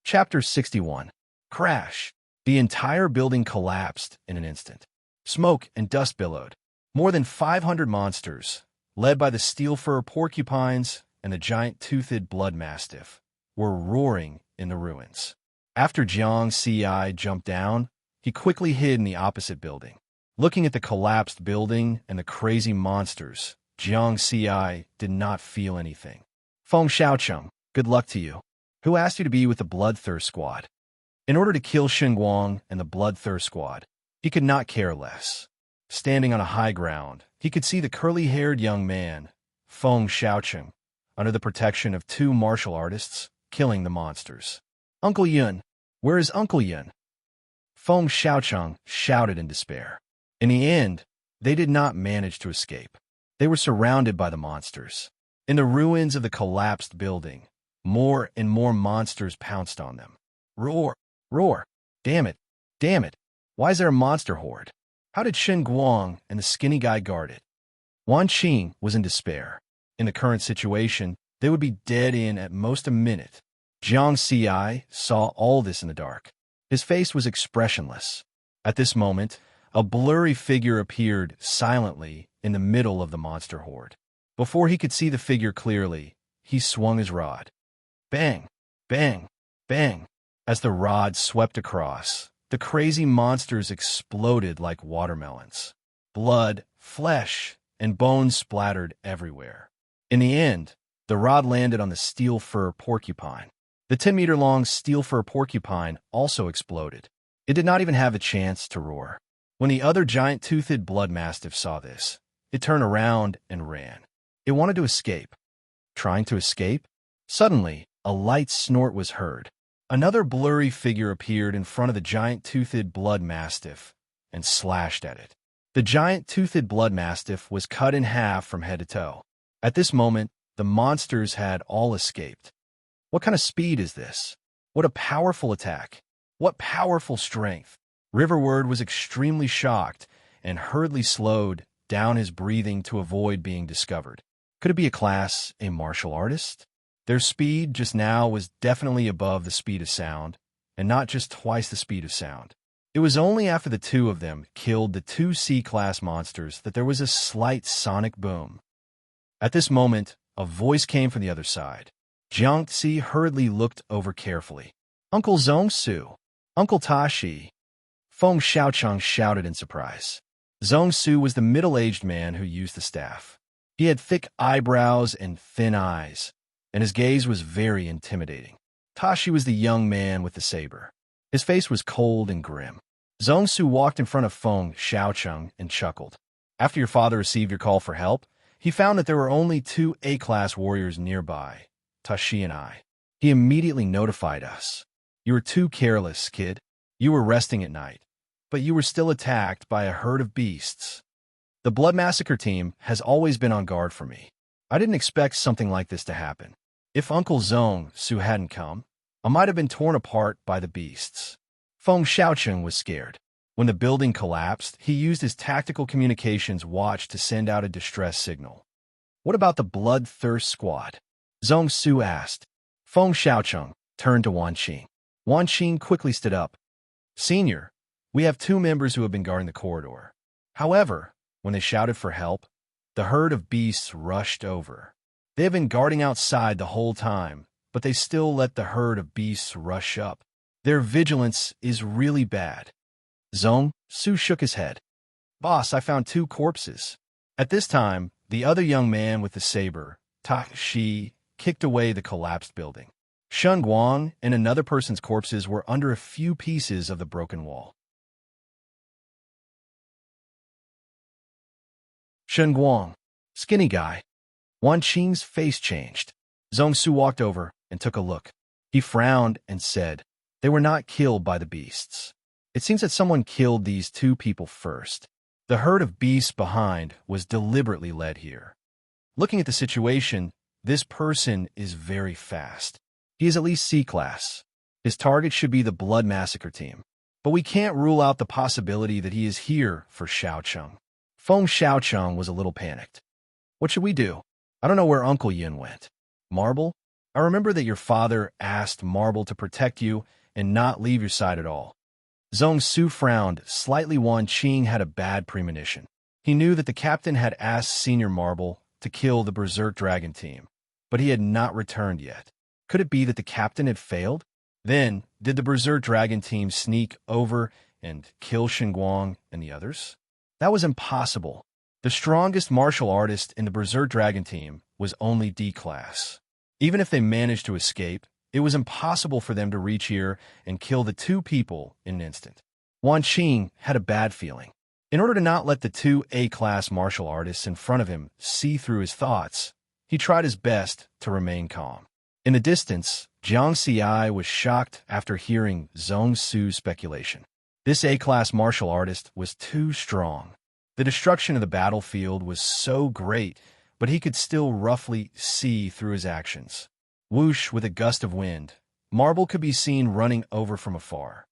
Chapter 61. Crash. The entire building collapsed in an instant. Smoke and dust billowed. More than 500 monsters, led by the steel fur porcupines and the giant-toothed blood mastiff, were roaring in the ruins. After Jiang Ci jumped down, he quickly hid in the opposite building. Looking at the collapsed building and the crazy monsters, Jiang Ci did not feel anything. Feng Xiaoqing, good luck to you. Who asked you to be with the Bloodthirst Squad? In order to kill Xinguang and the Bloodthirst Squad, he could not care less. Standing on a high ground, he could see the curly-haired young man, Feng Xiaoqing, under the protection of two martial artists, killing the monsters. Uncle Yun, where is Uncle Yun? Feng Xiaoqing shouted in despair. In the end, they did not manage to escape. They were surrounded by the monsters. In the ruins of the collapsed building, more and more monsters pounced on them. Roar! Roar! Damn it! Damn it! Why is there a monster horde? How did Xinguang and the skinny guy guard it? Wan Qing was in despair. In the current situation, they would be dead in at most a minute. Jiang Ci saw all this in the dark. His face was expressionless. At this moment, a blurry figure appeared silently in the middle of the monster horde. Before he could see the figure clearly, he swung his rod. Bang! Bang! Bang! As the rod swept across, the crazy monsters exploded like watermelons. Blood, flesh, and bones splattered everywhere. In the end, the rod landed on the steel fur porcupine. The 10-meter-long steel fur porcupine also exploded. It did not even have a chance to roar. When the other giant-toothed blood mastiff saw this, it turned around and ran. It wanted to escape. Trying to escape? Suddenly, a light snort was heard. Another blurry figure appeared in front of the giant-toothed blood mastiff and slashed at it. The giant-toothed blood mastiff was cut in half from head to toe. At this moment, the monsters had all escaped. What kind of speed is this? What a powerful attack! What powerful strength! Riverward was extremely shocked and hurriedly slowed down his breathing to avoid being discovered. Could it be a martial artist? Their speed just now was definitely above the speed of sound, and not just twice the speed of sound. It was only after the two of them killed the two C-class monsters that there was a slight sonic boom. At this moment, a voice came from the other side. Jiang Ci hurriedly looked over carefully. Uncle Zhongsu! Uncle Tashi! Feng Xiaoqing shouted in surprise. Zhongsu was the middle-aged man who used the staff. He had thick eyebrows and thin eyes, and his gaze was very intimidating. Tashi was the young man with the saber. His face was cold and grim. Zhongsu walked in front of Feng Xiaoqing and chuckled. After your father received your call for help, he found that there were only two A-class warriors nearby, Tashi and I. He immediately notified us. You were too careless, kid. You were resting at night, but you were still attacked by a herd of beasts. The Blood Massacre team has always been on guard for me. I didn't expect something like this to happen. If Uncle Zhongsu hadn't come, I might have been torn apart by the beasts. Feng Xiaoqing was scared. When the building collapsed, he used his tactical communications watch to send out a distress signal. What about the Bloodthirst Squad? Zhongsu asked. Feng Xiaoqing turned to Wan Qing. Wan Qing quickly stood up. Senior, we have two members who have been guarding the corridor. However, when they shouted for help, the herd of beasts rushed over. They have been guarding outside the whole time, but they still let the herd of beasts rush up. Their vigilance is really bad. Zhongsu shook his head. Boss, I found two corpses. At this time, the other young man with the saber, Tashi, kicked away the collapsed building. Xinguang and another person's corpses were under a few pieces of the broken wall. Xinguang, skinny guy. Wan Qing's face changed. Zhongsu walked over and took a look. He frowned and said, They were not killed by the beasts. It seems that someone killed these two people first. The herd of beasts behind was deliberately led here. Looking at the situation, this person is very fast. He is at least C-class. His target should be the Blood Massacre team. But we can't rule out the possibility that he is here for Xiaocheng. Feng Xiaocheng was a little panicked. What should we do? I don't know where Uncle Yin went. Marble? I remember that your father asked Marble to protect you and not leave your side at all. Zhong Su frowned slightly. Wan Qing had a bad premonition. He knew that the captain had asked Senior Marble to kill the Berserk Dragon team, but he had not returned yet. Could it be that the captain had failed? Then, did the Berserk Dragon team sneak over and kill Xinguang and the others? That was impossible. The strongest martial artist in the Berserk Dragon team was only D-class. Even if they managed to escape, it was impossible for them to reach here and kill the two people in an instant. Wan Qing had a bad feeling. In order to not let the two A-class martial artists in front of him see through his thoughts, he tried his best to remain calm. In the distance, Jiang Xi was shocked after hearing Zhong Su's speculation. This A-class martial artist was too strong. The destruction of the battlefield was so great, but he could still roughly see through his actions. Whoosh, with a gust of wind, Marble could be seen running over from afar.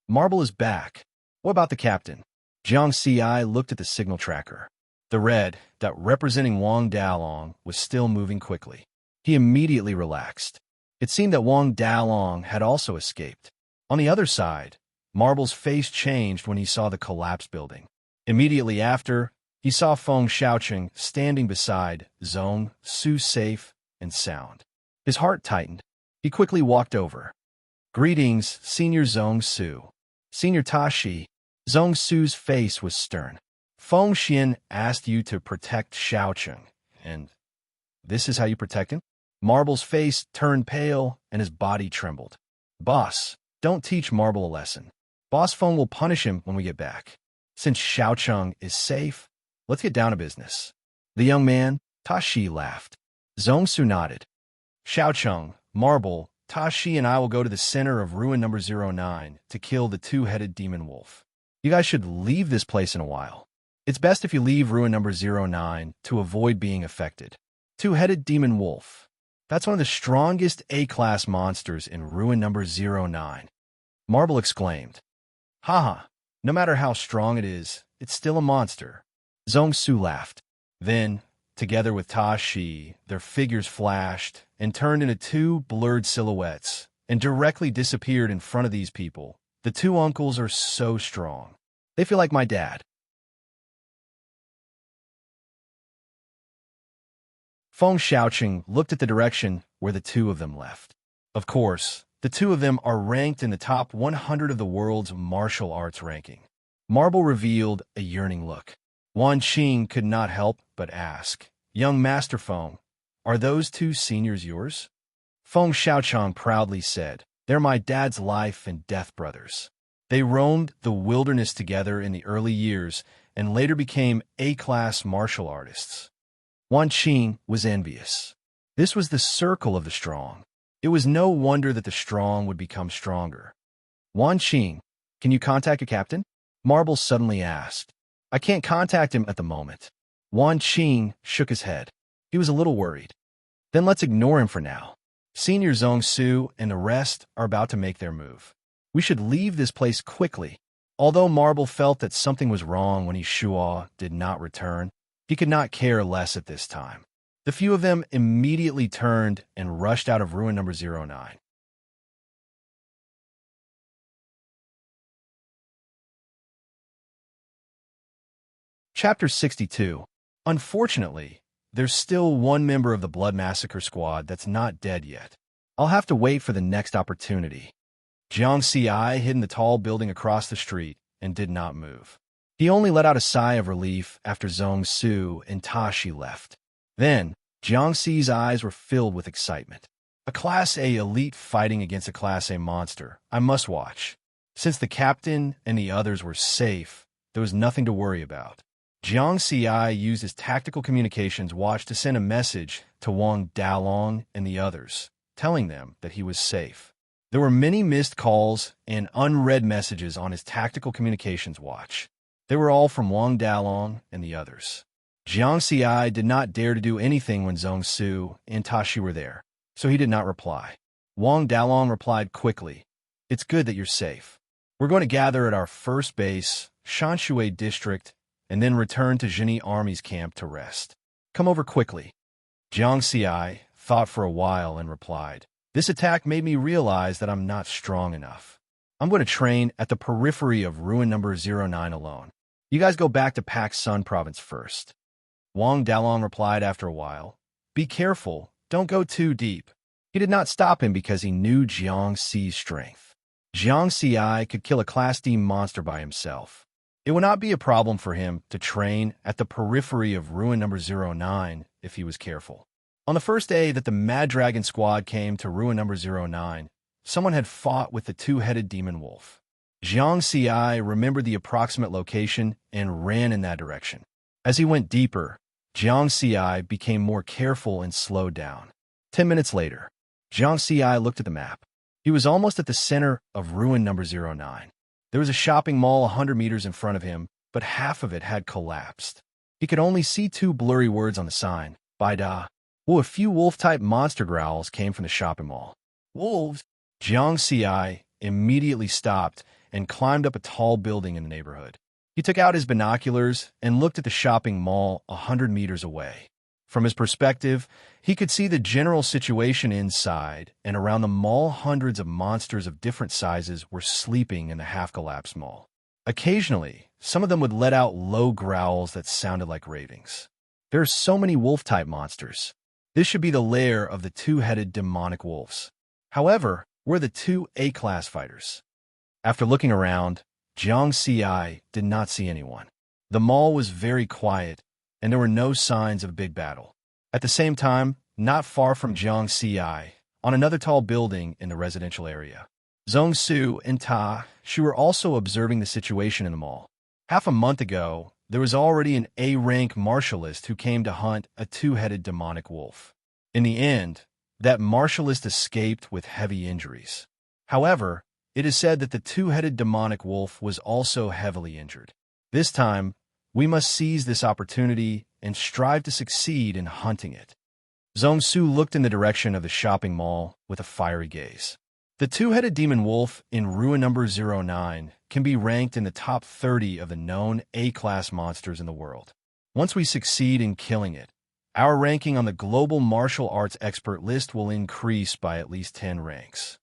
Marble is back. What about the captain? Jiang Xi looked at the signal tracker. The red dot representing Wang Dalong was still moving quickly. He immediately relaxed. It seemed that Wang Dalong had also escaped. On the other side, Marble's face changed when he saw the collapsed building. Immediately after, he saw Feng Xiaocheng standing beside Zhong Su, safe and sound. His heart tightened. He quickly walked over. Greetings, Senior Zhong Su. Senior Tashi. Zhong Su's face was stern. Feng Xian asked you to protect Xiaocheng, and this is how you protect him? Marble's face turned pale and his body trembled. Boss, don't teach Marble a lesson. Boss Feng will punish him when we get back. Since Xiaocheng is safe, let's get down to business. The young man, Tashi, laughed. Zhong Su nodded. Xiaocheng, Marble, Tashi and I will go to the center of ruin number 09 to kill the two-headed demon wolf. You guys should leave this place in a while. It's best if you leave ruin number 09 to avoid being affected. Two-headed demon wolf. That's one of the strongest A-class monsters in ruin number 09. Marble exclaimed. Haha, no matter how strong it is, it's still a monster. Zhong Su laughed. Then, together with Tashi, their figures flashed and turned into two blurred silhouettes and directly disappeared in front of these people. The two uncles are so strong. They feel like my dad. Feng Xiaocheng looked at the direction where the two of them left. Of course, the two of them are ranked in the top 100 of the world's martial arts ranking. Marble revealed a yearning look. Wan Qing could not help but ask, Young Master Feng, are those two seniors yours? Feng Xiaocheng proudly said, They're my dad's life and death brothers. They roamed the wilderness together in the early years and later became A-class martial artists. Wan Qing was envious. This was the circle of the strong. It was no wonder that the strong would become stronger. Wan Qing, can you contact your captain? Marble suddenly asked. I can't contact him at the moment. Wan Qing shook his head. He was a little worried. Then let's ignore him for now. Senior Zhong Su and the rest are about to make their move. We should leave this place quickly. Although Marble felt that something was wrong when Shua did not return, he could not care less at this time. The few of them immediately turned and rushed out of ruin number 09. Chapter 62. Unfortunately, there's still one member of the Blood Massacre squad that's not dead yet. I'll have to wait for the next opportunity. Jiang Xi hid in the tall building across the street and did not move. He only let out a sigh of relief after Zhong Su and Tashi left. Then, Jiang Xi's eyes were filled with excitement. A Class A elite fighting against a Class A monster. I must watch. Since the captain and the others were safe, there was nothing to worry about. Jiang Xi used his tactical communications watch to send a message to Wang Dalong and the others, telling them that he was safe. There were many missed calls and unread messages on his tactical communications watch. They were all from Wang Dalong and the others. Jiang Xi did not dare to do anything when Zhong Su and Tashi were there, so he did not reply. Wang Dalong replied quickly, "It's good that you're safe. We're going to gather at our first base, Shanshui District, and then return to Zhenyi Army's camp to rest. Come over quickly." Jiang Xi thought for a while and replied, "This attack made me realize that I'm not strong enough. I'm going to train at the periphery of ruin number 09 alone. You guys go back to Pak Sun Province first." Wang Dalong replied after a while, "Be careful, don't go too deep." He did not stop him because he knew Jiang Xi's strength. Jiang Xi could kill a Class D monster by himself. It would not be a problem for him to train at the periphery of ruin number 09 if he was careful. On the first day that the Mad Dragon squad came to ruin number 09, someone had fought with the two-headed demon wolf. Jiang Xi remembered the approximate location and ran in that direction. As he went deeper, Jiang Xi became more careful and slowed down. 10 minutes later, Jiang Xi looked at the map. He was almost at the center of ruin number 09. There was a shopping mall 100 meters in front of him, but half of it had collapsed. He could only see two blurry words on the sign, "Bai Da." Well, a few wolf-type monster growls came from the shopping mall. "Wolves!" Jiang Xi immediately stopped and climbed up a tall building in the neighborhood. He took out his binoculars and looked at the shopping mall 100 meters away. From his perspective, he could see the general situation inside, and around the mall hundreds of monsters of different sizes were sleeping in the half-collapsed mall. Occasionally, some of them would let out low growls that sounded like ravings. There are so many wolf-type monsters. This should be the lair of the two-headed demonic wolves. However, we're the two A-class fighters. After looking around, Jiang Xi did not see anyone. The mall was very quiet, and there were no signs of a big battle. At the same time, not far from Jiang Xi, on another tall building in the residential area, Zhong Su and Tashi were also observing the situation in the mall. Half a month ago, there was already an A-rank martialist who came to hunt a two-headed demonic wolf. In the end, that martialist escaped with heavy injuries. However, it is said that the two-headed demonic wolf was also heavily injured. This time, we must seize this opportunity and strive to succeed in hunting it. Zhong Su looked in the direction of the shopping mall with a fiery gaze. The two-headed demon wolf in ruin number 09 can be ranked in the top 30 of the known A-class monsters in the world. Once we succeed in killing it, our ranking on the global martial arts expert list will increase by at least 10 ranks.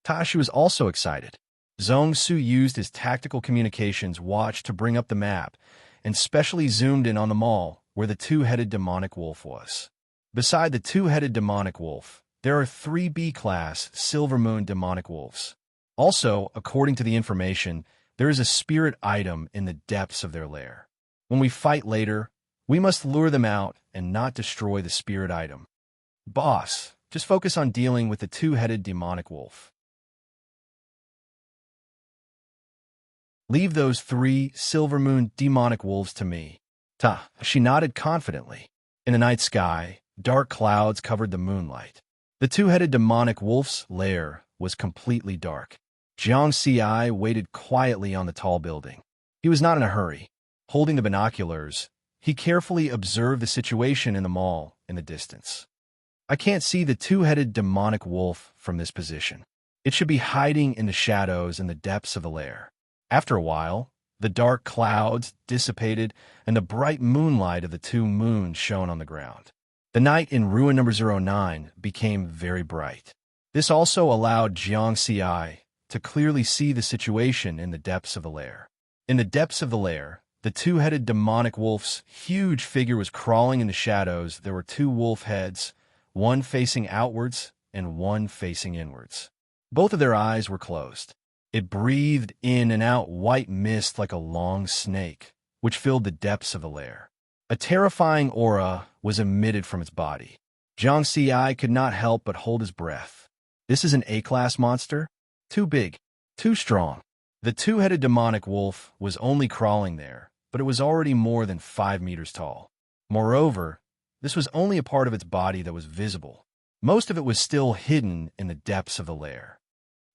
Tashi was also excited. Zhong Su used his tactical communications watch to bring up the map and specially zoomed in on the mall where the two-headed demonic wolf was. Beside the two-headed demonic wolf, there are 3 B-class Silver Moon demonic wolves. Also, according to the information, there is a spirit item in the depths of their lair. When we fight later, we must lure them out and not destroy the spirit item. Boss, just focus on dealing with the two-headed demonic wolf. Leave those 3 Silver Moon demonic wolves to me. She nodded confidently. In the night sky, dark clouds covered the moonlight. The two-headed demonic wolf's lair was completely dark. Jiang Xi waited quietly on the tall building. He was not in a hurry. Holding the binoculars, he carefully observed the situation in the mall in the distance. I can't see the two-headed demonic wolf from this position. It should be hiding in the shadows in the depths of the lair. After a while, the dark clouds dissipated and the bright moonlight of the 2 moons shone on the ground. The night in ruin number 09 became very bright. This also allowed Jiang Xi to clearly see the situation in the depths of the lair. In the depths of the lair, the two-headed demonic wolf's huge figure was crawling in the shadows. There were 2 wolf heads, one facing outwards and one facing inwards. Both of their eyes were closed. It breathed in and out white mist like a long snake, which filled the depths of the lair. A terrifying aura was emitted from its body. Jiang Xi could not help but hold his breath. This is an A-class monster? Too big, too strong. The two-headed demonic wolf was only crawling there, but it was already more than 5 meters tall. Moreover, this was only a part of its body that was visible. Most of it was still hidden in the depths of the lair.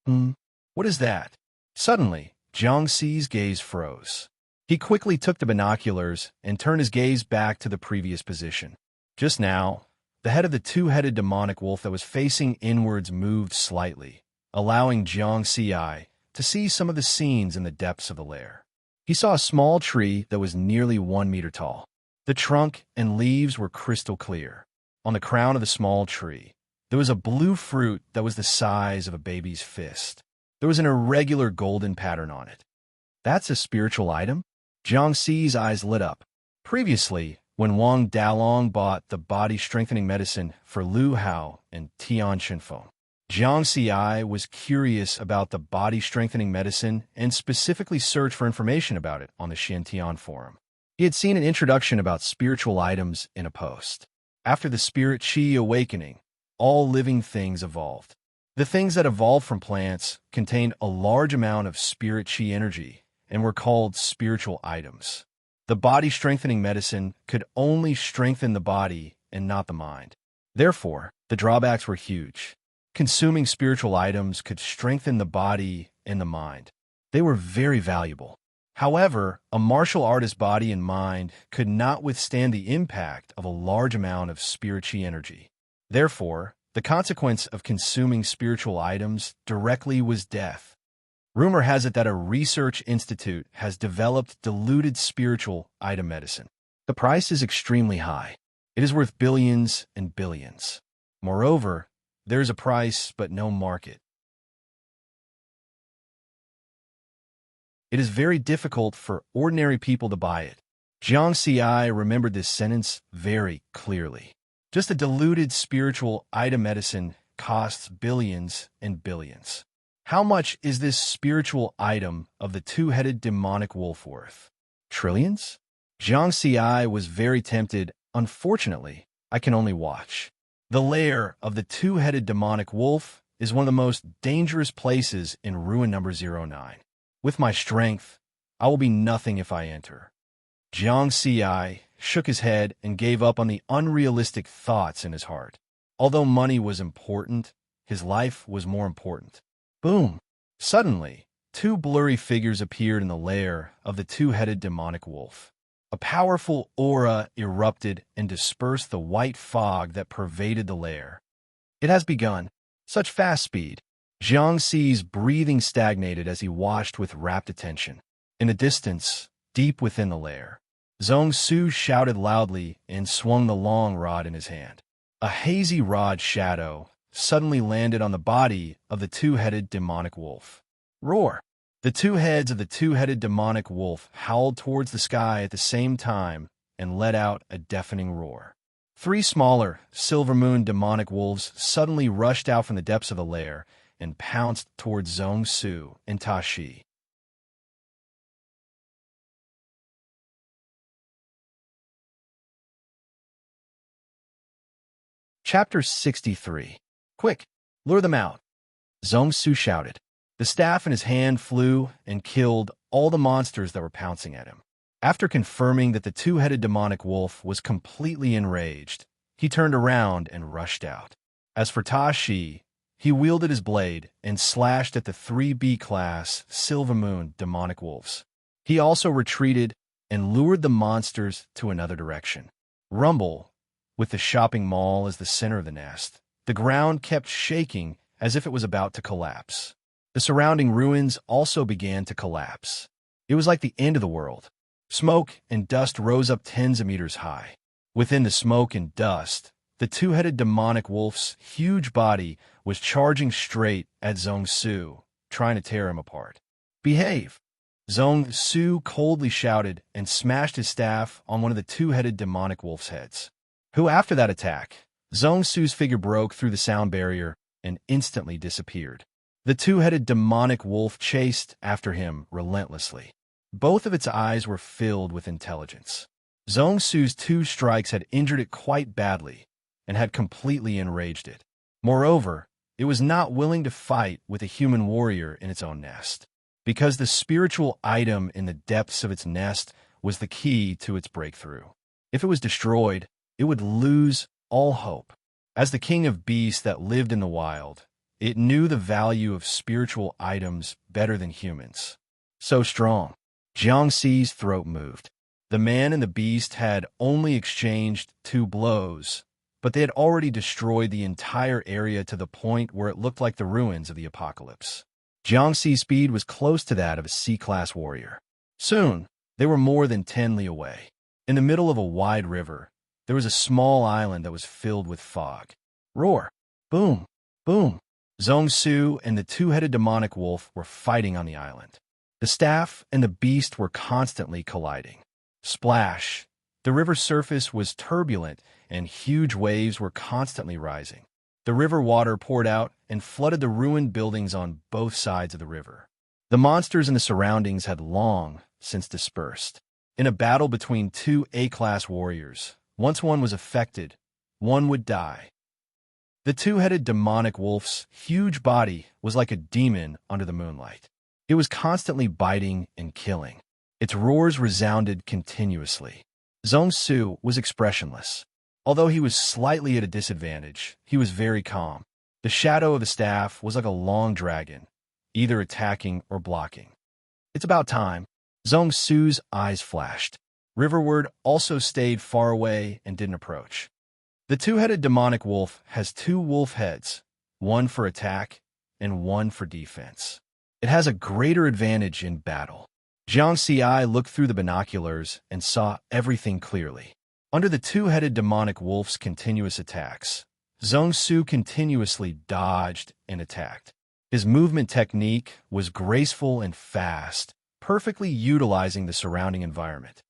Hmm, what is that? Suddenly, Jiang Xi's gaze froze. He quickly took the binoculars and turned his gaze back to the previous position. Just now, the head of the two-headed demonic wolf that was facing inwards moved slightly, allowing Jiang Xi to see some of the scenes in the depths of the lair. He saw a small tree that was nearly 1 meter tall. The trunk and leaves were crystal clear. On the crown of the small tree, there was a blue fruit that was the size of a baby's fist. There was an irregular golden pattern on it. That's a spiritual item? Jiang Xi's eyes lit up. Previously, when Wang Dalong bought the body-strengthening medicine for Lu Hao and Tian Shenfeng, Jiang Xi was curious about the body-strengthening medicine and specifically searched for information about it on the Xiantian forum. He had seen an introduction about spiritual items in a post. After the spirit qi awakening, all living things evolved. The things that evolved from plants contained a large amount of spirit qi energy and were called spiritual items. The body-strengthening medicine could only strengthen the body and not the mind. Therefore, the drawbacks were huge. Consuming spiritual items could strengthen the body and the mind. They were very valuable. However, a martial artist's body and mind could not withstand the impact of a large amount of spirit qi energy. Therefore, the consequence of consuming spiritual items directly was death. Rumor has it that a research institute has developed diluted spiritual item medicine. The price is extremely high. It is worth billions and billions. Moreover, there is a price but no market. It is very difficult for ordinary people to buy it. Jiang Xi remembered this sentence very clearly. Just a diluted spiritual item medicine costs billions and billions. How much is this spiritual item of the two-headed demonic wolf worth? Trillions? Jiang Xi was very tempted. Unfortunately, I can only watch. The lair of the two-headed demonic wolf is one of the most dangerous places in ruin number 09. With my strength, I will be nothing if I enter. Jiang Xi shook his head and gave up on the unrealistic thoughts in his heart. Although money was important, his life was more important. Boom! Suddenly, two blurry figures appeared in the lair of the two-headed demonic wolf. A powerful aura erupted and dispersed the white fog that pervaded the lair. It has begun. Such fast speed. Jiang Xi's breathing stagnated as he watched with rapt attention. In the distance, deep within the lair, Zhong Su shouted loudly and swung the long rod in his hand. A hazy rod shadow suddenly landed on the body of the two-headed demonic wolf. Roar! The two heads of the two-headed demonic wolf howled towards the sky at the same time and let out a deafening roar. Three smaller, silver moon demonic wolves suddenly rushed out from the depths of the lair and pounced towards Zhong Su and Ta Shi. Chapter 63. Quick, lure them out. Zhong Su shouted. The staff in his hand flew and killed all the monsters that were pouncing at him. After confirming that the two-headed demonic wolf was completely enraged, he turned around and rushed out. As for Ta Shi, he wielded his blade and slashed at the 3B-class Silver Moon demonic wolves. He also retreated and lured the monsters to another direction. Rumble, with the shopping mall as the center of the nest, the ground kept shaking as if it was about to collapse. The surrounding ruins also began to collapse. It was like the end of the world. Smoke and dust rose up tens of meters high. Within the smoke and dust, the two-headed demonic wolf's huge body was charging straight at Zhong Su, trying to tear him apart. Behave! Zhong Su coldly shouted and smashed his staff on one of the two-headed demonic wolf's heads. After that attack, Zhong Su's figure broke through the sound barrier and instantly disappeared. The two-headed demonic wolf chased after him relentlessly. Both of its eyes were filled with intelligence. Zhong Su's two strikes had injured it quite badly and had completely enraged it. Moreover, it was not willing to fight with a human warrior in its own nest, because the spiritual item in the depths of its nest was the key to its breakthrough. If it was destroyed, it would lose all hope. As the king of beasts that lived in the wild, It knew the value of spiritual items better than humans. So strong. Jiang Xi's throat moved. The man and the beast had only exchanged 2 blows, but they had already destroyed the entire area to the point where it looked like the ruins of the apocalypse. Jiang Xi's speed was close to that of a C-class warrior. Soon, they were more than 10 li away. In the middle of a wide river, there was a small island that was filled with fog. Roar! Boom! Boom! Zhong Su and the 2-headed demonic wolf were fighting on the island. The staff and the beast were constantly colliding. Splash! The river's surface was turbulent, and huge waves were constantly rising. The river water poured out and flooded the ruined buildings on both sides of the river. The monsters in the surroundings had long since dispersed. In a battle between 2 A-class warriors, once one was affected, one would die. The 2-headed demonic wolf's huge body was like a demon under the moonlight. It was constantly biting and killing. Its roars resounded continuously. Zhong Su was expressionless. Although he was slightly at a disadvantage, he was very calm. The shadow of the staff was like a long dragon, either attacking or blocking. It's about time. Zhong Su's eyes flashed. Riverward also stayed far away and didn't approach. The 2-headed demonic wolf has 2 wolf heads, one for attack and one for defense. It has a greater advantage in battle. Jiang Xi looked through the binoculars and saw everything clearly. Under the 2-headed demonic wolf's continuous attacks, Zhong Su continuously dodged and attacked. His movement technique was graceful and fast, perfectly utilizing the surrounding environment.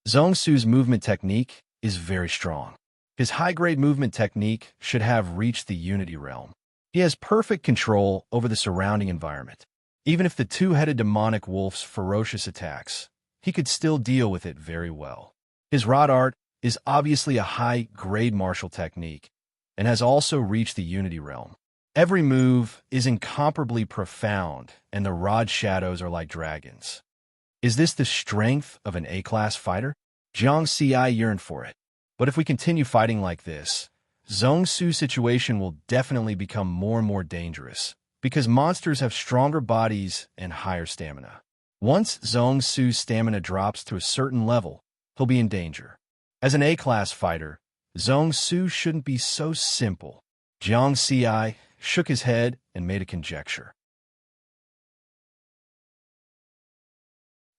Zhong Su's movement technique is very strong. His high-grade movement technique should have reached the Unity realm. He has perfect control over the surrounding environment. Even if the 2-headed demonic wolf's ferocious attacks, he could still deal with it very well. His rod art is obviously a high-grade martial technique and has also reached the Unity realm. Every move is incomparably profound, and the rod shadows are like dragons. Is this the strength of an A-class fighter? Jiang Xi yearned for it. But if we continue fighting like this, Zhong Su's situation will definitely become more and more dangerous, because monsters have stronger bodies and higher stamina. Once Zhong Su's stamina drops to a certain level, he'll be in danger. As an A-class fighter, Zhong Su shouldn't be so simple. Jiang Xi shook his head and made a conjecture.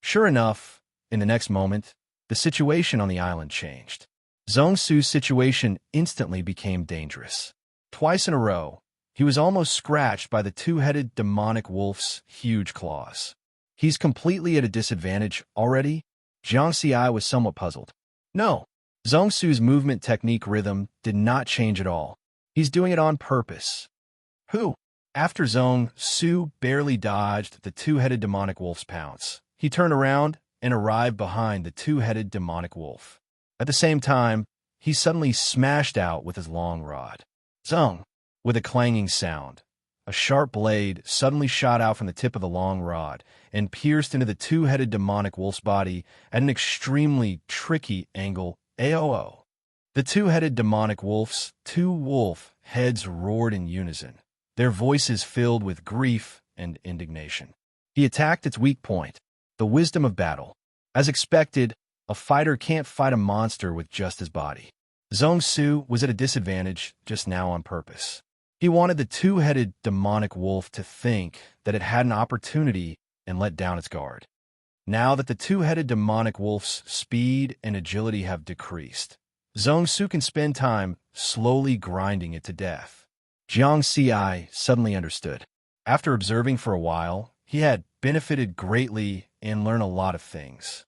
Sure enough, in the next moment, the situation on the island changed. Zhong Su's situation instantly became dangerous. Twice in a row, he was almost scratched by the 2-headed demonic wolf's huge claws. He's completely at a disadvantage already? Jiang Xi was somewhat puzzled. No, Zhong Su's movement technique rhythm did not change at all. He's doing it on purpose. Who? After Zhong Su barely dodged the 2-headed demonic wolf's pounce, he turned around and arrived behind the 2-headed demonic wolf. At the same time, he suddenly smashed out with his long rod. Zong! With a clanging sound, a sharp blade suddenly shot out from the tip of the long rod and pierced into the 2-headed demonic wolf's body at an extremely tricky angle. AOO. The 2-headed demonic wolf's 2 wolf heads roared in unison, their voices filled with grief and indignation. He attacked its weak point, the wisdom of battle. As expected, a fighter can't fight a monster with just his body. Zhong Su was at a disadvantage just now on purpose. He wanted the 2-headed demonic wolf to think that it had an opportunity and let down its guard. Now that the 2-headed demonic wolf's speed and agility have decreased, Zhong Su can spend time slowly grinding it to death. Jiang Xi suddenly understood. After observing for a while, he had benefited greatly and learned a lot of things.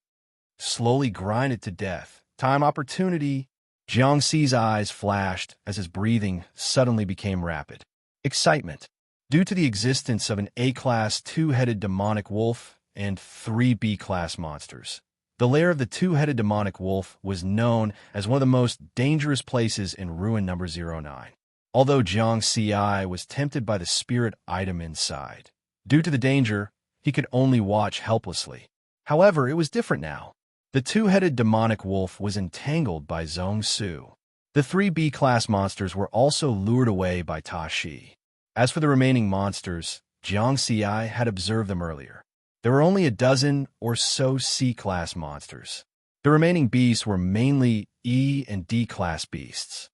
Slowly grind it to death. Time opportunity. Jiang Xi's eyes flashed as his breathing suddenly became rapid. Excitement. Due to the existence of an A-class 2-headed demonic wolf and 3 B-class monsters, the lair of the 2-headed demonic wolf was known as one of the most dangerous places in Ruin number 09. Although Jiang Xi was tempted by the spirit item inside, due to the danger, he could only watch helplessly. However, it was different now. The 2-headed demonic wolf was entangled by Zhong Su. The 3 B-class monsters were also lured away by Ta Shi. As for the remaining monsters, Jiang Xi had observed them earlier. There were only a dozen or so C-class monsters. The remaining beasts were mainly E and D-class beasts.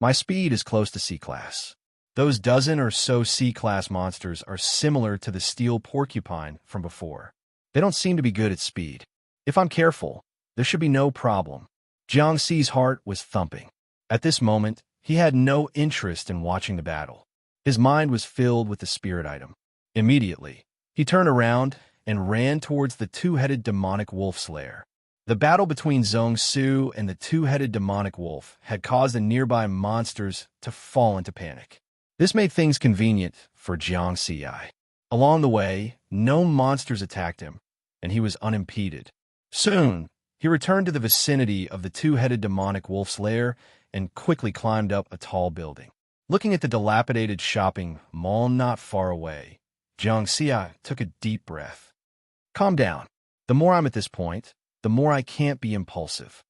My speed is close to C-class. Those dozen or so C-class monsters are similar to the steel porcupine from before. They don't seem to be good at speed. If I'm careful, there should be no problem. Jiang Xi's heart was thumping. At this moment, he had no interest in watching the battle. His mind was filled with the spirit item. Immediately, he turned around and ran towards the two-headed demonic wolf's lair. The battle between Zhong Su and the two-headed demonic wolf had caused the nearby monsters to fall into panic. This made things convenient for Jiang Xi. Along the way, no monsters attacked him, and he was unimpeded. Soon, he returned to the vicinity of the two-headed demonic wolf's lair and quickly climbed up a tall building. Looking at the dilapidated shopping mall not far away, Jiang Xi took a deep breath. Calm down. The more I'm at this point, the more I can't be impulsive.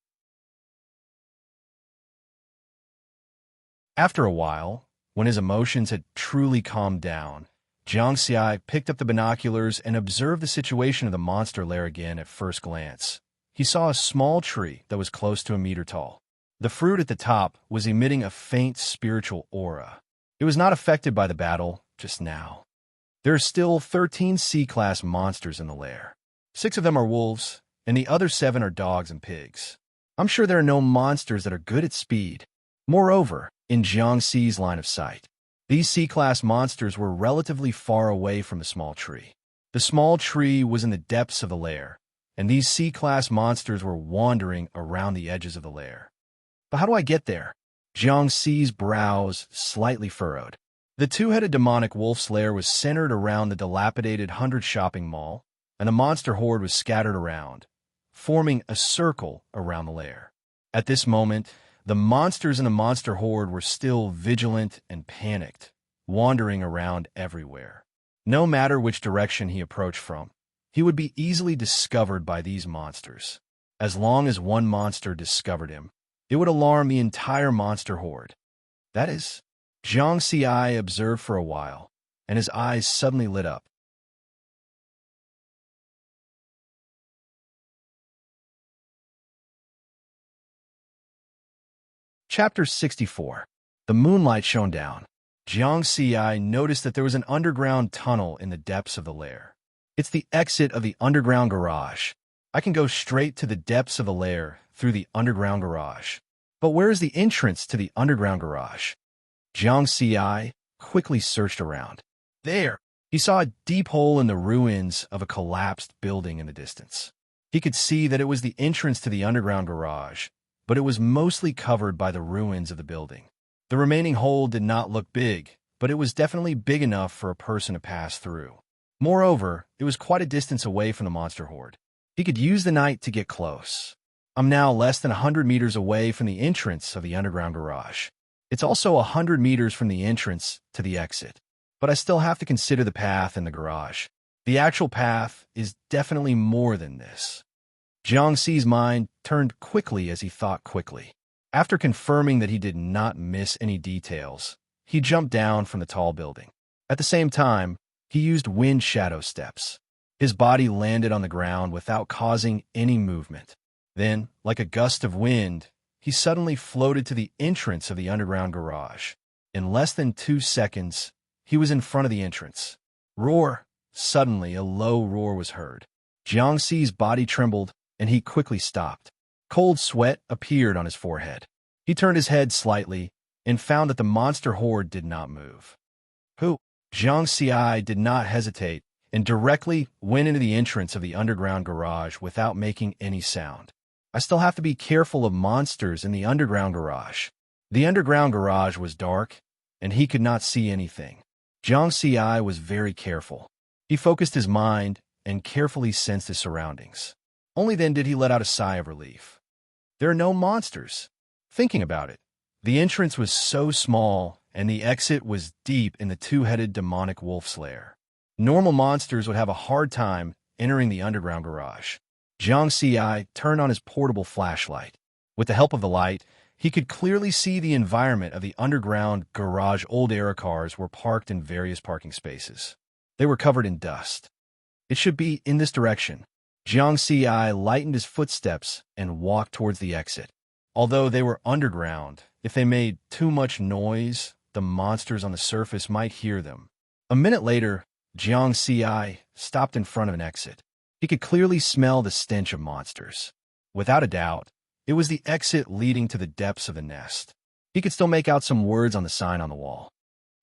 After a while, when his emotions had truly calmed down, Jiang Xi picked up the binoculars and observed the situation of the monster lair again at first glance. He saw a small tree that was close to a meter tall. The fruit at the top was emitting a faint spiritual aura. It was not affected by the battle just now. There are still 13 C-class monsters in the lair. 6 of them are wolves, and the other 7 are dogs and pigs. I'm sure there are no monsters that are good at speed. Moreover, in Jiang Xi's line of sight, these C-class monsters were relatively far away from the small tree. The small tree was in the depths of the lair, and these C-class monsters were wandering around the edges of the lair. But how do I get there? Jiang Xi's brows slightly furrowed. The two-headed demonic wolf's lair was centered around the dilapidated 100 shopping mall, and the monster horde was scattered around, forming a circle around the lair. At this moment, the monsters in the monster horde were still vigilant and panicked, wandering around everywhere. No matter which direction he approached from, he would be easily discovered by these monsters. As long as one monster discovered him, it would alarm the entire monster horde. That is, Jiang Xi observed for a while, and his eyes suddenly lit up. Chapter 64. The moonlight shone down. Jiang Xi noticed that there was an underground tunnel in the depths of the lair. It's the exit of the underground garage. I can go straight to the depths of the lair through the underground garage. But where is the entrance to the underground garage? Jiang Xi quickly searched around. There, he saw a deep hole in the ruins of a collapsed building in the distance. He could see that it was the entrance to the underground garage, but it was mostly covered by the ruins of the building. The remaining hole did not look big, but it was definitely big enough for a person to pass through. Moreover, it was quite a distance away from the monster horde. He could use the night to get close. I'm now less than 100 meters away from the entrance of the underground garage. It's also 100 meters from the entrance to the exit. But I still have to consider the path in the garage. The actual path is definitely more than this. Jiang Xi's mind turned quickly as he thought quickly. After confirming that he did not miss any details, he jumped down from the tall building. At the same time, he used wind shadow steps. His body landed on the ground without causing any movement. Then, like a gust of wind, he suddenly floated to the entrance of the underground garage. In less than 2 seconds, he was in front of the entrance. Roar! Suddenly, a low roar was heard. Jiang Xi's body trembled, and he quickly stopped. Cold sweat appeared on his forehead. He turned his head slightly and found that the monster horde did not move. Who? Jiang Xi did not hesitate and directly went into the entrance of the underground garage without making any sound. I still have to be careful of monsters in the underground garage. The underground garage was dark, and he could not see anything. Jiang Xi was very careful. He focused his mind and carefully sensed his surroundings. Only then did he let out a sigh of relief. There are no monsters. Thinking about it, the entrance was so small, and the exit was deep in the two-headed demonic wolf's lair. Normal monsters would have a hard time entering the underground garage. Jiang Xi turned on his portable flashlight. With the help of the light, He could clearly see the environment of the underground garage. Old-era cars were parked in various parking spaces. They were covered in dust. It should be in this direction. Jiang Ci lightened his footsteps and walked towards the exit. Although they were underground, if they made too much noise, the monsters on the surface might hear them. A minute later, Jiang Ci stopped in front of an exit. He could clearly smell the stench of monsters. Without a doubt, it was the exit leading to the depths of the nest. He could still make out some words on the sign on the wall.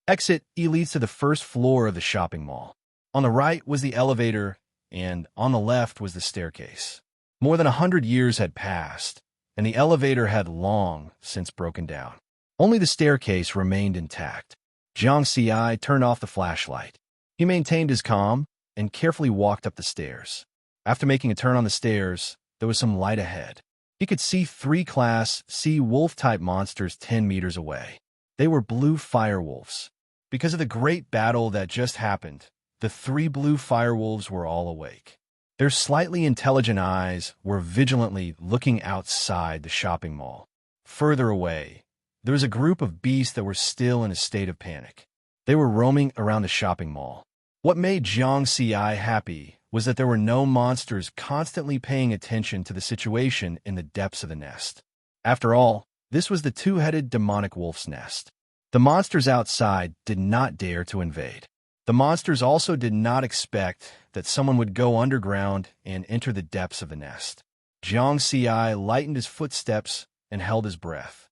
Exit E leads to the first floor of the shopping mall. On the right was the elevator, and on the left was the staircase. More than 100 years had passed, and the elevator had long since broken down. Only the staircase remained intact. Jiang Ci turned off the flashlight. He maintained his calm and carefully walked up the stairs. After making a turn on the stairs, there was some light ahead. He could see 3 Class C wolf-type monsters 10 meters away. They were blue firewolves. Because of the great battle that just happened, the 3 blue firewolves were all awake. Their slightly intelligent eyes were vigilantly looking outside the shopping mall. Further away, there was a group of beasts that were still in a state of panic. They were roaming around the shopping mall. What made Jiang Ci happy was that there were no monsters constantly paying attention to the situation in the depths of the nest. After all, this was the 2-headed demonic wolf's nest. The monsters outside did not dare to invade. The monsters also did not expect that someone would go underground and enter the depths of the nest. Jiang Ci lightened his footsteps and held his breath.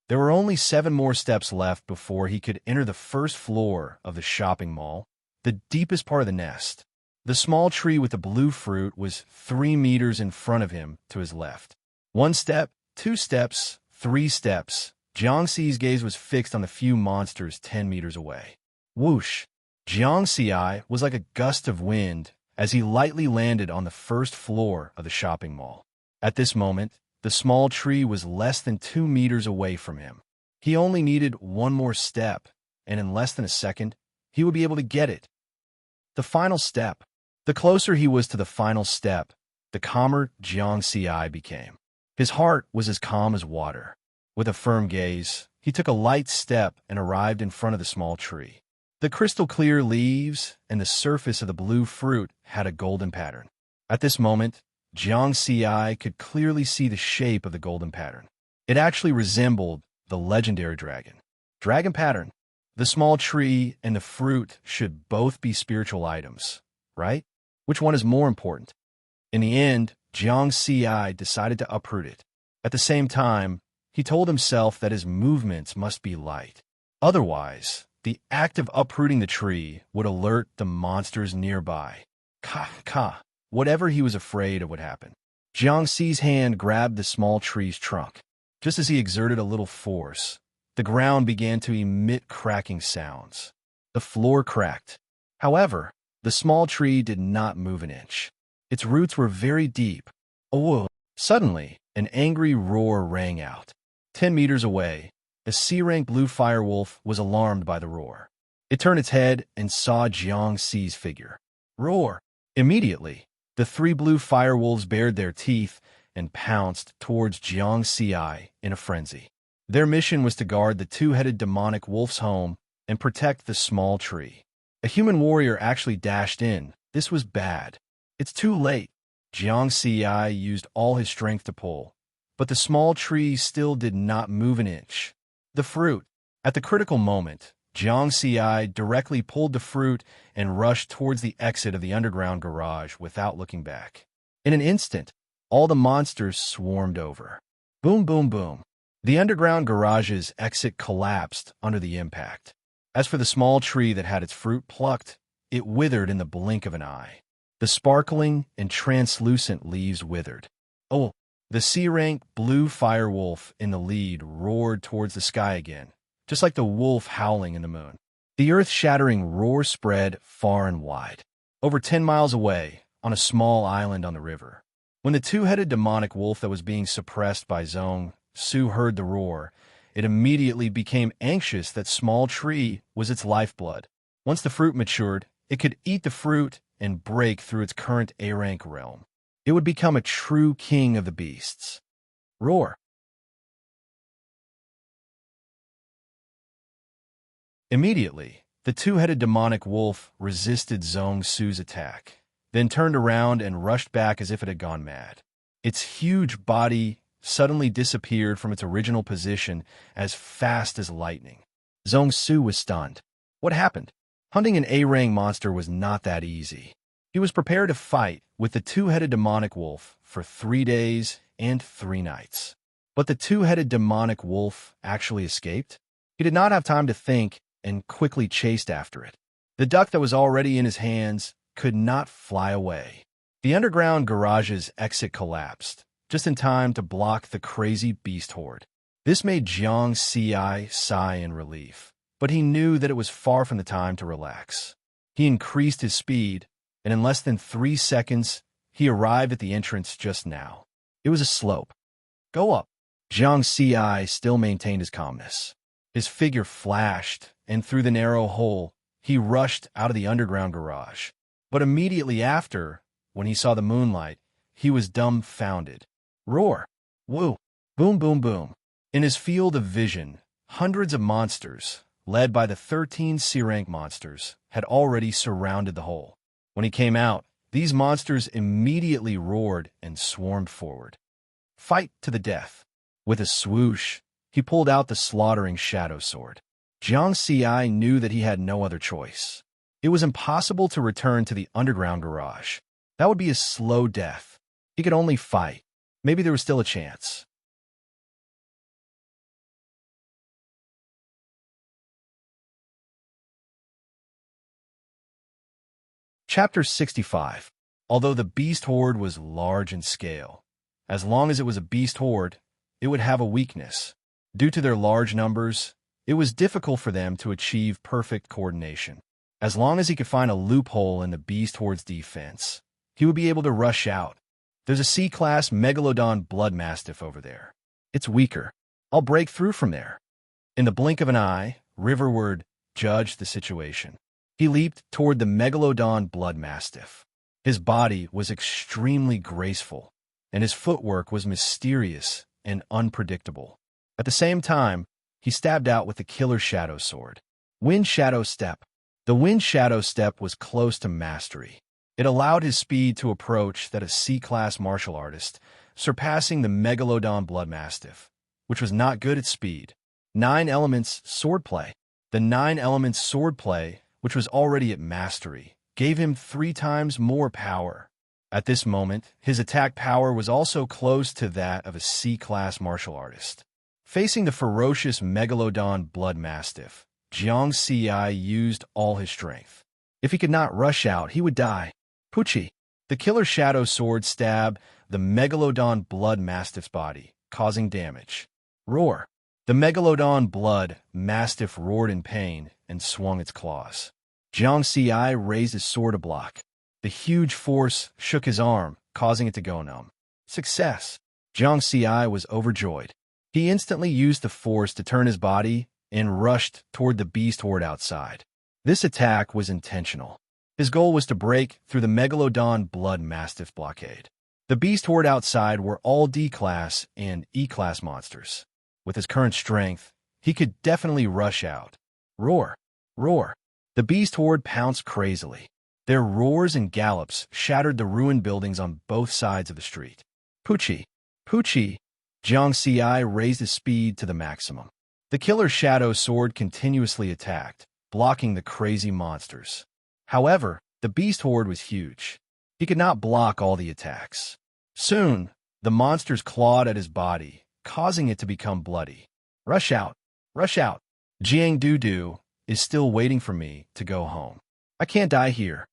There were only 7 more steps left before he could enter the first floor of the shopping mall, the deepest part of the nest. The small tree with the blue fruit was 3 meters in front of him to his left. 1 step, 2 steps, 3 steps. Jiang Ci's gaze was fixed on the few monsters 10 meters away. Whoosh! Jiang Ci was like a gust of wind as he lightly landed on the first floor of the shopping mall. At this moment, the small tree was less than 2 meters away from him. He only needed 1 more step, and in less than a second, he would be able to get it. The final step. The closer he was to the final step, the calmer Jiang Ci became. His heart was as calm as water. With a firm gaze, he took a light step and arrived in front of the small tree. The crystal-clear leaves and the surface of the blue fruit had a golden pattern. At this moment, Jiang Ci could clearly see the shape of the golden pattern. It actually resembled the legendary dragon. Dragon pattern. The small tree and the fruit should both be spiritual items, right? Which one is more important? In the end, Jiang Ci decided to uproot it. At the same time, he told himself that his movements must be light. Otherwise, the act of uprooting the tree would alert the monsters nearby. Whatever he was afraid of would happen. Jiang Ci's hand grabbed the small tree's trunk. Just as he exerted a little force, the ground began to emit cracking sounds. The floor cracked. However, the small tree did not move an inch. Its roots were very deep. Oh! Suddenly, an angry roar rang out. 10 meters away, a C-rank blue firewolf was alarmed by the roar. It turned its head and saw Jiang Ci's figure. Roar! Immediately, the 3 blue firewolves bared their teeth and pounced towards Jiang Ci in a frenzy. Their mission was to guard the 2-headed demonic wolf's home and protect the small tree. A human warrior actually dashed in. This was bad. It's too late. Jiang Ci used all his strength to pull, but the small tree still did not move an inch. The fruit. At the critical moment, Jiang Ci directly pulled the fruit and rushed towards the exit of the underground garage without looking back. In an instant, all the monsters swarmed over. Boom, boom, boom. The underground garage's exit collapsed under the impact. As for the small tree that had its fruit plucked, it withered in the blink of an eye. The sparkling and translucent leaves withered. Oh, the C-rank blue firewolf in the lead roared towards the sky again, just like the wolf howling in the moon. The earth-shattering roar spread far and wide. Over 10 miles away, on a small island on the river. When the 2-headed demonic wolf that was being suppressed by Zhong Su heard the roar, it immediately became anxious that small tree was its lifeblood. Once the fruit matured, it could eat the fruit and break through its current A-rank realm. It would become a true king of the beasts. Roar. Immediately, the two-headed demonic wolf resisted Zhong Su's attack, then turned around and rushed back as if it had gone mad. Its huge body suddenly disappeared from its original position as fast as lightning. Zhong Su was stunned. What happened? Hunting an A-Rang monster was not that easy. He was prepared to fight with the two-headed demonic wolf for 3 days and 3 nights. But the two-headed demonic wolf actually escaped? He did not have time to think and quickly chased after it. The duck that was already in his hands could not fly away. The underground garage's exit collapsed, just in time to block the crazy beast horde. This made Jiang Ci sigh in relief, but he knew that it was far from the time to relax. He increased his speed, and in less than 3 seconds, he arrived at the entrance just now. It was a slope. Go up. Jiang Ci still maintained his calmness. His figure flashed, and through the narrow hole, he rushed out of the underground garage. But immediately after, when he saw the moonlight, he was dumbfounded. Roar! Woo! Boom, boom, boom. In his field of vision, hundreds of monsters, led by the 13 C-rank monsters, had already surrounded the hole. When he came out, these monsters immediately roared and swarmed forward. Fight to the death. With a swoosh, he pulled out the slaughtering shadow sword. Jiang Ci knew that he had no other choice. It was impossible to return to the underground garage. That would be a slow death. He could only fight. Maybe there was still a chance. Chapter 65. Although the beast horde was large in scale, as long as it was a beast horde, it would have a weakness. Due to their large numbers, it was difficult for them to achieve perfect coordination. As long as he could find a loophole in the beast horde's defense, he would be able to rush out. There's a C-class Megalodon blood mastiff over there. It's weaker. I'll break through from there. In the blink of an eye, Riverward judged the situation. He leaped toward the Megalodon blood mastiff. His body was extremely graceful, and his footwork was mysterious and unpredictable. At the same time, he stabbed out with the killer shadow sword. Wind Shadow Step. The Wind Shadow Step was close to mastery. It allowed his speed to approach that of C-class martial artist, surpassing the Megalodon blood mastiff, which was not good at speed. 9 elements swordplay. The 9 elements swordplay, which was already at mastery, gave him 3 times more power. At this moment, his attack power was also close to that of a C-class martial artist. Facing the ferocious Megalodon blood mastiff, Jiang Ci used all his strength. If he could not rush out, he would die. Pucci. The killer shadow sword stabbed the Megalodon blood mastiff's body, causing damage. Roar. The Megalodon blood mastiff roared in pain and swung its claws. Jiang Ci raised his sword to block. The huge force shook his arm, causing it to go numb. Success! Jiang Ci was overjoyed. He instantly used the force to turn his body and rushed toward the beast horde outside. This attack was intentional. His goal was to break through the Megalodon blood mastiff blockade. The beast horde outside were all D-class and E-class monsters. With his current strength, he could definitely rush out. Roar! Roar! The beast horde pounced crazily. Their roars and gallops shattered the ruined buildings on both sides of the street. Pucci! Pucci! Jiang Ci raised his speed to the maximum. The killer shadow sword continuously attacked, blocking the crazy monsters. However, the beast horde was huge. He could not block all the attacks. Soon, the monsters clawed at his body, causing it to become bloody. Rush out! Rush out! Jiang Dudu is still waiting for me to go home. I can't die here.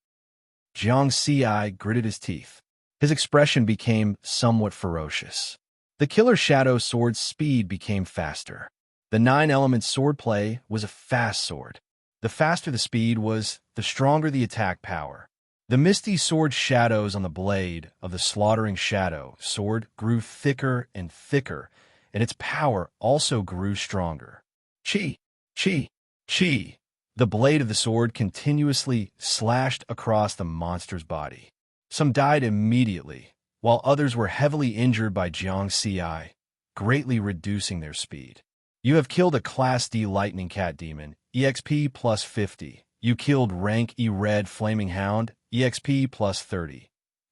Jiang Ci gritted his teeth. His expression became somewhat ferocious. The killer shadow sword's speed became faster. The 9-element swordplay was a fast sword. The faster the speed was, the stronger the attack power. The misty sword shadows on the blade of the slaughtering shadow sword grew thicker and thicker, and its power also grew stronger. Chi! Chi! Chi! The blade of the sword continuously slashed across the monster's body. Some died immediately, while others were heavily injured by Jiang Ci, greatly reducing their speed. You have killed a Class D Lightning Cat Demon, EXP plus 50. You killed Rank E Red Flaming Hound, EXP plus 30.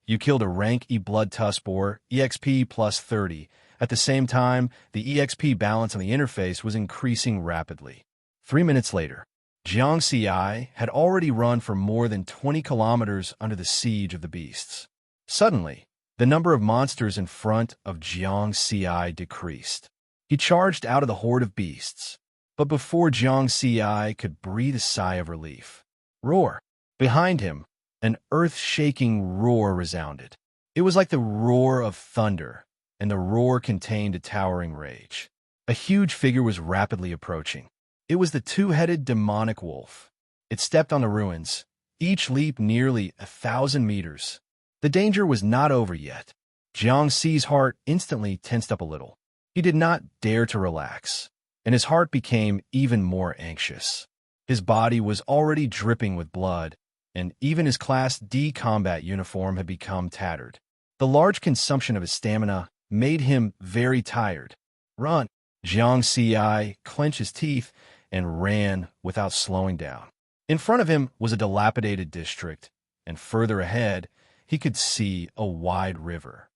You killed a Rank E Blood Tusk Boar, EXP plus 30. At the same time, the EXP balance on the interface was increasing rapidly. 3 minutes later, Jiang Ci had already run for more than 20 kilometers under the siege of the beasts. Suddenly, the number of monsters in front of Jiang Ci decreased. He charged out of the horde of beasts, but before Jiang Ci could breathe a sigh of relief, roar! Behind him, an earth-shaking roar resounded. It was like the roar of thunder, and the roar contained a towering rage. A huge figure was rapidly approaching. It was the two-headed demonic wolf. It stepped on the ruins, each leap nearly 1,000 meters. The danger was not over yet. Jiang Ci's heart instantly tensed up a little. He did not dare to relax, and his heart became even more anxious. His body was already dripping with blood, and even his Class D combat uniform had become tattered. The large consumption of his stamina made him very tired. Run! Jiang Ci clenched his teeth and ran without slowing down. In front of him was a dilapidated district, and further ahead, he could see a wide river.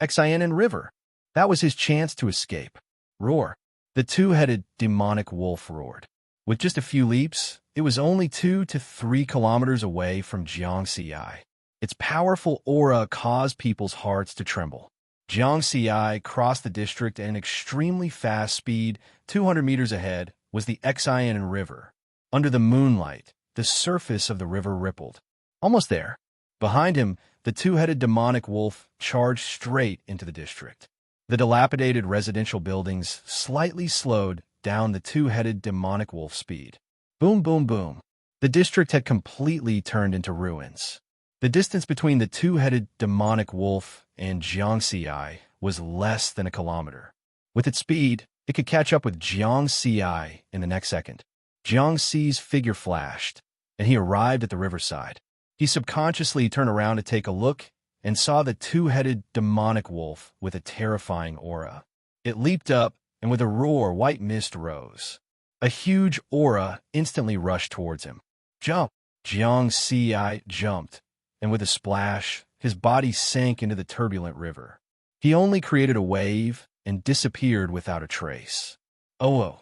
Excian River. That was his chance to escape. Roar! The two-headed demonic wolf roared. With just a few leaps, it was only 2 to 3 kilometers away from Jiang Ci. Its powerful aura caused people's hearts to tremble. Jiang Ci crossed the district at an extremely fast speed. 200 meters ahead was the Excian River. Under the moonlight, the surface of the river rippled. Almost there. Behind him, the two-headed demonic wolf charged straight into the district. The dilapidated residential buildings slightly slowed down the two-headed demonic wolf's speed. Boom, boom, boom. The district had completely turned into ruins. The distance between the two-headed demonic wolf and Jiang Ci was less than a kilometer. With its speed, it could catch up with Jiang Ci in the next second. Jiang Ci's figure flashed, and he arrived at the riverside. He subconsciously turned around to take a look and saw the two-headed demonic wolf with a terrifying aura. It leaped up, and with a roar, white mist rose. A huge aura instantly rushed towards him. Jump! Jiang Ci jumped, and with a splash, his body sank into the turbulent river. He only created a wave and disappeared without a trace. Oh!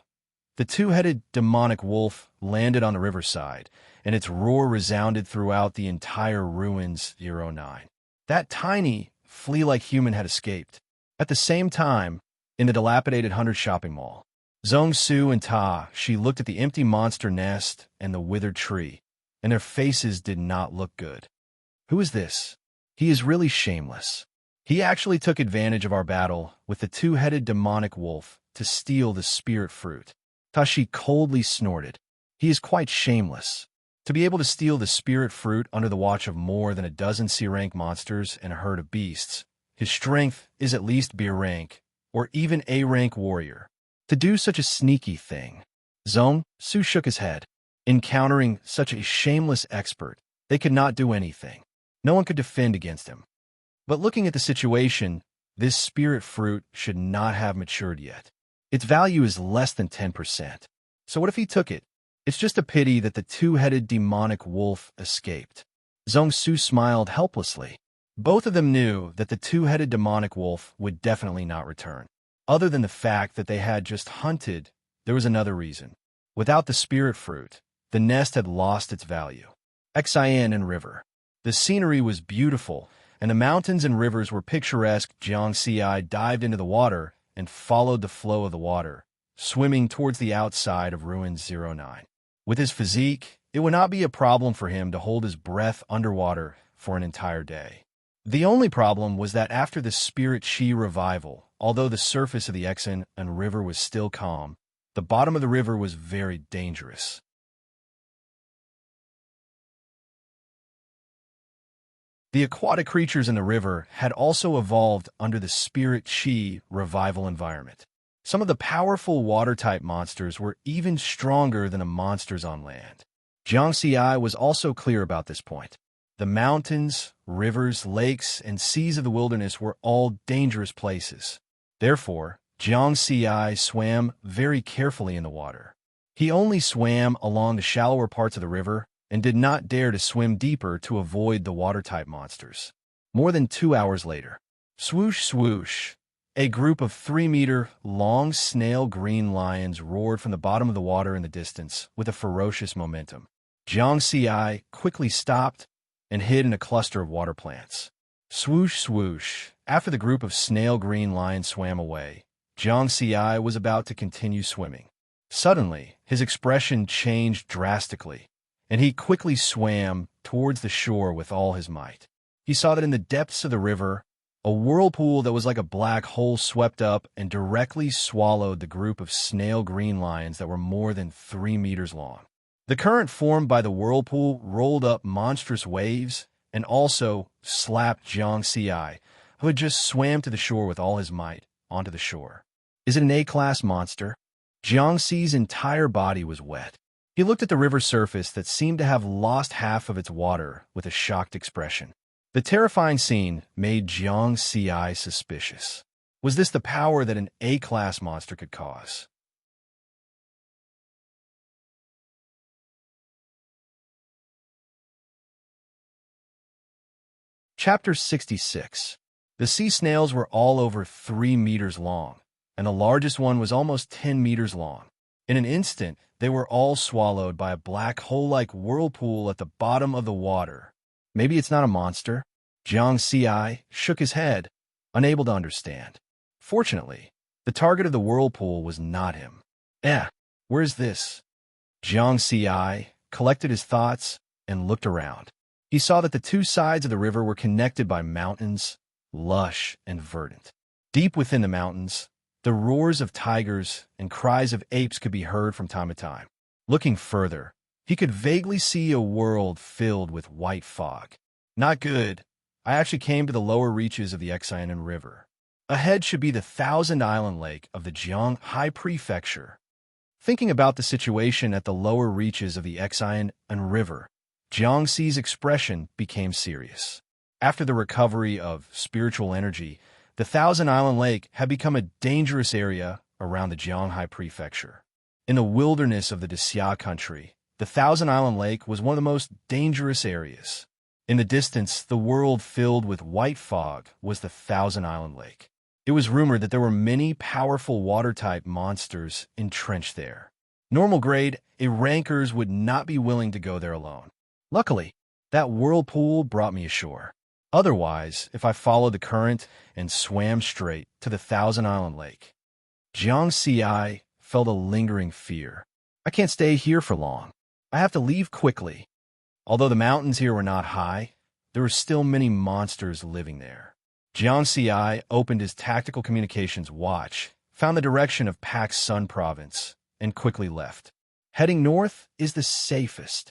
The two-headed demonic wolf landed on the riverside, and its roar resounded throughout the entire ruins 09. That tiny, flea-like human had escaped. At the same time, in the dilapidated Hunter shopping mall, Zhong Su and Ta, she looked at the empty monster nest and the withered tree, and their faces did not look good. Who is this? He is really shameless. He actually took advantage of our battle with the two-headed demonic wolf to steal the spirit fruit. Tashi coldly snorted. He is quite shameless. To be able to steal the spirit fruit under the watch of more than a dozen C-rank monsters and a herd of beasts, his strength is at least B rank, or even A-rank warrior. To do such a sneaky thing. Zhong Su shook his head. Encountering such a shameless expert, they could not do anything. No one could defend against him. But looking at the situation, this spirit fruit should not have matured yet. Its value is less than 10%. So what if he took it? It's just a pity that the two-headed demonic wolf escaped. Zhong Su smiled helplessly. Both of them knew that the two-headed demonic wolf would definitely not return. Other than the fact that they had just hunted, there was another reason. Without the spirit fruit, the nest had lost its value. Excian River. The scenery was beautiful, and the mountains and rivers were picturesque. Jiang Ci dived into the water and followed the flow of the water, swimming towards the outside of Ruins 09. With his physique, it would not be a problem for him to hold his breath underwater for an entire day. The only problem was that after the Spirit Chi revival, although the surface of the Exan and river was still calm, the bottom of the river was very dangerous. The aquatic creatures in the river had also evolved under the Spirit Chi revival environment. Some of the powerful water-type monsters were even stronger than the monsters on land. Jiang Ci was also clear about this point. The mountains, rivers, lakes, and seas of the wilderness were all dangerous places. Therefore, Jiang Xi swam very carefully in the water. He only swam along the shallower parts of the river and did not dare to swim deeper to avoid the water-type monsters. More than 2 hours later, swoosh, swoosh, a group of 3-meter-long snail green lions roared from the bottom of the water in the distance with a ferocious momentum. Jiang Xi quickly stopped and hid in a cluster of water plants. Swoosh, swoosh. After the group of snail green lions swam away, Jiang Xi was about to continue swimming. Suddenly, his expression changed drastically, and he quickly swam towards the shore with all his might. He saw that in the depths of the river, a whirlpool that was like a black hole swept up and directly swallowed the group of snail green lions that were more than 3 meters long. The current formed by the whirlpool rolled up monstrous waves and also slapped Jiang Xi, who had just swam to the shore with all his might, onto the shore. Is it an A-class monster? Jiang Xi's entire body was wet. He looked at the river surface that seemed to have lost half of its water with a shocked expression. The terrifying scene made Jiang Xi suspicious. Was this the power that an A-class monster could cause? Chapter 66. The sea snails were all over 3 meters long, and the largest one was almost 10 meters long. In an instant, they were all swallowed by a black hole-like whirlpool at the bottom of the water. Maybe it's not a monster? Jiang Xi shook his head, unable to understand. Fortunately, the target of the whirlpool was not him. Where's this? Jiang Xi collected his thoughts and looked around. He saw that the two sides of the river were connected by mountains, lush and verdant. Deep within the mountains, the roars of tigers and cries of apes could be heard from time to time. Looking further, he could vaguely see a world filled with white fog. Not good. I actually came to the lower reaches of the Xianan River. Ahead should be the Thousand Island Lake of the Jiang High Prefecture. Thinking about the situation at the lower reaches of the Xianan River, Jiang Xi's expression became serious. After the recovery of spiritual energy, the Thousand Island Lake had become a dangerous area around the Jiang High Prefecture. In the wilderness of the Xia country, the Thousand Island Lake was one of the most dangerous areas. In the distance, the world filled with white fog was the Thousand Island Lake. It was rumored that there were many powerful water-type monsters entrenched there. Normal grade A rankers would not be willing to go there alone. Luckily, that whirlpool brought me ashore. Otherwise, if I followed the current and swam straight to the Thousand Island Lake, Jiang Xi felt a lingering fear. I can't stay here for long. I have to leave quickly. Although the mountains here were not high, there were still many monsters living there. Jiang Xi opened his tactical communications watch, found the direction of Pak's Sun Province, and quickly left. Heading north is the safest.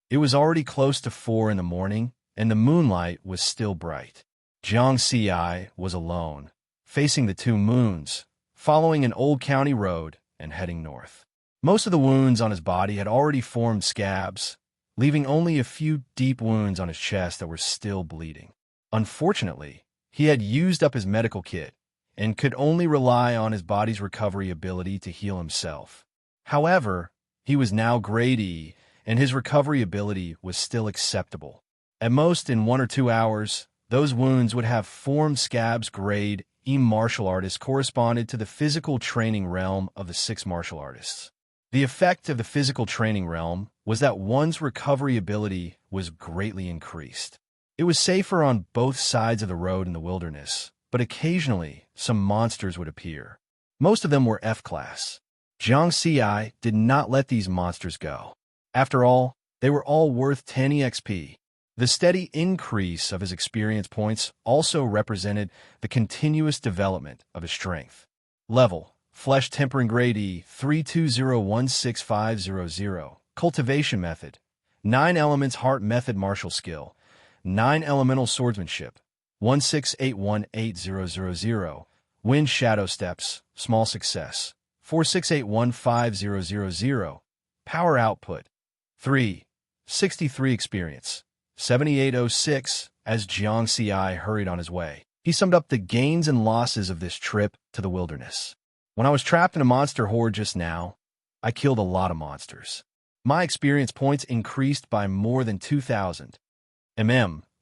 It was already close to 4 in the morning, and the moonlight was still bright. Jiang Xi was alone, facing the two moons, following an old county road and heading north. Most of the wounds on his body had already formed scabs, leaving only a few deep wounds on his chest that were still bleeding. Unfortunately, he had used up his medical kit and could only rely on his body's recovery ability to heal himself. However, he was now grade E, and his recovery ability was still acceptable. At most, in 1 or 2 hours, those wounds would have formed scabs. Grade E martial artist corresponded to the physical training realm of the 6 martial artists. The effect of the physical training realm was that one's recovery ability was greatly increased. It was safer on both sides of the road in the wilderness, but occasionally some monsters would appear. Most of them were F-class. Jiang Xi did not let these monsters go. After all, they were all worth 10 EXP. The steady increase of his experience points also represented the continuous development of his strength. Level: Flesh Tempering Grade E 320165000. Cultivation Method: 9 Elements Heart Method. Martial Skill: 9 Elemental Swordsmanship 168180000. Wind Shadow Steps. Small Success 468150000. Power Output 3. 63 Experience 7806, as Jiang Ci hurried on his way. He summed up the gains and losses of this trip to the wilderness. When I was trapped in a monster horde just now, I killed a lot of monsters. My experience points increased by more than 2,000.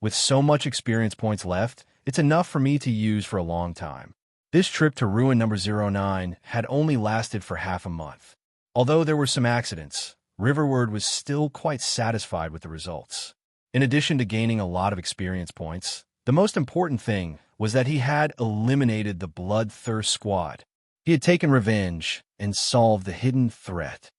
With so much experience points left, it's enough for me to use for a long time. This trip to ruin number 09 had only lasted for half a month. Although there were some accidents, Riverward was still quite satisfied with the results. In addition to gaining a lot of experience points, the most important thing was that he had eliminated the Bloodthirst Squad. He had taken revenge and solved the hidden threat.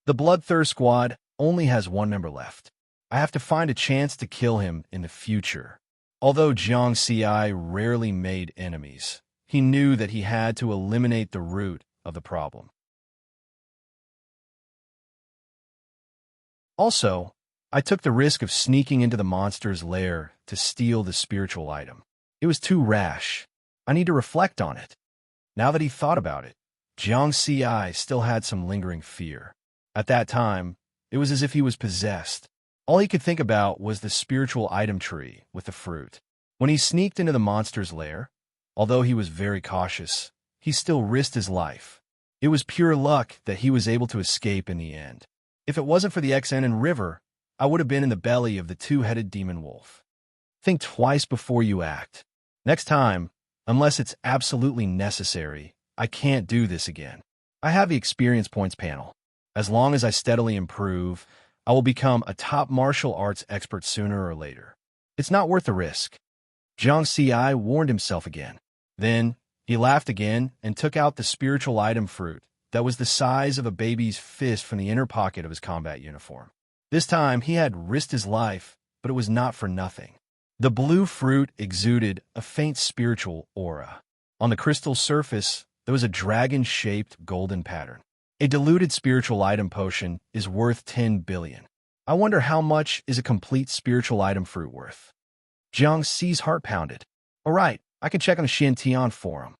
The Bloodthirst Squad only has one member left. I have to find a chance to kill him in the future. Although Jiang Ci rarely made enemies, he knew that he had to eliminate the root of the problem. Also, I took the risk of sneaking into the monster's lair to steal the spiritual item. It was too rash. I need to reflect on it. Now that he thought about it, Jiang Ci still had some lingering fear. At that time, it was as if he was possessed. All he could think about was the spiritual item tree with the fruit. When he sneaked into the monster's lair, although he was very cautious, he still risked his life. It was pure luck that he was able to escape in the end. If it wasn't for the XN and river, I would have been in the belly of the two-headed demon wolf. Think twice before you act. Next time, unless it's absolutely necessary, I can't do this again. I have the experience points panel. As long as I steadily improve, I will become a top martial arts expert sooner or later. It's not worth the risk. Jiang Ci warned himself again. Then, he laughed again and took out the spiritual item fruit that was the size of a baby's fist from the inner pocket of his combat uniform. This time, he had risked his life, but it was not for nothing. The blue fruit exuded a faint spiritual aura. On the crystal surface, there was a dragon-shaped golden pattern. A diluted spiritual item potion is worth 10 billion. I wonder how much is a complete spiritual item fruit worth. Jiang Ci's heart pounded. All right, I can check on the Xiantian forum.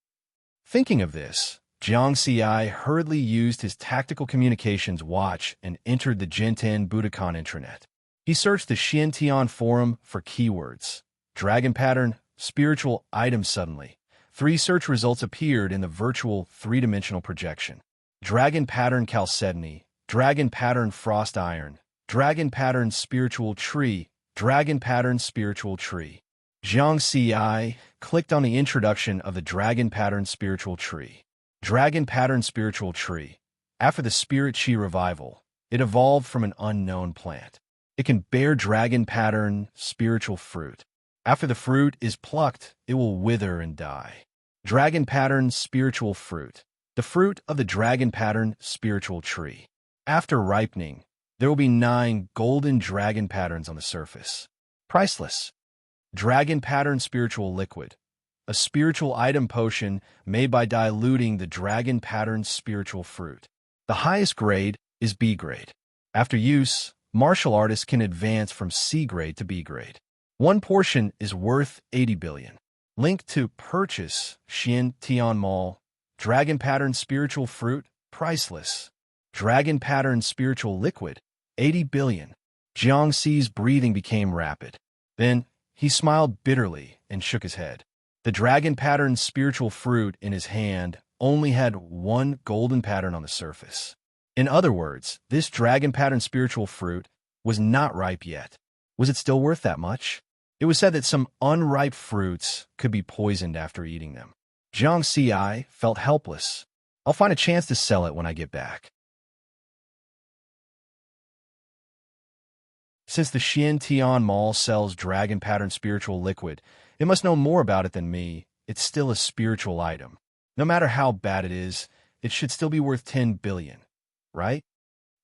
Thinking of this, Jiang Ci hurriedly used his tactical communications watch and entered the Jinten Budokan intranet. He searched the Xiantian forum for keywords. Dragon pattern, spiritual item suddenly. 3 search results appeared in the virtual 3-dimensional projection. Dragon pattern chalcedony, dragon pattern frost iron, dragon pattern spiritual tree, dragon pattern spiritual tree. Jiang Ci clicked on the introduction of the dragon pattern spiritual tree. Dragon pattern spiritual tree. After the spirit chi revival, it evolved from an unknown plant. It can bear dragon pattern spiritual fruit. After the fruit is plucked, it will wither and die. Dragon pattern spiritual fruit. The fruit of the dragon pattern spiritual tree. After ripening, there will be 9 golden dragon patterns on the surface. Priceless. Dragon pattern spiritual liquid. A spiritual item potion made by diluting the dragon pattern spiritual fruit. The highest grade is B grade. After use, martial artists can advance from C grade to B grade. One portion is worth 80 billion. Link to purchase Xiantian Mall. Dragon pattern spiritual fruit, priceless. Dragon pattern spiritual liquid, 80 billion. Jiang Ci's breathing became rapid. Then, he smiled bitterly and shook his head. The dragon pattern spiritual fruit in his hand only had 1 golden pattern on the surface. In other words, this dragon pattern spiritual fruit was not ripe yet. Was it still worth that much? It was said that some unripe fruits could be poisoned after eating them. Jiang Ci felt helpless. I'll find a chance to sell it when I get back. Since the Xiantian Mall sells dragon pattern spiritual liquid, it must know more about it than me. It's still a spiritual item. No matter how bad it is, it should still be worth 10 billion, right?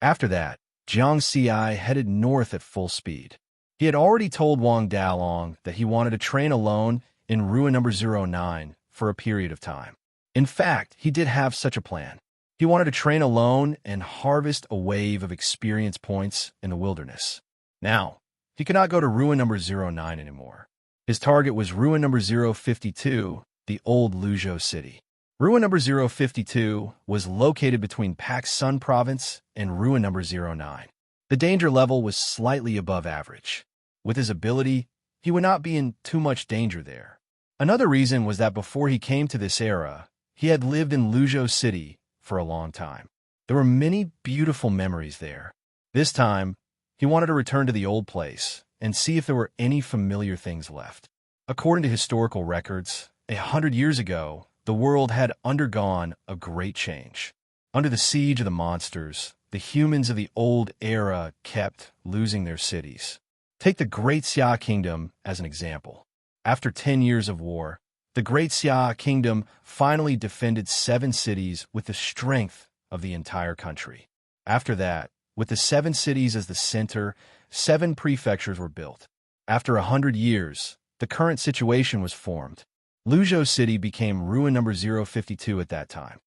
After that, Jiang Ci headed north at full speed. He had already told Wang Dalong that he wanted to train alone in ruin number 09 for a period of time. In fact, he did have such a plan. He wanted to train alone and harvest a wave of experience points in the wilderness. Now, he could not go to ruin number 09 anymore. His target was ruin number 052, the old Luzhou city. Ruin number 052 was located between Pak Sun province and ruin number 09. The danger level was slightly above average. With his ability, he would not be in too much danger there. Another reason was that before he came to this era, he had lived in Luzhou City for a long time. There were many beautiful memories there. This time, he wanted to return to the old place and see if there were any familiar things left. According to historical records, 100 years ago, the world had undergone a great change. Under the siege of the monsters, the humans of the old era kept losing their cities. Take the Great Xia Kingdom as an example. After 10 years of war, the Great Xia Kingdom finally defended 7 cities with the strength of the entire country. After that, with the 7 cities as the center, 7 prefectures were built. After 100 years, the current situation was formed. Luzhou City became ruin number 052 at that time.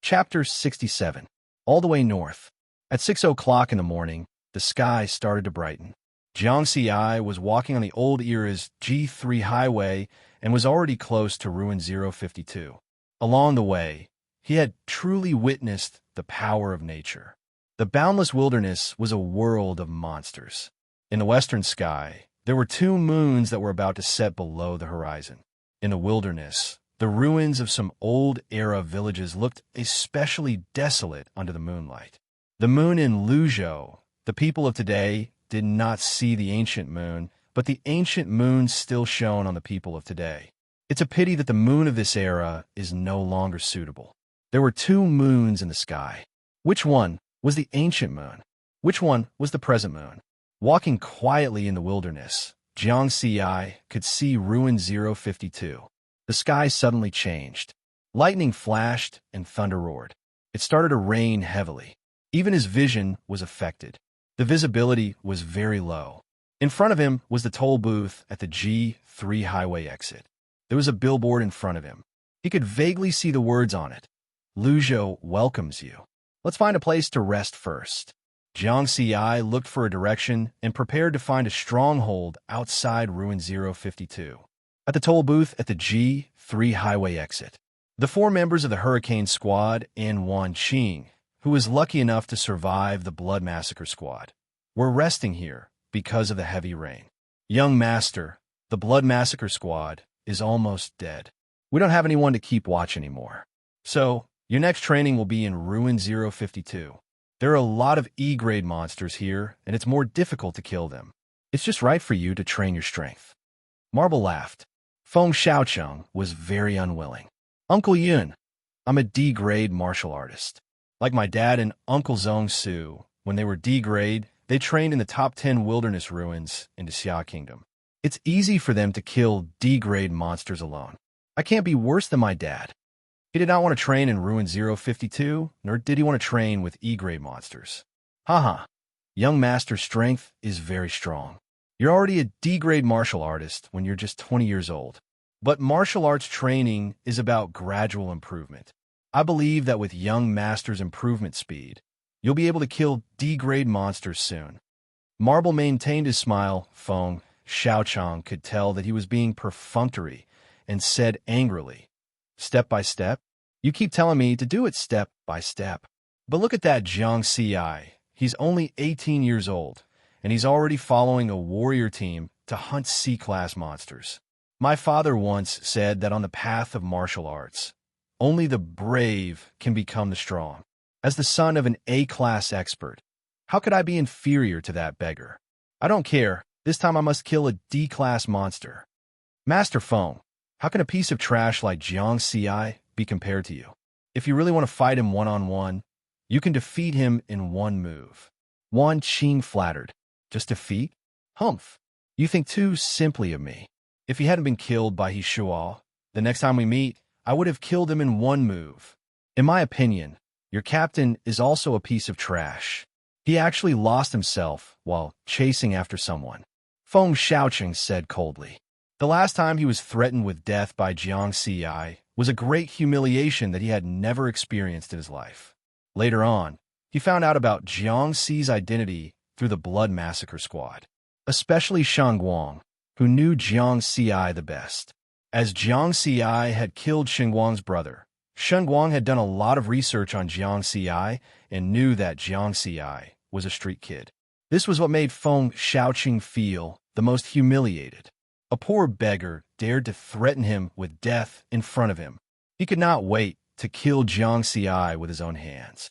Chapter 67. All the way north. At 6 o'clock in the morning, the sky started to brighten. Jiang Xi was walking on the old era's G3 highway and was already close to ruin 052. Along the way, he had truly witnessed the power of nature. The boundless wilderness was a world of monsters. In the western sky, there were 2 moons that were about to set below the horizon. In the wilderness, the ruins of some old-era villages looked especially desolate under the moonlight. The moon in Luzhou, the people of today, did not see the ancient moon, but the ancient moon still shone on the people of today. It's a pity that the moon of this era is no longer suitable. There were 2 moons in the sky. Which one was the ancient moon? Which one was the present moon? Walking quietly in the wilderness, Jiang Xi could see ruin 052. The sky suddenly changed. Lightning flashed and thunder roared. It started to rain heavily. Even his vision was affected. The visibility was very low. In front of him was the toll booth at the G3 highway exit. There was a billboard in front of him. He could vaguely see the words on it. Luzhou welcomes you. Let's find a place to rest first. Jiang Xi looked for a direction and prepared to find a stronghold outside ruin 052. At the toll booth at the G3 highway exit, the 4 members of the Hurricane Squad and Wan Qing, who was lucky enough to survive the Blood Massacre Squad, were resting here because of the heavy rain. Young Master, the Blood Massacre Squad is almost dead. We don't have anyone to keep watch anymore. So, your next training will be in ruin 052. There are a lot of E-grade monsters here, and it's more difficult to kill them. It's just right for you to train your strength. Marble laughed. Feng Xiaocheng was very unwilling. Uncle Yun, I'm a D-grade martial artist. Like my dad and Uncle Zhong Su, when they were D-grade, they trained in the top 10 wilderness ruins in the Xia Kingdom. It's easy for them to kill D-grade monsters alone. I can't be worse than my dad. He did not want to train in ruin 052, nor did he want to train with E-grade monsters. Haha, young master's strength is very strong. You're already a D-grade martial artist when you're just 20 years old. But martial arts training is about gradual improvement. I believe that with young master's improvement speed, you'll be able to kill D-grade monsters soon. Marble maintained his smile. Feng Xiaocheng could tell that he was being perfunctory and said angrily, "Step by step? You keep telling me to do it step by step. But look at that Jiang Xi. He's only 18 years old, and he's already following a warrior team to hunt C-class monsters. My father once said that on the path of martial arts, only the brave can become the strong. As the son of an A-class expert, how could I be inferior to that beggar? I don't care. This time I must kill a D-class monster. Master Feng, how can a piece of trash like Jiang Xi be compared to you? If you really want to fight him one-on-one, you can defeat him in one move." Wan Qing flattered. "Just defeat? Humph. You think too simply of me. If he hadn't been killed by He Shuo, the next time we meet, I would have killed him in one move. In my opinion, your captain is also a piece of trash. He actually lost himself while chasing after someone," Feng Xiaocheng said coldly. The last time he was threatened with death by Jiang Xi was a great humiliation that he had never experienced in his life. Later on, he found out about Jiang Xi's identity through the Blood Massacre Squad, especially Shang Guang, who knew Jiang Xi the best. As Jiang Xi had killed Xinguang's brother, Shen Guang had done a lot of research on Jiang Xi and knew that Jiang Xi was a street kid. This was what made Feng Xiaoqing feel the most humiliated. A poor beggar dared to threaten him with death in front of him. He could not wait to kill Jiang Xi with his own hands.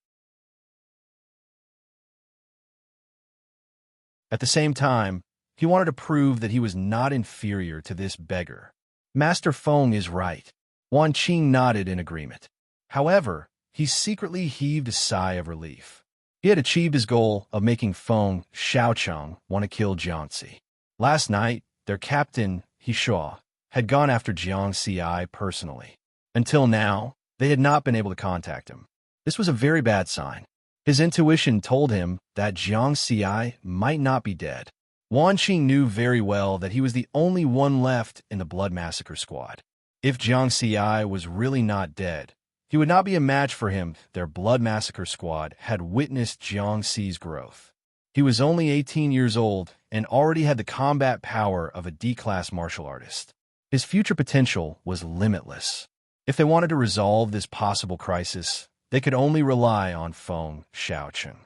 At the same time, he wanted to prove that he was not inferior to this beggar. Master Feng is right. Wan Qing nodded in agreement. However, he secretly heaved a sigh of relief. He had achieved his goal of making Feng Xiaoqing want to kill Jiangxi. Last night, their captain, Hishua, had gone after Jiang Xi personally. Until now, they had not been able to contact him. This was a very bad sign. His intuition told him that Jiang Xi might not be dead. Wan Qing knew very well that he was the only one left in the Blood Massacre squad. If Jiang Xi was really not dead, he would not be a match for him. Their Blood Massacre squad had witnessed Jiang Xi's growth. He was only 18 years old and already had the combat power of a D-class martial artist. His future potential was limitless. If they wanted to resolve this possible crisis, they could only rely on Feng Xiaoqing.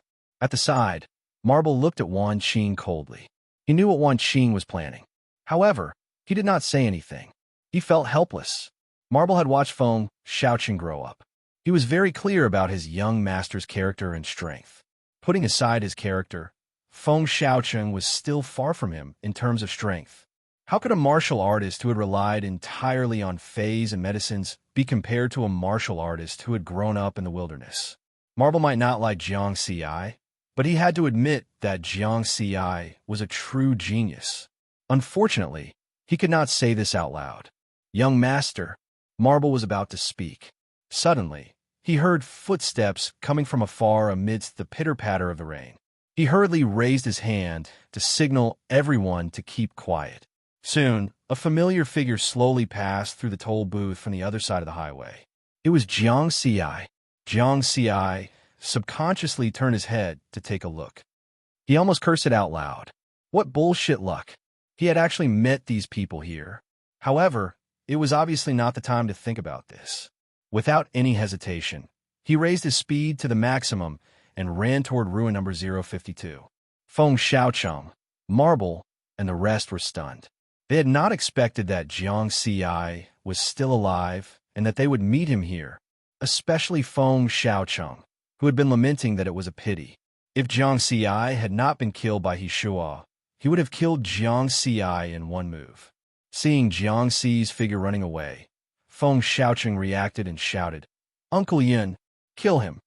At the side, Marble looked at Wan Qing coldly. He knew what Wan Qing was planning. However, he did not say anything. He felt helpless. Marble had watched Feng Xiaoqing grow up. He was very clear about his young master's character and strength. Putting aside his character, Feng Xiaoqing was still far from him in terms of strength. How could a martial artist who had relied entirely on fays and medicines be compared to a martial artist who had grown up in the wilderness? Marble might not like Jiang Xi, but he had to admit that Jiang Xi was a true genius. Unfortunately, he could not say this out loud. Young master, Marble was about to speak. Suddenly, he heard footsteps coming from afar amidst the pitter-patter of the rain. He hurriedly raised his hand to signal everyone to keep quiet. Soon, a familiar figure slowly passed through the toll booth from the other side of the highway. It was Jiang Xi. Jiang Xi subconsciously turned his head to take a look. He almost cursed it out loud. What bullshit luck. He had actually met these people here. However, it was obviously not the time to think about this. Without any hesitation, he raised his speed to the maximum and ran toward ruin number 052. Feng Xiaoqing, Marble, and the rest were stunned. They had not expected that Jiang Xi was still alive and that they would meet him here, especially Feng Xiaoqing, who had been lamenting that it was a pity. If Jiang Xi had not been killed by Hishua, he would have killed Jiang Xi in one move. Seeing Jiang Xi's figure running away, Feng Xiaoqing reacted and shouted, "Uncle Yin, kill him."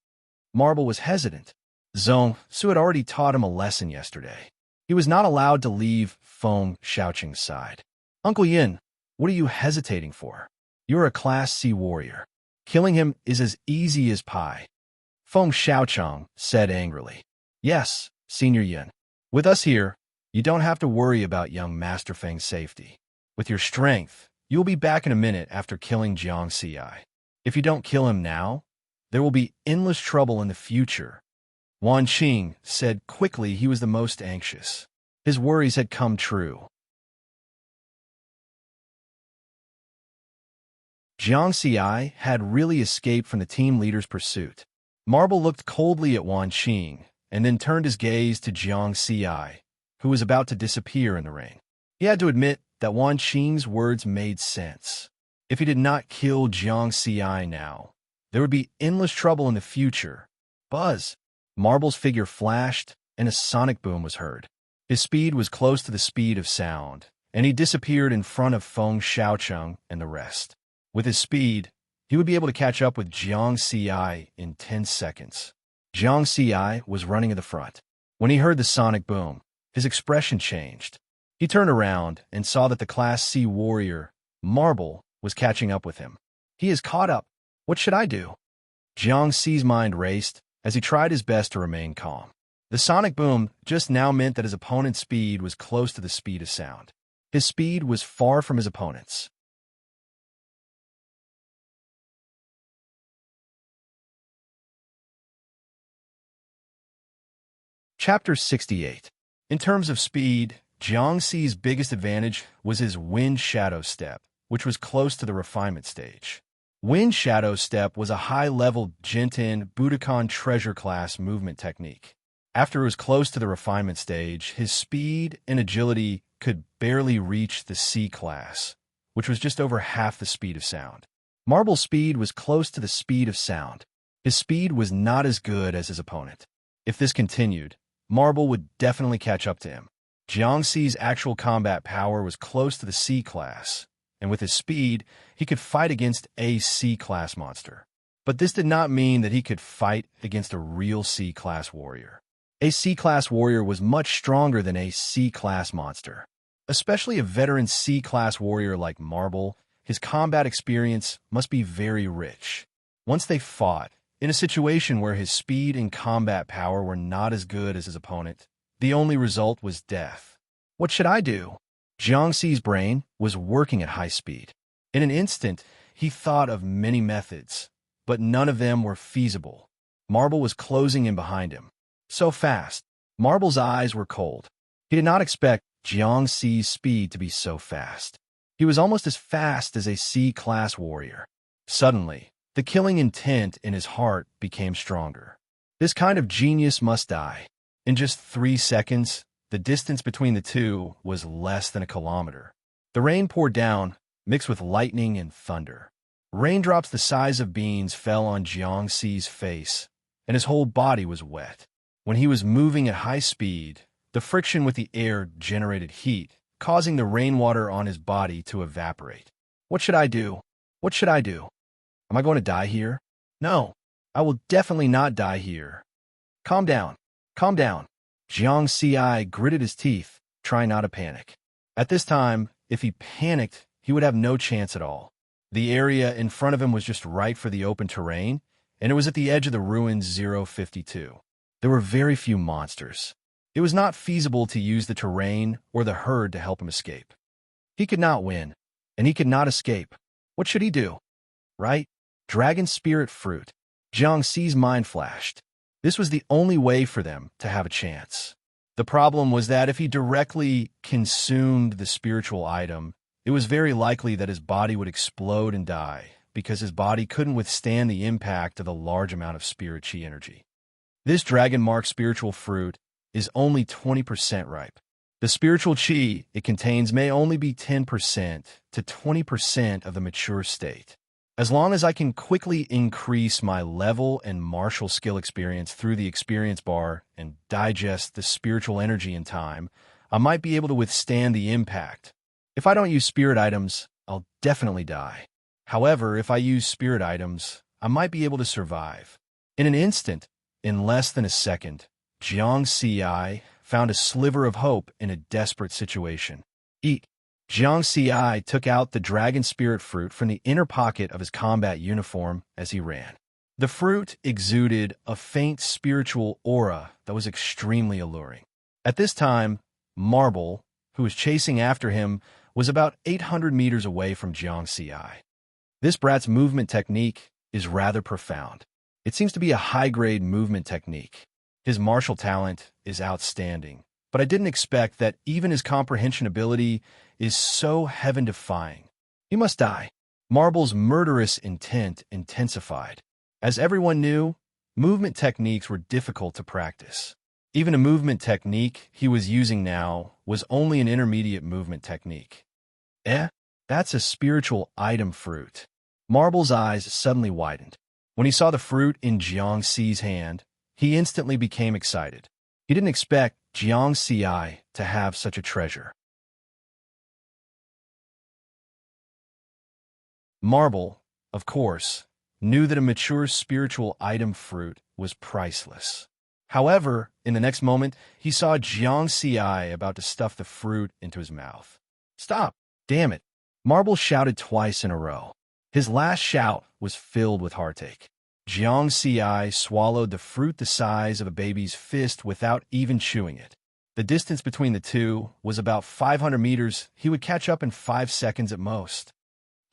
Marble was hesitant. Zhong Su had already taught him a lesson yesterday. He was not allowed to leave Feng Xiaoqing's side. "Uncle Yin, what are you hesitating for? You're a Class C warrior. Killing him is as easy as pie." Feng Xiaoqing said angrily. "Yes, Senior Yin. With us here, you don't have to worry about young Master Feng's safety. With your strength, you'll be back in a minute after killing Jiang Xi. If you don't kill him now, there will be endless trouble in the future." Wan Qing said quickly. He was the most anxious. His worries had come true. Jiang Xi had really escaped from the team leader's pursuit. Marble looked coldly at Wan Qing and then turned his gaze to Jiang Xi, who was about to disappear in the rain. He had to admit that Wan Qing's words made sense. If he did not kill Jiang Xi now, there would be endless trouble in the future. Buzz! Marble's figure flashed, and a sonic boom was heard. His speed was close to the speed of sound, and he disappeared in front of Feng Xiaoqing and the rest. With his speed, he would be able to catch up with Jiang Xi in 10 seconds. Jiang Xi was running at the front. When he heard the sonic boom, his expression changed. He turned around and saw that the Class C warrior, Marble, was catching up with him. He is caught up. What should I do? Jiang Xi's mind raced as he tried his best to remain calm. The sonic boom just now meant that his opponent's speed was close to the speed of sound. His speed was far from his opponent's. Chapter 68. In terms of speed, Jiang Xi's biggest advantage was his wind shadow step, which was close to the refinement stage. Wind Shadow Step was a high-level Jinten Budokan treasure class movement technique. After it was close to the refinement stage, his speed and agility could barely reach the C class, which was just over half the speed of sound. Marble's speed was close to the speed of sound. His speed was not as good as his opponent. If this continued, Marble would definitely catch up to him. Jiangxi's actual combat power was close to the C class, and with his speed, he could fight against a C-class monster. But this did not mean that he could fight against a real C-class warrior. A C-class warrior was much stronger than a C-class monster. Especially a veteran C-class warrior like Marble, his combat experience must be very rich. Once they fought, in a situation where his speed and combat power were not as good as his opponent, the only result was death. What should I do? Jiangxi's brain was working at high speed. In an instant, he thought of many methods, but none of them were feasible. Marble was closing in behind him. So fast. Marble's eyes were cold. He did not expect Jiangxi's speed to be so fast. He was almost as fast as a C-class warrior. Suddenly, the killing intent in his heart became stronger. This kind of genius must die. In just 3 seconds, the distance between the two was less than a kilometer. The rain poured down, mixed with lightning and thunder. Raindrops the size of beans fell on Jiangxi's face, and his whole body was wet. When he was moving at high speed, the friction with the air generated heat, causing the rainwater on his body to evaporate. What should I do? What should I do? Am I going to die here? No, I will definitely not die here. Calm down. Calm down. Jiangxi gritted his teeth, trying not to panic. At this time, if he panicked, he would have no chance at all. The area in front of him was just right for the open terrain, and it was at the edge of the ruins 052. There were very few monsters. It was not feasible to use the terrain or the herd to help him escape. He could not win, and he could not escape. What should he do? Right? Dragon Spirit Fruit. Jiangxi's mind flashed. This was the only way for them to have a chance. The problem was that if he directly consumed the spiritual item, it was very likely that his body would explode and die, because his body couldn't withstand the impact of the large amount of spirit chi energy. This Dragon Mark spiritual fruit is only 20% ripe. The spiritual chi it contains may only be 10% to 20% of the mature state. As long as I can quickly increase my level and martial skill experience through the experience bar and digest the spiritual energy in time, I might be able to withstand the impact. If I don't use spirit items, I'll definitely die. However, if I use spirit items, I might be able to survive. In an instant, in less than a second, Jiangxi found a sliver of hope in a desperate situation. Eat. Jiangxi took out the dragon spirit fruit from the inner pocket of his combat uniform as he ran. The fruit exuded a faint spiritual aura that was extremely alluring. At this time, Marble, who was chasing after him, was about 800 meters away from Jiangxi. This brat's movement technique is rather profound. It seems to be a high-grade movement technique. His martial talent is outstanding, but I didn't expect that even his comprehension ability is so heaven-defying. He must die. Marble's murderous intent intensified. As everyone knew, movement techniques were difficult to practice. Even a movement technique he was using now was only an intermediate movement technique. That's a spiritual item fruit. Marble's eyes suddenly widened. When he saw the fruit in Jiangxi's hand, he instantly became excited. He didn't expect Jiangxi to have such a treasure. Marble, of course, knew that a mature spiritual item fruit was priceless. However, in the next moment, he saw Jiangxi about to stuff the fruit into his mouth. Stop! Damn it! Marble shouted twice in a row. His last shout was filled with heartache. Jiangxi swallowed the fruit the size of a baby's fist without even chewing it. The distance between the two was about 500 meters. He would catch up in 5 seconds at most.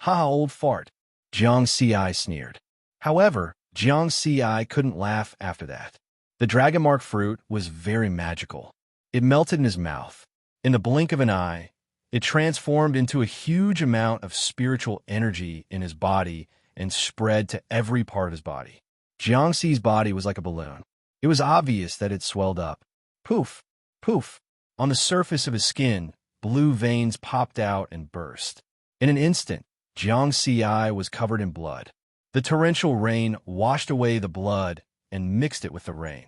Ha, old fart, Jiangxi sneered. However, Jiangxi couldn't laugh after that. The dragon mark fruit was very magical. It melted in his mouth. In the blink of an eye, it transformed into a huge amount of spiritual energy in his body and spread to every part of his body. Jiangxi's body was like a balloon. It was obvious that it swelled up. Poof, poof. On the surface of his skin, blue veins popped out and burst. In an instant, Jiangxi was covered in blood. The torrential rain washed away the blood and mixed it with the rain.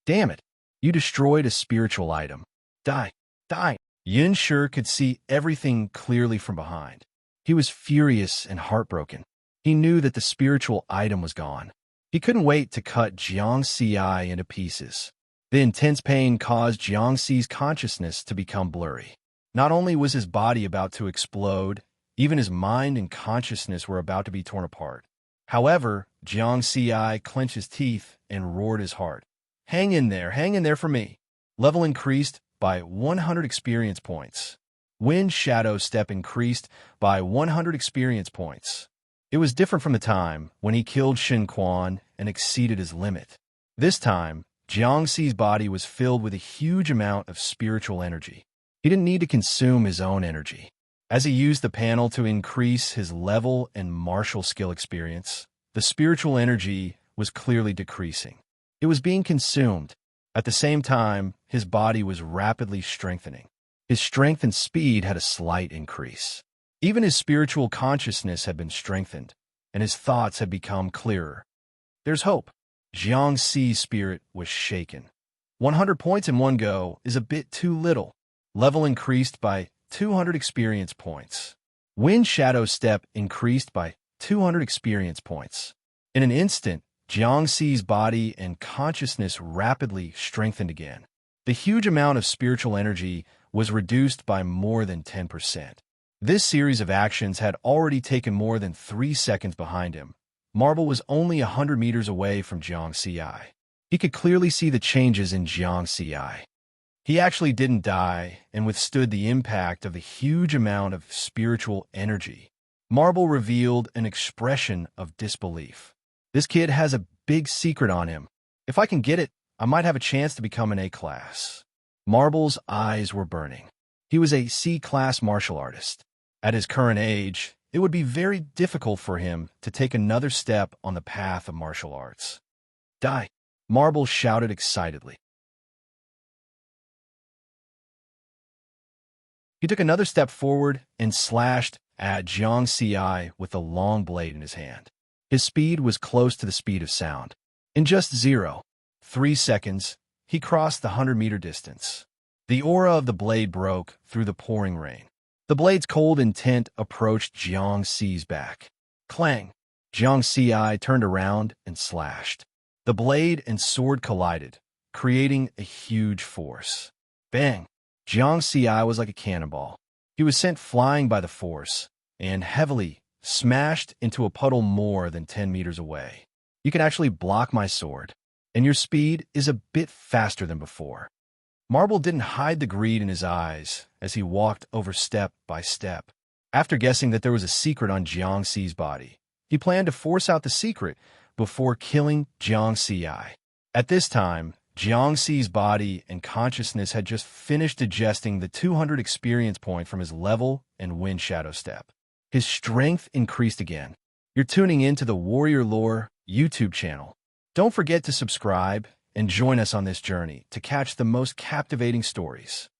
Damn it! You destroyed a spiritual item. Die! Die! Yin Shi could see everything clearly from behind. He was furious and heartbroken. He knew that the spiritual item was gone. He couldn't wait to cut Jiangxi into pieces. The intense pain caused Jiangxi's consciousness to become blurry. Not only was his body about to explode, even his mind and consciousness were about to be torn apart. However, Jiangxi clenched his teeth and roared his heart. Hang in there for me. Level increased by 100 experience points. Wind Shadow Step increased by 100 experience points. It was different from the time when he killed Shin Quan and exceeded his limit. This time, Jiangxi's body was filled with a huge amount of spiritual energy. He didn't need to consume his own energy. As he used the panel to increase his level and martial skill experience, the spiritual energy was clearly decreasing. It was being consumed. At the same time, his body was rapidly strengthening. His strength and speed had a slight increase. Even his spiritual consciousness had been strengthened, and his thoughts had become clearer. There's hope. Jiangxi's spirit was shaken. 100 points in one go is a bit too little. Level increased by 200 experience points. Wind Shadow Step increased by 200 experience points. In an instant, Jiangxi's body and consciousness rapidly strengthened again. The huge amount of spiritual energy was reduced by more than 10%. This series of actions had already taken more than 3 seconds behind him. Marble was only 100 meters away from Jiangxi. He could clearly see the changes in Jiangxi. He actually didn't die and withstood the impact of the huge amount of spiritual energy. Marble revealed an expression of disbelief. This kid has a big secret on him. If I can get it, I might have a chance to become an A-class. Marble's eyes were burning. He was a C-class martial artist. At his current age, it would be very difficult for him to take another step on the path of martial arts. Die! Marble shouted excitedly. He took another step forward and slashed at Jiangxi with a long blade in his hand. His speed was close to the speed of sound. In just 0.3 seconds, he crossed the 100-meter distance. The aura of the blade broke through the pouring rain. The blade's cold intent approached Jiangxi's back. Clang! Jiangxi turned around and slashed. The blade and sword collided, creating a huge force. Bang! Jiangxi was like a cannonball. He was sent flying by the force and heavily smashed into a puddle more than 10 meters away. You can actually block my sword, and your speed is a bit faster than before. Marble didn't hide the greed in his eyes as he walked over step by step. After guessing that there was a secret on Jiangxi's body, he planned to force out the secret before killing Jiangxi. At this time, Jiangxi's body and consciousness had just finished digesting the 200 experience point from his level and Wind Shadow Step. His strength increased again. You're tuning in to the Warrior Lore YouTube channel. Don't forget to subscribe and join us on this journey to catch the most captivating stories.